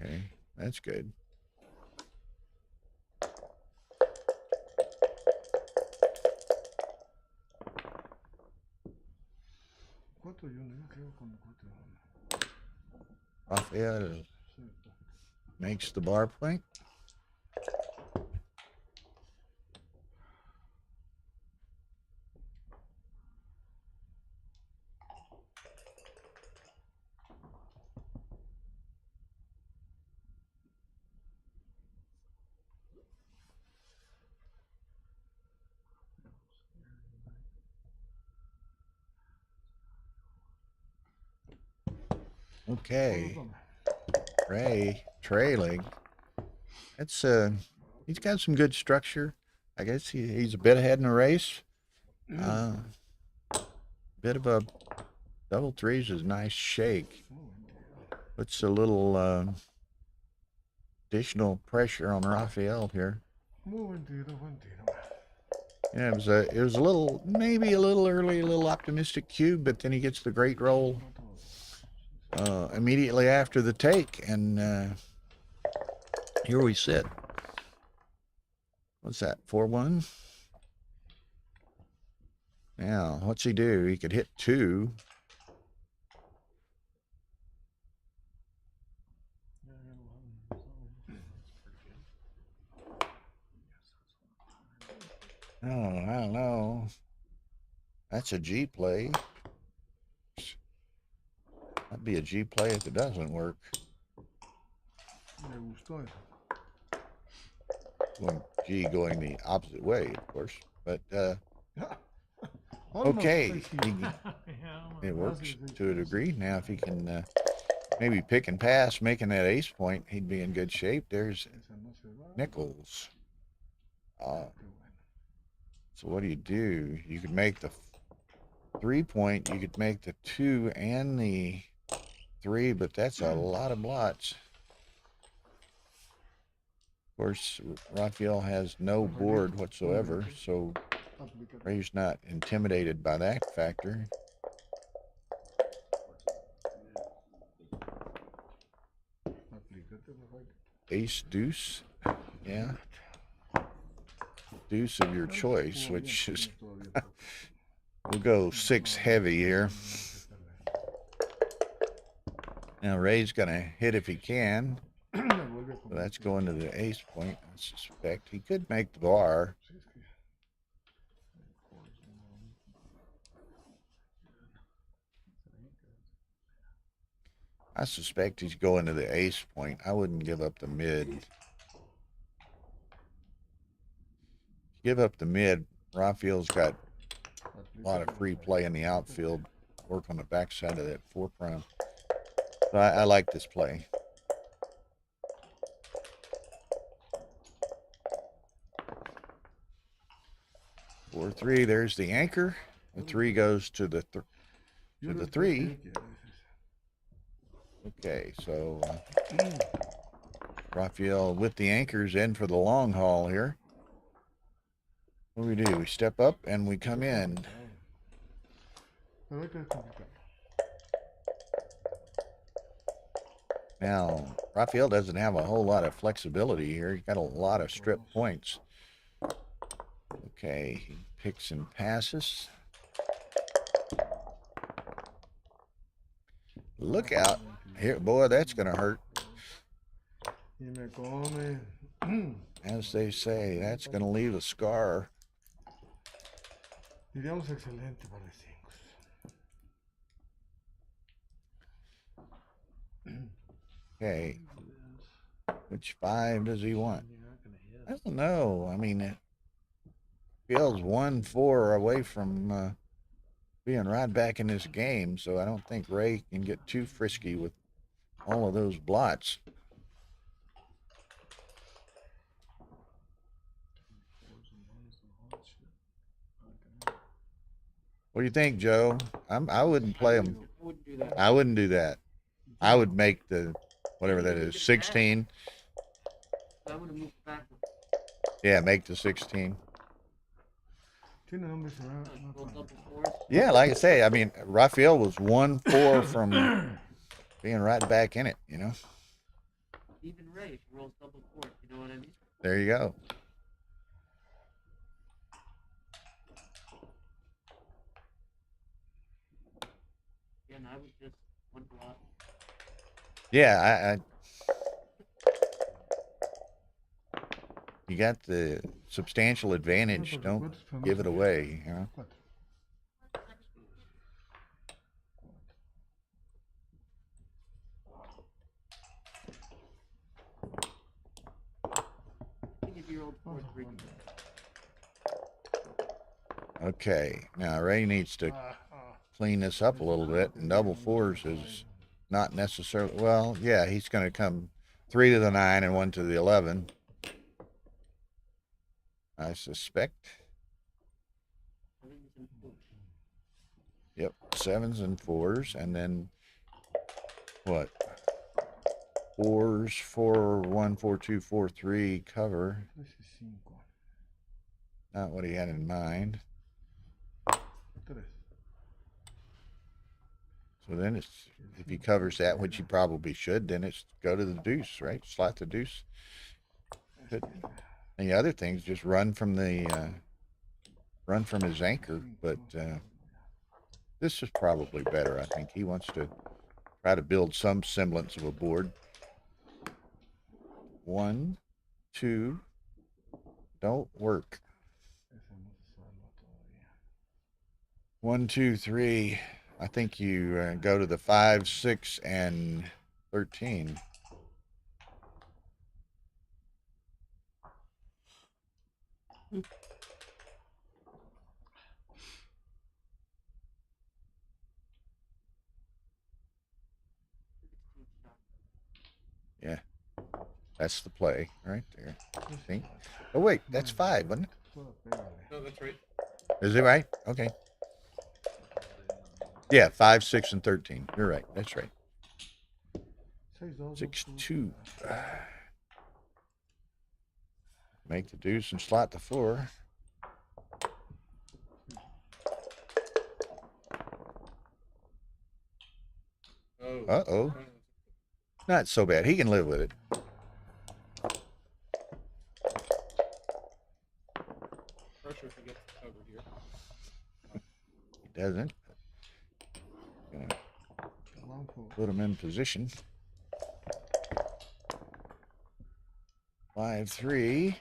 Okay, that's good. Rafael makes the bar point. Okay. Ray trailing. That's he's got some good structure. I guess he's a bit ahead in the race. Bit of a double threes is a nice shake. Puts a little additional pressure on Rafael here. Yeah, it was a little, maybe a little early, a little optimistic cube, but then he gets the great roll immediately after the take, and here we sit. What's that, 4-1? Now, what's he do? He could hit 2. Oh, I don't know. That's a G play. That'd be a G play if it doesn't work. Going G going the opposite way, of course. But okay, it works to a degree. Now, if he can maybe pick and pass, making that ace point, he'd be in good shape. There's nickels. So what do? You could make the 3 point. You could make the 2 and the 3, but that's a lot of blots. Of course, Rafael has no board whatsoever, so Ray's not intimidated by that factor. Ace deuce, yeah. Deuce of your choice, which is we'll go 6 heavy here. Now Ray's gonna hit if he can. So that's going to the ace point. I suspect he could make the bar. I suspect he's going to the ace point. I wouldn't give up the mid. Give up the mid. Rafael's got a lot of free play in the outfield. Work on the backside of that 4 prime. So I like this play. 4-3. There's the anchor. The 3 goes to the 3. Okay, so Rafael with the anchors in for the long haul here. What do? We step up and we come in. Pero hay que complicarlo. Now, Rafael doesn't have a whole lot of flexibility here. He's got a lot of strip points. Okay, he picks and passes. Look out. Here, boy, that's going to hurt. Y me come. As they say, that's going to leave a scar. Diríamos excelente para el 5. Okay. Which 5 does he want? I don't know. I mean, Bill's 1-4 away from being right back in this game, so I don't think Ray can get too frisky with all of those blots. What do you think, Joe? I wouldn't play him. I wouldn't do that. I wouldn't do that. I would make the, whatever that is, 16. I would have moved back. Yeah, make the 16. Tiene nombre cerrado. Roll double fours. Yeah, like I say, I mean, Rafael was 1-4 from being right back in it, you know? Even Ray, if he rolls double fours, you know what I mean? There you go. Yeah, and I would just one blot. Yeah, you got the substantial advantage. Don't give it away, you know? 4. I think if you rolled 4-3, Okay, now Ray needs to clean this up a little bit, and double fours is not necessarily, well, yeah, he's going to come 3 to the 9 and 1 to the 11. I suspect. sevens and fours. Yep, 7s and 4s, and then what? 4s, 4-1, 4-2, 4-3 cover. Ese 5. Not what he had in mind. 3. So then it's, if he covers that, which he probably should, then it's go to the deuce, right? Slot the deuce. But the other things just run from the run from his anchor, but this is probably better. I think he wants to try to build some semblance of a board. 1, 2, don't work. Ese no se salva todavía. 1, 2, 3. I think you go to the 5, 6, and 13. Yeah, that's the play right there. I think. Oh wait, that's 5, wasn't it? Solo pégale. No, that's right. Is it right? Okay. Yeah, 5, 6, and 13. You're right. That's right. 6, 2, 6, 2. Make the deuce and slot the 4. Oh. Uh-oh. Not so bad. He can live with it. Pressure if he gets the cover here. He doesn't. Gonna put him in position. 5, 3.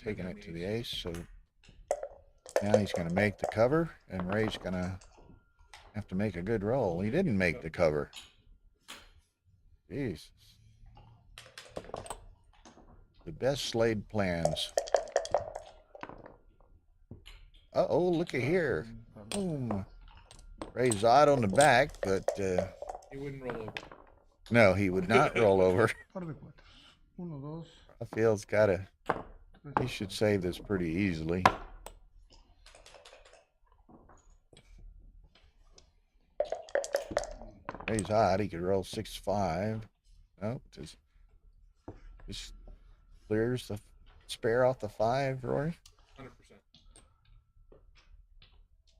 Taking it to the ace, so now he's going to make the cover, and Ray's going to have to make a good roll. He didn't make the cover. Jesus. The best laid plans. Uh-oh, look at here. Boom. Ray's odd on the back, but He wouldn't roll over. no, he would not roll over. Par de cuatros. 1, 2, Rafael's got to, he should save this pretty easily. Ray's odd. He could roll 6, 5. Oh, just clears the spare off the 5, Rory? 100%.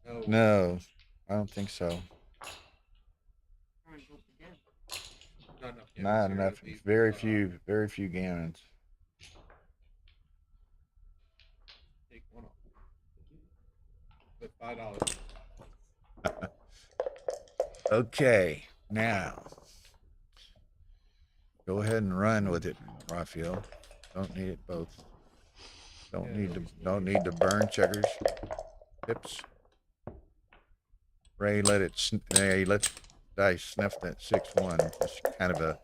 No. No, I don't think so. Turns up again. Not enough. Yeah, Not zero enough. deep. Very few gammons. Take one off. With $5. Okay, now go ahead and run with it, Rafael. Don't need it both. Don't need to burn checkers. Pips. Ray, let dice snuff that 6-1. It's kind of a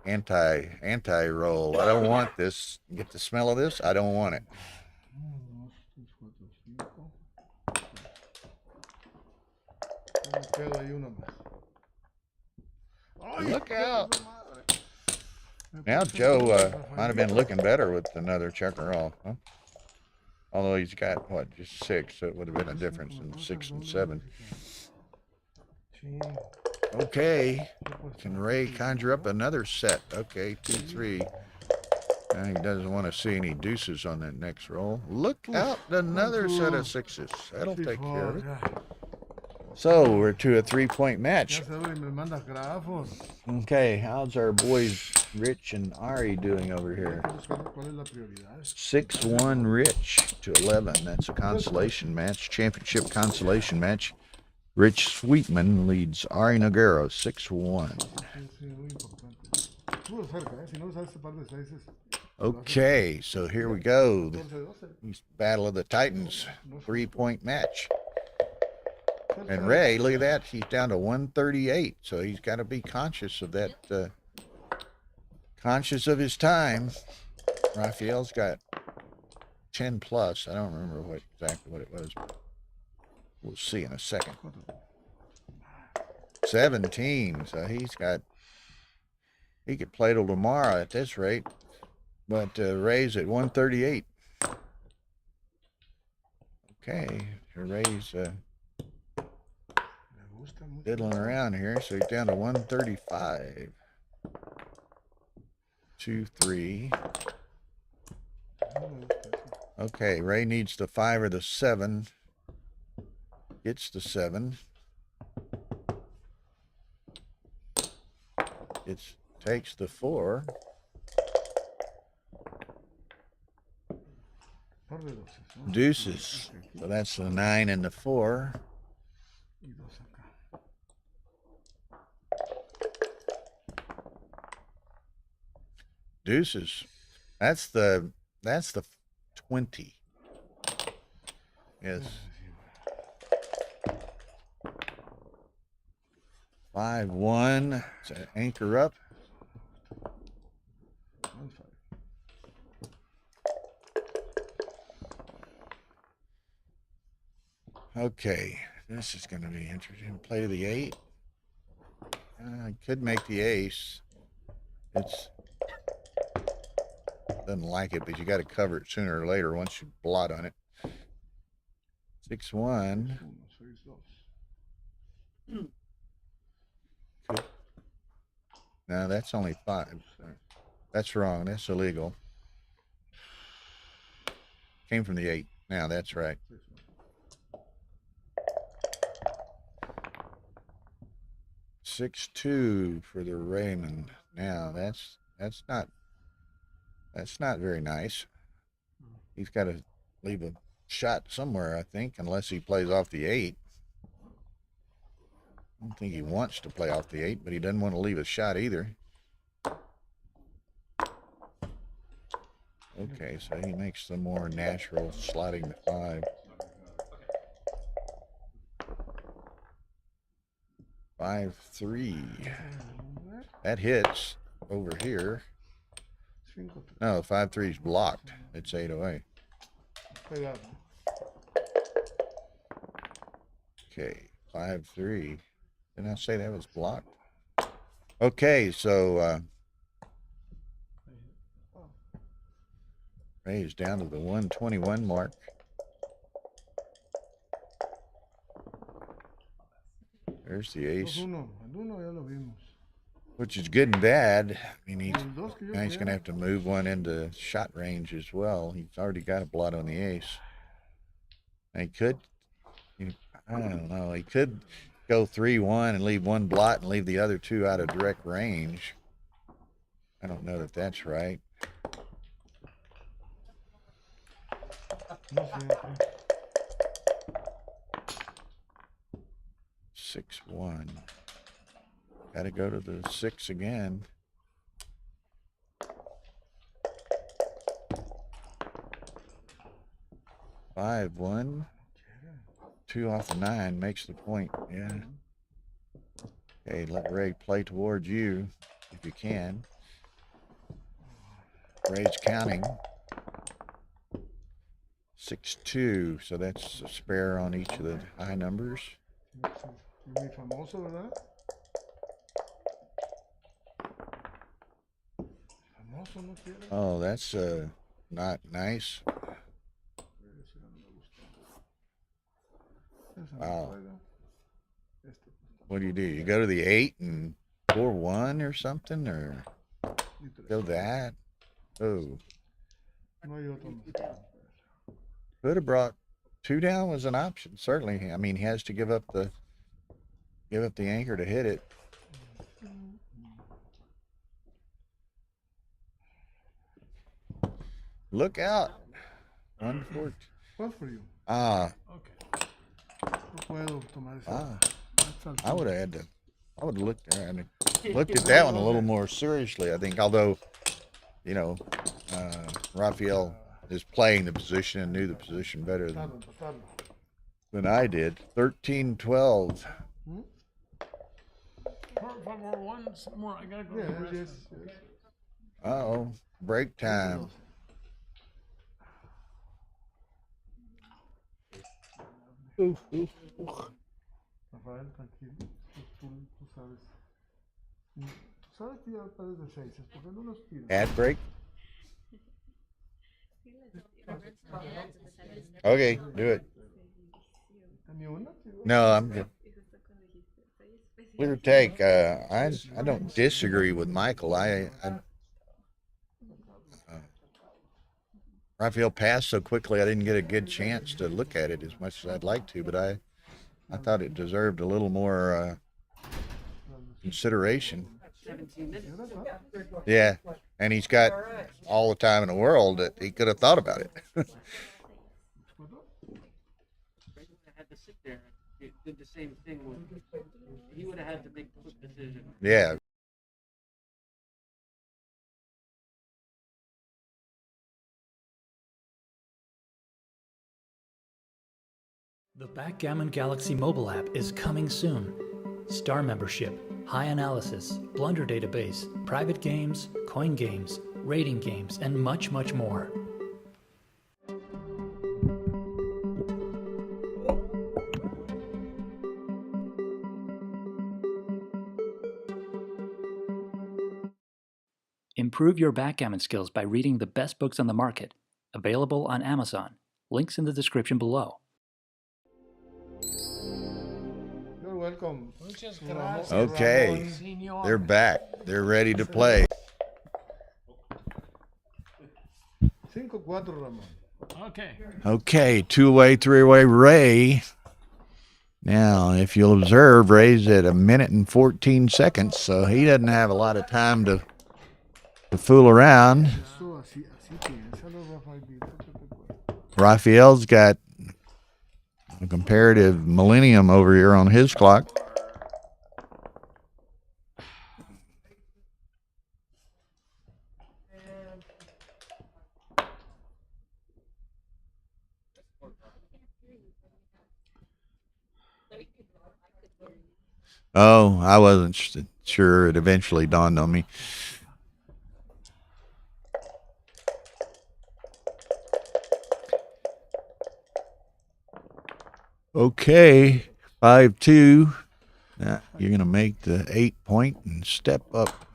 anti roll. I don't want this. Get the smell of this? I don't want it. 1, 2, 3, 4. Me queda ahí una más. Ay, Look out. su madre. Me Now puse Joe Rafael. might have been looking better with another checker off, huh? Although he's got what, just 6, so it would have been a difference in 6 and 7. Sí. Okay, can Ray conjure up another set? Okay, 2, 3. Now he doesn't want to see any deuces on that next roll. Look out, another set of 6s. That'll take care of it. So we're to a 3-point match. Okay, how's our boys Rich and Ari doing over here? 6-1 Rich to 11. That's a consolation match, championship consolation match. Rich Sweetman leads Ari Noguero 6-1. Okay, so here we go. Battle of the Titans, 3-point match. And Ray, look at that. He's down to 138. So he's got to be conscious of that, conscious of his time. Rafael's got 10 plus. I don't remember exactly what it was. We'll see in a second. 17. So he could play till tomorrow at this rate. But Ray's at 138. Okay, Ray's diddling around here, so he's down to 135. 2, 3. Okay, Ray needs the 5 or the 7. Gets the 7. It takes the 4. Deuces. So that's the 9 and the 4. Deuces. That's the 20. Yes. 5-1. So anchor up. Okay, this is going to be interesting. Play the 8. I could make the ace. Doesn't like it, but you got to cover it sooner or later once you blot on it. 6-1. No, that's only 5. That's wrong. That's illegal. Came from the 8. Now that's right. 6-2 for the Raymond. Now that's not very nice. He's got to leave a shot somewhere, I think, unless he plays off the 8. I don't think he wants to play off the 8, but he doesn't want to leave a shot either. Okay, so he makes the more natural sliding to 5. 5-3. That hits over here. No, 5-3 is blocked. It's 808. Okay, 5-3. Didn't I say that was blocked? Okay, so Ray's down to the 121 mark. There's the ace. which is good and bad. I mean, El dos que yo now he's going to quiero. have to move one into shot range as well. He's already got a blot on the ace. And he could, I don't know, he could go 3-1 and leave one blot and leave the other two out of direct range. I don't know that that's right. No sé. 6-1. Got to go to the 6 again. 5-1. 2 off the 9 makes the point. Yeah. Okay, let Ray play towards you if you can. Ray's counting. 6-2, so that's a spare on each of the high numbers. Muy famoso, ¿verdad? Famoso no quiere. Oh, that's not nice. Wow. What do? You go to the 8 and 4-1 or something, or go that? Oh, No hay otro más. could have brought 2 down was an option. Certainly, I mean, he has to give up the anchor to hit it. Look out! 1-4. What for you? Ah, Okay. No puedo tomar esa. ah. That's all. I would have had to. I would have looked at that one a little more seriously. I think, although, Rafael is playing the position and knew the position better than I did. 13-12. Por favor, once more. I gotta go to the Yes, restroom. yes, yes. Uh-oh, break time. Rafael, tranquilo. Tú sabes. Tú sabes tirar pares de 6. ¿Por qué no los tiras? Ad break. Okay, do it. Ni una. No, I'm good. Clear take. I don't disagree with Michael. Rafael passed so quickly I didn't get a good chance to look at it as much as I'd like to, but I thought it deserved a little more consideration. 17 minutes. Yeah, and he's got all the time in the world that he could have thought about it. Frank would have had to sit there and did the same thing. He would have had to make a quick decision. Yeah. The Backgammon Galaxy mobile app is coming soon. Star membership, high analysis, blunder database, private games, coin games, rating games, and much, much more. Improve your backgammon skills by reading the best books on the market. Available on Amazon. Links in the description below. You're welcome. Muchas gracias, Okay, Ramon, señor. they're back. They're ready to play. 5-4, Ramon. Okay. Okay, 2-way, 3-way Ray. Now, if you'll observe, Ray's at 1 minute and 14 seconds, so he doesn't have a lot of time to fool around. Eso así piénsalo, Rafaelito, que te cuesta. Rafael's got a comparative millennium over here on his clock. Oh, I wasn't sure. It eventually dawned on me. Okay, 5-2. Now you're going to make the 8-point and step up.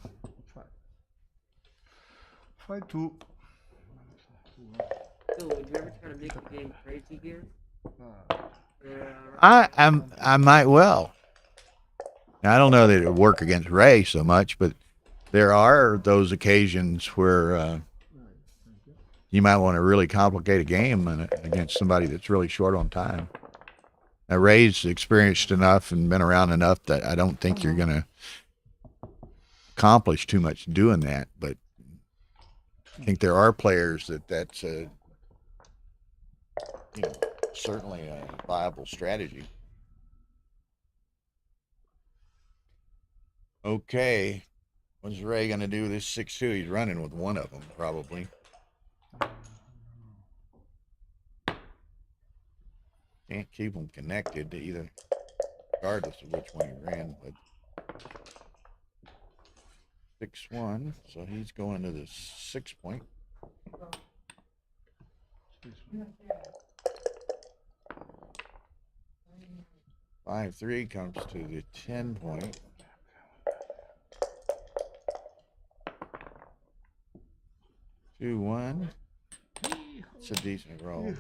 5-2. So, would you ever try to make the game crazy here? I might well. Now, I don't know that it would work against Ray so much, but there are those occasions where you might want to really complicate a game against somebody that's really short on time. Now, Ray's experienced enough and been around enough that I don't think you're going to accomplish too much doing that, but I think there are players that's certainly a viable strategy. Okay, what's Ray going to do with this 6-2? He's running with one of them, probably. Can't keep them connected to either, regardless of which one he ran, but 6-1, so he's going to the 6 point. 5-3 comes to the 10 point. 2-1. It's a decent roll.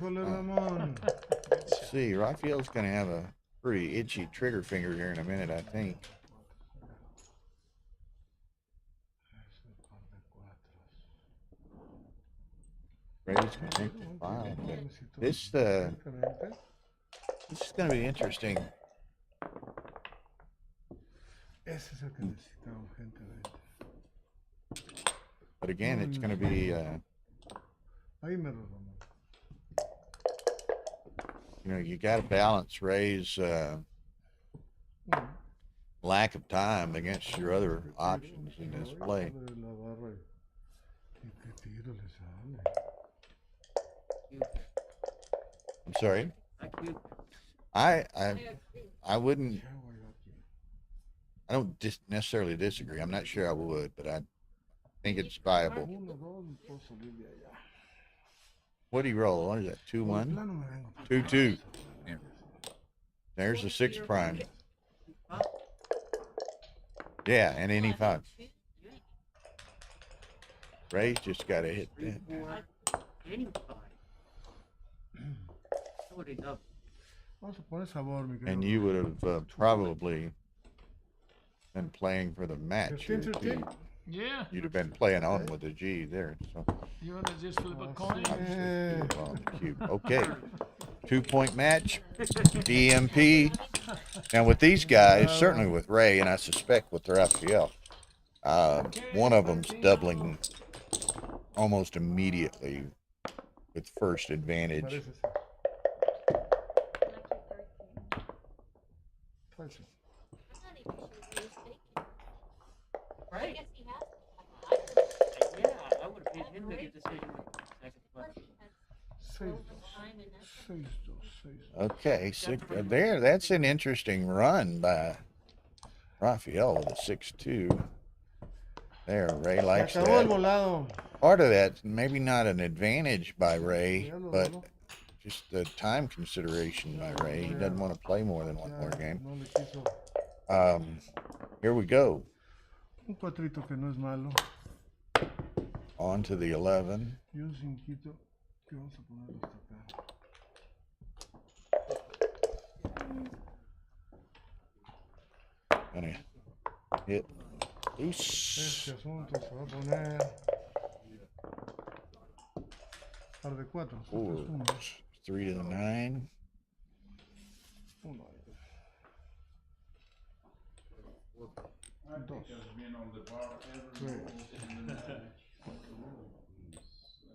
Let's see, Rafael's going to have a pretty itchy trigger finger here in a minute, I think. Ray's going to take the 5. But this is going to be interesting. But again, it's going to be, you got to balance Ray's lack of time against your other options in this play. I'm sorry. I wouldn't. I don't necessarily disagree. I'm not sure I would, but I think it's viable. What do you roll? What is that? 2-1? 2-2. Yeah. There's the 6 prime. Yeah, and any 5. Ray's just got to hit that. And you would have probably been playing for the match here too. Yeah. You'd have been playing on with the G there. So You want to just flip a coin? on the cube. Okay. 2 point match. DMP. Now with these guys, certainly with Ray, and I suspect with Rafael, one of them's doubling almost immediately with first advantage. I guess he has. Yeah, I would have paid him to get decision with the second question. Okay, that's an interesting run by Rafael with a 6-2. There, Ray likes that. Part of that, maybe not an advantage by Ray, but just the time consideration by Ray. He doesn't want to play more than one more game. Here we go. On to the 11. Gonna hit loose. 4, 3 to the 9.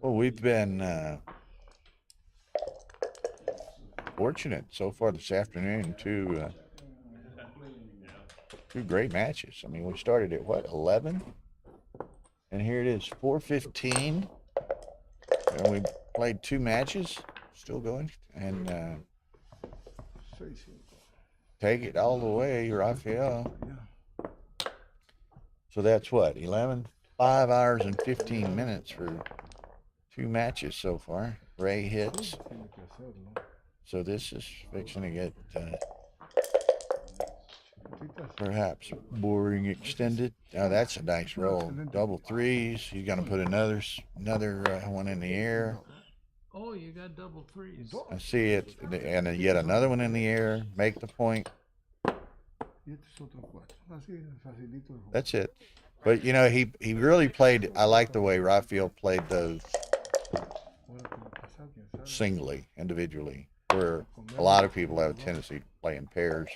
Well, we've been fortunate so far this afternoon. Two great matches. I mean, we started at what, 11? And here it is, 4:15. And we played 2 matches, still going. And take it all the way, Rafael. So that's what, 5 hours and 15 minutes for 2 matches so far. Ray hits. So this is fixing to get perhaps boring extended. Oh, that's a nice roll. Double 3s. He's going to put another one in the air. Oh, you got double 3s. I see it. And yet another one in the air. Make the point. Y este es otro 4. Así, facilito de jugar. That's it. But you know, he really played. I like the way Rafael played those Ahora que va a pasar, quién sabe. singly, individually, where a lot of people have a tendency to play in pairs,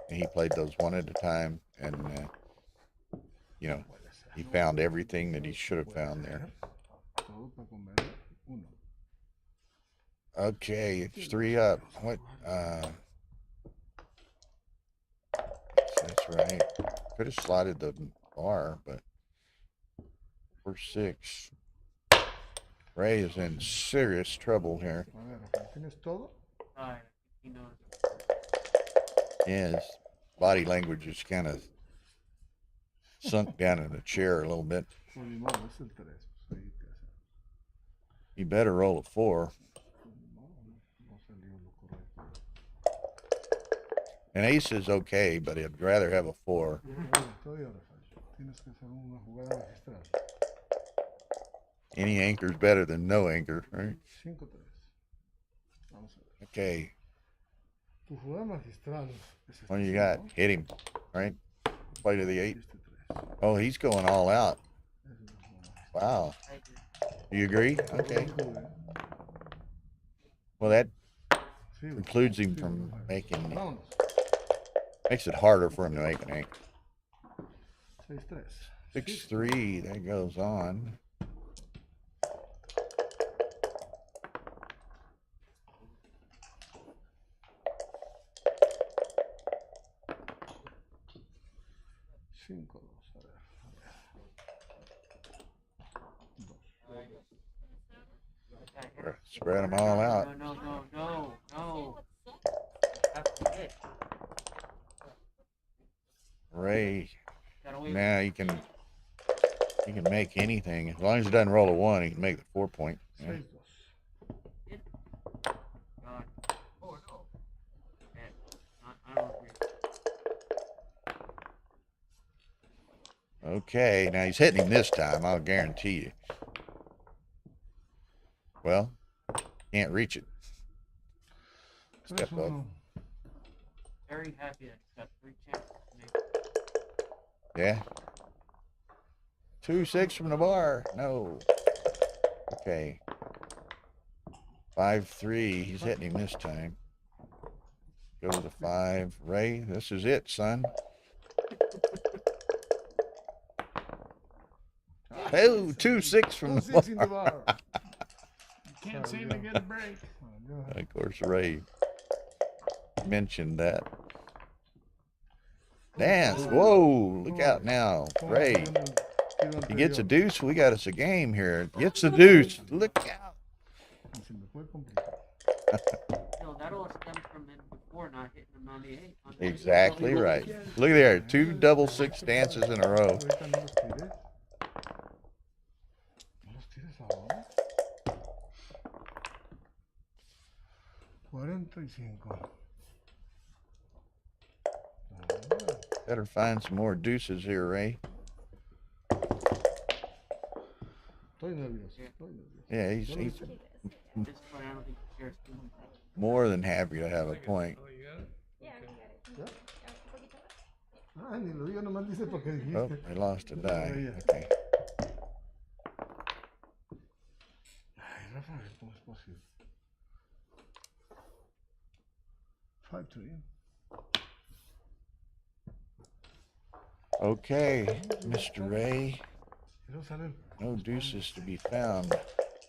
and he played those one at a time, and you know, he found everything that he should have found there. Todo para comer 1. Okay, it's 3 up. What? That's right. Could have slotted the bar, but we're 6. Ray is in serious trouble here. A ver, Rafael, ¿tienes todo? Alright, he knows. Yeah, his body language is kind of sunk down in a chair a little bit. Pues ni modo, es el 3. Pues ahí te hace. He better roll a 4. Pues ni modo, no salió lo correcto. An ace is okay, but I'd rather have a 4. Todavía, Rafael. Tienes que hacer una jugada magistral. Any anchor's better than no anchor, right? 5-3. Vamos a ver. Okay, Tu jugada magistral es what do you este got? 5, Hit him, right? Play to the 8. y este 3. Oh, he's going all out. Esa es la jugada magistral. Wow. I agree. Do you agree? Okay. Jugué. Well, that Sí, güey. precludes him Sí, from Rafael. making, Vámonos. makes it harder for him to make an anchor. 6-3. 6-3, that goes on. Cinco, 2. A ver. 2. Spread them all out. No. That's it. Ray, Gotta wait. now he can make anything. As long as he doesn't roll a 1, he can make the 4-point. Yeah. 6-2. God. Oh no. Man, I don't agree. Okay, now he's hitting him this time, I'll guarantee you. Well, can't reach it. Step up. 3-1. Very happy that he's got 3 chances to make. Yeah. 2-6 from the bar. No. Okay. 5-3. He's hitting him this time. Go to the 5. Ray, this is it, son. Oh, 2-6 from the 2-6 in the bar. bar. Can't seem to get a break. Of course, Ray mentioned that. Dance. Whoa, look out now. Ray. He gets a deuce. We got us a game here. Gets a deuce. Look out. Se me puede complicar. No, that all stems from him before not hitting him on the 8. Exactly right. Look there. 2 double 6 dances in a row. Ahorita no los tires. No los tires ahora. 45. Better find some more deuces here, Ray. Estoy nervioso. Estoy nervioso. Yeah, he's At this point, I don't think he cares too much. more than happy to have a point. Yeah, I got it. ¿Ya? Un poquito más. Ah, ni lo digo, nomás dice porque Oh, dijiste. I lost a die. Yeah. Okay. Ay, Rafael, ¿cómo es posible? 5-3. Okay, Mr. Ray. Eso sale No deuces to be found.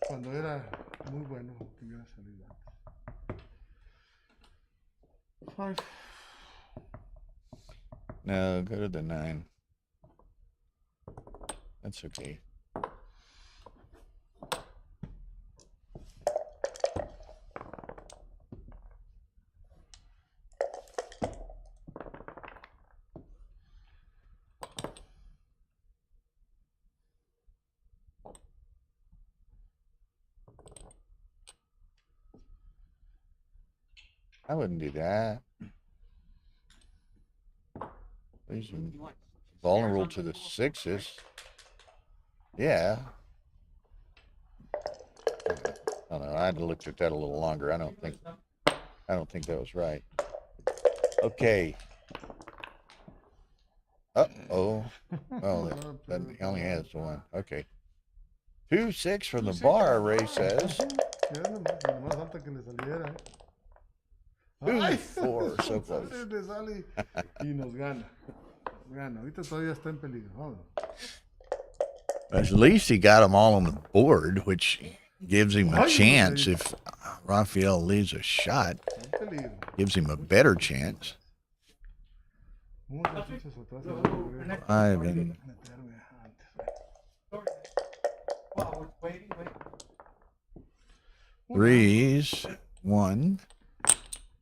cuando era muy bueno que hubiera salido antes. 5. No, go to the 9. That's okay. I wouldn't do that. He's You want vulnerable to the 6s. Yeah. I don't know. I'd looked at that a little longer. I don't think that was right. Okay. Uh-oh. Well, he only has one. Okay. 2-6 from the bar, Ray says. Ya nomás falta que le saliera, 2-4, so close. Le sale y nos gana. Gana. Ahorita todavía está en peligro. Vámonos. At least he got them all on the board, which gives him a chance. If Rafael leaves a shot, gives him a better chance. 5 and threes. 1,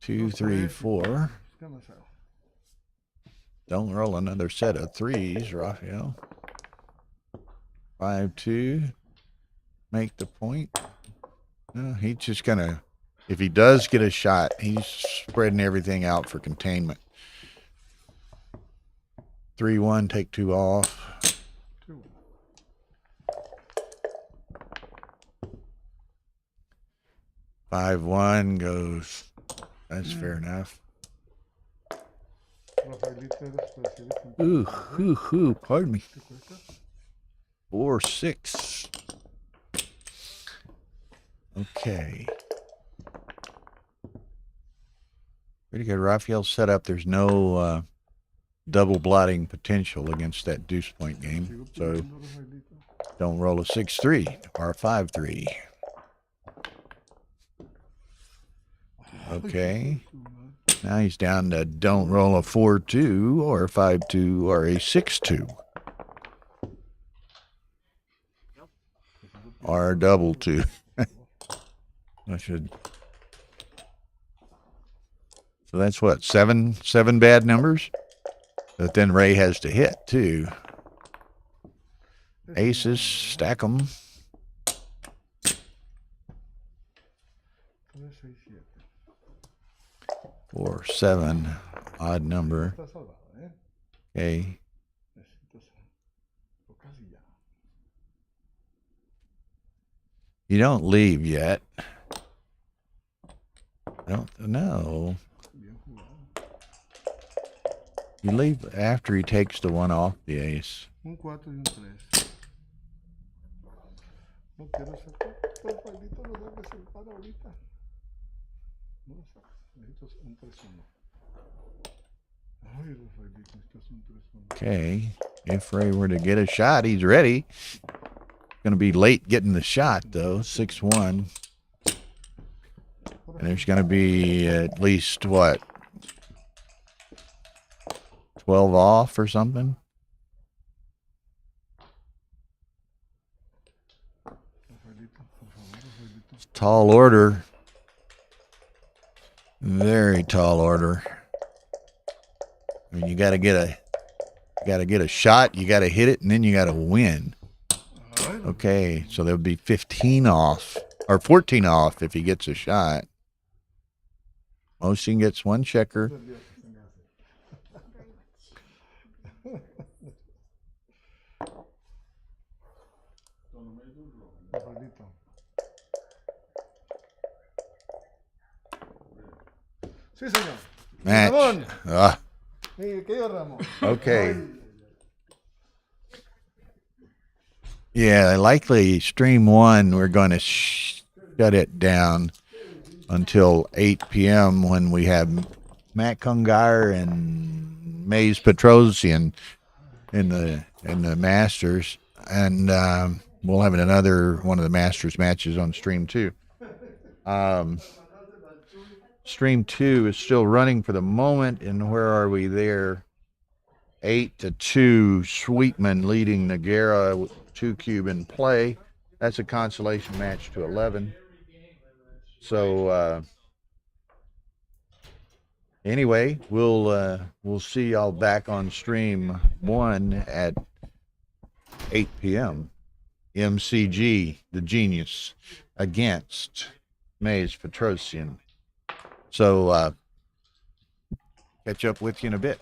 2, 3, 4. Don't roll another set of threes, Rafael. 5-2. Make the point. No, he's just gonna. If he does get a shot, he's spreading everything out for containment. 3-1. Take 2 off. 5-1 goes. That's fair enough. Ooh, pardon me. 4-6. Okay. Pretty good. Rafael's set up. There's no double blotting potential against that deuce point game. So don't roll a 6-3 or a 5-3. Okay. Now he's down to don't roll a 4-2 or a 5-2 or a 6-2. Or a double 2. I should. So that's what, seven bad numbers? But then Ray has to hit too. Aces, stack them. 4, 7, odd number. Okay. You don't leave yet. I don't know. You leave after he takes the one off the ace. Un 4 y un 3. No quiero sacar. Rafaelito, no saques el par ahorita. No lo saques. Necesitas un 3-1. Ay, Rafaelito, necesitas un 3-1. Okay. If Ray were to get a shot, he's ready. Going to be late getting the shot, though. 6-1. And there's going to be at least, what, 12 off or something? It's tall order. Very tall order. I mean, you got to get a shot, you got to hit it, and then you got to win. Okay, so there'll be 15 off, or 14 off if he gets a shot. Motion gets one checker. Sí, señor. Match. Ramón. Mi querido Ramón. Okay. Yeah, likely stream 1, we're going to shut it down until 8 p.m. when we have Matt Kungar and Mays Petrosian in the Masters, and we'll have another one of the Masters matches on stream 2. Stream 2 is still running for the moment, and where are we there? 8-2, Sweetman leading Nagara, 2-cube in play. That's a consolation match to 11. So anyway, we'll see y'all back on stream 1 at 8 p.m. MCG, the Genius, against Mays Petrosian. So catch up with you in a bit.